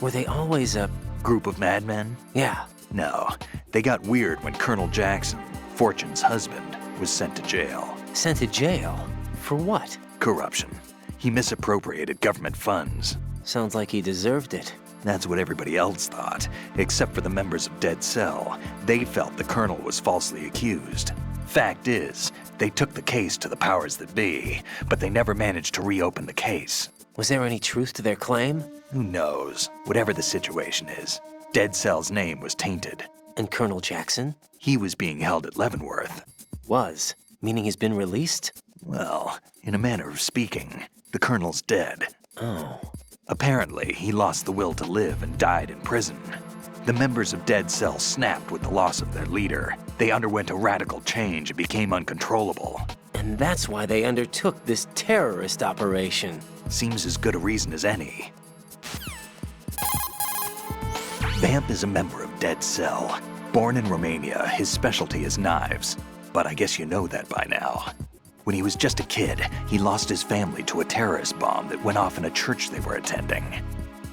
Were they always a group of madmen? Yeah. No. They got weird when Colonel Jackson, Fortune's husband, was sent to jail. Sent to jail? For what? Corruption. He misappropriated government funds. Sounds like he deserved it. That's what everybody else thought, except for the members of Dead Cell. They felt the colonel was falsely accused. Fact is, they took the case to the powers that be, but they never managed to reopen the case. Was there any truth to their claim? Who knows? Whatever the situation is, Dead Cell's name was tainted. And Colonel Jackson? He was being held at Leavenworth. Was? Meaning he's been released? Well, in a manner of speaking, the colonel's dead. Oh. Apparently, he lost the will to live and died in prison. The members of Dead Cell snapped with the loss of their leader. They underwent a radical change and became uncontrollable. And that's why they undertook this terrorist operation. Seems as good a reason as any. Vamp is a member of Dead Cell. Born in Romania, his specialty is knives. But I guess you know that by now. When he was just a kid, he lost his family to a terrorist bomb that went off in a church they were attending.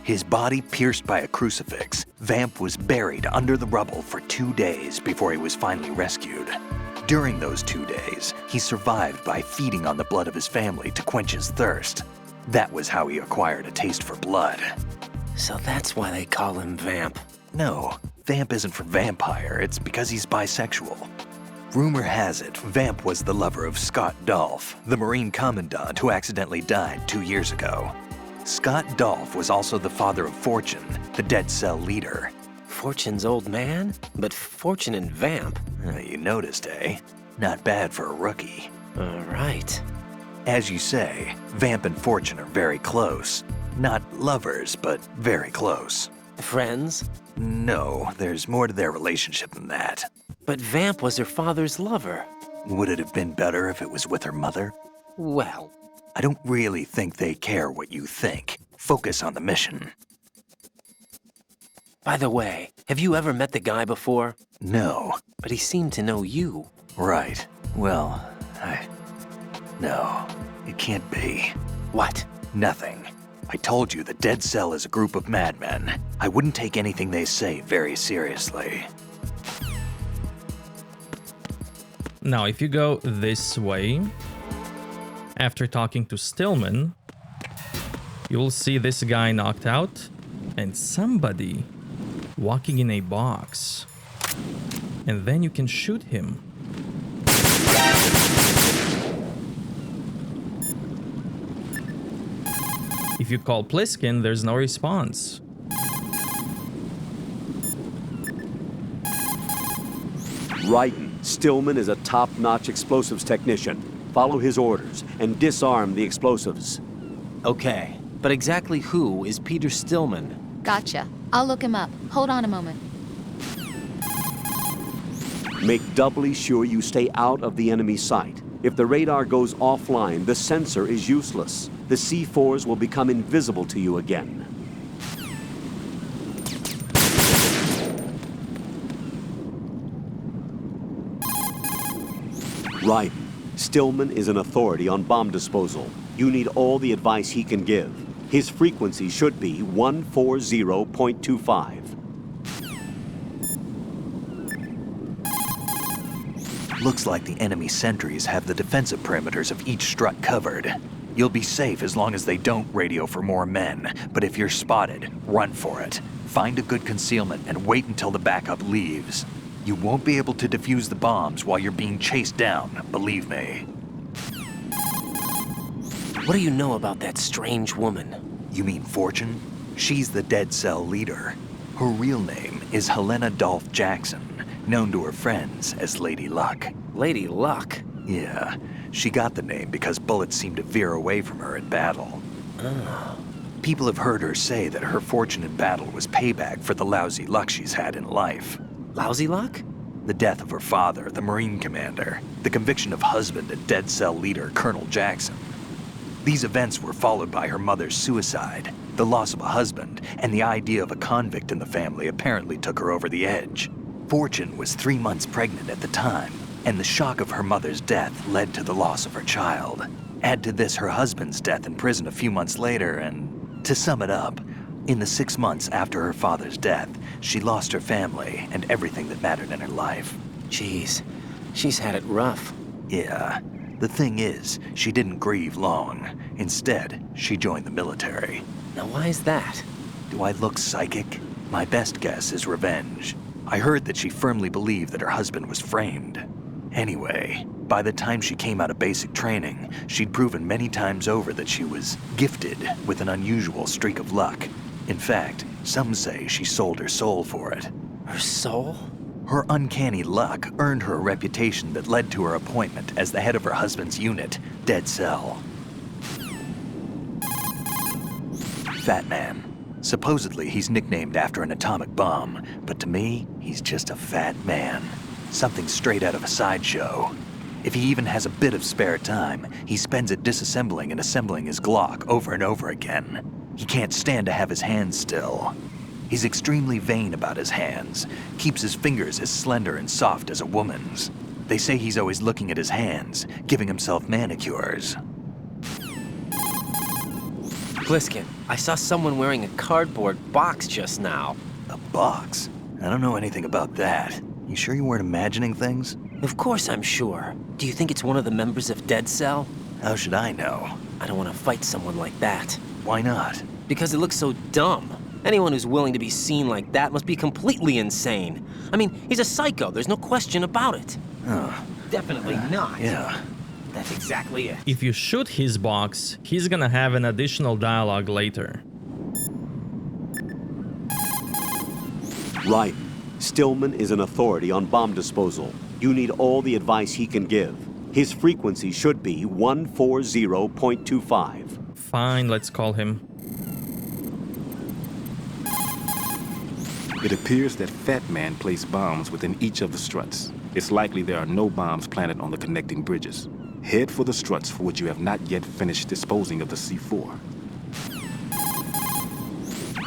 His body pierced by a crucifix, Vamp was buried under the rubble for 2 days before he was finally rescued. During those 2 days, he survived by feeding on the blood of his family to quench his thirst. That was how he acquired a taste for blood. So that's why they call him Vamp. No, Vamp isn't for vampire, it's because he's bisexual. Rumor has it, Vamp was the lover of Scott Dolph, the Marine Commandant who accidentally died 2 years ago. Scott Dolph was also the father of Fortune, the Dead Cell leader. Fortune's old man? But Fortune and Vamp? You noticed, eh? Not bad for a rookie. All right. As you say, Vamp and Fortune are very close. Not lovers, but very close. Friends? No, there's more to their relationship than that. But Vamp was her father's lover. Would it have been better if it was with her mother? Well, I don't really think they care what you think. Focus on the mission. By the way, have you ever met the guy before? No. But he seemed to know you. Right. Well, No, it can't be. What? Nothing. I told you that Dead Cell is a group of madmen. I wouldn't take anything they say very seriously. Now, if you go this way, after talking to Stillman, you'll see this guy knocked out and somebody walking in a box. And then you can shoot him. If you call Pliskin, there's no response. Raiden, Stillman is a top-notch explosives technician. Follow his orders and disarm the explosives. Okay, but exactly who is Peter Stillman? Gotcha. I'll look him up. Hold on a moment. Make doubly sure you stay out of the enemy's sight. If the radar goes offline, the sensor is useless. The C4s will become invisible to you again. Raiden, Stillman is an authority on bomb disposal. You need all the advice he can give. His frequency should be 140.25. Looks like the enemy sentries have the defensive perimeters of each strut covered. You'll be safe as long as they don't radio for more men, but if you're spotted, run for it. Find a good concealment and wait until the backup leaves. You won't be able to defuse the bombs while you're being chased down, believe me. What do you know about that strange woman? You mean Fortune? She's the Dead Cell leader. Her real name is Helena Dolph Jackson, known to her friends as Lady Luck. Lady Luck? Yeah, she got the name because bullets seem to veer away from her in battle. Oh. People have heard her say that her fortune in battle was payback for the lousy luck she's had in life. Lousy luck? The death of her father, the Marine commander, the conviction of husband and dead cell leader Colonel Jackson. These events were followed by her mother's suicide, the loss of a husband, and the idea of a convict in the family apparently took her over the edge. Fortune was 3 months pregnant at the time, and the shock of her mother's death led to the loss of her child. Add to this her husband's death in prison a few months later, and to sum it up, in the 6 months after her father's death, she lost her family and everything that mattered in her life. Jeez, she's had it rough. Yeah. The thing is, she didn't grieve long. Instead, she joined the military. Now why is that? Do I look psychic? My best guess is revenge. I heard that she firmly believed that her husband was framed. Anyway, by the time she came out of basic training, she'd proven many times over that she was gifted with an unusual streak of luck. In fact, some say she sold her soul for it. Her soul? Her uncanny luck earned her a reputation that led to her appointment as the head of her husband's unit, Dead Cell. Fat Man. Supposedly, he's nicknamed after an atomic bomb, but to me, he's just a fat man. Something straight out of a sideshow. If he even has a bit of spare time, he spends it disassembling and assembling his Glock over and over again. He can't stand to have his hands still. He's extremely vain about his hands, keeps his fingers as slender and soft as a woman's. They say he's always looking at his hands, giving himself manicures. Pliskin, I saw someone wearing a cardboard box just now. A box? I don't know anything about that. You sure you weren't imagining things? Of course I'm sure. Do you think it's one of the members of Dead Cell? How should I know? I don't want to fight someone like that. Why not? Because it looks so dumb. Anyone who's willing to be seen like that must be completely insane. I mean, he's a psycho, there's no question about it. Definitely not. Yeah. That's exactly it. If you shoot his box, he's gonna have an additional dialogue later. Right. Stillman is an authority on bomb disposal. You need all the advice he can give. His frequency should be 140.25. Fine, let's call him. It appears that Fat Man placed bombs within each of the struts. It's likely there are no bombs planted on the connecting bridges. Head for the struts for which you have not yet finished disposing of the C4.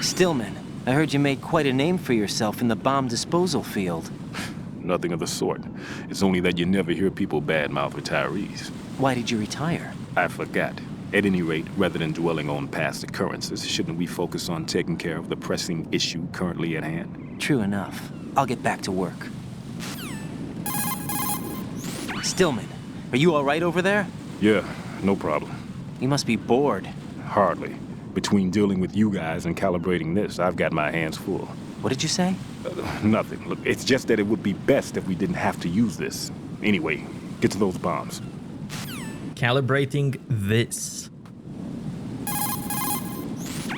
Stillman, I heard you made quite a name for yourself in the bomb disposal field. Nothing of the sort. It's only that you never hear people badmouth retirees. Why did you retire? I forgot. At any rate, rather than dwelling on past occurrences, shouldn't we focus on taking care of the pressing issue currently at hand? True enough. I'll get back to work. Stillman, are you all right over there? Yeah, no problem. You must be bored. Hardly. Between dealing with you guys and calibrating this, I've got my hands full. What did you say? Nothing. Look, it's just that it would be best if we didn't have to use this. Anyway, get to those bombs. Calibrating this.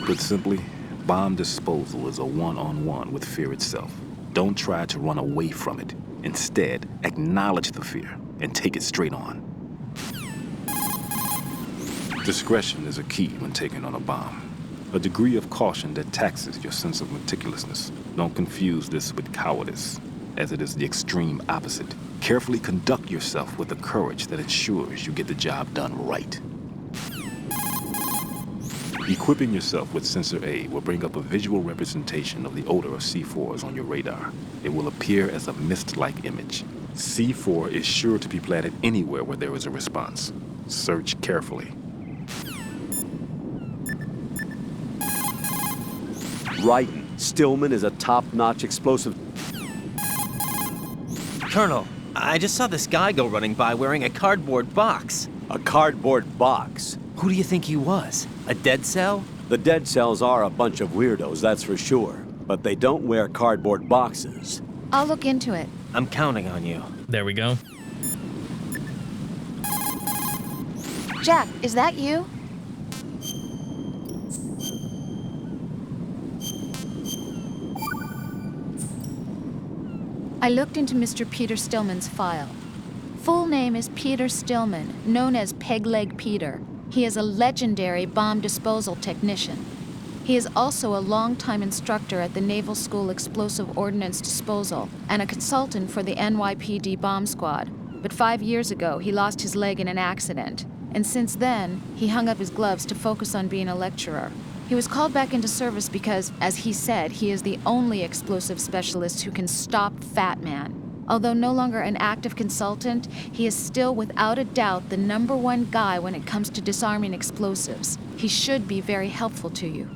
Put simply, bomb disposal is a one-on-one with fear itself. Don't try to run away from it. Instead, acknowledge the fear and take it straight on. Discretion is a key when taking on a bomb. A degree of caution that taxes your sense of meticulousness. Don't confuse this with cowardice, as it is the extreme opposite. Carefully conduct yourself with the courage that ensures you get the job done right. Equipping yourself with Sensor A will bring up a visual representation of the odor of C4s on your radar. It will appear as a mist-like image. C4 is sure to be planted anywhere where there is a response. Search carefully. Raiden, Stillman is a top-notch explosive... Colonel, I just saw this guy go running by wearing a cardboard box. A cardboard box? Who do you think he was? A Dead Cell? The Dead Cells are a bunch of weirdos, that's for sure. But they don't wear cardboard boxes. I'll look into it. I'm counting on you. There we go. Jack, is that you? I looked into Mr. Peter Stillman's file. Full name is Peter Stillman, known as Peg Leg Peter. He is a legendary bomb disposal technician. He is also a longtime instructor at the Naval School Explosive Ordnance Disposal and a consultant for the NYPD bomb squad. But 5 years ago, he lost his leg in an accident. And since then, he hung up his gloves to focus on being a lecturer. He was called back into service because, as he said, he is the only explosive specialist who can stop Fat Man. Although no longer an active consultant, he is still without a doubt the #1 guy when it comes to disarming explosives. He should be very helpful to you.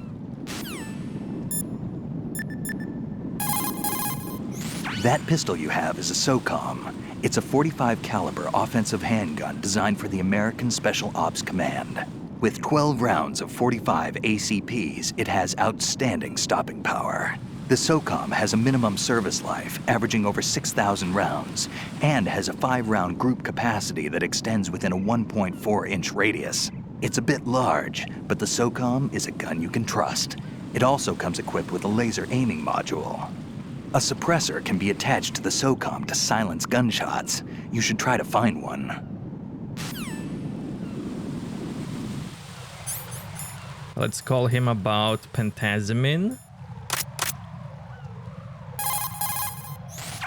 That pistol you have is a SOCOM. It's a .45 caliber offensive handgun designed for the American Special Ops Command. With 12 rounds of .45 ACPs, it has outstanding stopping power. The SOCOM has a minimum service life, averaging over 6,000 rounds, and has a 5-round group capacity that extends within a 1.4-inch radius. It's a bit large, but the SOCOM is a gun you can trust. It also comes equipped with a laser aiming module. A suppressor can be attached to the SOCOM to silence gunshots. You should try to find one. Let's call him about Pentazemin.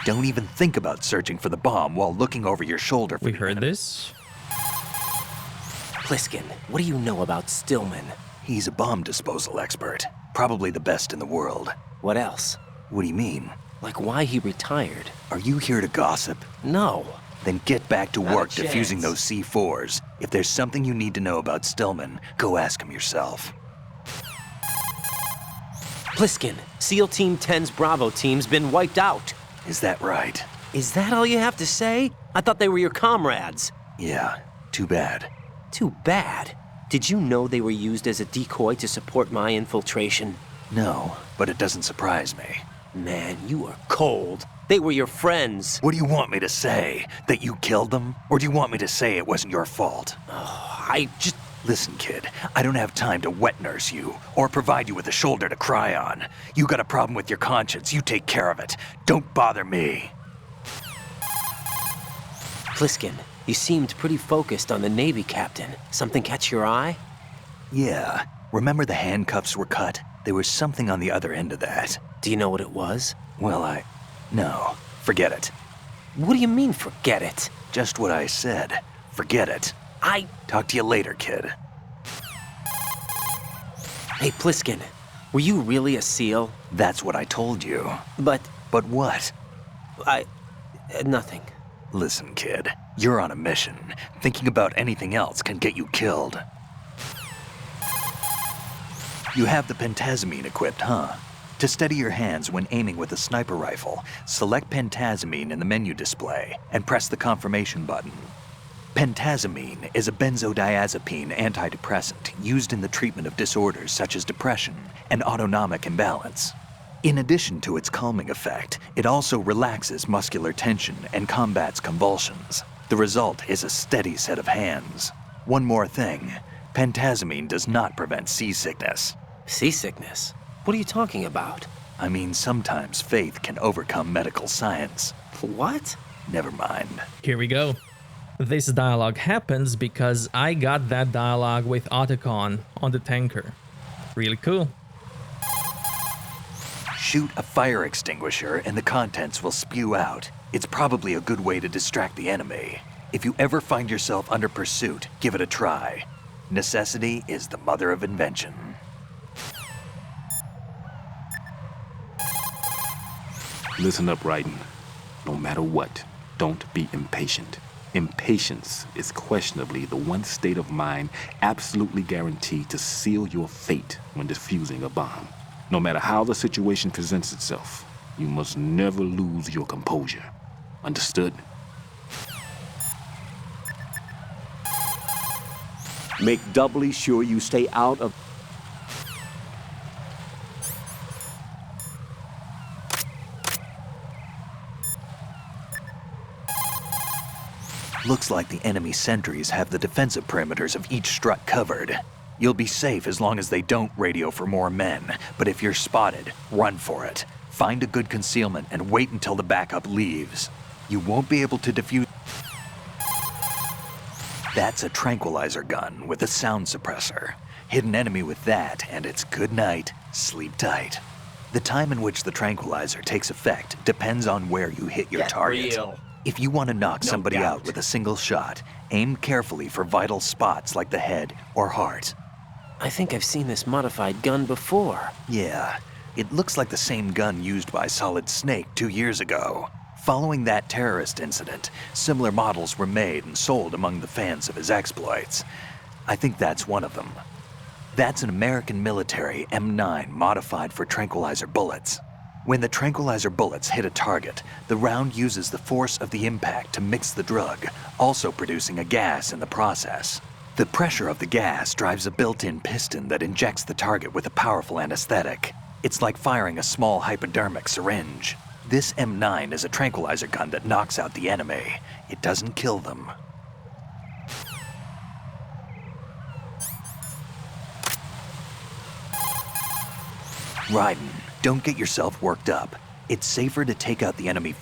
Don't even think about searching for the bomb while looking over your shoulder. We heard this. Pliskin, what do you know about Stillman? He's a bomb disposal expert. Probably the best in the world. What else? What do you mean? Like why he retired. Are you here to gossip? No. Then get back to Not work a defusing chance. those C4s. If there's something you need to know about Stillman, go ask him yourself. Pliskin, SEAL Team 10's Bravo team's been wiped out. Is that right? Is that all you have to say? I thought they were your comrades. Yeah, too bad. Too bad? Did you know they were used as a decoy to support my infiltration? No, but it doesn't surprise me. Man, you are cold. They were your friends. What do you want me to say? That you killed them? Or do you want me to say it wasn't your fault? Oh, I just... Listen, kid, I don't have time to wet nurse you, or provide you with a shoulder to cry on. You got a problem with your conscience, you take care of it. Don't bother me. Pliskin, you seemed pretty focused on the Navy captain. Something catch your eye? Yeah, remember the handcuffs were cut? There was something on the other end of that. Do you know what it was? Well, no, forget it. What do you mean, forget it? Just what I said. Forget it. Talk to you later, kid. Hey, Pliskin, were you really a SEAL? That's what I told you. But what? Nothing. Listen, kid, you're on a mission. Thinking about anything else can get you killed. You have the pentazamine equipped, huh? To steady your hands when aiming with a sniper rifle, select pentazamine in the menu display and press the confirmation button. Pentazamine is a benzodiazepine antidepressant used in the treatment of disorders such as depression and autonomic imbalance. In addition to its calming effect, it also relaxes muscular tension and combats convulsions. The result is a steady set of hands. One more thing, pentazamine does not prevent seasickness. Seasickness? What are you talking about? I mean, sometimes faith can overcome medical science. What? Never mind. Here we go. This dialogue happens because I got that dialogue with Otacon on the tanker. Really cool. Shoot a fire extinguisher and the contents will spew out. It's probably a good way to distract the enemy. If you ever find yourself under pursuit, give it a try. Necessity is the mother of invention. Listen up, Raiden. No matter what, don't be impatient. Impatience is questionably the one state of mind absolutely guaranteed to seal your fate when defusing a bomb. No matter how the situation presents itself, you must never lose your composure. Understood? Make doubly sure you stay out of... Looks like the enemy sentries have the defensive perimeters of each strut covered. You'll be safe as long as they don't radio for more men, but if you're spotted, run for it. Find a good concealment and wait until the backup leaves. You won't be able to defuse... That's a tranquilizer gun with a sound suppressor. Hit an enemy with that, and it's good night, sleep tight. The time in which the tranquilizer takes effect depends on where you hit your target. If you want to knock somebody out with a single shot, aim carefully for vital spots like the head or heart. I think I've seen this modified gun before. Yeah, it looks like the same gun used by Solid Snake 2 years ago. Following that terrorist incident, similar models were made and sold among the fans of his exploits. I think that's one of them. That's an American military M9 modified for tranquilizer bullets. When the tranquilizer bullets hit a target, the round uses the force of the impact to mix the drug, also producing a gas in the process. The pressure of the gas drives a built-in piston that injects the target with a powerful anesthetic. It's like firing a small hypodermic syringe. This M9 is a tranquilizer gun that knocks out the enemy. It doesn't kill them. Raiden, don't get yourself worked up. It's safer to take out the enemy.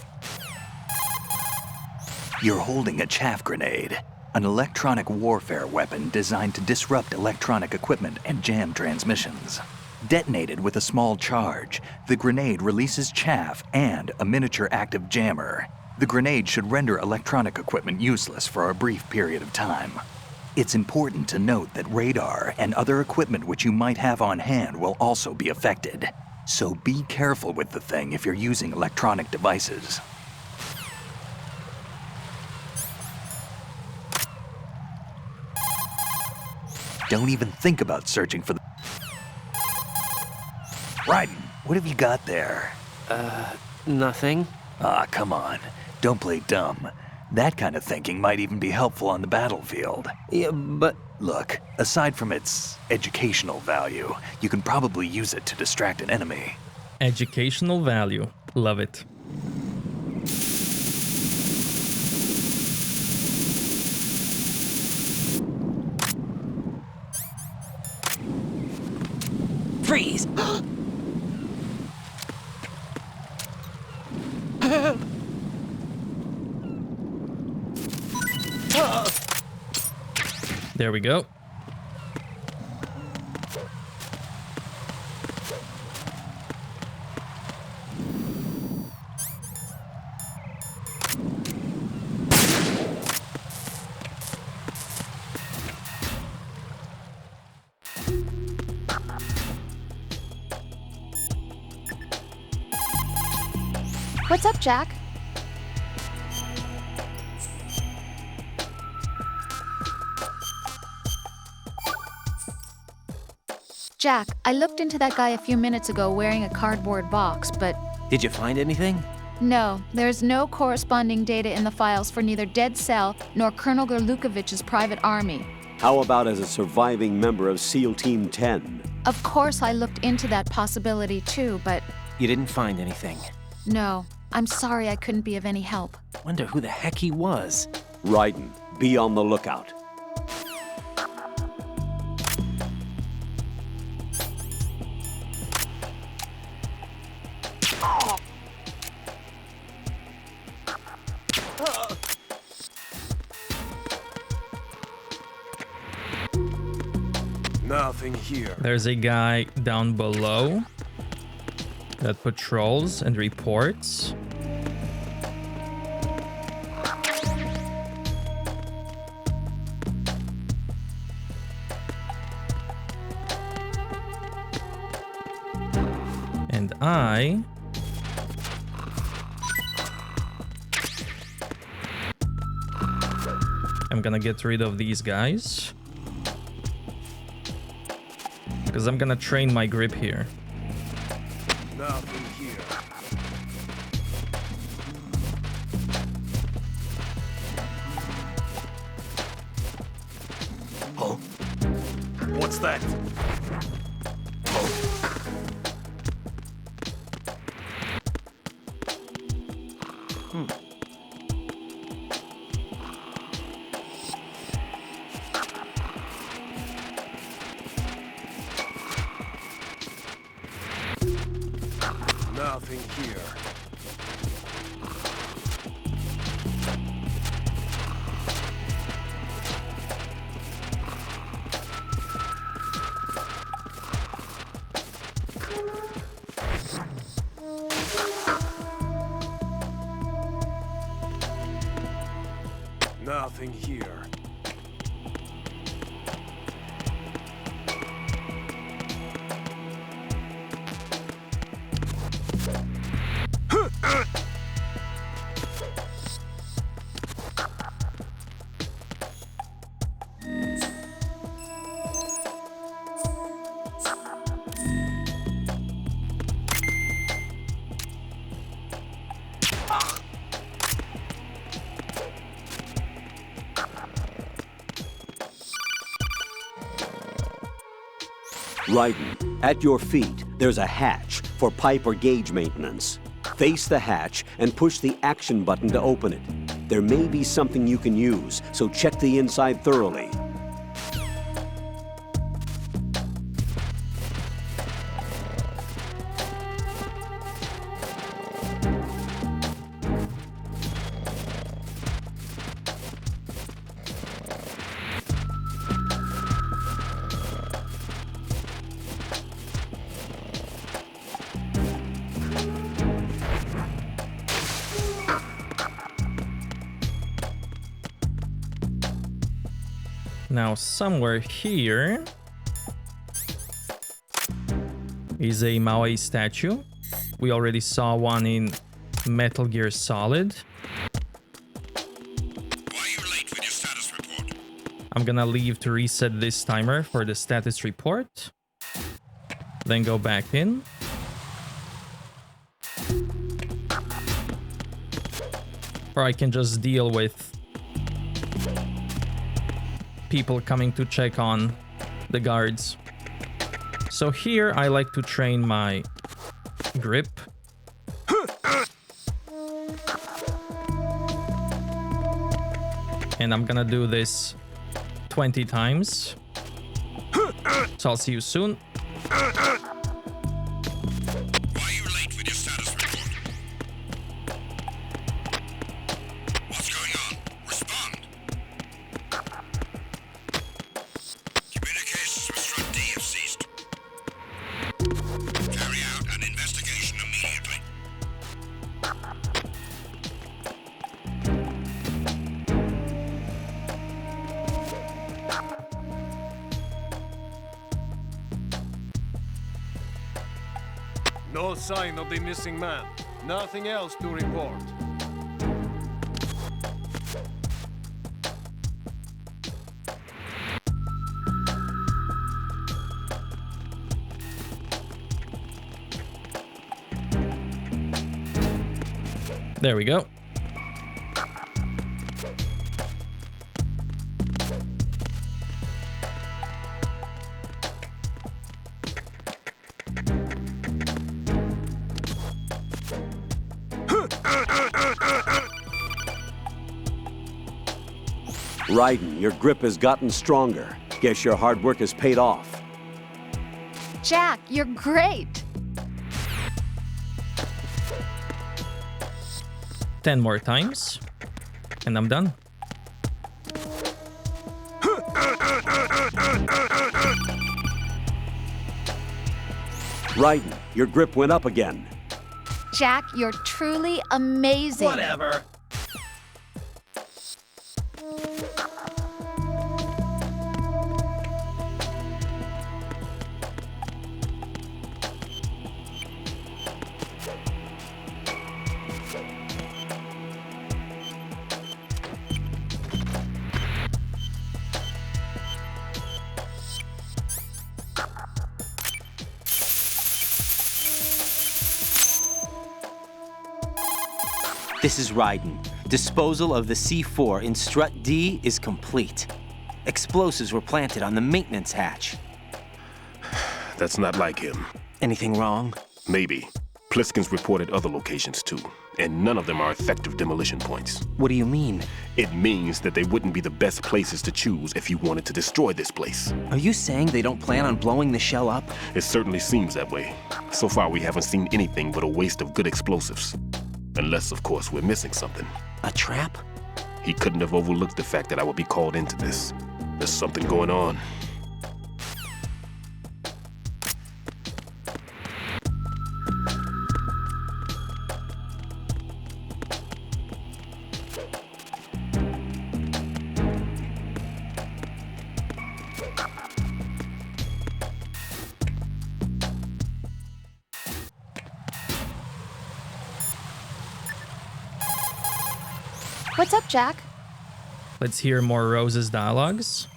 You're holding a chaff grenade, an electronic warfare weapon designed to disrupt electronic equipment and jam transmissions. Detonated with a small charge, the grenade releases chaff and a miniature active jammer. The grenade should render electronic equipment useless for a brief period of time. It's important to note that radar and other equipment which you might have on hand will also be affected. So be careful with the thing if you're using electronic devices. Don't even think about searching for the... Raiden, what have you got there? Nothing. Ah, come on. Don't play dumb. That kind of thinking might even be helpful on the battlefield. Yeah, but... Look, aside from its educational value, you can probably use it to distract an enemy. Educational value. Love it. Freeze! There we go. What's up, Jack? Jack, I looked into that guy a few minutes ago wearing a cardboard box, but... Did you find anything? No, there's no corresponding data in the files for neither Dead Cell nor Colonel Gorlukovich's private army. How about as a surviving member of SEAL Team 10? Of course I looked into that possibility too, but... You didn't find anything? No, I'm sorry I couldn't be of any help. Wonder who the heck he was. Raiden, be on the lookout. Nothing here. There's a guy down below that patrols and reports. And I'm gonna get rid of these guys, because I'm gonna train my grip here. Nothing here. Huh? What's that? Nothing here. nothing here. Raiden, at your feet, there's a hatch for pipe or gauge maintenance. Face the hatch and push the action button to open it. There may be something you can use, so check the inside thoroughly. Now, somewhere here is a Maui statue. We already saw one in Metal Gear Solid. I'm gonna leave to reset this timer for the status report. Then go back in. Or I can just deal with people coming to check on the guards. So here I like to train my grip. And I'm gonna do this 20 times. So I'll see you soon. No sign of the missing man. Nothing else to report. There we go. Raiden, your grip has gotten stronger. Guess your hard work has paid off. Jack, you're great. 10 more times. And I'm done. Raiden, your grip went up again. Jack, you're truly amazing. Whatever. This is Raiden. Disposal of the C4 in Strut D is complete. Explosives were planted on the maintenance hatch. That's not like him. Anything wrong? Maybe. Pliskin's reported other locations too, and none of them are effective demolition points. What do you mean? It means that they wouldn't be the best places to choose if you wanted to destroy this place. Are you saying they don't plan on blowing the shell up? It certainly seems that way. So far, we haven't seen anything but a waste of good explosives. Unless, of course, we're missing something. A trap? He couldn't have overlooked the fact that I would be called into this. There's something going on. What's up, Jack? Let's hear more Rose's dialogues.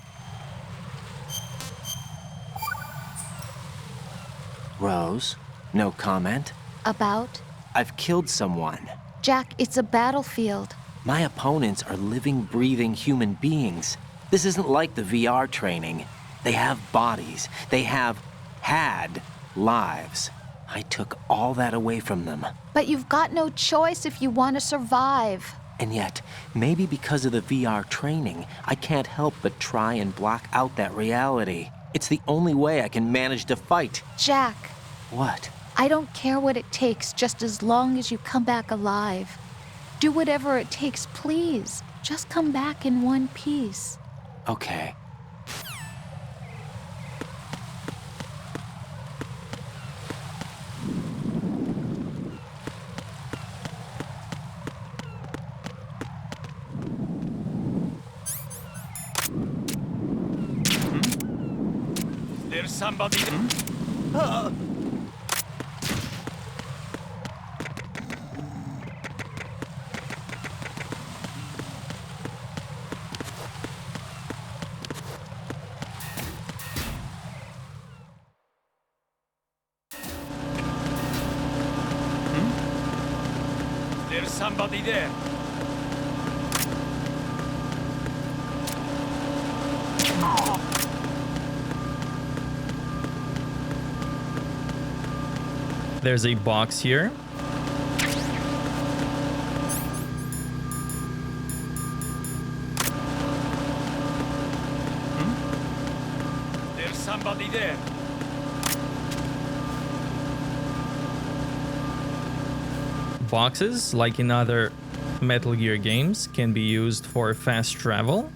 Rose, no comment? About? I've killed someone. Jack, it's a battlefield. My opponents are living, breathing human beings. This isn't like the VR training. They have bodies. They have had lives. I took all that away from them. But you've got no choice if you want to survive. And yet, maybe because of the VR training, I can't help but try and block out that reality. It's the only way I can manage to fight. Jack. What? I don't care what it takes, just as long as you come back alive. Do whatever it takes, please. Just come back in one piece. Okay. There's somebody. There's somebody there. There's a box here. There's somebody there. Boxes, like in other Metal Gear games, can be used for fast travel.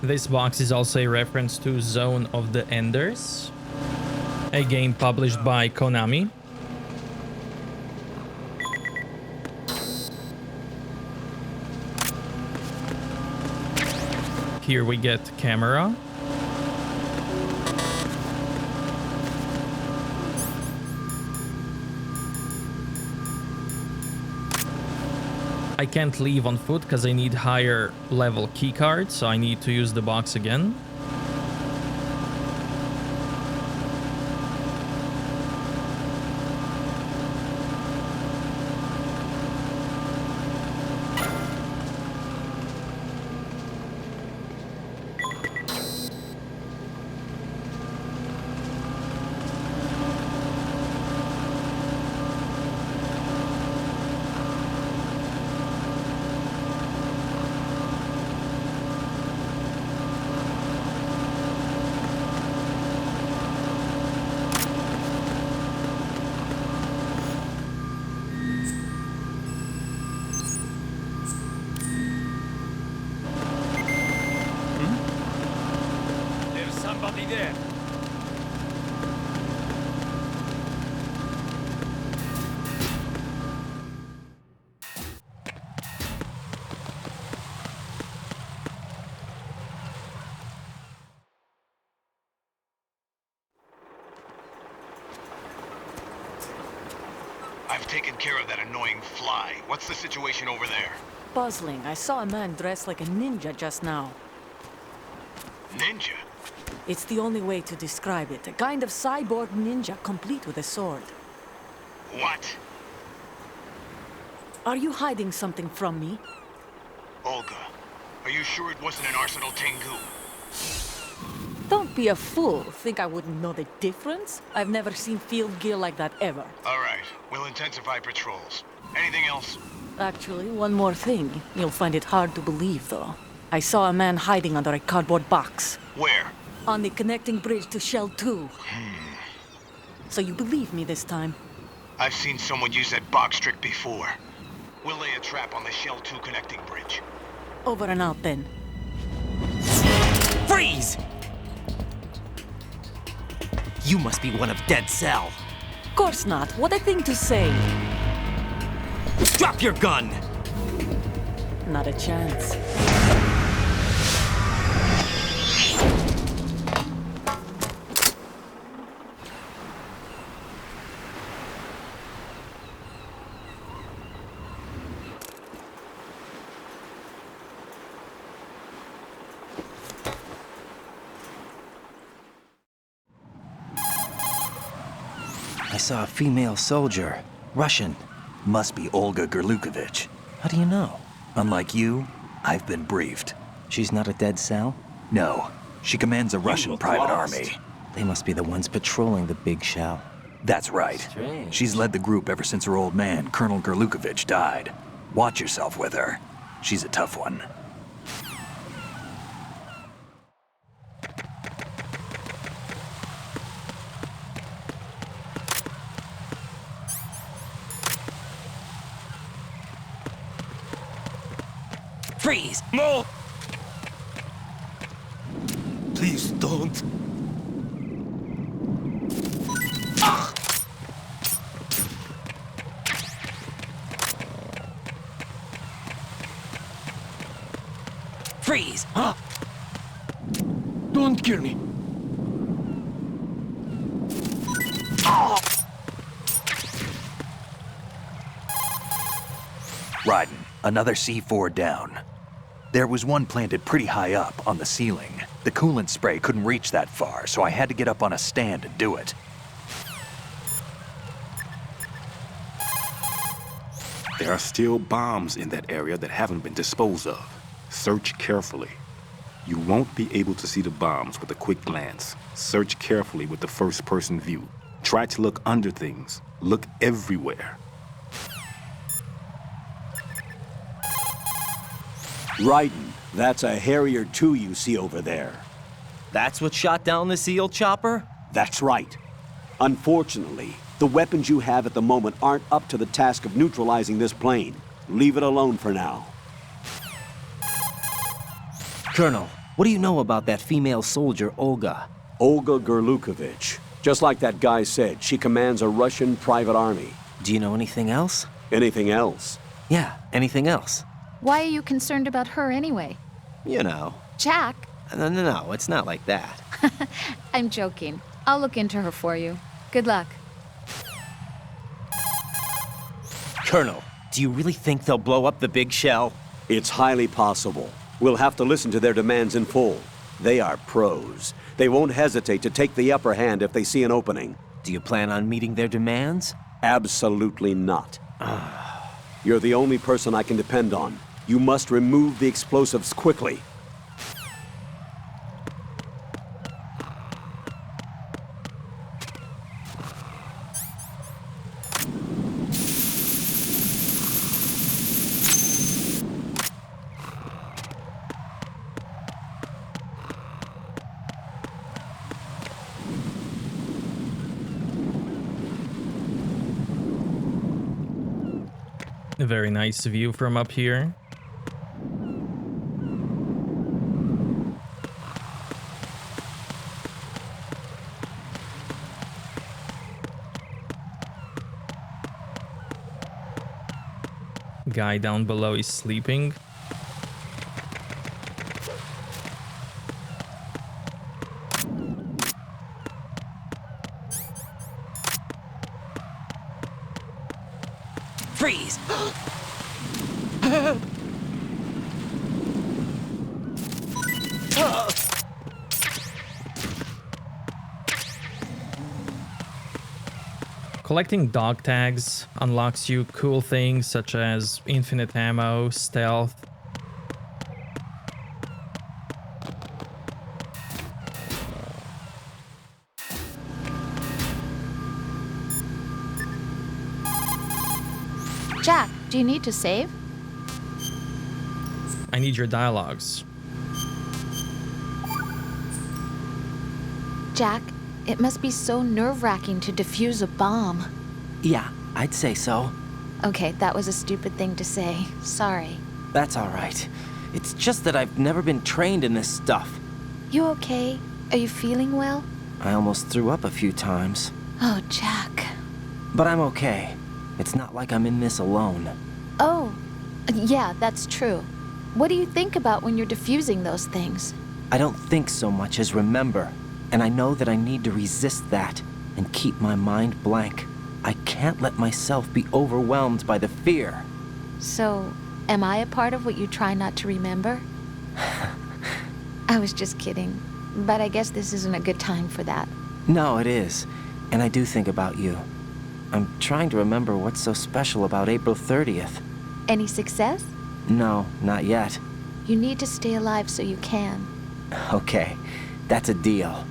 This box is also a reference to Zone of the Enders, a game published by Konami. Here we get camera. I can't leave on foot because I need higher level keycards, so I need to use the box again. There. I've taken care of that annoying fly. What's the situation over there? Puzzling. I saw a man dressed like a ninja just now. Ninja? It's the only way to describe it. A kind of cyborg ninja, complete with a sword. What? Are you hiding something from me? Olga, are you sure it wasn't an Arsenal Tengu? Don't be a fool. Think I wouldn't know the difference? I've never seen field gear like that ever. All right, we'll intensify patrols. Anything else? Actually, one more thing. You'll find it hard to believe, though. I saw a man hiding under a cardboard box. Where? On the connecting bridge to Shell 2. So you believe me this time? I've seen someone use that box trick before. We'll lay a trap on the Shell 2 connecting bridge. Over and out, then. Freeze! You must be one of Dead Cell. course not. What a thing to say. Drop your gun! Not a chance. I saw a female soldier. Russian. Must be Olga Gerlukovich. How do you know? Unlike you, I've been briefed. She's not a dead cell? No. She commands a Russian private army. They must be the ones patrolling the big shell. That's right. Strange. She's led the group ever since her old man, Colonel Gerlukovich, died. Watch yourself with her. She's a tough one. Freeze! No! Please don't. Freeze! Don't kill me. Raiden, another C4 down. There was one planted pretty high up on the ceiling. The coolant spray couldn't reach that far, so I had to get up on a stand and do it. There are still bombs in that area that haven't been disposed of. Search carefully. You won't be able to see the bombs with a quick glance. Search carefully with the first-person view. Try to look under things. Look everywhere. Raiden, that's a Harrier II you see over there. That's what shot down the SEAL chopper? That's right. Unfortunately, the weapons you have at the moment aren't up to the task of neutralizing this plane. Leave it alone for now. Colonel, what do you know about that female soldier, Olga? Olga Gerlukovich. Just like that guy said, she commands a Russian private army. Do you know anything else? Anything else? Yeah, anything else. Why are you concerned about her anyway? You know. Jack? No, it's not like that. I'm joking. I'll look into her for you. Good luck. Colonel, do you really think they'll blow up the big shell? It's highly possible. We'll have to listen to their demands in full. They are pros. They won't hesitate to take the upper hand if they see an opening. Do you plan on meeting their demands? Absolutely not. You're the only person I can depend on. You must remove the explosives quickly. A very nice view from up here. Guy down below is sleeping. Freeze! Collecting dog tags unlocks you cool things such as infinite ammo, stealth. Jack, do you need to save? I need your dialogues. Jack, it must be so nerve-wracking to defuse a bomb. Yeah, I'd say so. Okay, that was a stupid thing to say. Sorry. That's all right. It's just that I've never been trained in this stuff. You okay? Are you feeling well? I almost threw up a few times. Oh, Jack. But I'm okay. It's not like I'm in this alone. Oh, yeah, that's true. What do you think about when you're defusing those things? I don't think so much as remember. And I know that I need to resist that and keep my mind blank. I can't let myself be overwhelmed by the fear. So, am I a part of what you try not to remember? I was just kidding. But I guess this isn't a good time for that. No, it is. And I do think about you. I'm trying to remember what's so special about April 30th. Any success? No, not yet. You need to stay alive so you can. Okay, that's a deal.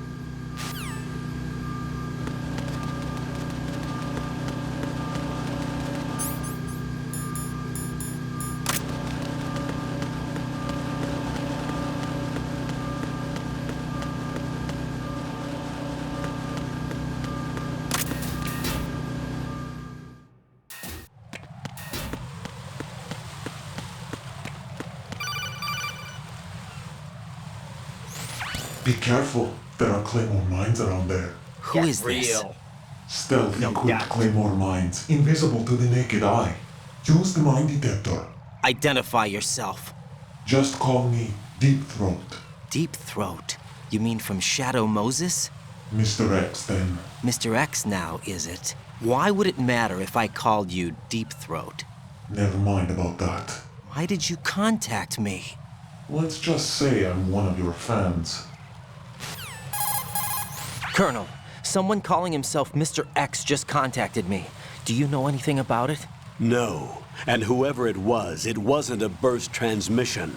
Be careful. There are claymore mines around there. Who is this? Stealth equipped claymore mines, invisible to the naked eye. Use the mine detector. Identify yourself. Just call me Deep Throat. Deep Throat? You mean from Shadow Moses? Mr. X, then. Mr. X now, is it? Why would it matter if I called you Deep Throat? Never mind about that. Why did you contact me? Let's just say I'm one of your fans. Colonel, someone calling himself Mr. X just contacted me. Do you know anything about it? No. And whoever it wasn't a burst transmission.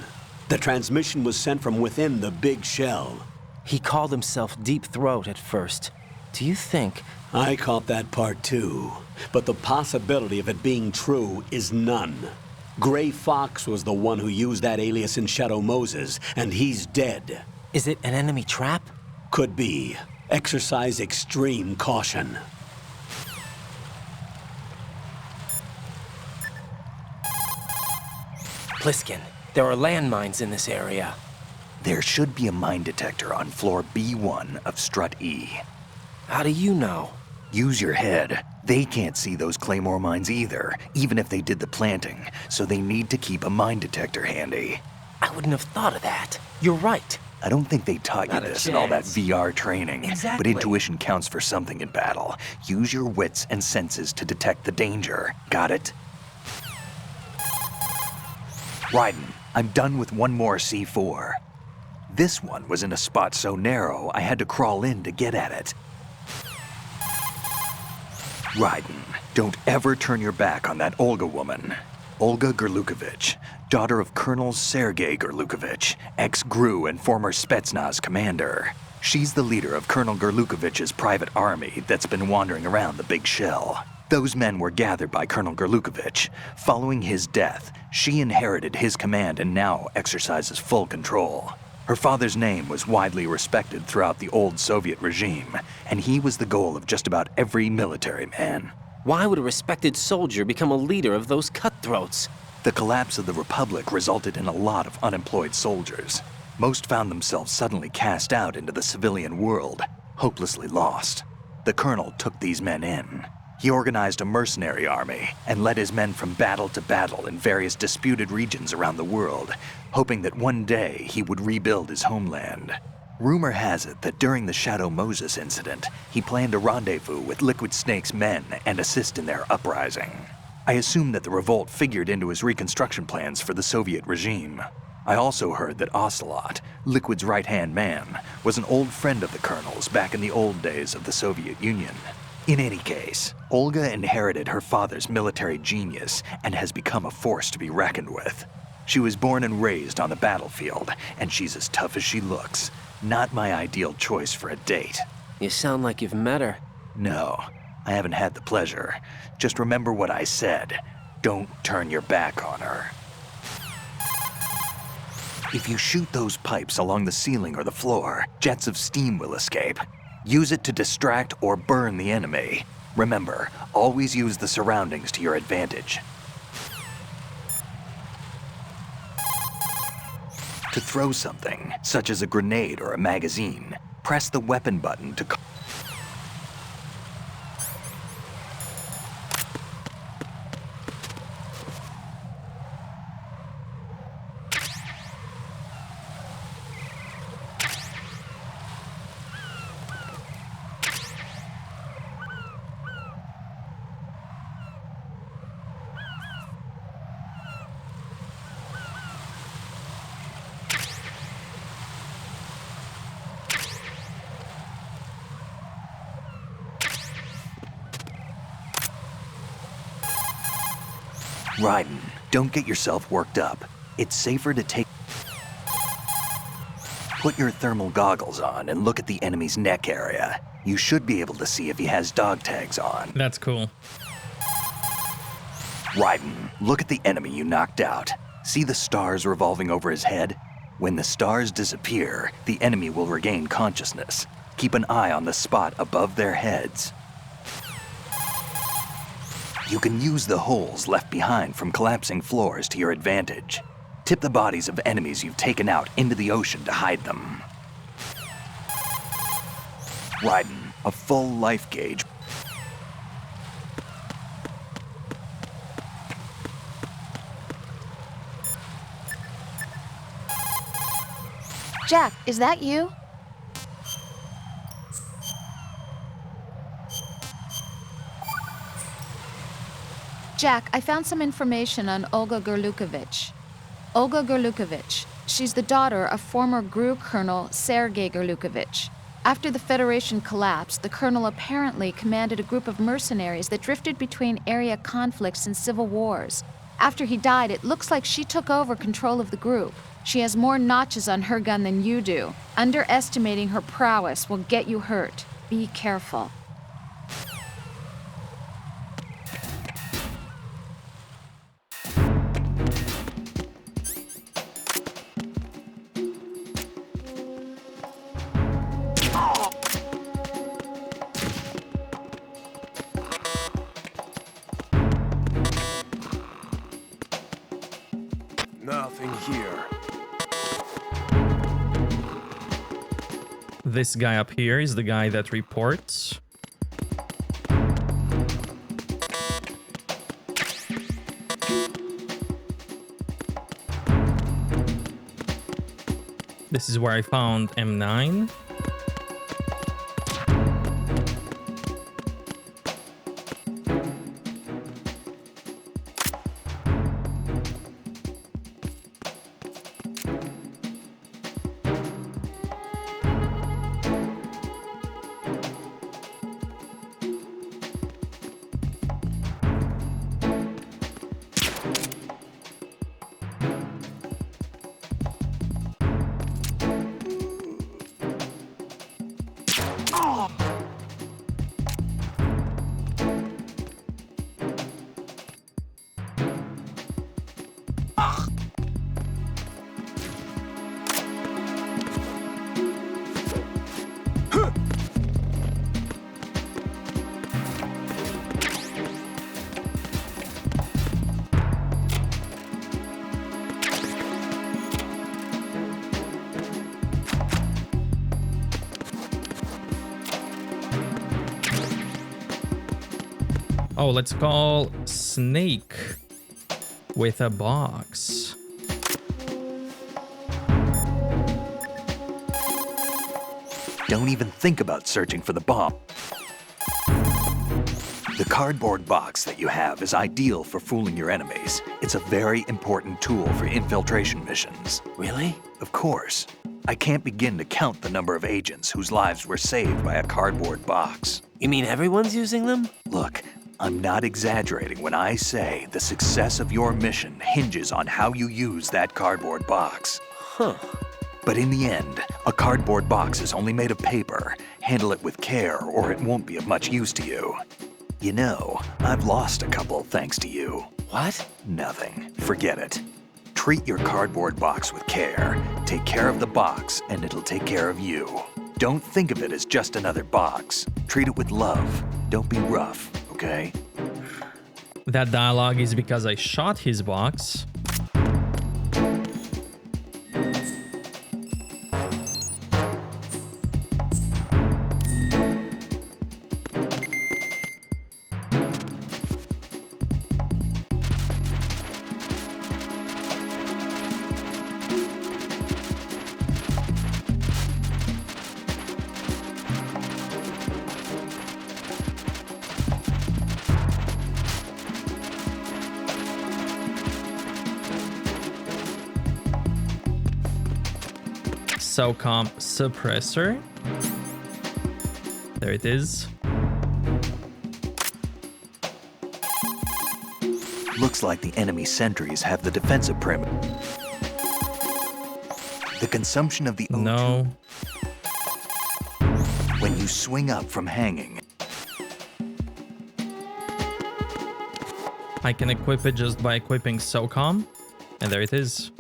The transmission was sent from within the big shell. He called himself Deep Throat at first. Do you think... I caught that part too. But the possibility of it being true is none. Gray Fox was the one who used that alias in Shadow Moses, and he's dead. Is it an enemy trap? Could be. Exercise extreme caution. Pliskin, there are landmines in this area. There should be a mine detector on floor B1 of Strut E. How do you know? Use your head. They can't see those claymore mines either, even if they did the planting, so they need to keep a mine detector handy. I wouldn't have thought of that. You're right. I don't think they taught you this in all that VR training. Exactly. But intuition counts for something in battle. Use your wits and senses to detect the danger. Got it? Raiden, I'm done with one more C4. This one was in a spot so narrow, I had to crawl in to get at it. Raiden, don't ever turn your back on that Olga woman. Olga Gerlukovich, daughter of Colonel Sergei Gerlukovich, ex-GRU and former Spetsnaz commander. She's the leader of Colonel Gerlukovich's private army that's been wandering around the Big Shell. Those men were gathered by Colonel Gerlukovich. Following his death, she inherited his command and now exercises full control. Her father's name was widely respected throughout the old Soviet regime, and he was the goal of just about every military man. Why would a respected soldier become a leader of those cutthroats? The collapse of the Republic resulted in a lot of unemployed soldiers. Most found themselves suddenly cast out into the civilian world, hopelessly lost. The colonel took these men in. He organized a mercenary army and led his men from battle to battle in various disputed regions around the world, hoping that one day he would rebuild his homeland. Rumor has it that during the Shadow Moses incident, he planned a rendezvous with Liquid Snake's men and assist in their uprising. I assume that the revolt figured into his reconstruction plans for the Soviet regime. I also heard that Ocelot, Liquid's right-hand man, was an old friend of the colonel's back in the old days of the Soviet Union. In any case, Olga inherited her father's military genius and has become a force to be reckoned with. She was born and raised on the battlefield, and she's as tough as she looks. Not my ideal choice for a date. You sound like you've met her. No, I haven't had the pleasure. Just remember what I said. Don't turn your back on her. If you shoot those pipes along the ceiling or the floor, jets of steam will escape. Use it to distract or burn the enemy. Remember, always use the surroundings to your advantage. To throw something, such as a grenade or a magazine, press the weapon button to... Raiden, don't get yourself worked up. It's safer to take... Put your thermal goggles on and look at the enemy's neck area. You should be able to see if he has dog tags on. That's cool. Raiden, look at the enemy you knocked out. See the stars revolving over his head? When the stars disappear, the enemy will regain consciousness. Keep an eye on the spot above their heads. You can use the holes left behind from collapsing floors to your advantage. Tip the bodies of enemies you've taken out into the ocean to hide them. Raiden, a full life gauge. Jack, is that you? Jack, I found some information on Olga Gerlukovich. Olga Gerlukovich. She's the daughter of former GRU Colonel Sergei Gerlukovich. After the Federation collapsed, the colonel apparently commanded a group of mercenaries that drifted between area conflicts and civil wars. After he died, it looks like she took over control of the group. She has more notches on her gun than you do. Underestimating her prowess will get you hurt. Be careful. Nothing here. This guy up here is the guy that reports. This is where I found M9. Oh, let's call Snake with a box. Don't even think about searching for the bomb. The cardboard box that you have is ideal for fooling your enemies. It's a very important tool for infiltration missions. Really? Of course. I can't begin to count the number of agents whose lives were saved by a cardboard box. You mean everyone's using them? Look, I'm not exaggerating when I say the success of your mission hinges on how you use that cardboard box. Huh. But in the end, a cardboard box is only made of paper. Handle it with care or it won't be of much use to you. You know, I've lost a couple thanks to you. What? Nothing. Forget it. Treat your cardboard box with care. Take care of the box and it'll take care of you. Don't think of it as just another box. Treat it with love. Don't be rough, okay? That dialogue is because I shot his box. SOCOM suppressor. There it is. Looks like the enemy sentries have the defensive perimeter. The consumption of the O2 No. when you swing up from hanging. I can equip it just by equipping SOCOM. And there it is.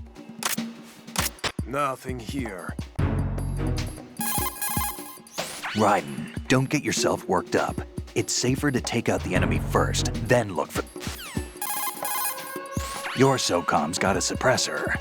Nothing here. Raiden, don't get yourself worked up. It's safer to take out the enemy first, then look for... Your SOCOM's got a suppressor.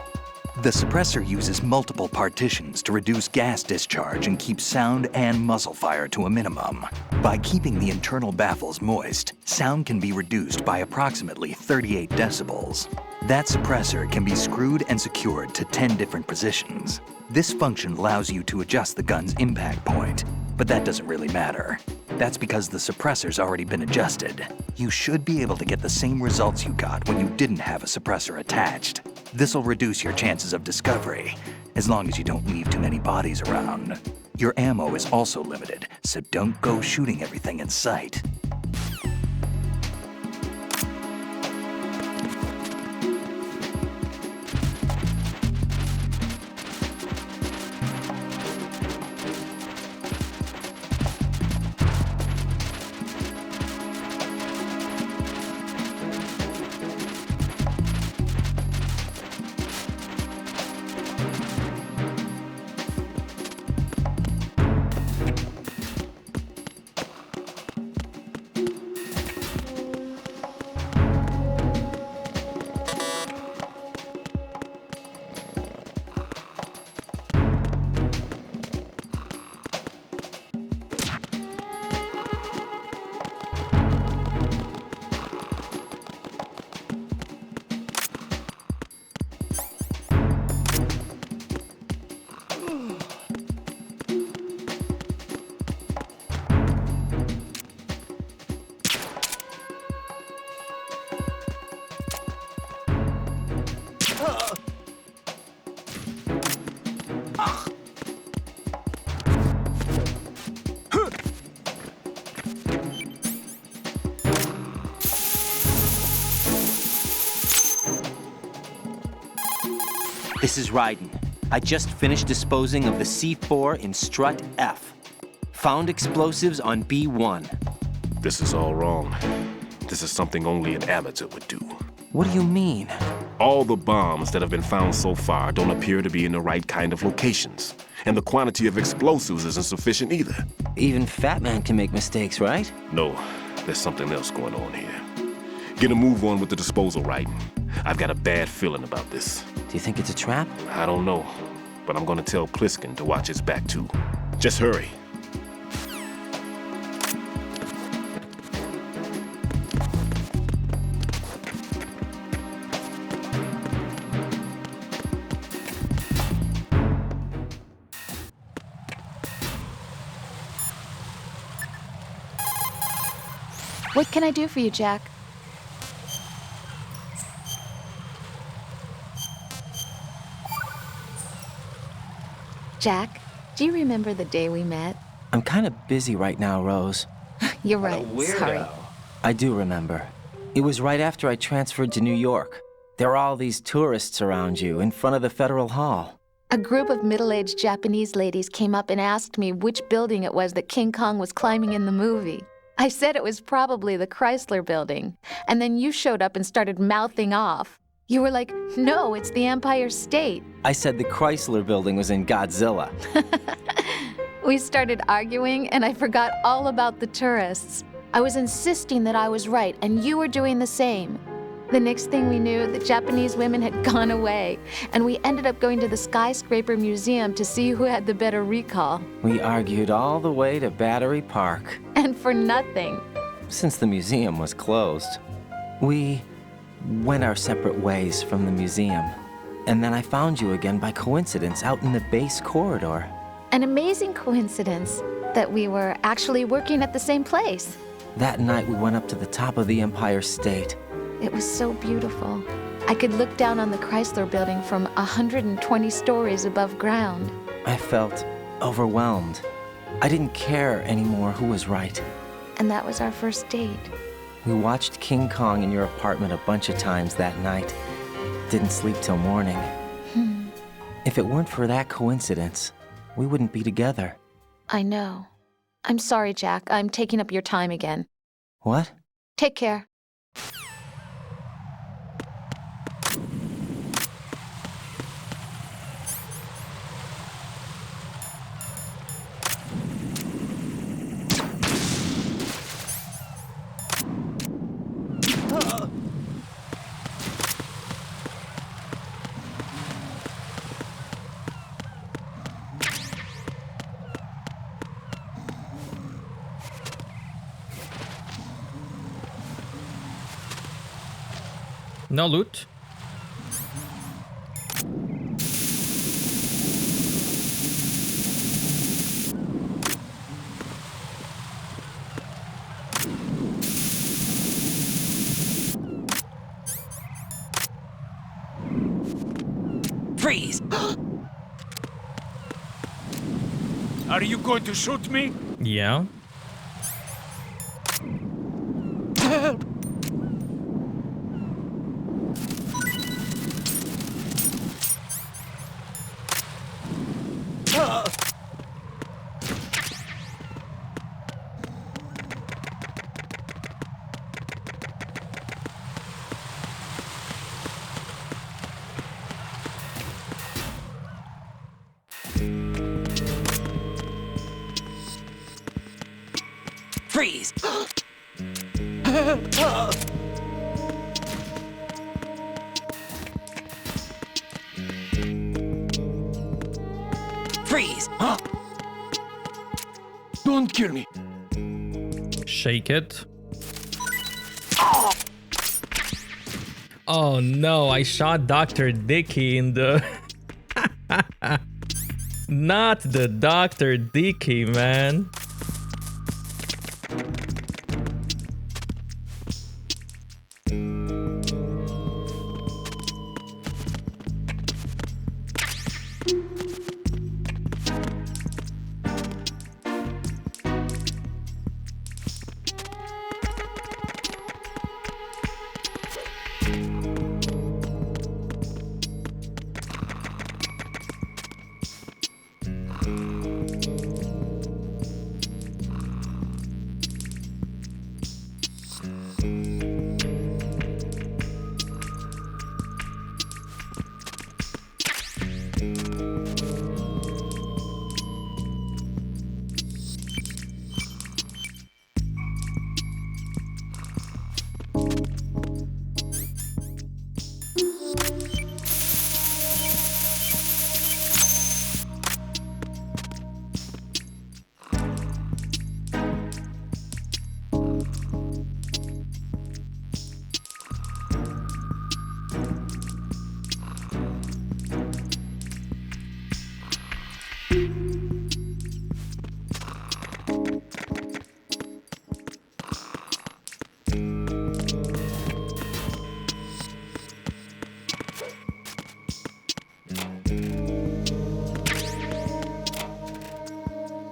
The suppressor uses multiple partitions to reduce gas discharge and keep sound and muzzle fire to a minimum. By keeping the internal baffles moist, sound can be reduced by approximately 38 decibels. That suppressor can be screwed and secured to 10 different positions. This function allows you to adjust the gun's impact point, but that doesn't really matter. That's because the suppressor's already been adjusted. You should be able to get the same results you got when you didn't have a suppressor attached. This'll reduce your chances of discovery, as long as you don't leave too many bodies around. Your ammo is also limited, so don't go shooting everything in sight. This is Raiden. I just finished disposing of the C4 in Strut F. Found explosives on B1. This is all wrong. This is something only an amateur would do. What do you mean? All the bombs that have been found so far don't appear to be in the right kind of locations. And the quantity of explosives isn't sufficient either. Even Fat Man can make mistakes, right? No, there's something else going on here. Get a move on with the disposal, Raiden. I've got a bad feeling about this. Do you think it's a trap? I don't know, but I'm gonna tell Pliskin to watch his back too. Just hurry. What can I do for you, Jack? Jack, do you remember the day we met? I'm kind of busy right now, Rose. You're right. Sorry. I do remember. It was right after I transferred to New York. There were all these tourists around you in front of the Federal Hall. A group of middle-aged Japanese ladies came up and asked me which building it was that King Kong was climbing in the movie. I said it was probably the Chrysler Building, and then you showed up and started mouthing off. You were like, no, it's the Empire State. I said the Chrysler Building was in Godzilla. We started arguing, and I forgot all about the tourists. I was insisting that I was right, and you were doing the same. The next thing we knew, the Japanese women had gone away, and we ended up going to the Skyscraper Museum to see who had the better recall. We argued all the way to Battery Park. And for nothing. Since the museum was closed, we went our separate ways from the museum. And then I found you again by coincidence out in the base corridor. An amazing coincidence that we were actually working at the same place. That night we went up to the top of the Empire State. It was so beautiful. I could look down on the Chrysler Building from 120 stories above ground. I felt overwhelmed. I didn't care anymore who was right. And that was our first date. We watched King Kong in your apartment a bunch of times that night. Didn't sleep till morning. If it weren't for that coincidence, we wouldn't be together. I know. I'm sorry, Jack. I'm taking up your time again. What? Take care. No loot. Freeze! Are you going to shoot me? Yeah. Freeze! Freeze! Don't kill me. Shake it. Oh no, I shot Dr. Dickey in the... Not the Dr. Dickey, man.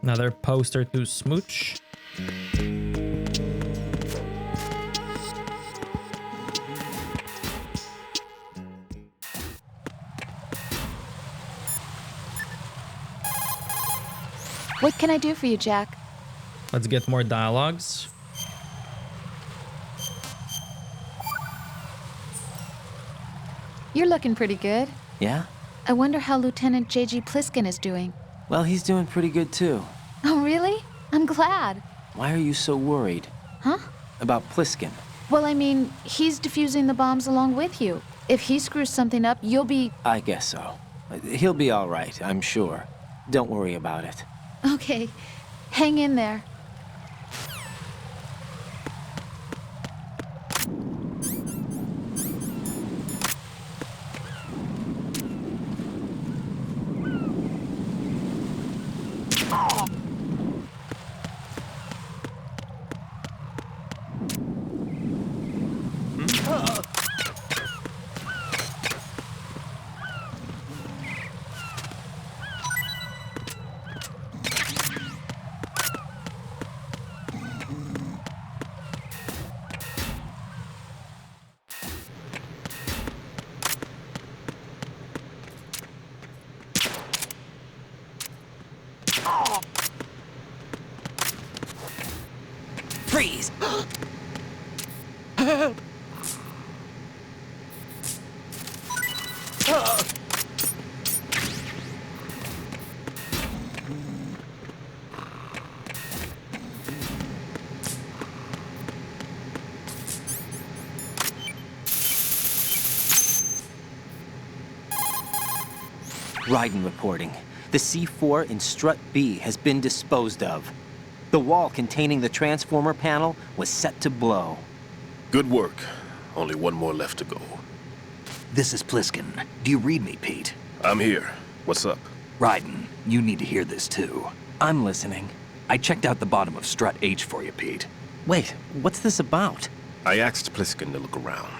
Another poster to smooch. What can I do for you, Jack? Let's get more dialogues. You're looking pretty good. Yeah? I wonder how Lieutenant J.G. Pliskin is doing. Well, he's doing pretty good too. Oh, really? I'm glad. Why are you so worried? Huh? About Pliskin? Well, I mean, he's defusing the bombs along with you. If he screws something up, you'll be... I guess so. He'll be all right, I'm sure. Don't worry about it. Okay. Hang in there. Freeze! Help! Raiden reporting. The C4 in Strut B has been disposed of. The wall containing the transformer panel was set to blow. Good work. Only one more left to go. This is Pliskin. Do you read me, Pete? I'm here. What's up? Raiden, you need to hear this too. I'm listening. I checked out the bottom of Strut H for you, Pete. Wait, what's this about? I asked Pliskin to look around.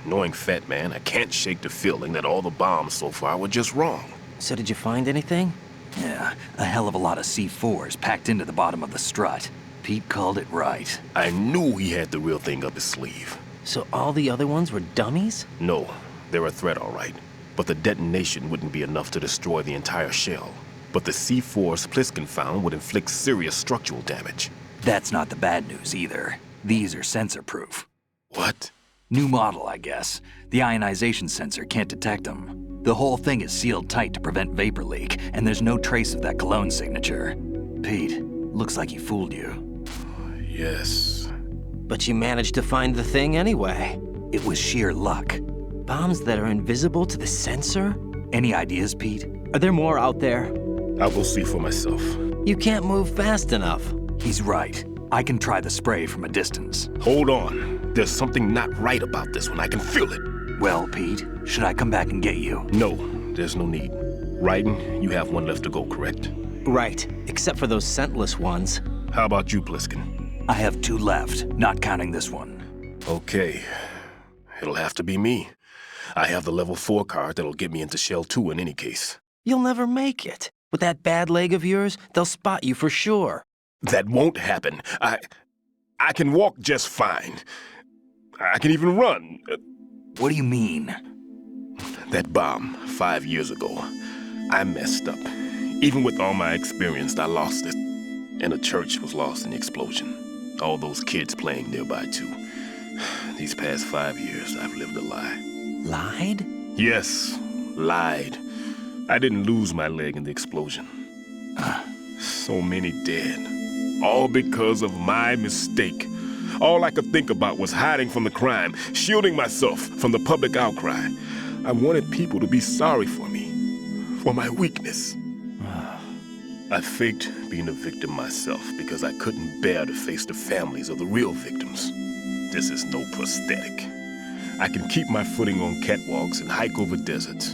Knowing Fat Man, I can't shake the feeling that all the bombs so far were just wrong. So did you find anything? Yeah, a hell of a lot of C4s packed into the bottom of the strut. Pete called it right. I knew he had the real thing up his sleeve. So all the other ones were dummies? No, they're a threat, all right. But the detonation wouldn't be enough to destroy the entire shell. But the C4s Pliskin found would inflict serious structural damage. That's not the bad news either. These are sensor-proof. What? New model, I guess. The ionization sensor can't detect them. The whole thing is sealed tight to prevent vapor leak, and there's no trace of that cologne signature. Pete, looks like he fooled you. Yes. But you managed to find the thing anyway. It was sheer luck. Bombs that are invisible to the sensor? Any ideas, Pete? Are there more out there? I'll go see for myself. You can't move fast enough. He's right. I can try the spray from a distance. Hold on. There's something not right about this one. I can feel it. Well, Pete, should I come back and get you? No, there's no need. Raiden, you have one left to go, correct? Right, except for those scentless ones. How about you, Pliskin? I have 2 left, not counting this one. Okay. It'll have to be me. I have the level 4 card that'll get me into Shell 2 in any case. You'll never make it. With that bad leg of yours, they'll spot you for sure. That won't happen. I can walk just fine. I can even run. What do you mean? That bomb, 5 years ago. I messed up. Even with all my experience, I lost it. And the church was lost in the explosion. All those kids playing nearby, too. These past 5 years, I've lived a lie. Lied? Yes, lied. I didn't lose my leg in the explosion. So many dead. All because of my mistake. All I could think about was hiding from the crime, shielding myself from the public outcry. I wanted people to be sorry for me, for my weakness. I faked being a victim myself because I couldn't bear to face the families of the real victims. This is no prosthetic. I can keep my footing on catwalks and hike over deserts.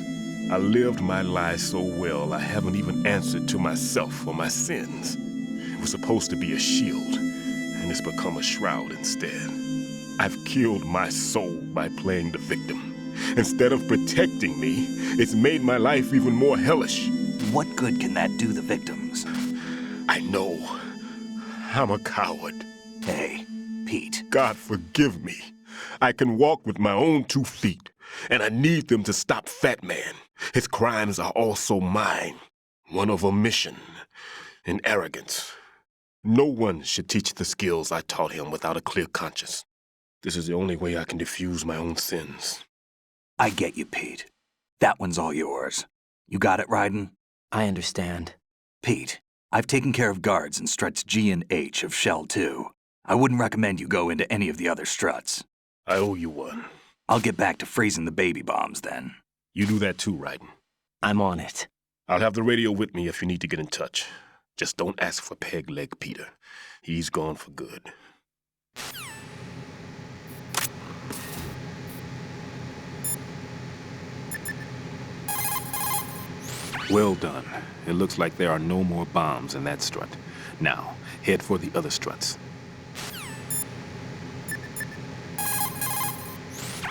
I lived my lie so well I haven't even answered to myself for my sins. It was supposed to be a shield, and it's become a shroud instead. I've killed my soul by playing the victim. Instead of protecting me, it's made my life even more hellish. What good can that do the victims? I know. I'm a coward. Hey, Pete. God forgive me. I can walk with my own 2 feet, and I need them to stop Fat Man. His crimes are also mine. One of omission and arrogance. No one should teach the skills I taught him without a clear conscience. This is the only way I can diffuse my own sins. I get you, Pete. That one's all yours. You got it, Raiden? I understand. Pete, I've taken care of guards in struts G and H of Shell 2. I wouldn't recommend you go into any of the other struts. I owe you one. I'll get back to freezing the baby bombs then. You do that too, Raiden. I'm on it. I'll have the radio with me if you need to get in touch. Just don't ask for Peg Leg Peter. He's gone for good. Well done. It looks like there are no more bombs in that strut. Now, head for the other struts.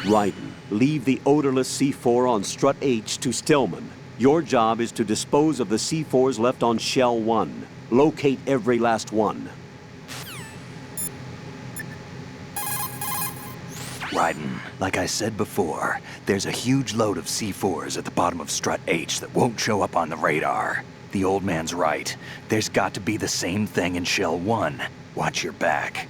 Raiden, leave the odorless C4 on Strut H to Stillman. Your job is to dispose of the C4s left on Shell 1. Locate every last one. Raiden, like I said before, there's a huge load of C4s at the bottom of Strut H that won't show up on the radar. The old man's right. There's got to be the same thing in Shell 1. Watch your back.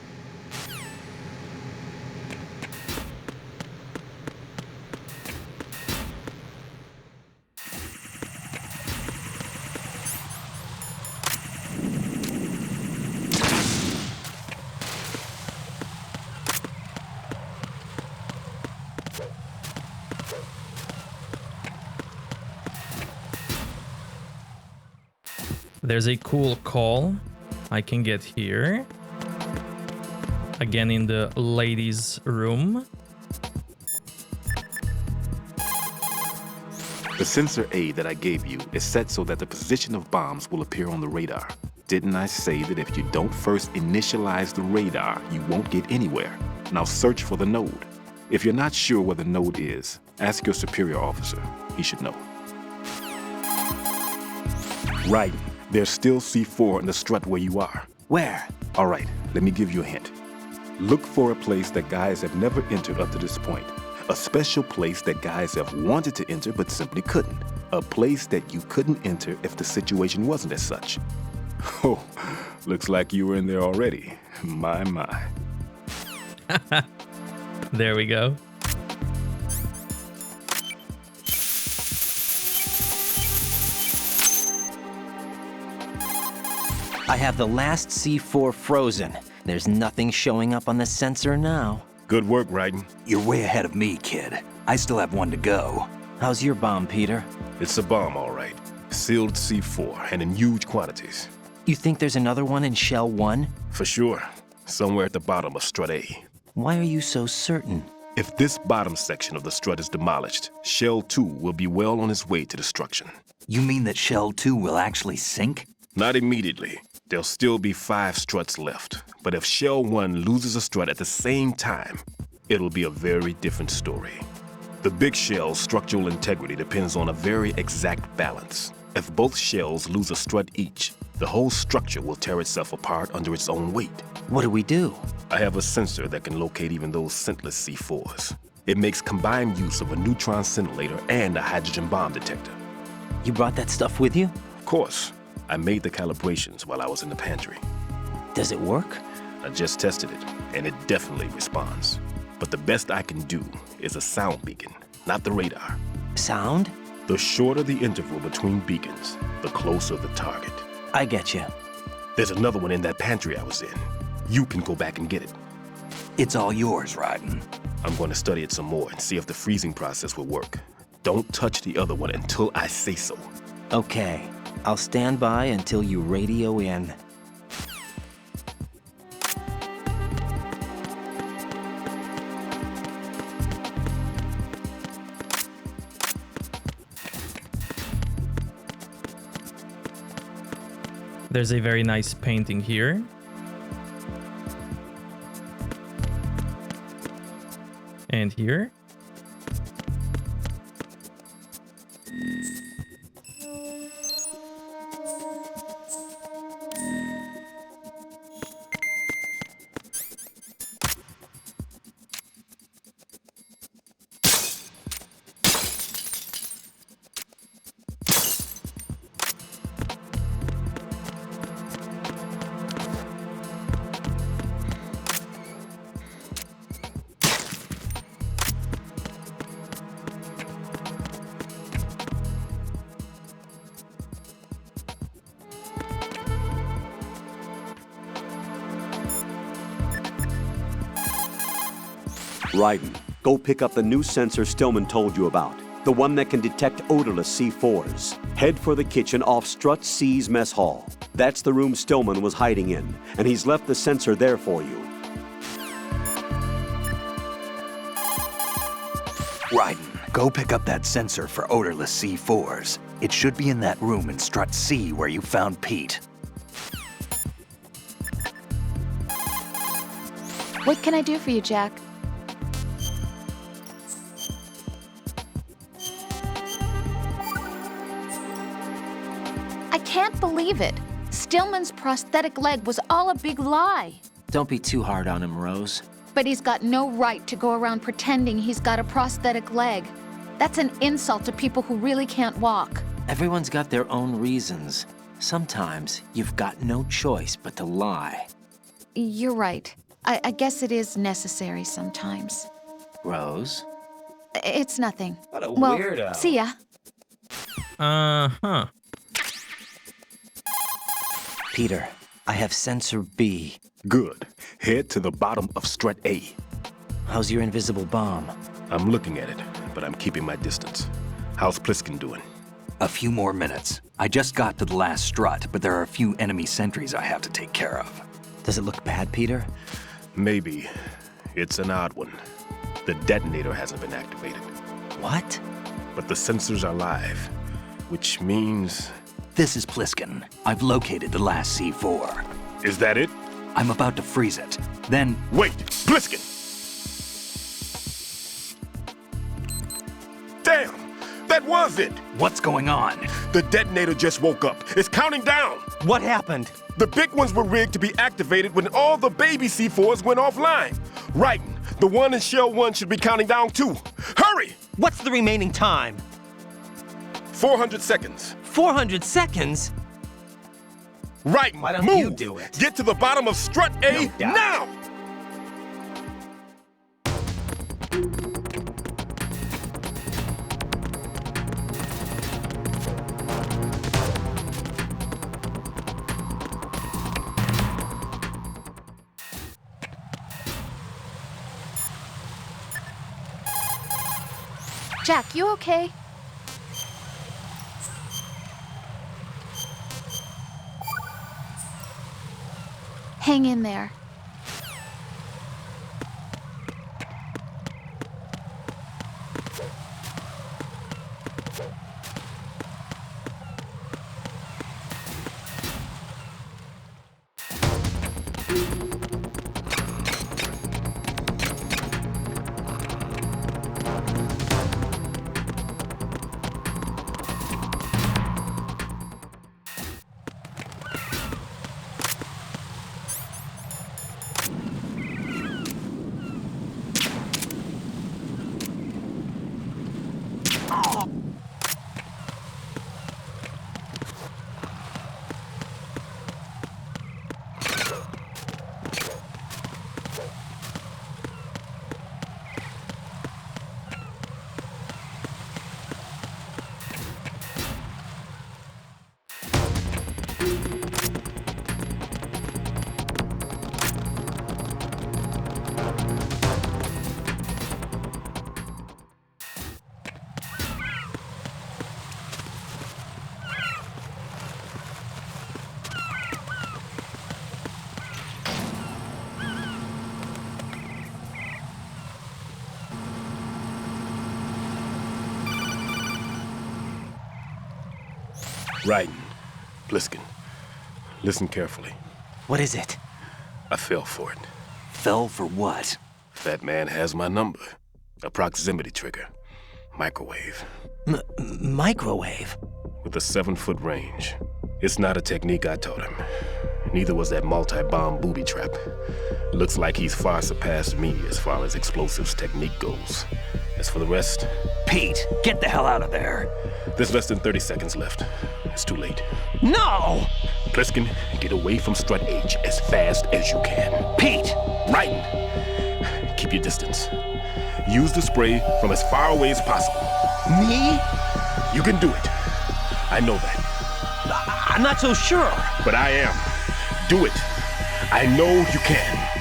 There's a cool call I can get here. Again in the ladies' room. The sensor A that I gave you is set so that the position of bombs will appear on the radar. Didn't I say that if you don't first initialize the radar, you won't get anywhere? Now search for the node. If you're not sure where the node is, ask your superior officer. He should know. Right. There's still C4 in the strut where you are. Where? All right, let me give you a hint. Look for a place that guys have never entered up to this point. A special place that guys have wanted to enter but simply couldn't. A place that you couldn't enter if the situation wasn't as such. Oh, looks like you were in there already. My. There we go. I have the last C4 frozen. There's nothing showing up on the sensor now. Good work, Raiden. You're way ahead of me, kid. I still have one to go. How's your bomb, Peter? It's a bomb, all right. Sealed C4, and in huge quantities. You think there's another one in Shell 1? For sure. Somewhere at the bottom of Strut A. Why are you so certain? If this bottom section of the strut is demolished, Shell 2 will be well on its way to destruction. You mean that Shell 2 will actually sink? Not immediately. There'll still be 5 struts left. But if Shell 1 loses a strut at the same time, it'll be a very different story. The big shell's structural integrity depends on a very exact balance. If both shells lose a strut each, the whole structure will tear itself apart under its own weight. What do we do? I have a sensor that can locate even those scentless C4s. It makes combined use of a neutron scintillator and a hydrogen bomb detector. You brought that stuff with you? Of course. I made the calibrations while I was in the pantry. Does it work? I just tested it, and it definitely responds. But the best I can do is a sound beacon, not the radar. Sound? The shorter the interval between beacons, the closer the target. I get you. There's another one in that pantry I was in. You can go back and get it. It's all yours, Raiden. I'm going to study it some more and see if the freezing process will work. Don't touch the other one until I say so. Okay. I'll stand by until you radio in. There's a very nice painting here. And here. Raiden, go pick up the new sensor Stillman told you about. The one that can detect odorless C4s. Head for the kitchen off Strut C's mess hall. That's the room Stillman was hiding in, and he's left the sensor there for you. Raiden, go pick up that sensor for odorless C4s. It should be in that room in Strut C where you found Pete. What can I do for you, Jack? I can't believe it. Stillman's prosthetic leg was all a big lie. Don't be too hard on him, Rose. But he's got no right to go around pretending he's got a prosthetic leg. That's an insult to people who really can't walk. Everyone's got their own reasons. Sometimes you've got no choice but to lie. You're right. I guess it is necessary sometimes. Rose? It's nothing. What a well, weirdo. See ya. Uh-huh. Peter, I have sensor B. Good. Head to the bottom of Strut A. How's your invisible bomb? I'm looking at it, but I'm keeping my distance. How's Pliskin doing? A few more minutes. I just got to the last strut, but there are a few enemy sentries I have to take care of. Does it look bad, Peter? Maybe. It's an odd one. The detonator hasn't been activated. What? But the sensors are live, which means... This is Pliskin. I've located the last C4. Is that it? I'm about to freeze it. Then... Wait! Pliskin! Damn! That was it! What's going on? The detonator just woke up. It's counting down! What happened? The big ones were rigged to be activated when all the baby C4s went offline. Raiden, the one in Shell 1 should be counting down too. Hurry! What's the remaining time? 400 seconds. 400 seconds? Raiden, Why don't move! you do it? Get to the bottom of strut A now! Jack, you okay? Hang in there. Raiden, Pliskin, listen carefully. What is it? I fell for it. Fell for what? Fat Man has my number. A proximity trigger. Microwave. Microwave? With a 7-foot range. It's not a technique I taught him. Neither was that multi-bomb booby trap. Looks like he's far surpassed me as far as explosives technique goes. As for the rest... Pete, get the hell out of there. There's less than 30 seconds left. It's too late. No! Pliskin, get away from strut H as fast as you can. Pete! Raiden, keep your distance. Use the spray from as far away as possible. Me? You can do it. I know that. I'm not so sure. But I am. Do it. I know you can.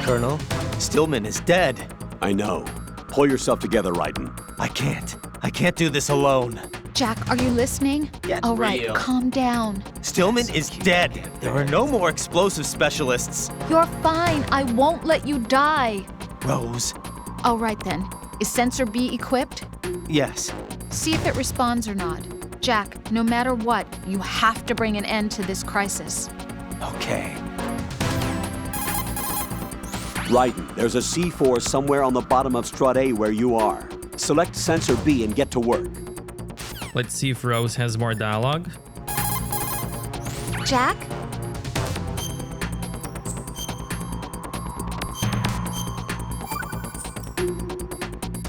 Colonel, Stillman is dead. I know. Pull yourself together, Raiden. I can't. I can't do this alone. Jack, are you listening? Get All right, real. calm down. Stillman is dead. There are no more explosive specialists. You're fine. I won't let you die. Rose. All right then. Is Sensor B equipped? Yes. See if it responds or not. Jack, no matter what, you have to bring an end to this crisis. Okay. Raiden, there's a C4 somewhere on the bottom of strut A where you are. Select sensor B and get to work. Let's see if Rose has more dialogue. Jack?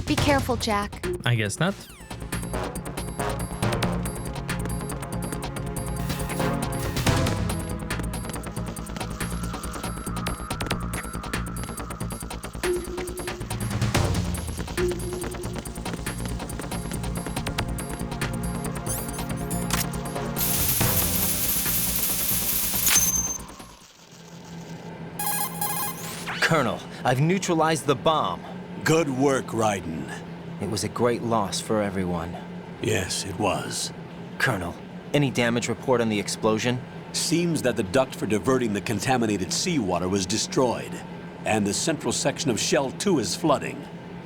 Be careful, Jack. I guess not. Colonel, I've neutralized the bomb. Good work, Raiden. It was a great loss for everyone. Yes, it was. Colonel, any damage report on the explosion? Seems that the duct for diverting the contaminated seawater was destroyed, and the central section of Shell 2 is flooding.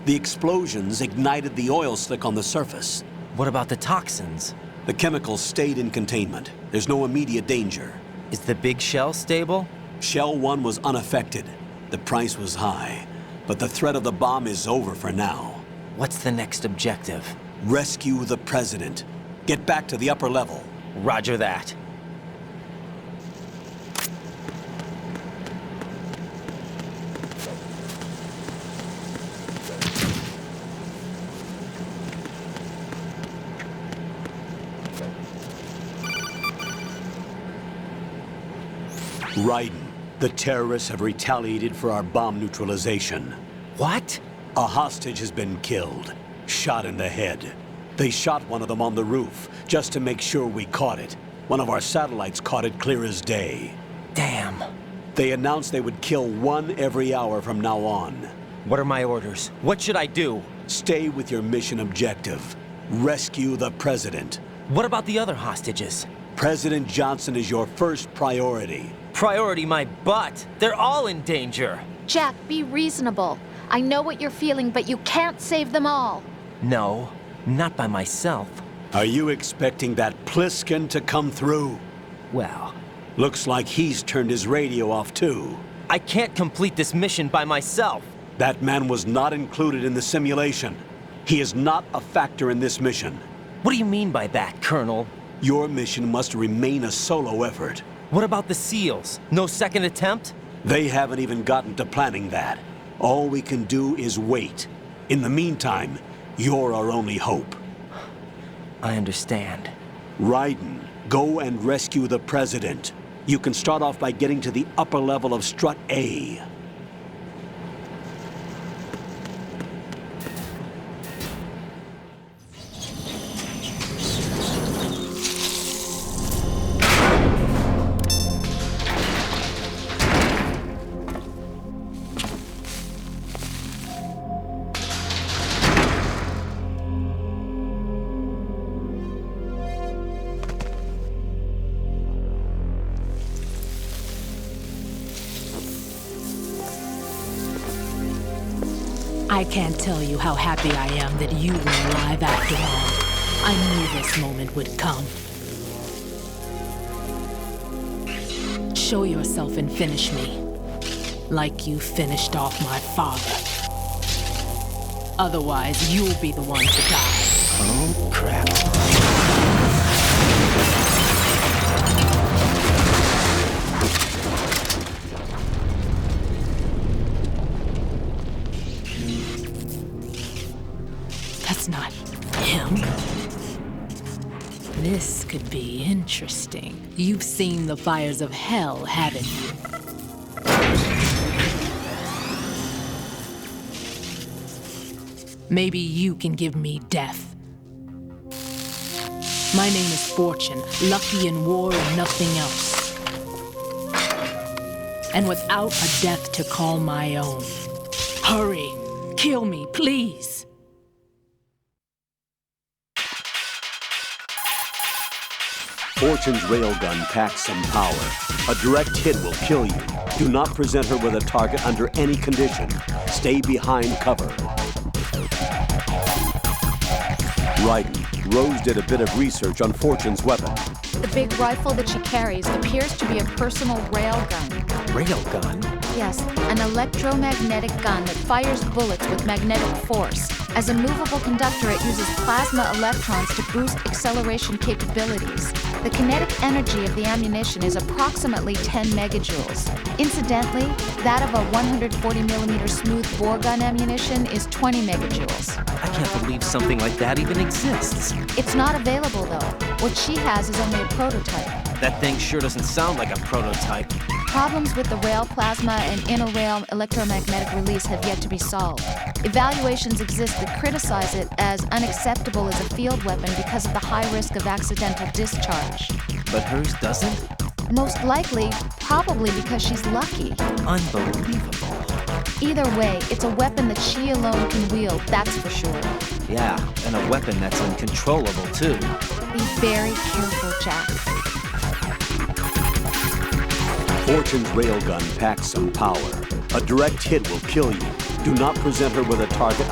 The explosions ignited the oil slick on the surface. What about the toxins? The chemicals stayed in containment. There's no immediate danger. Is the big shell stable? Shell 1 was unaffected. The price was high, but the threat of the bomb is over for now. What's the next objective? Rescue the President. Get back to the upper level. Roger that. Raiden, the terrorists have retaliated for our bomb neutralization. What? A hostage has been killed, shot in the head. They shot one of them on the roof, just to make sure we caught it. One of our satellites caught it clear as day. Damn. They announced they would kill one every hour from now on. What are my orders? What should I do? Stay with your mission objective. Rescue the President. What about the other hostages? President Johnson is your first priority. Priority my butt. They're all in danger. Jack, be reasonable. I know what you're feeling, but you can't save them all. No, not by myself. Are you expecting that Pliskin to come through? Well, looks like he's turned his radio off too. I can't complete this mission by myself. That man was not included in the simulation. He is not a factor in this mission. What do you mean by that, Colonel? Your mission must remain a solo effort. What about the SEALs? No second attempt? They haven't even gotten to planning that. All we can do is wait. In the meantime, you're our only hope. I understand. Raiden, go and rescue the President. You can start off by getting to the upper level of Strut A. I can't tell you how happy I am that you were alive after all. I knew this moment would come. Show yourself and finish me, like you finished off my father. Otherwise, you'll be the one to die. Oh, crap. That's not him. This could be interesting. You've seen the fires of hell, haven't you? Maybe you can give me death. My name is Fortune, lucky in war and nothing else. And without a death to call my own. Hurry, kill me, please. Fortune's railgun packs some power. A direct hit will kill you. Do not present her with a target under any condition. Stay behind cover. Raiden, Rose did a bit of research on Fortune's weapon. The big rifle that she carries appears to be a personal railgun. Railgun? Yes, an electromagnetic gun that fires bullets with magnetic force. As a movable conductor, it uses plasma electrons to boost acceleration capabilities. The kinetic energy of the ammunition is approximately 10 megajoules. Incidentally, that of a 140mm smooth bore gun ammunition is 20 megajoules. I can't believe something like that even exists. It's not available, though. What she has is only a prototype. That thing sure doesn't sound like a prototype. Problems with the rail plasma and inter-rail electromagnetic release have yet to be solved. Evaluations exist that criticize it as unacceptable as a field weapon because of the high risk of accidental discharge. But hers doesn't? Most likely, probably because she's lucky. Unbelievable. Either way, it's a weapon that she alone can wield, that's for sure. Yeah, and a weapon that's uncontrollable, too. Be very careful, Jack. Fortune's railgun packs some power. A direct hit will kill you. Do not present her with a target.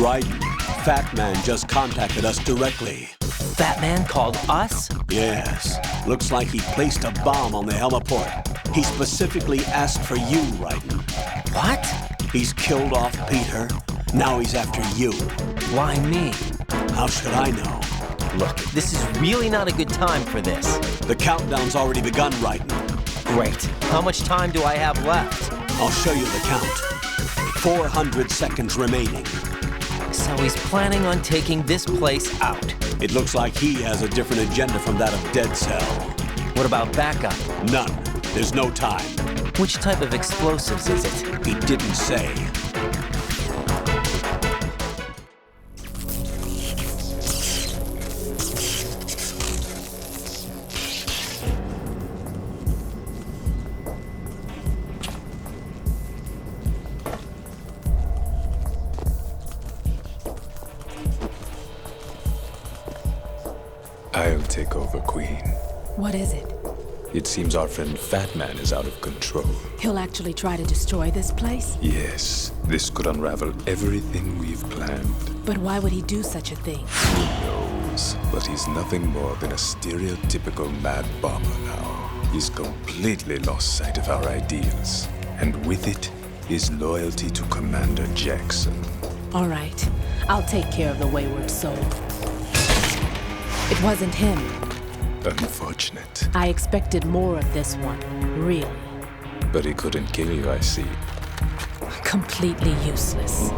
Raiden, Fat Man just contacted us directly. Fat Man called us? Yes. Looks like he placed a bomb on the heliport. He specifically asked for you, Raiden. What? He's killed off Peter. Now he's after you. Why me? How should I know? Look, this is really not a good time for this. The countdown's already begun, Raiden. Great. How much time do I have left? I'll show you the count. 400 seconds remaining. So he's planning on taking this place out. It looks like he has a different agenda from that of Dead Cell. What about backup? None. There's no time. Which type of explosives is it? He didn't say. I'll take over, Queen. What is it? It seems our friend Fat Man is out of control. He'll actually try to destroy this place? Yes, this could unravel everything we've planned. But why would he do such a thing? Who knows? But he's nothing more than a stereotypical mad bomber now. He's completely lost sight of our ideals. And with it, his loyalty to Commander Jackson. All right, I'll take care of the wayward soul. It wasn't him. Unfortunate. I expected more of this one, really. But he couldn't kill you, I see. Completely useless.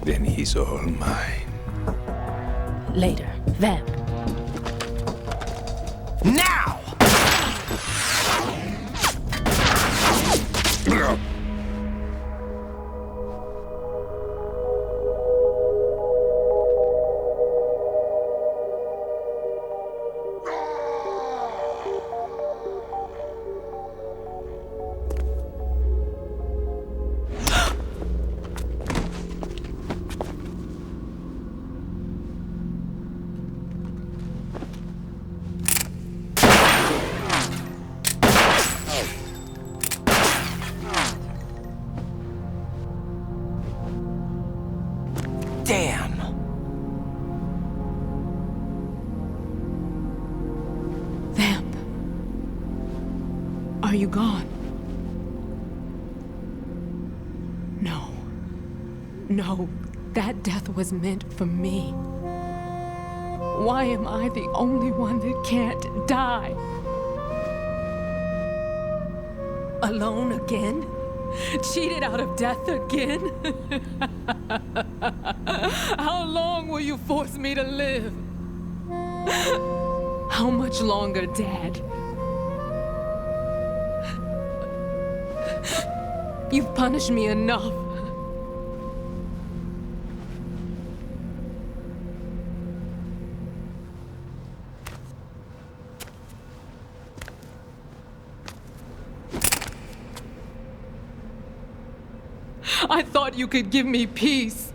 Then he's all mine. Later, Vamp. Now! Damn! Vamp. Are you gone? No. No, that death was meant for me. Why am I the only one that can't die? Alone again? Cheated out of death again? How long will you force me to live? How much longer, Dad? You've punished me enough. I thought you could give me peace.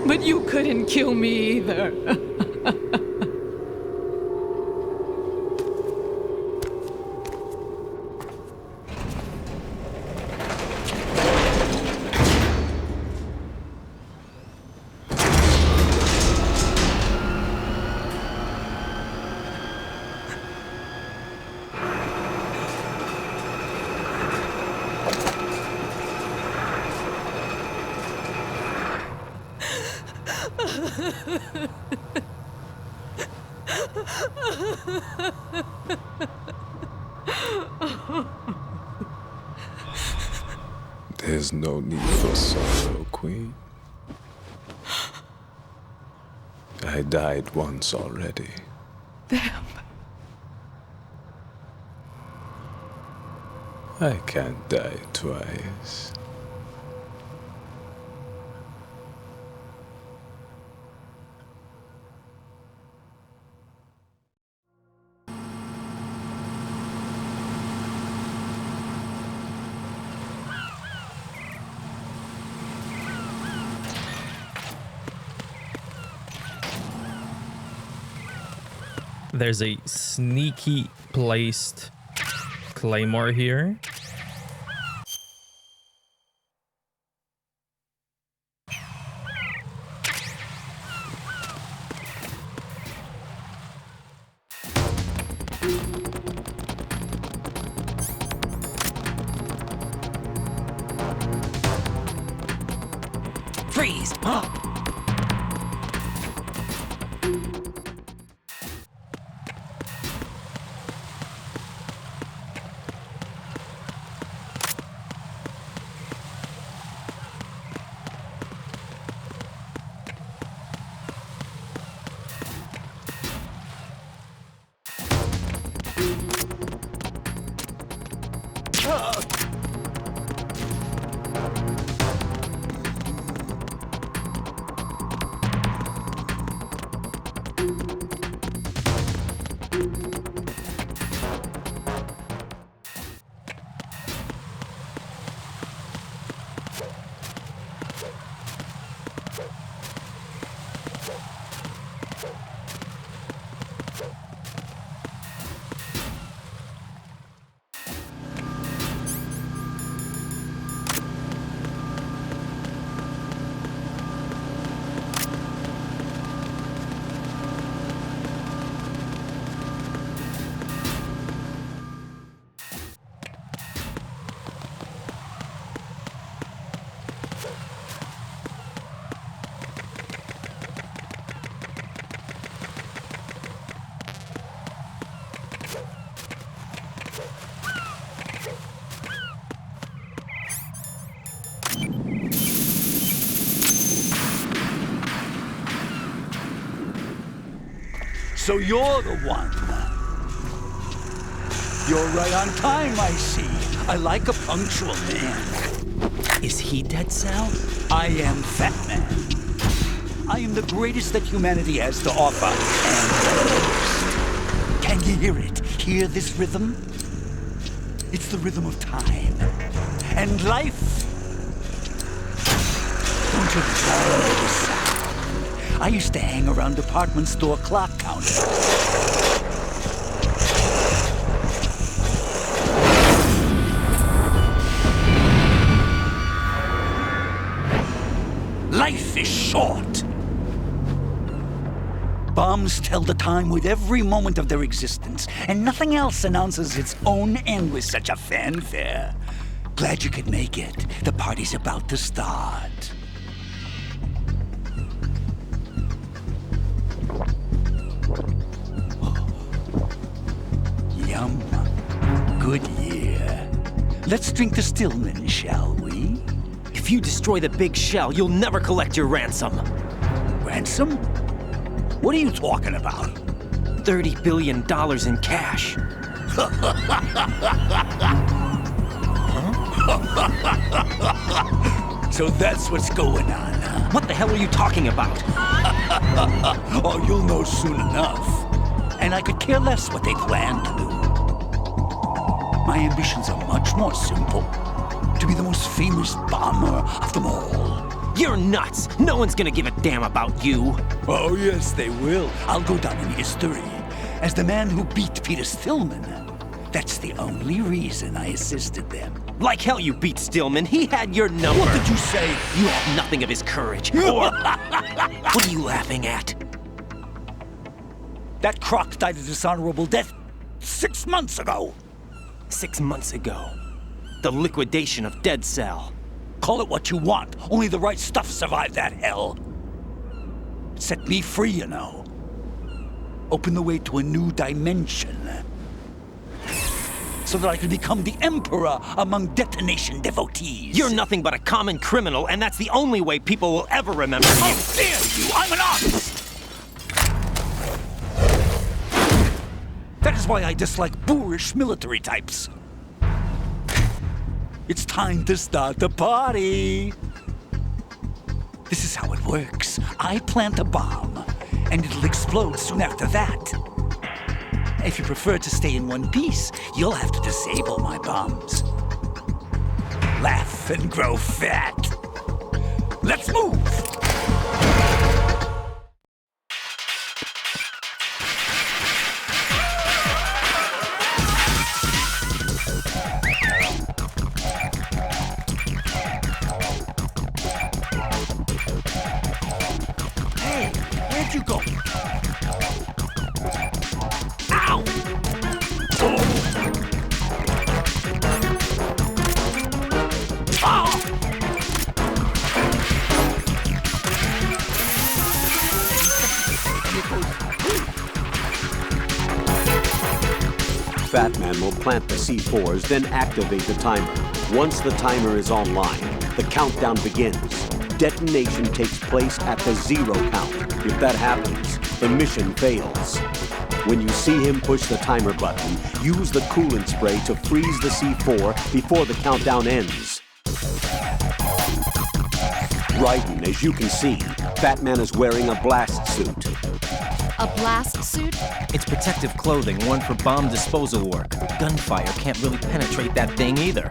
But you couldn't kill me either. There's no need for sorrow, Queen. I died once already. I can't die twice. There's a sneaky placed claymore here. Freeze! So you're the one. You're right on time, I see. I like a punctual man. Is he Dead Sal? I am Fat Man. I am the greatest that humanity has to offer, and the most. Can you hear it? Hear this rhythm? It's the rhythm of time. And life. Don't you love this sound? I used to hang around department store clock counters. Life is short. Bombs tell the time with every moment of their existence, and nothing else announces its own end with such a fanfare. Glad you could make it. The party's about to start. good year. Let's drink the Stillman, shall we? If you destroy the big shell, you'll never collect your ransom. Ransom? What are you talking about? $30 billion in cash. So that's what's going on, huh? What the hell are you talking about? Oh, you'll know soon enough. And I could care less what they plan to do. My ambitions are much more simple. To be the most famous bomber of them all. You're nuts! No one's gonna give a damn about you. Oh, yes, they will. I'll go down in history as the man who beat Peter Stillman. That's the only reason I assisted them. Like hell you beat Stillman. He had your number. What did you say? You have nothing of his courage. Or... What are you laughing at? That croc died a dishonorable death 6 months ago. 6 months ago? The liquidation of Dead Cell. Call it what you want. Only the right stuff survived that hell. It set me free, you know. Opened the way to a new dimension. So that I could become the emperor among detonation devotees. You're nothing but a common criminal, and that's the only way people will ever remember you. How dare you! I'm an artist! That is why I dislike boorish military types. It's time to start the party. This is how it works. I plant a bomb, and it'll explode soon after that. If you prefer to stay in one piece, you'll have to disable my bombs. Laugh and grow fat. Let's move! Hey, where'd you go? Ow! Oh! Fat Man will plant the C4s, then activate the timer. Once the timer is online, the countdown begins. Detonation takes place at the 0 count. If that happens, the mission fails. When you see him push the timer button, use the coolant spray to freeze the C4 before the countdown ends. Raiden, as you can see, Fat Man is wearing a blast suit. A blast suit? It's protective clothing worn for bomb disposal work. Gunfire can't really penetrate that thing either.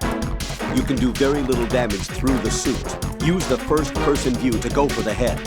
You can do very little damage through the suit. Use the first-person view to go for the head.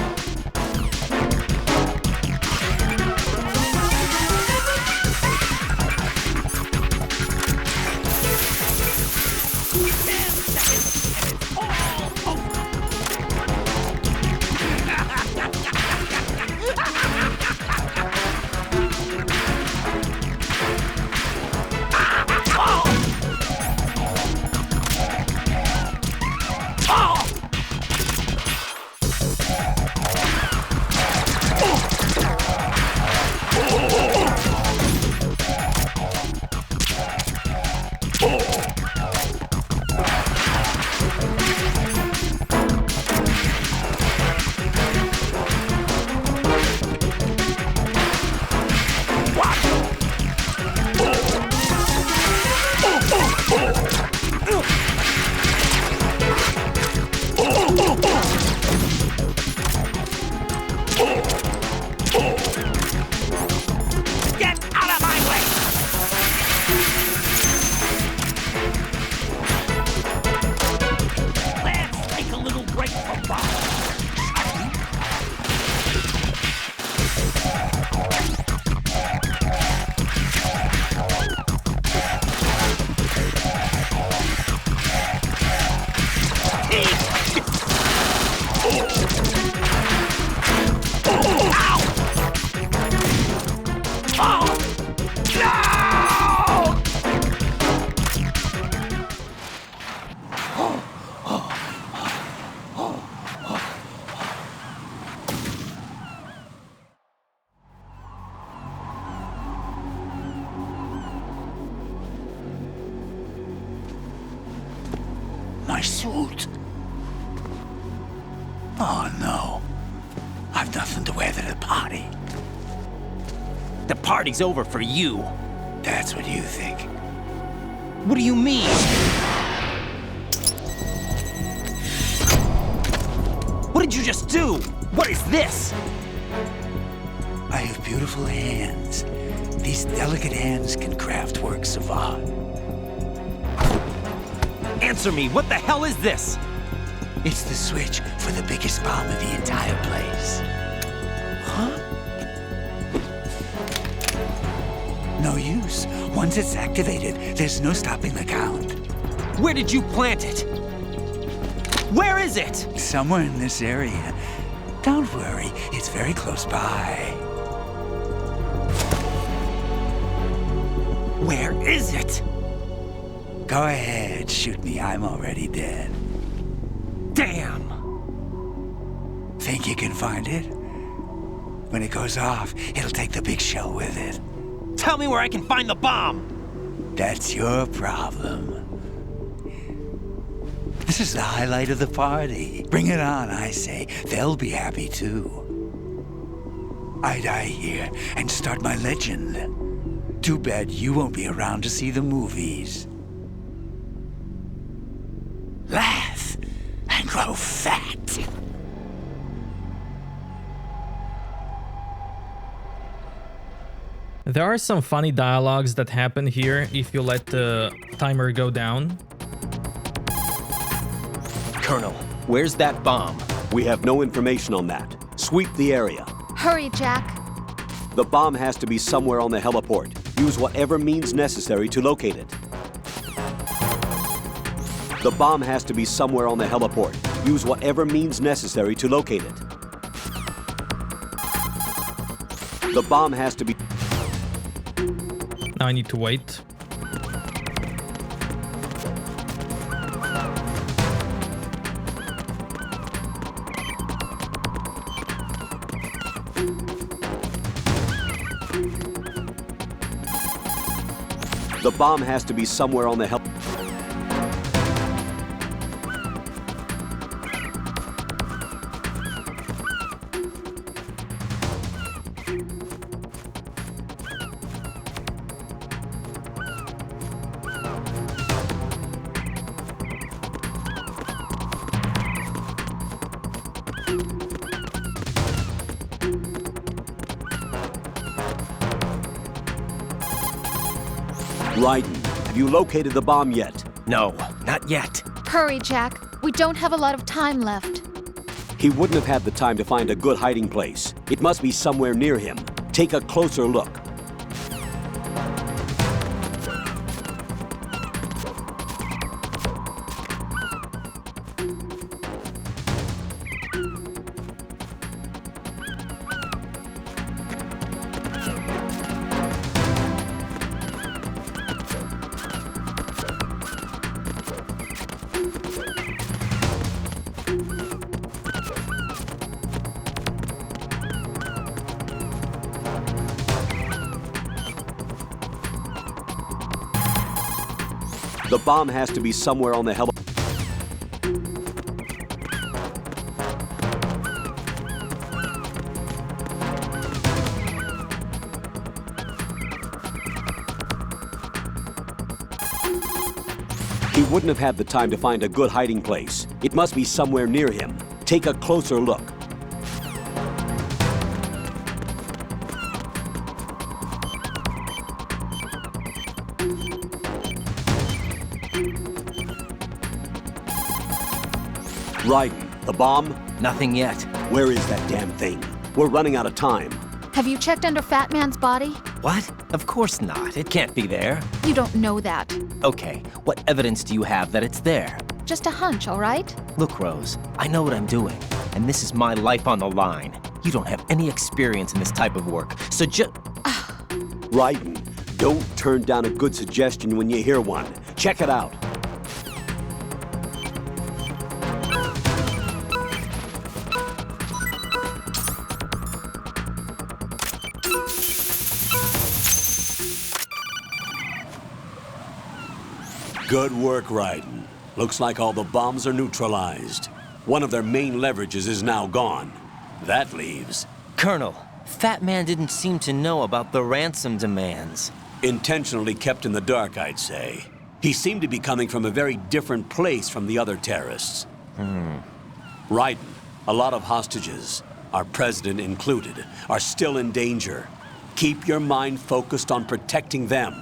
suit. Oh no. I've nothing to wear to the party. The party's over for you. That's what you think. What do you mean? What did you just do? What is this? I have beautiful hands. These delicate hands can craft works of art. Answer me, what the hell is this? It's the switch for the biggest bomb in the entire place. Huh? No use. Once it's activated, there's no stopping the count. Where did you plant it? Where is it? Somewhere in this area. Don't worry, it's very close by. Where is it? Go ahead, shoot me. I'm already dead. Damn! Think you can find it? When it goes off, it'll take the big show with it. Tell me where I can find the bomb! That's your problem. This is the highlight of the party. Bring it on, I say. They'll be happy too. I die here and start my legend. Too bad you won't be around to see the movies. Laugh and grow fat. There are some funny dialogues that happen here if you let the timer go down. Colonel, where's that bomb? We have no information on that. Sweep the area. Hurry, Jack. The bomb has to be somewhere on the heliport. Use whatever means necessary to locate it. The bomb has to be somewhere on the heliport. Use whatever means necessary to locate it. The bomb has to be... Now I need to wait. The bomb has to be somewhere on the help. Raiden, have you located the bomb yet? No, not yet. Hurry, Jack. We don't have a lot of time left. He wouldn't have had the time to find a good hiding place. It must be somewhere near him. Take a closer look. The bomb has to be somewhere on the heli... He wouldn't have had the time to find a good hiding place. It must be somewhere near him. Take a closer look. Raiden, the bomb? Nothing yet. Where is that damn thing? We're running out of time. Have you checked under Fat Man's body? What? Of course not. It can't be there. You don't know that. Okay, what evidence do you have that it's there? Just a hunch, all right? Look, Rose, I know what I'm doing, and this is my life on the line. You don't have any experience in this type of work, so just... Raiden, don't turn down a good suggestion when you hear one. Check it out. Good work, Raiden. Looks like all the bombs are neutralized. One of their main leverages is now gone. That leaves... Colonel, Fat Man didn't seem to know about the ransom demands. Intentionally kept in the dark, I'd say. He seemed to be coming from a very different place from the other terrorists. Raiden, a lot of hostages, our president included, are still in danger. Keep your mind focused on protecting them.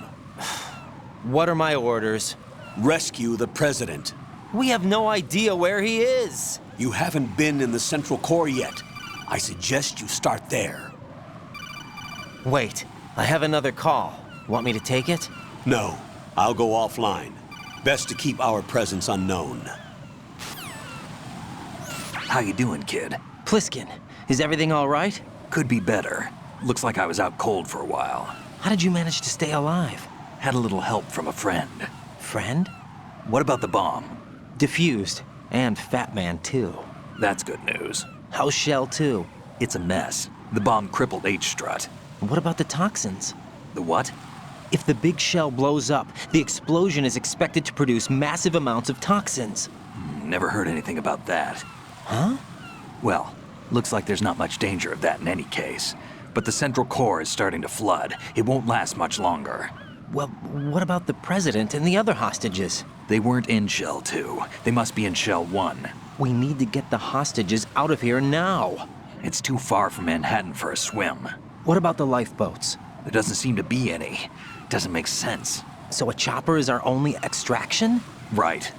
What are my orders? Rescue the president. We have no idea where he is. You haven't been in the Central Core yet. I suggest you start there. Wait, I have another call. Want me to take it? No, I'll go offline. Best to keep our presence unknown. How you doing, kid? Pliskin, is everything all right? Could be better. Looks like I was out cold for a while. How did you manage to stay alive? Had a little help from a friend. Friend? What about the bomb? Defused. And Fat Man, too. That's good news. How's Shell 2? It's a mess. The bomb crippled H-Strut. What about the toxins? The what? If the big shell blows up, the explosion is expected to produce massive amounts of toxins. Never heard anything about that. Huh? Well, looks like there's not much danger of that in any case. But the Central Core is starting to flood. It won't last much longer. Well, what about the president and the other hostages? They weren't in Shell 2. They must be in Shell 1. We need to get the hostages out of here now. It's too far from Manhattan for a swim. What about the lifeboats? There doesn't seem to be any. Doesn't make sense. So a chopper is our only extraction? Right.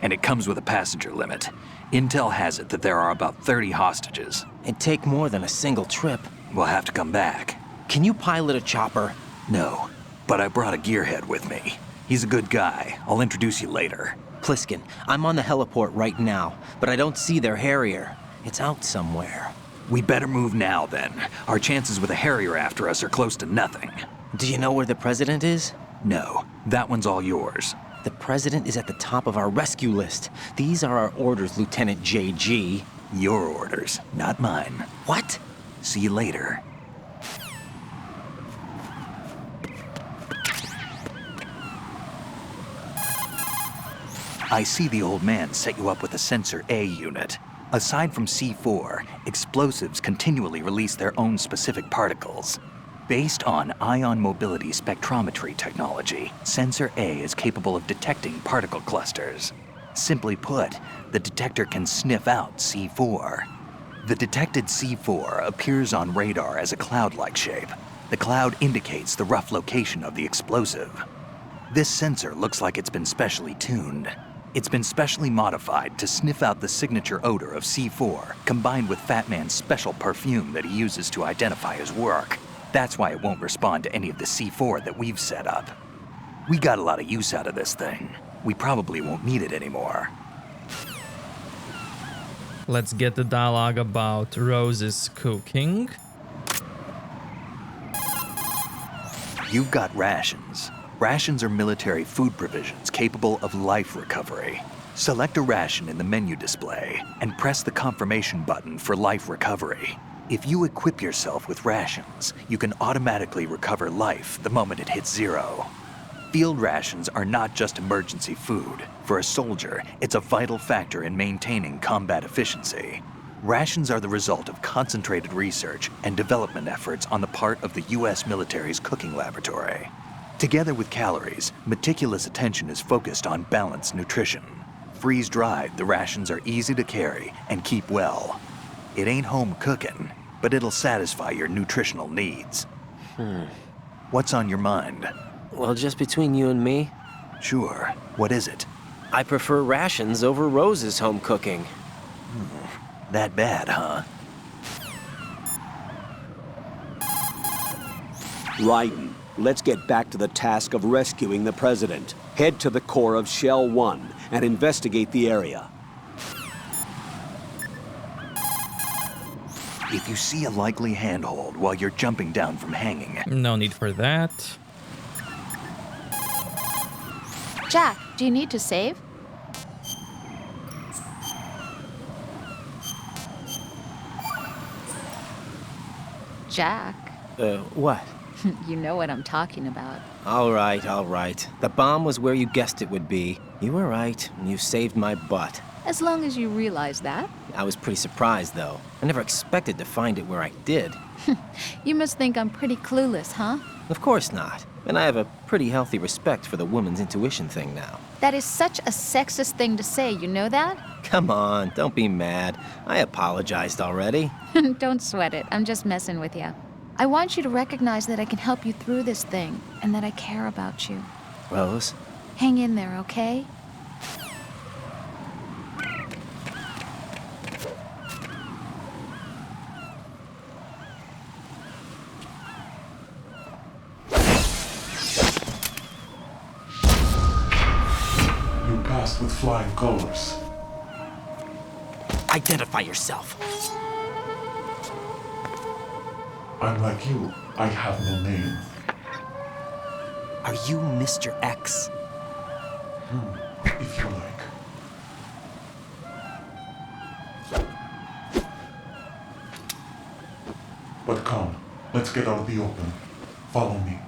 And it comes with a passenger limit. Intel has it that there are about 30 hostages. It'd take more than a single trip. We'll have to come back. Can you pilot a chopper? No, but I brought a gearhead with me. He's a good guy. I'll introduce you later. Pliskin, I'm on the heliport right now, but I don't see their Harrier. It's out somewhere. We better move now, then. Our chances with a Harrier after us are close to nothing. Do you know where the president is? No, that one's all yours. The president is at the top of our rescue list. These are our orders, Lieutenant JG. Your orders, not mine. What? See you later. I see the old man set you up with a Sensor A unit. Aside from C4, explosives continually release their own specific particles. Based on ion mobility spectrometry technology, Sensor A is capable of detecting particle clusters. Simply put, the detector can sniff out C4. The detected C4 appears on radar as a cloud-like shape. The cloud indicates the rough location of the explosive. This sensor looks like it's been specially tuned. It's been specially modified to sniff out the signature odor of C4, combined with Fat Man's special perfume that he uses to identify his work. That's why it won't respond to any of the C4 that we've set up. We got a lot of use out of this thing. We probably won't need it anymore. Let's get the dialogue about Rose's cooking. You've got rations. Rations are military food provisions capable of life recovery. Select a ration in the menu display and press the confirmation button for life recovery. If you equip yourself with rations, you can automatically recover life the moment it hits 0. Field rations are not just emergency food. For a soldier, it's a vital factor in maintaining combat efficiency. Rations are the result of concentrated research and development efforts on the part of the U.S. military's cooking laboratory. Together with calories, meticulous attention is focused on balanced nutrition. Freeze-dried, the rations are easy to carry and keep well. It ain't home cooking, but it'll satisfy your nutritional needs. What's on your mind? Well, just between you and me. Sure. What is it? I prefer rations over Rose's home cooking. That bad, huh? Raiden, let's get back to the task of rescuing the president. Head to the core of Shell 1 and investigate the area. If you see a likely handhold while you're jumping down from hanging... No need for that. Jack, do you need to save? Jack. What? You know what I'm talking about. All right, all right. The bomb was where you guessed it would be. You were right. You saved my butt. As long as you realize that. I was pretty surprised, though. I never expected to find it where I did. You must think I'm pretty clueless, huh? Of course not. And I have a pretty healthy respect for the woman's intuition thing now. That is such a sexist thing to say, you know that? Come on, don't be mad. I apologized already. Don't sweat it. I'm just messing with you. I want you to recognize that I can help you through this thing, and that I care about you. Rose? Hang in there, okay? You passed with flying colors. Identify yourself. I'm like you. I have no name. Are you Mr. X? If you like. But come, let's get out of the open. Follow me.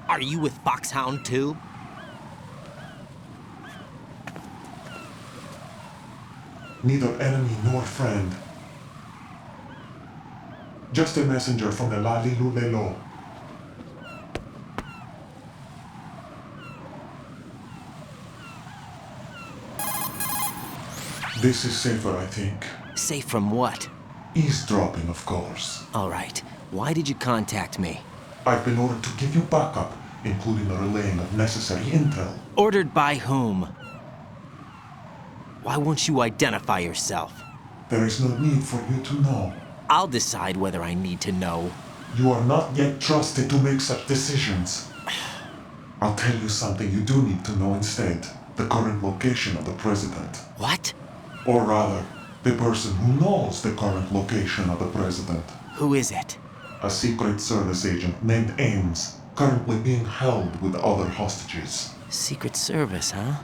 Are you with Foxhound too? Neither enemy nor friend. Just a messenger from the Lalilulelo. This is safer, I think. Safe from what? Eavesdropping, of course. All right. Why did you contact me? I've been ordered to give you backup, including the relaying of necessary intel. Ordered by whom? Why won't you identify yourself? There is no need for you to know. I'll decide whether I need to know. You are not yet trusted to make such decisions. I'll tell you something you do need to know instead. The current location of the president. What? Or rather, the person who knows the current location of the president. Who is it? A Secret Service agent named Ames, currently being held with other hostages. Secret Service, huh?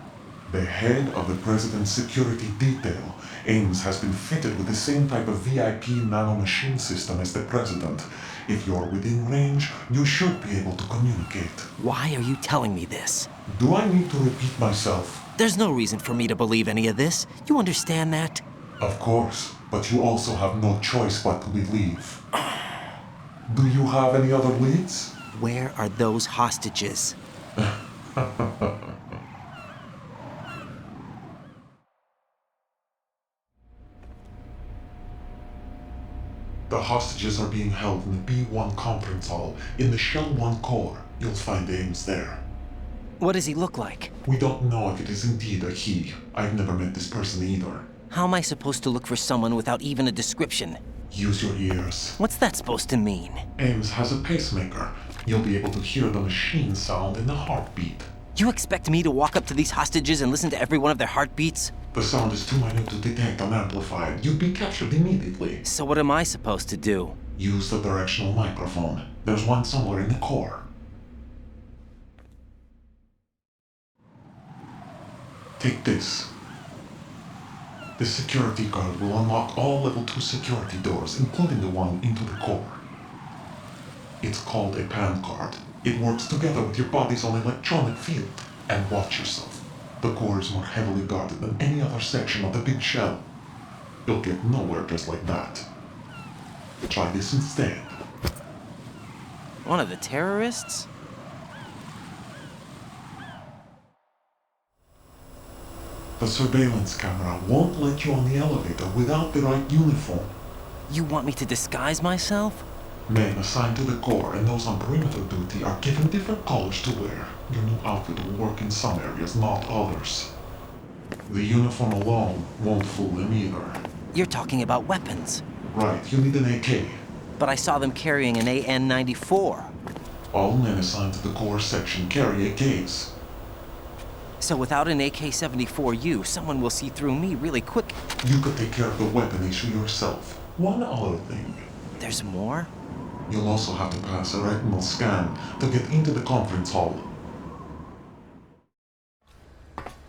The head of the president's security detail, Ames has been fitted with the same type of VIP nanomachine system as the president. If you're within range, you should be able to communicate. Why are you telling me this? Do I need to repeat myself? There's no reason for me to believe any of this. You understand that? Of course, but you also have no choice but to believe. Do you have any other leads? Where are those hostages? The hostages are being held in the B1 conference hall in the Shell 1 core. You'll find Ames there. What does he look like? We don't know if it is indeed a he. I've never met this person either. How am I supposed to look for someone without even a description? Use your ears. What's that supposed to mean? Ames has a pacemaker. You'll be able to hear the machine sound in the heartbeat. You expect me to walk up to these hostages and listen to every one of their heartbeats? The sound is too minute to detect unamplified. You'd be captured immediately. So what am I supposed to do? Use the directional microphone. There's one somewhere in the core. Take this. The security card will unlock all level 2 security doors, including the one into the core. It's called a PAN card. It works together with your body's own electronic field. And watch yourself. The core is more heavily guarded than any other section of the big shell. You'll get nowhere just like that. Try this instead. One of the terrorists? The surveillance camera won't let you on the elevator without the right uniform. You want me to disguise myself? Men assigned to the core and those on perimeter duty are given different colors to wear. Your new outfit will work in some areas, not others. The uniform alone won't fool them either. You're talking about weapons. Right, you need an AK. But I saw them carrying an AN-94. All men assigned to the core section carry AKs. So without an AK-74U, someone will see through me really quick. You could take care of the weapon issue yourself. One other thing. There's more? You'll also have to pass a retinal scan to get into the conference hall.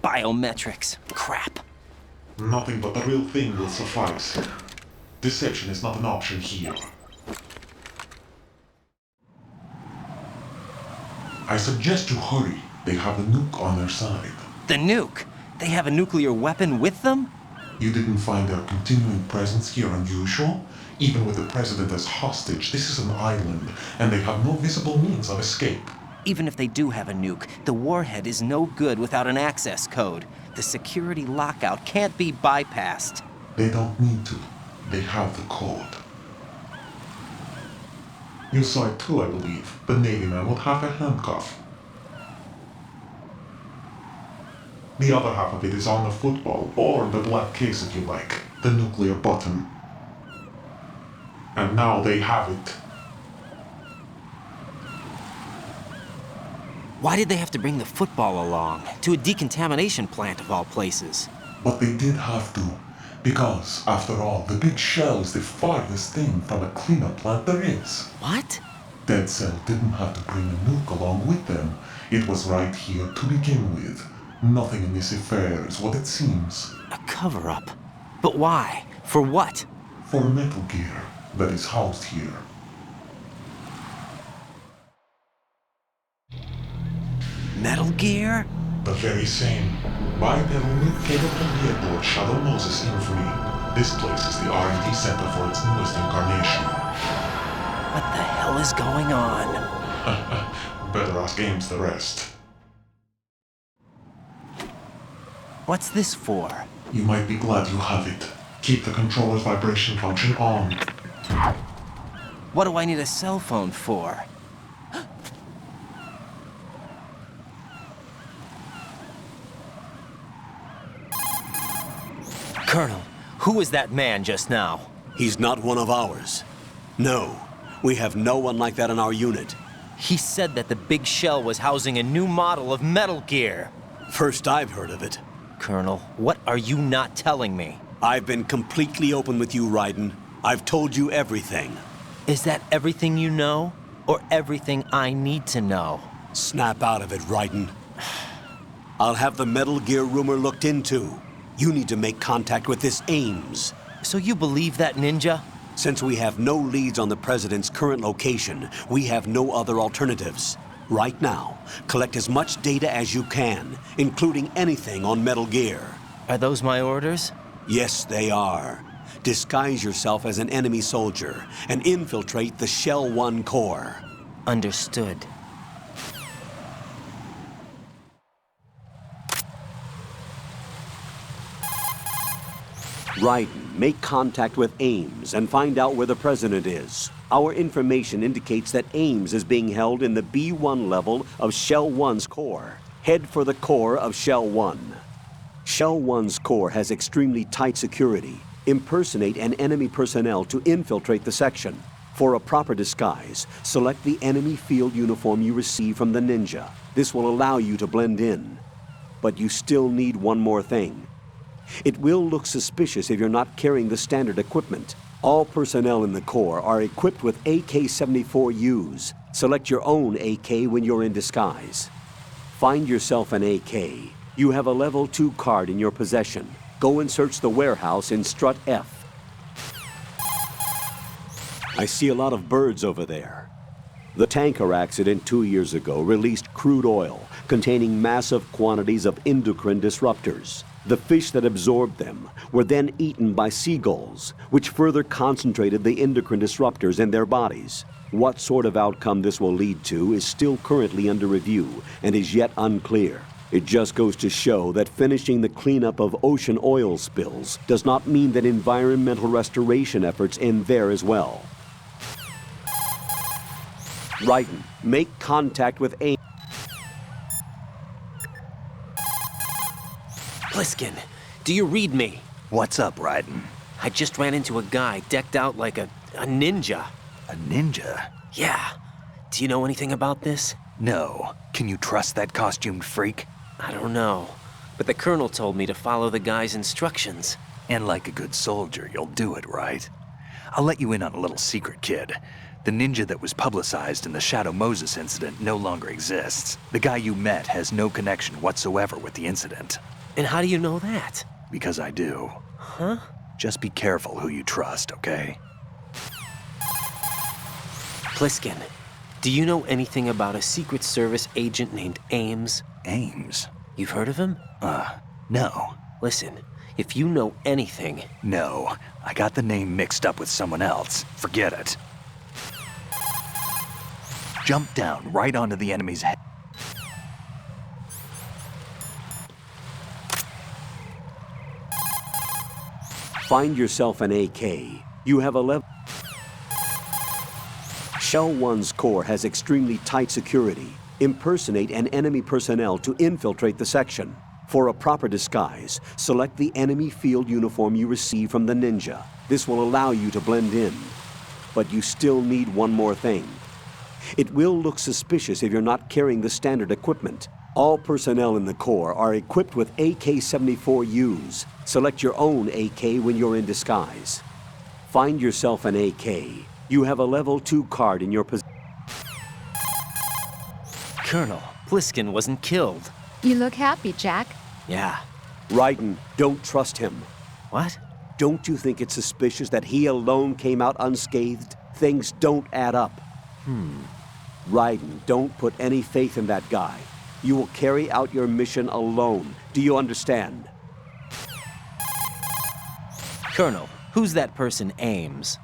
Biometrics. Crap. Nothing but the real thing will suffice. Deception is not an option here. I suggest you hurry. They have a nuke on their side. The nuke? They have a nuclear weapon with them? You didn't find their continuing presence here unusual? Even with the president as hostage, this is an island, and they have no visible means of escape. Even if they do have a nuke, the warhead is no good without an access code. The security lockout can't be bypassed. They don't need to. They have the code. You saw it too, I believe. The Navy man with half a handcuff. The other half of it is on the football, or the black case if you like. The nuclear button. And now they have it. Why did they have to bring the football along? To a decontamination plant of all places. But they did have to. Because, after all, the big shell is the farthest thing from a cleanup plant there is. What? Dead Cell didn't have to bring a nuke along with them. It was right here to begin with. Nothing in this affair is what it seems. A cover-up? But why? For what? For Metal Gear that is housed here. Metal Gear? The very same. Bipedal nuke capable vehicle Shadow Moses Infamy. This place is the R&D center for its newest incarnation. What the hell is going on? Better ask Ames the rest. What's this for? You might be glad you have it. Keep the controller's vibration function on. What do I need a cell phone for? Colonel, who was that man just now? He's not one of ours. No, we have no one like that in our unit. He said that the big shell was housing a new model of Metal Gear. First I've heard of it. Colonel, what are you not telling me? I've been completely open with you, Raiden. I've told you everything. Is that everything you know? Or everything I need to know? Snap out of it, Raiden. I'll have the Metal Gear rumor looked into. You need to make contact with this Ames. So you believe that ninja? Since we have no leads on the President's current location, we have no other alternatives. Right now, collect as much data as you can, including anything on Metal Gear. Are those my orders? Yes, they are. Disguise yourself as an enemy soldier and infiltrate the Shell 1 core. Understood. Raiden, make contact with Ames and find out where the President is. Our information indicates that Ames is being held in the B1 level of Shell 1's core. Head for the core of Shell 1. Shell 1's core has extremely tight security. Impersonate an enemy personnel to infiltrate the section. For a proper disguise, select the enemy field uniform you receive from the ninja. This will allow you to blend in. But you still need one more thing. It will look suspicious if you're not carrying the standard equipment. All personnel in the Corps are equipped with AK-74Us. Select your own AK when you're in disguise. Find yourself an AK. You have a level 2 card in your possession. Go and search the warehouse in Strut F. I see a lot of birds over there. The tanker accident 2 years ago released crude oil containing massive quantities of endocrine disruptors. The fish that absorbed them were then eaten by seagulls, which further concentrated the endocrine disruptors in their bodies. What sort of outcome this will lead to is still currently under review and is yet unclear. It just goes to show that finishing the cleanup of ocean oil spills does not mean that environmental restoration efforts end there as well. Raiden, make contact with Ames. Pliskin, do you read me? What's up, Raiden? I just ran into a guy decked out like a ninja. A ninja? Yeah. Do you know anything about this? No. Can you trust that costumed freak? I don't know. But the colonel told me to follow the guy's instructions. And like a good soldier, you'll do it, right? I'll let you in on a little secret, kid. The ninja that was publicized in the Shadow Moses incident no longer exists. The guy you met has no connection whatsoever with the incident. And how do you know that? Because I do. Huh? Just be careful who you trust, okay? Pliskin, Do you know anything about a Secret Service agent named Ames? Ames? You've heard of him? No. Listen, if you know anything... No, I got the name mixed up with someone else. Forget it. Jump down right onto the enemy's head. Find yourself an AK. You have a level... Shell 1's core has extremely tight security. Impersonate an enemy personnel to infiltrate the section. For a proper disguise, select the enemy field uniform you receive from the ninja. This will allow you to blend in. But you still need one more thing. It will look suspicious if you're not carrying the standard equipment. All personnel in the Corps are equipped with AK-74Us. Select your own AK when you're in disguise. Find yourself an AK. You have a level 2 card in your possession. Colonel, Pliskin wasn't killed. You look happy, Jack. Yeah. Raiden, don't trust him. What? Don't you think it's suspicious that he alone came out unscathed? Things don't add up. Raiden, don't put any faith in that guy. You will carry out your mission alone. Do you understand? Colonel, who's that person, Ames?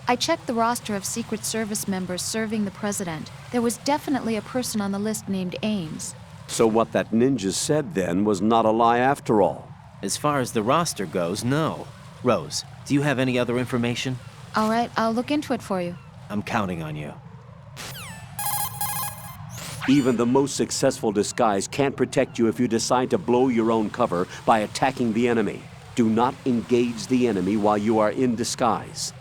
I checked the roster of Secret Service members serving the president. There was definitely a person on the list named Ames. So what that ninja said then was not a lie after all. As far as the roster goes, no. Rose, do you have any other information? All right, I'll look into it for you. I'm counting on you. Even the most successful disguise can't protect you if you decide to blow your own cover by attacking the enemy. Do not engage the enemy while you are in disguise.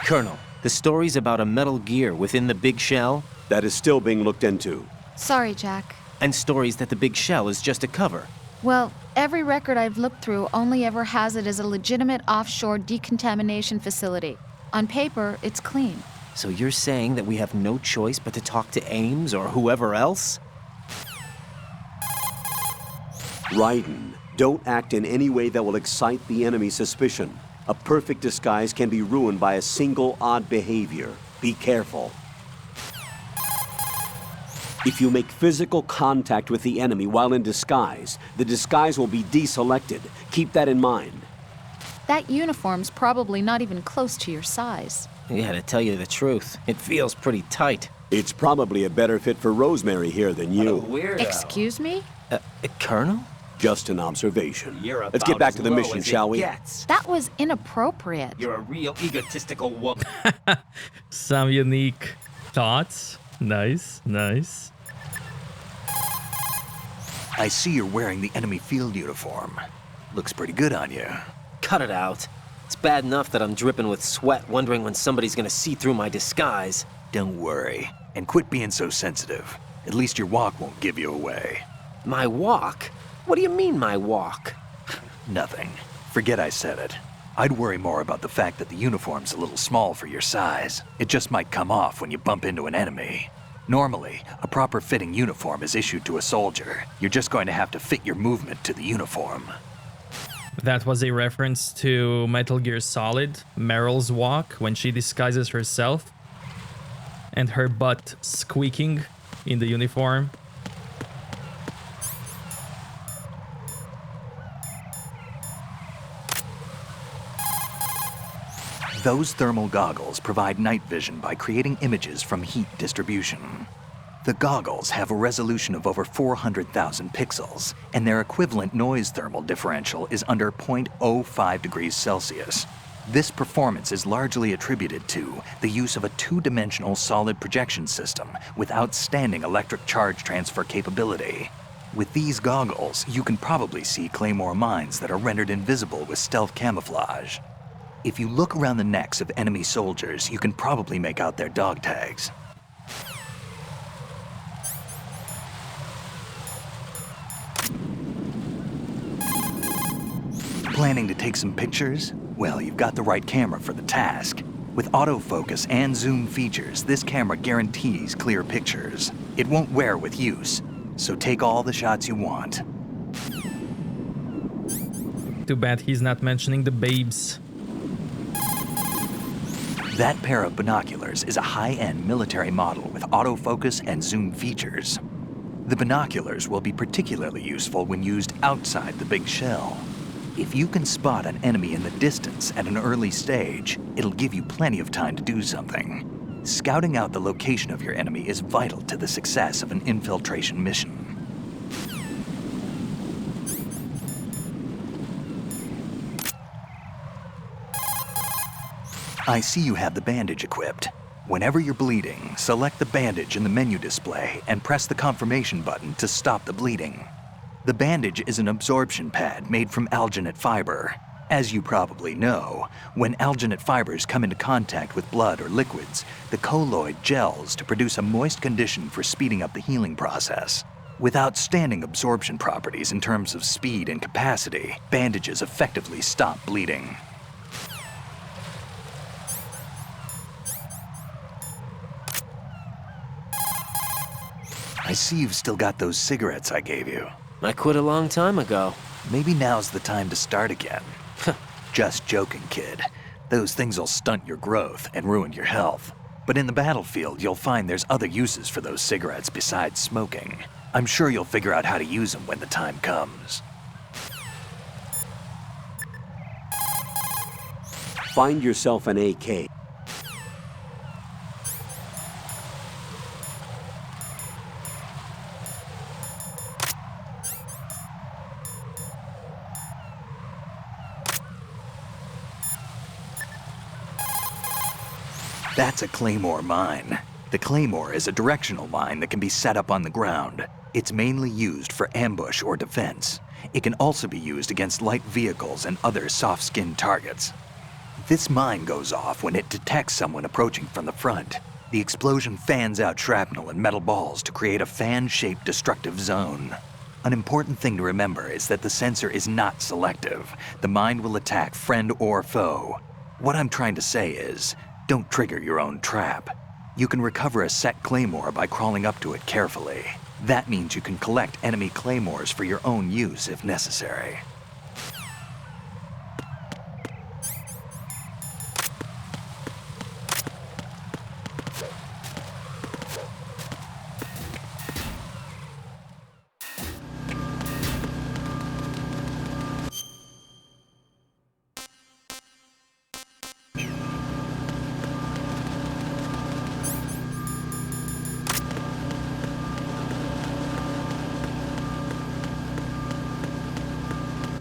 Colonel, the stories about a Metal Gear within the Big Shell? That is still being looked into. Sorry, Jack. And stories that the Big Shell is just a cover. Well, every record I've looked through only ever has it as a legitimate offshore decontamination facility. On paper, it's clean. So you're saying that we have no choice but to talk to Ames or whoever else? Raiden, don't act in any way that will excite the enemy's suspicion. A perfect disguise can be ruined by a single odd behavior. Be careful. If you make physical contact with the enemy while in disguise, the disguise will be deselected. Keep that in mind. That uniform's probably not even close to your size. Yeah, to tell you the truth, it feels pretty tight. It's probably a better fit for Rosemary here than you. Excuse me? Colonel? Just an observation. Let's get back to the mission, shall we? That was inappropriate. You're a real egotistical woman. Some unique thoughts. Nice, nice. I see you're wearing the enemy field uniform. Looks pretty good on you. Cut it out. It's bad enough that I'm dripping with sweat, wondering when somebody's gonna see through my disguise. Don't worry. And quit being so sensitive. At least your walk won't give you away. My walk? What do you mean, my walk? Nothing. Forget I said it. I'd worry more about the fact that the uniform's a little small for your size. It just might come off when you bump into an enemy. Normally, a proper fitting uniform is issued to a soldier. You're just going to have to fit your movement to the uniform. That was a reference to Metal Gear Solid, Meryl's walk when she disguises herself and her butt squeaking in the uniform. Those thermal goggles provide night vision by creating images from heat distribution. The goggles have a resolution of over 400,000 pixels, and their equivalent noise thermal differential is under 0.05 degrees Celsius. This performance is largely attributed to the use of a two-dimensional solid projection system with outstanding electric charge transfer capability. With these goggles, you can probably see Claymore mines that are rendered invisible with stealth camouflage. If you look around the necks of enemy soldiers, you can probably make out their dog tags. Planning to take some pictures? Well, you've got the right camera for the task. With autofocus and zoom features, this camera guarantees clear pictures. It won't wear with use, so take all the shots you want. Too bad he's not mentioning the babes. That pair of binoculars is a high-end military model with autofocus and zoom features. The binoculars will be particularly useful when used outside the big shell. If you can spot an enemy in the distance at an early stage, it'll give you plenty of time to do something. Scouting out the location of your enemy is vital to the success of an infiltration mission. I see you have the bandage equipped. Whenever you're bleeding, select the bandage in the menu display and press the confirmation button to stop the bleeding. The bandage is an absorption pad made from alginate fiber. As you probably know, when alginate fibers come into contact with blood or liquids, the colloid gels to produce a moist condition for speeding up the healing process. With outstanding absorption properties in terms of speed and capacity, bandages effectively stop bleeding. I see you've still got those cigarettes I gave you. I quit a long time ago. Maybe now's the time to start again. Just joking, kid. Those things will stunt your growth and ruin your health. But in the battlefield, you'll find there's other uses for those cigarettes besides smoking. I'm sure you'll figure out how to use them when the time comes. Find yourself an AK. That's a claymore mine. The claymore is a directional mine that can be set up on the ground. It's mainly used for ambush or defense. It can also be used against light vehicles and other soft-skinned targets. This mine goes off when it detects someone approaching from the front. The explosion fans out shrapnel and metal balls to create a fan-shaped destructive zone. An important thing to remember is that the sensor is not selective. The mine will attack friend or foe. What I'm trying to say is, don't trigger your own trap. You can recover a set claymore by crawling up to it carefully. That means you can collect enemy claymores for your own use if necessary.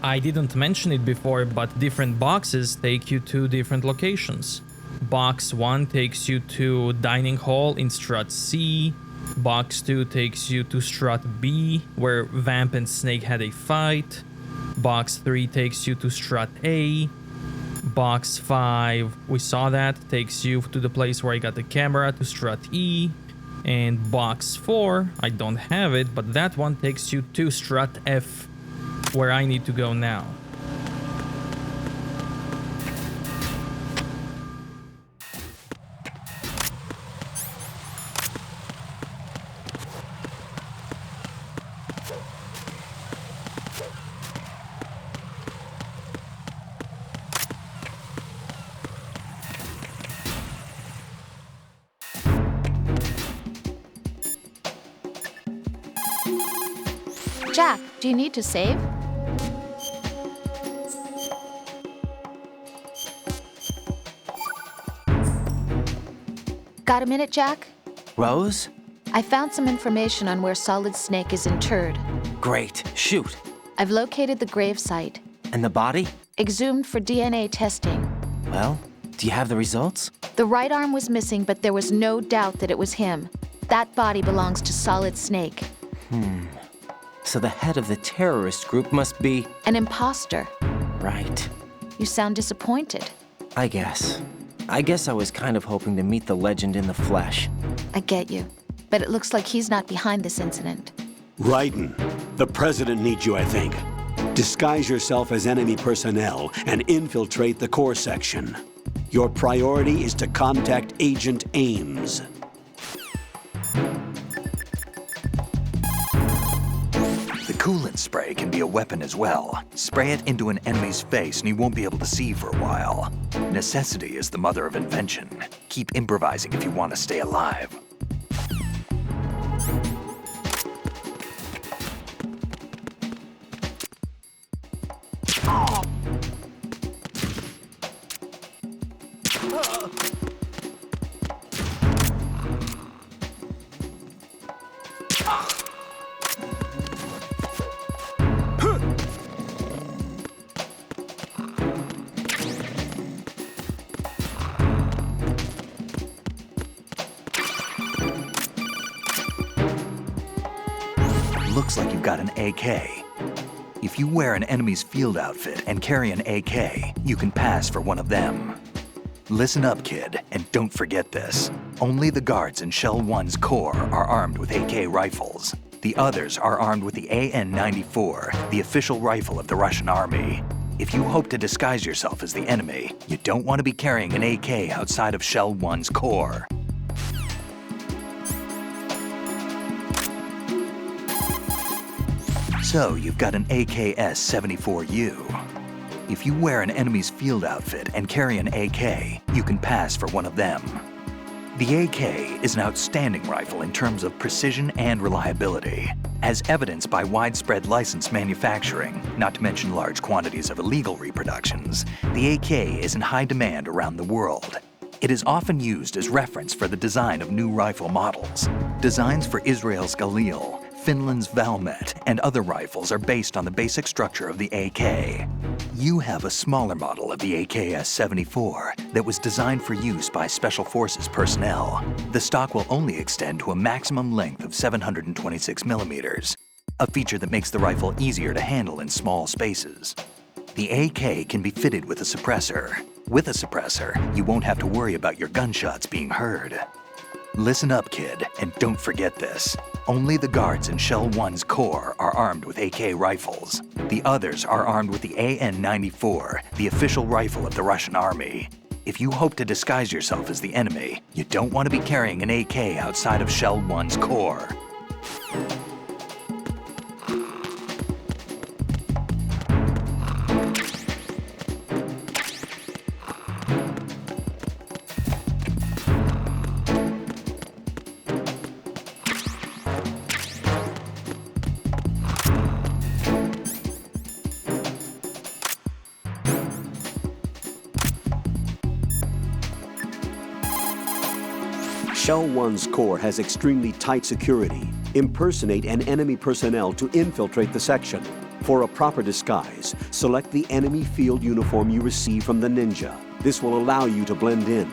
I didn't mention it before, but different boxes take you to different locations. Box 1 takes you to Dining Hall in Strut C. Box 2 takes you to Strut B, where Vamp and Snake had a fight. Box 3 takes you to Strut A. Box 5, we saw that, takes you to the place where I got the camera, to Strut E. And Box 4, I don't have it, but that one takes you to Strut F, where I need to go now. Jack, do you need to save? Got a minute, Jack? Rose? I found some information on where Solid Snake is interred. Great. Shoot. I've located the gravesite. And the body? Exhumed for DNA testing. Well, do you have the results? The right arm was missing, but there was no doubt that it was him. That body belongs to Solid Snake. So the head of the terrorist group must be... An imposter. Right. You sound disappointed. I guess I was kind of hoping to meet the legend in the flesh. I get you. But it looks like he's not behind this incident. Raiden, the president needs you, I think. Disguise yourself as enemy personnel and infiltrate the core section. Your priority is to contact Agent Ames. The Coolant spray can be a weapon as well. Spray it into an enemy's face and he won't be able to see for a while. Necessity is the mother of invention. Keep improvising if you want to stay alive. Looks like you've got an AK. If you wear an enemy's field outfit and carry an AK, you can pass for one of them. Listen up, kid, and don't forget this. Only the guards in Shell 1's Corps are armed with AK rifles. The others are armed with the AN-94, the official rifle of the Russian army. If you hope to disguise yourself as the enemy, you don't want to be carrying an AK outside of Shell 1's Corps. So you've got an AKS-74U. If you wear an enemy's field outfit and carry an AK, you can pass for one of them. The AK is an outstanding rifle in terms of precision and reliability. As evidenced by widespread licensed manufacturing, not to mention large quantities of illegal reproductions, the AK is in high demand around the world. It is often used as reference for the design of new rifle models. Designs for Israel's Galil, Finland's Valmet, and other rifles are based on the basic structure of the AK. You have a smaller model of the AKS-74 that was designed for use by Special Forces personnel. The stock will only extend to a maximum length of 726 millimeters, a feature that makes the rifle easier to handle in small spaces. The AK can be fitted with a suppressor. With a suppressor, you won't have to worry about your gunshots being heard. Listen up, kid, and don't forget this. Only the guards in Shell 1's Corps are armed with AK rifles. The others are armed with the AN-94, the official rifle of the Russian army. If you hope to disguise yourself as the enemy, you don't want to be carrying an AK outside of Shell 1's Corps. Shell 1's Corps has extremely tight security. Impersonate an enemy personnel to infiltrate the section. For a proper disguise, select the enemy field uniform you receive from the ninja. This will allow you to blend in.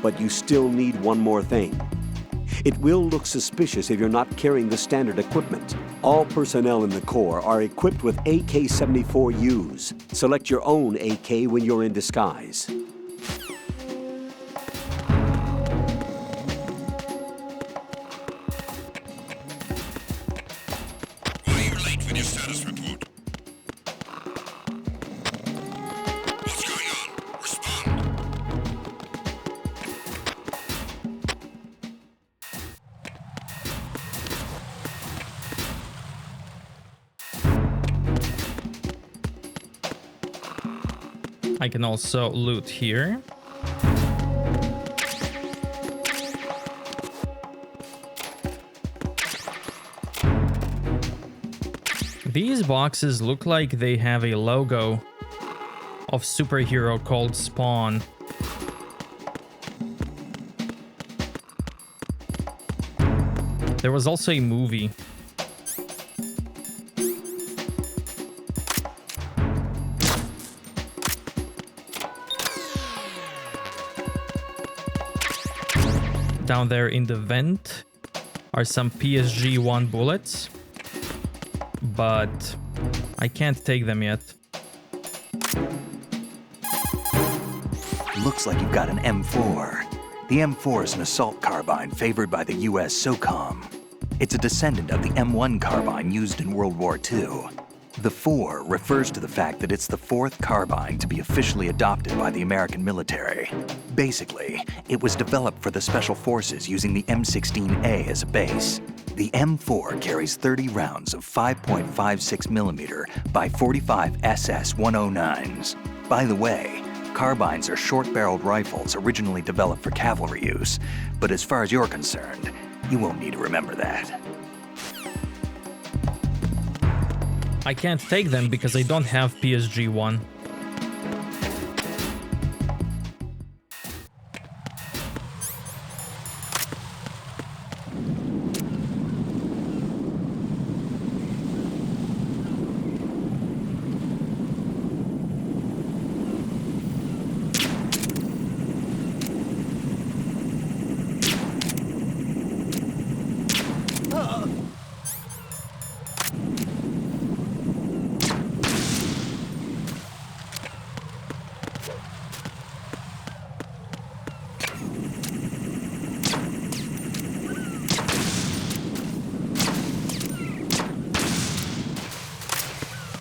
But you still need one more thing. It will look suspicious if you're not carrying the standard equipment. All personnel in the Corps are equipped with AK-74Us. Select your own AK when you're in disguise. I can also loot here. These boxes look like they have a logo of superhero called Spawn. There was also a movie. Down there in the vent are some PSG-1 bullets, but I can't take them yet. Looks like you've got an M4. The M4 is an assault carbine favored by the US SOCOM. It's a descendant of the M1 carbine used in World War II. The 4 refers to the fact that it's the 4th carbine to be officially adopted by the American military. Basically, it was developed for the Special Forces using the M16A as a base. The M4 carries 30 rounds of 5.56mm by 45 SS-109s. By the way, carbines are short-barreled rifles originally developed for cavalry use, but as far as you're concerned, you won't need to remember that. I can't take them because I don't have PSG-1.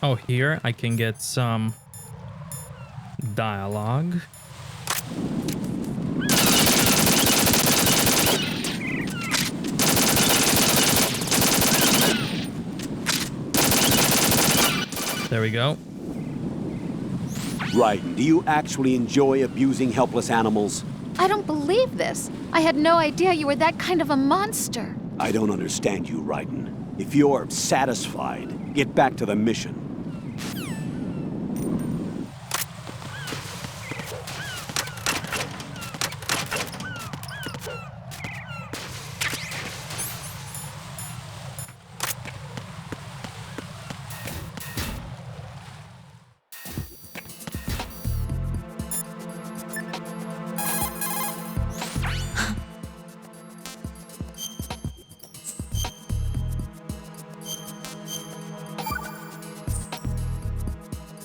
Oh, here I can get some dialogue. There we go. Raiden, do you actually enjoy abusing helpless animals? I don't believe this. I had no idea you were that kind of a monster. I don't understand you, Raiden. If you're satisfied, get back to the mission.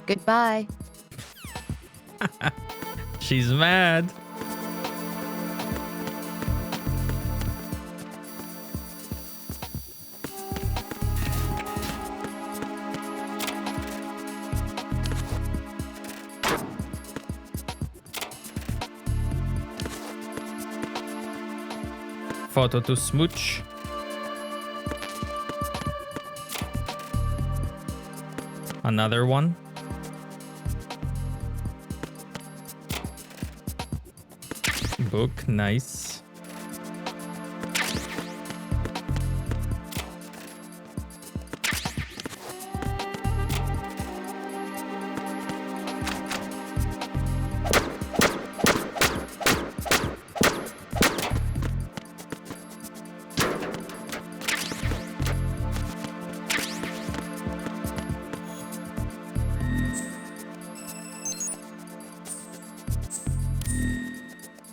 Goodbye. She's mad. Photo to smooch. Another one. Book, nice.